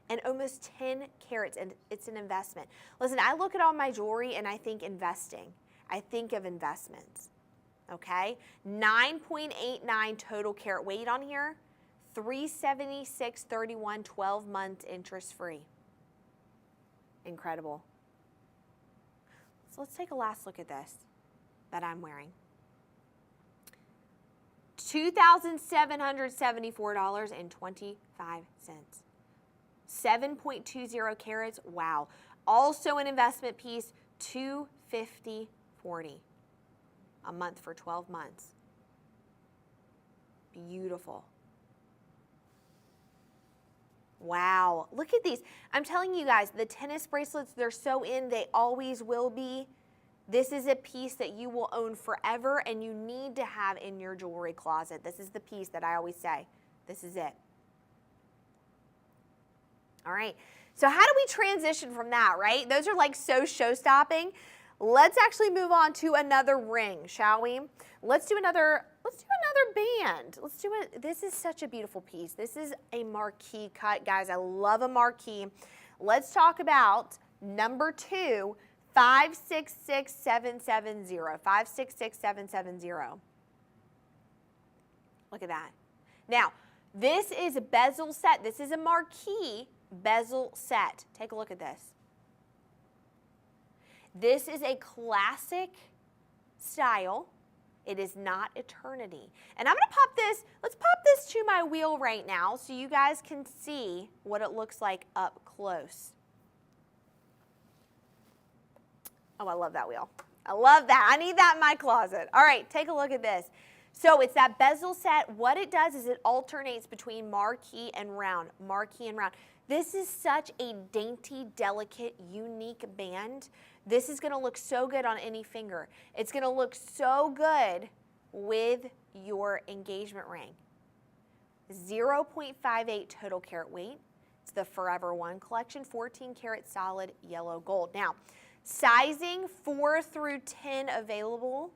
and almost 10 carats, and it's an investment. Listen, I look at all my jewelry and I think investing. I think of investments, okay? 9.89 total carat weight on here, $376.31, 12 months interest free. Incredible. So let's take a last look at this that I'm wearing. $2,774.25. 7.20 carats. Wow. Also an investment piece, $250.40 a month for 12 months. Beautiful. Wow. Look at these. I'm telling you guys, the tennis bracelets, they're so in, they always will be. This is a piece that you will own forever and you need to have in your jewelry closet. This is the piece that I always say, this is it. All right, so how do we transition from that, right? Those are like so show-stopping. Let's actually move on to another ring, shall we? Let's do another band. Let's do it. This is such a beautiful piece. This is a marquee cut. Guys, I love a marquee. Let's talk about number 2, 566770. 566770. Look at that. Now, This is a bezel set. This is a marquee bezel set. Take a look at this. This is a classic style. It is not eternity. And I'm going to pop this, let's pop this to my wheel right now so you guys can see what it looks like up close. Oh, I love that wheel. I love that. I need that in my closet. All right, take a look at this. So it's that bezel set. What it does is it alternates between marquee and round, marquee and round. This is such a dainty, delicate, unique band. This is going to look so good on any finger. It's going to look so good with your engagement ring. 0.58 total carat weight. It's the Forever One collection, 14 karat solid yellow gold. Now, sizing 4 through 10 available,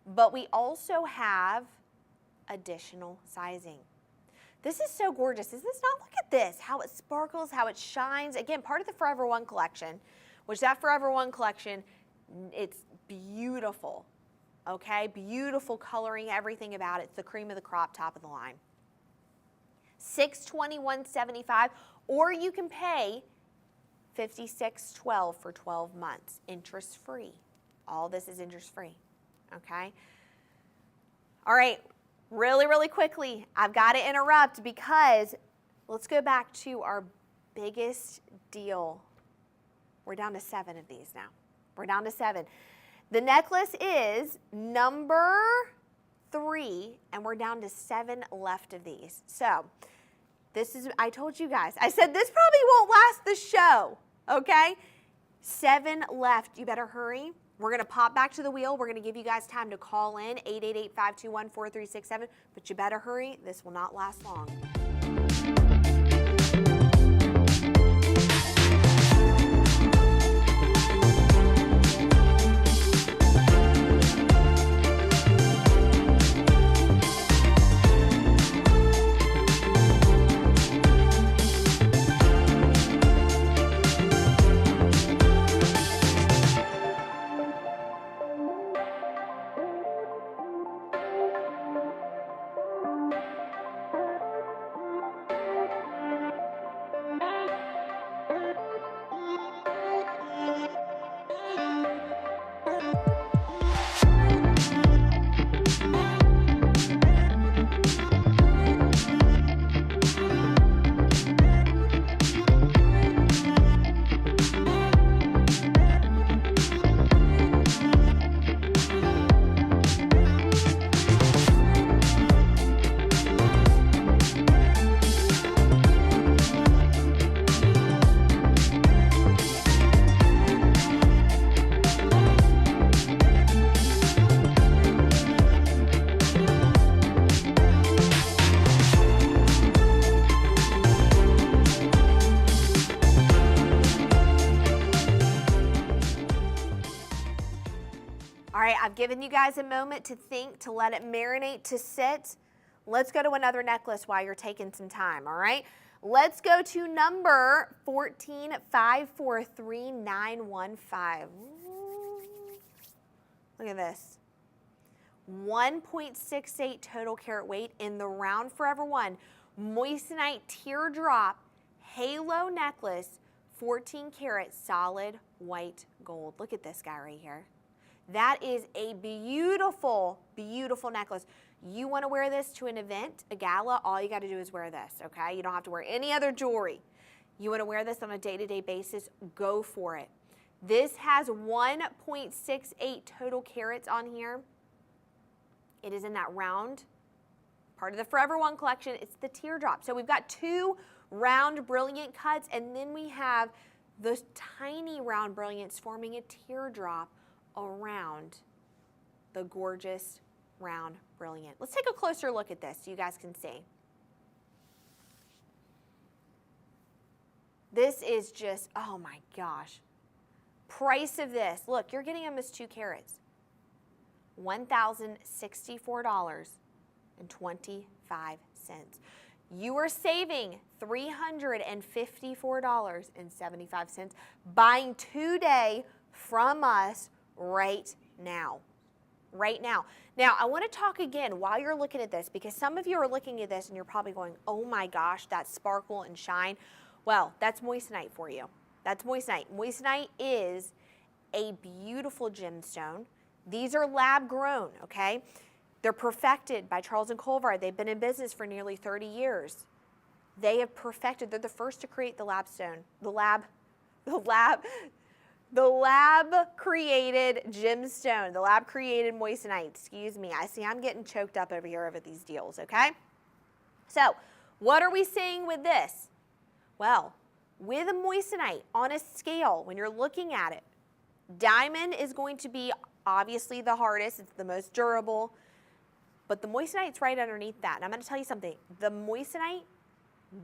but we also have additional sizing. This is so gorgeous, is this not? Look at this, how it sparkles, how it shines. Again, part of the Forever One collection, which that Forever One collection, it's beautiful, okay? Beautiful coloring, everything about it. It's the cream of the crop, top of the line. $621.75, or you can pay $56.12 for 12 months, interest-free. All this is interest-free, okay? All right, really, really quickly, I've got to interrupt because let's go back to our biggest deal. We're down to 7 of these now. We're down to 7. The necklace is number 3, and we're down to 7 left of these. So this is, I told you guys, I said this probably won't last the show, okay? 7 left. You better hurry. We're going to pop back to the wheel. We're going to give you guys time to call in, 888-521-4367, but you better hurry. This will not last long. All right, I've given you guys a moment to think, to let it marinate, to sit. Let's go to another necklace while you're taking some time, all right? Let's go to number 14543,915. Look at this. 1.68 total carat weight in the round Forever One moissanite teardrop halo necklace, 14 karat solid white gold. Look at this guy right here. That is a beautiful, beautiful necklace. You want to wear this to an event, a gala, all you got to do is wear this, okay? You don't have to wear any other jewelry. You want to wear this on a day-to-day basis, go for it. This has 1.68 total carats on here. It is in that round, part of the Forever One collection. It's the teardrop. So we've got 2 round brilliant cuts, and then we have those tiny round brilliants forming a teardrop around the gorgeous round brilliant. Let's take a closer look at this so you guys can see. This is just, oh my gosh. Price of this, look, you're getting almost 2 carats. $1,064.25. You are saving $354.75 buying today from us right now. right now. Now, I want to talk again while you're looking at this, because some of you are looking at this and you're probably going, oh my gosh, that sparkle and shine. Well, that's moissanite for you. That's moissanite. Moissanite is a beautiful gemstone. These are lab grown, okay? They're perfected by Charles Colvard. They've been in business for nearly 30 years. They have perfected, they're the first to create the lab stone, the lab created gemstone, the lab created moissanite, excuse me. I see I'm getting choked up over here over these deals, okay? So, what are we seeing with this? Well, with a moissanite on a scale, when you're looking at it, diamond is going to be obviously the hardest, it's the most durable, but the moissanite's right underneath that. And I'm going to tell you something, the moissanite,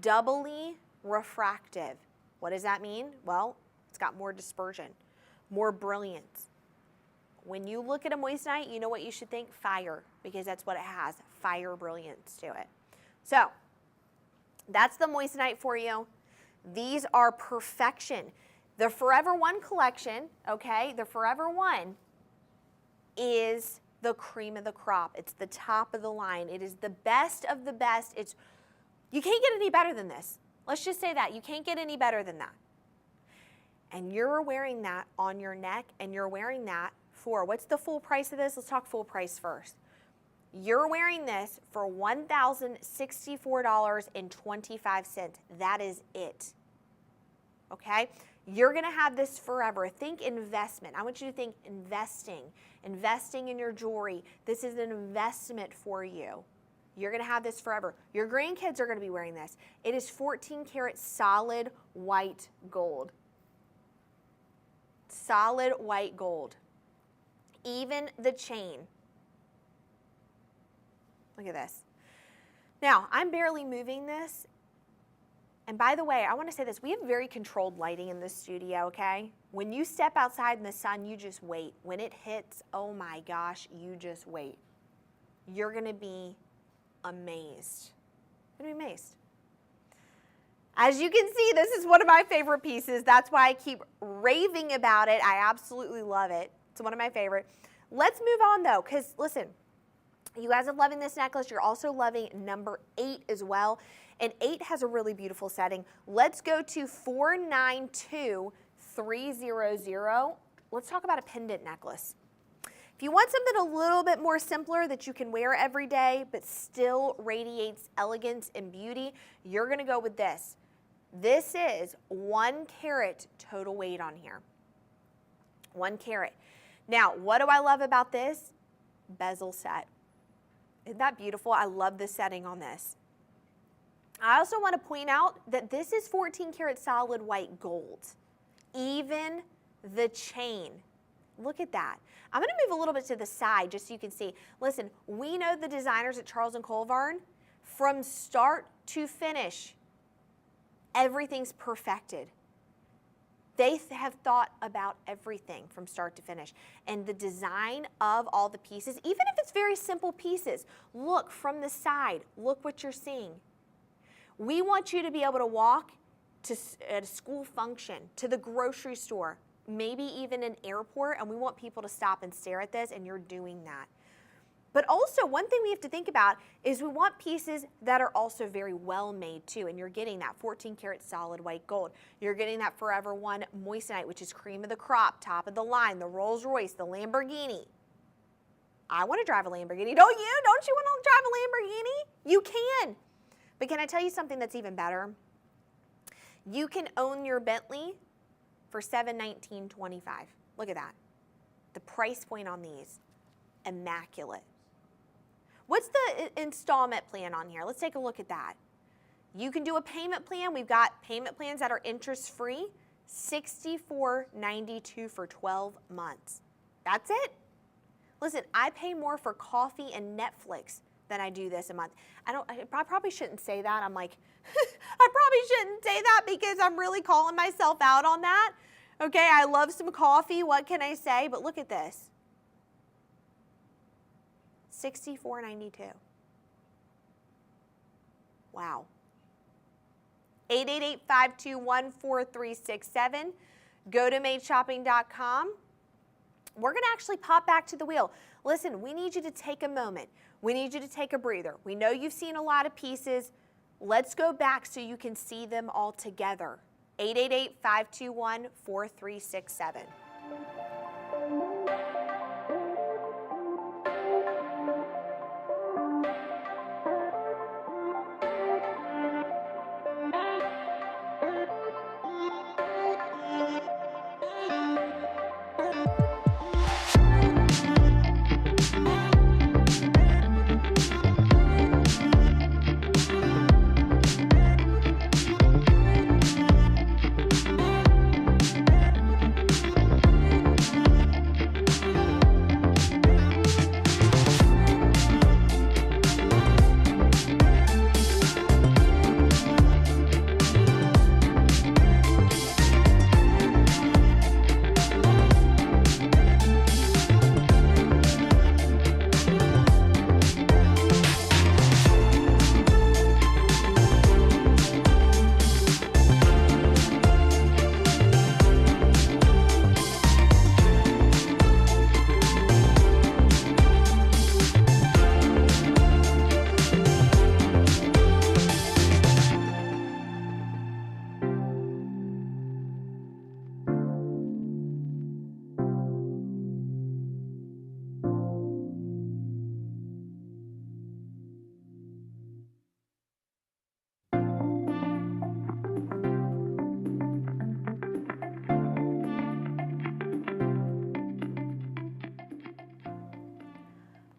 doubly refractive. What does that mean? Well, it's got more dispersion, more brilliance. When you look at a moissanite, you know what you should think? Fire, because that's what it has, fire brilliance to it. So, that's the moissanite for you. These are perfection. The Forever One collection, okay, the Forever One is the cream of the crop. It's the top of the line. It is the best of the best. You can't get any better than this. Let's just say that. You can't get any better than that. And you're wearing that on your neck, and you're wearing that for, what's the full price of this? Let's talk full price first. You're wearing this for $1,064.25. That is it. Okay? You're going to have this forever. Think investment. I want you to think investing in your jewelry. This is an investment for you. You're going to have this forever. Your grandkids are going to be wearing this. It is 14 karat solid white gold. Solid white gold. Even the chain. Look at this. Now, I'm barely moving this. And by the way, I want to say this. We have very controlled lighting in this studio, okay? When you step outside in the sun, you just wait. When it hits, oh my gosh, you just wait. You're going to be amazed. You're going to be amazed. As you can see, this is one of my favorite pieces. That's why I keep raving about it. I absolutely love it. It's one of my favorite. Let's move on though, because listen, you guys are loving this necklace. You're also loving number 8 as well. And 8 has a really beautiful setting. Let's go to 492300. Let's talk about a pendant necklace. If you want something a little bit more simpler that you can wear every day but still radiates elegance and beauty, you're going to go with this. This is 1 carat total weight on here. 1 carat. Now, what do I love about this? Bezel set. Isn't that beautiful? I love the setting on this. I also want to point out that this is 14 karat solid white gold. Even the chain. Look at that. I'm going to move a little bit to the side just so you can see. Listen, we know the designers at Charles Colvard, from start to finish, everything's perfected. They have thought about everything from start to finish. And the design of all the pieces, even if it's very simple pieces, look from the side, look what you're seeing. We want you to be able to walk to a school function, to the grocery store, maybe even an airport, and we want people to stop and stare at this, and you're doing that. But also, one thing we have to think about is we want pieces that are also very well made too, and you're getting that 14 karat solid white gold. You're getting that Forever One moissanite, which is cream of the crop, top of the line, the Rolls Royce, the Lamborghini. I want to drive a Lamborghini. Don't you? Don't you want to drive a Lamborghini? You can. But can I tell you something that's even better? You can own your Bentley for $719.25. Look at that. The price point on these, immaculate. What's the installment plan on here? Let's take a look at that. You can do a payment plan. We've got payment plans that are interest-free, $64.92 for 12 months. That's it. Listen, I pay more for coffee and Netflix than I do this a month. I probably shouldn't say that. I'm like, I probably shouldn't say that because I'm really calling myself out on that. Okay, I love some coffee. What can I say? But look at this. $64.92. Wow. 888-521-4367. Go to madeshopping.com. We're going to actually pop back to the wheel. Listen, we need you to take a moment. We need you to take a breather. We know you've seen a lot of pieces. Let's go back so you can see them all together. 888-521-4367.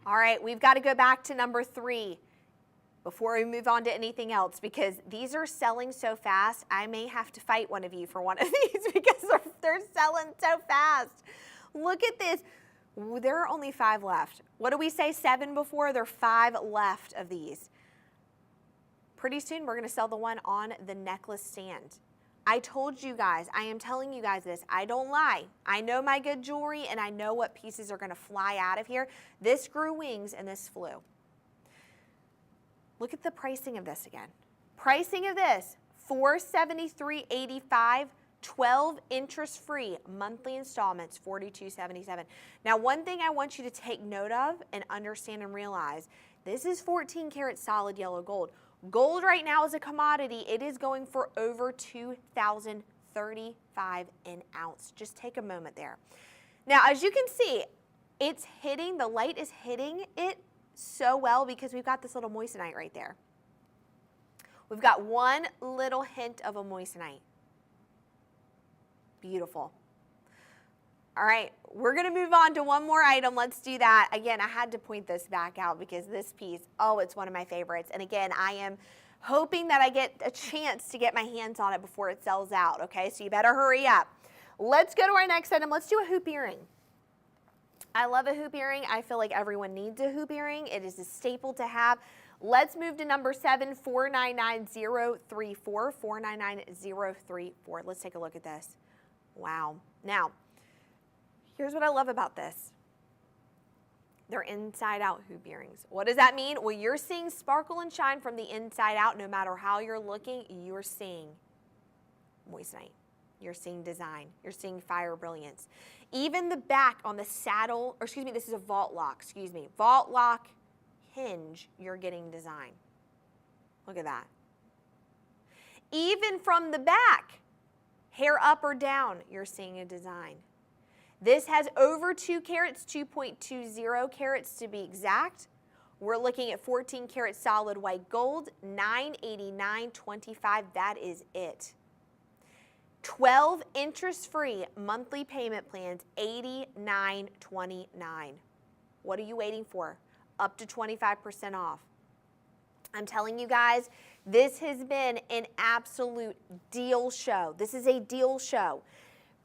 All right, we've got to go back to number 3 before we move on to anything else, because these are selling so fast, I may have to fight one of you for one of these because they're selling so fast. Look at this. There are only 5 left. What did we say, 7 before? There are 5 left of these. Pretty soon, we're going to sell the one on the necklace stand. I told you guys, I am telling you guys this, I don't lie. I know my good jewelry and I know what pieces are gonna fly out of here. This grew wings and this flew. Look at the pricing of this again. Pricing of this, $473.85, 12 interest-free monthly installments, $42.77. Now, one thing I want you to take note of and understand and realize, this is 14 karat solid yellow gold. Gold right now is a commodity. It is going for over $2,035 an ounce. Just take a moment there. Now, as you can see, it's hitting, the light is hitting it so well because we've got this little moissanite right there. We've got one little hint of a moissanite. Beautiful. All right, we're gonna move on to one more item. Let's do that. Again, I had to point this back out because this piece, oh, it's one of my favorites. And again, I am hoping that I get a chance to get my hands on it before it sells out, okay? So you better hurry up. Let's go to our next item. Let's do a hoop earring. I love a hoop earring. I feel like everyone needs a hoop earring. It is a staple to have. Let's move to number 7, 499034, 499034. Let's take a look at this. Wow. Now, here's what I love about this. They're inside out hoop earrings. What does that mean? Well, you're seeing sparkle and shine from the inside out. No matter how you're looking, you're seeing moissanite. You're seeing design. You're seeing fire brilliance. Even the back on the saddle, or excuse me, this is a vault lock, excuse me. Vault lock hinge, you're getting design. Look at that. Even from the back, hair up or down, you're seeing a design. This has over 2 carats, 2.20 carats to be exact. We're looking at 14 karat solid white gold, $989.25. That is it. 12 interest-free monthly payment plans, $89.29. What are you waiting for? Up to 25% off. I'm telling you guys, this has been an absolute deal show. This is a deal show.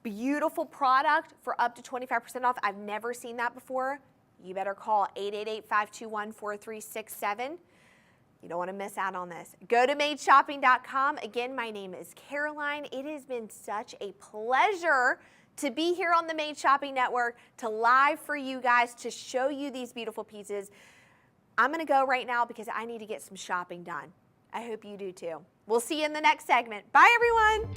Beautiful product for up to 25% off. I've never seen that before. You better call 888-521-4367. You don't want to miss out on this. Go to madeshopping.com. Again, my name is Caroline. It has been such a pleasure to be here on the Made Shopping Network, to live for you guys, to show you these beautiful pieces. I'm going to go right now because I need to get some shopping done. I hope you do too. We'll see you in the next segment. Bye, everyone.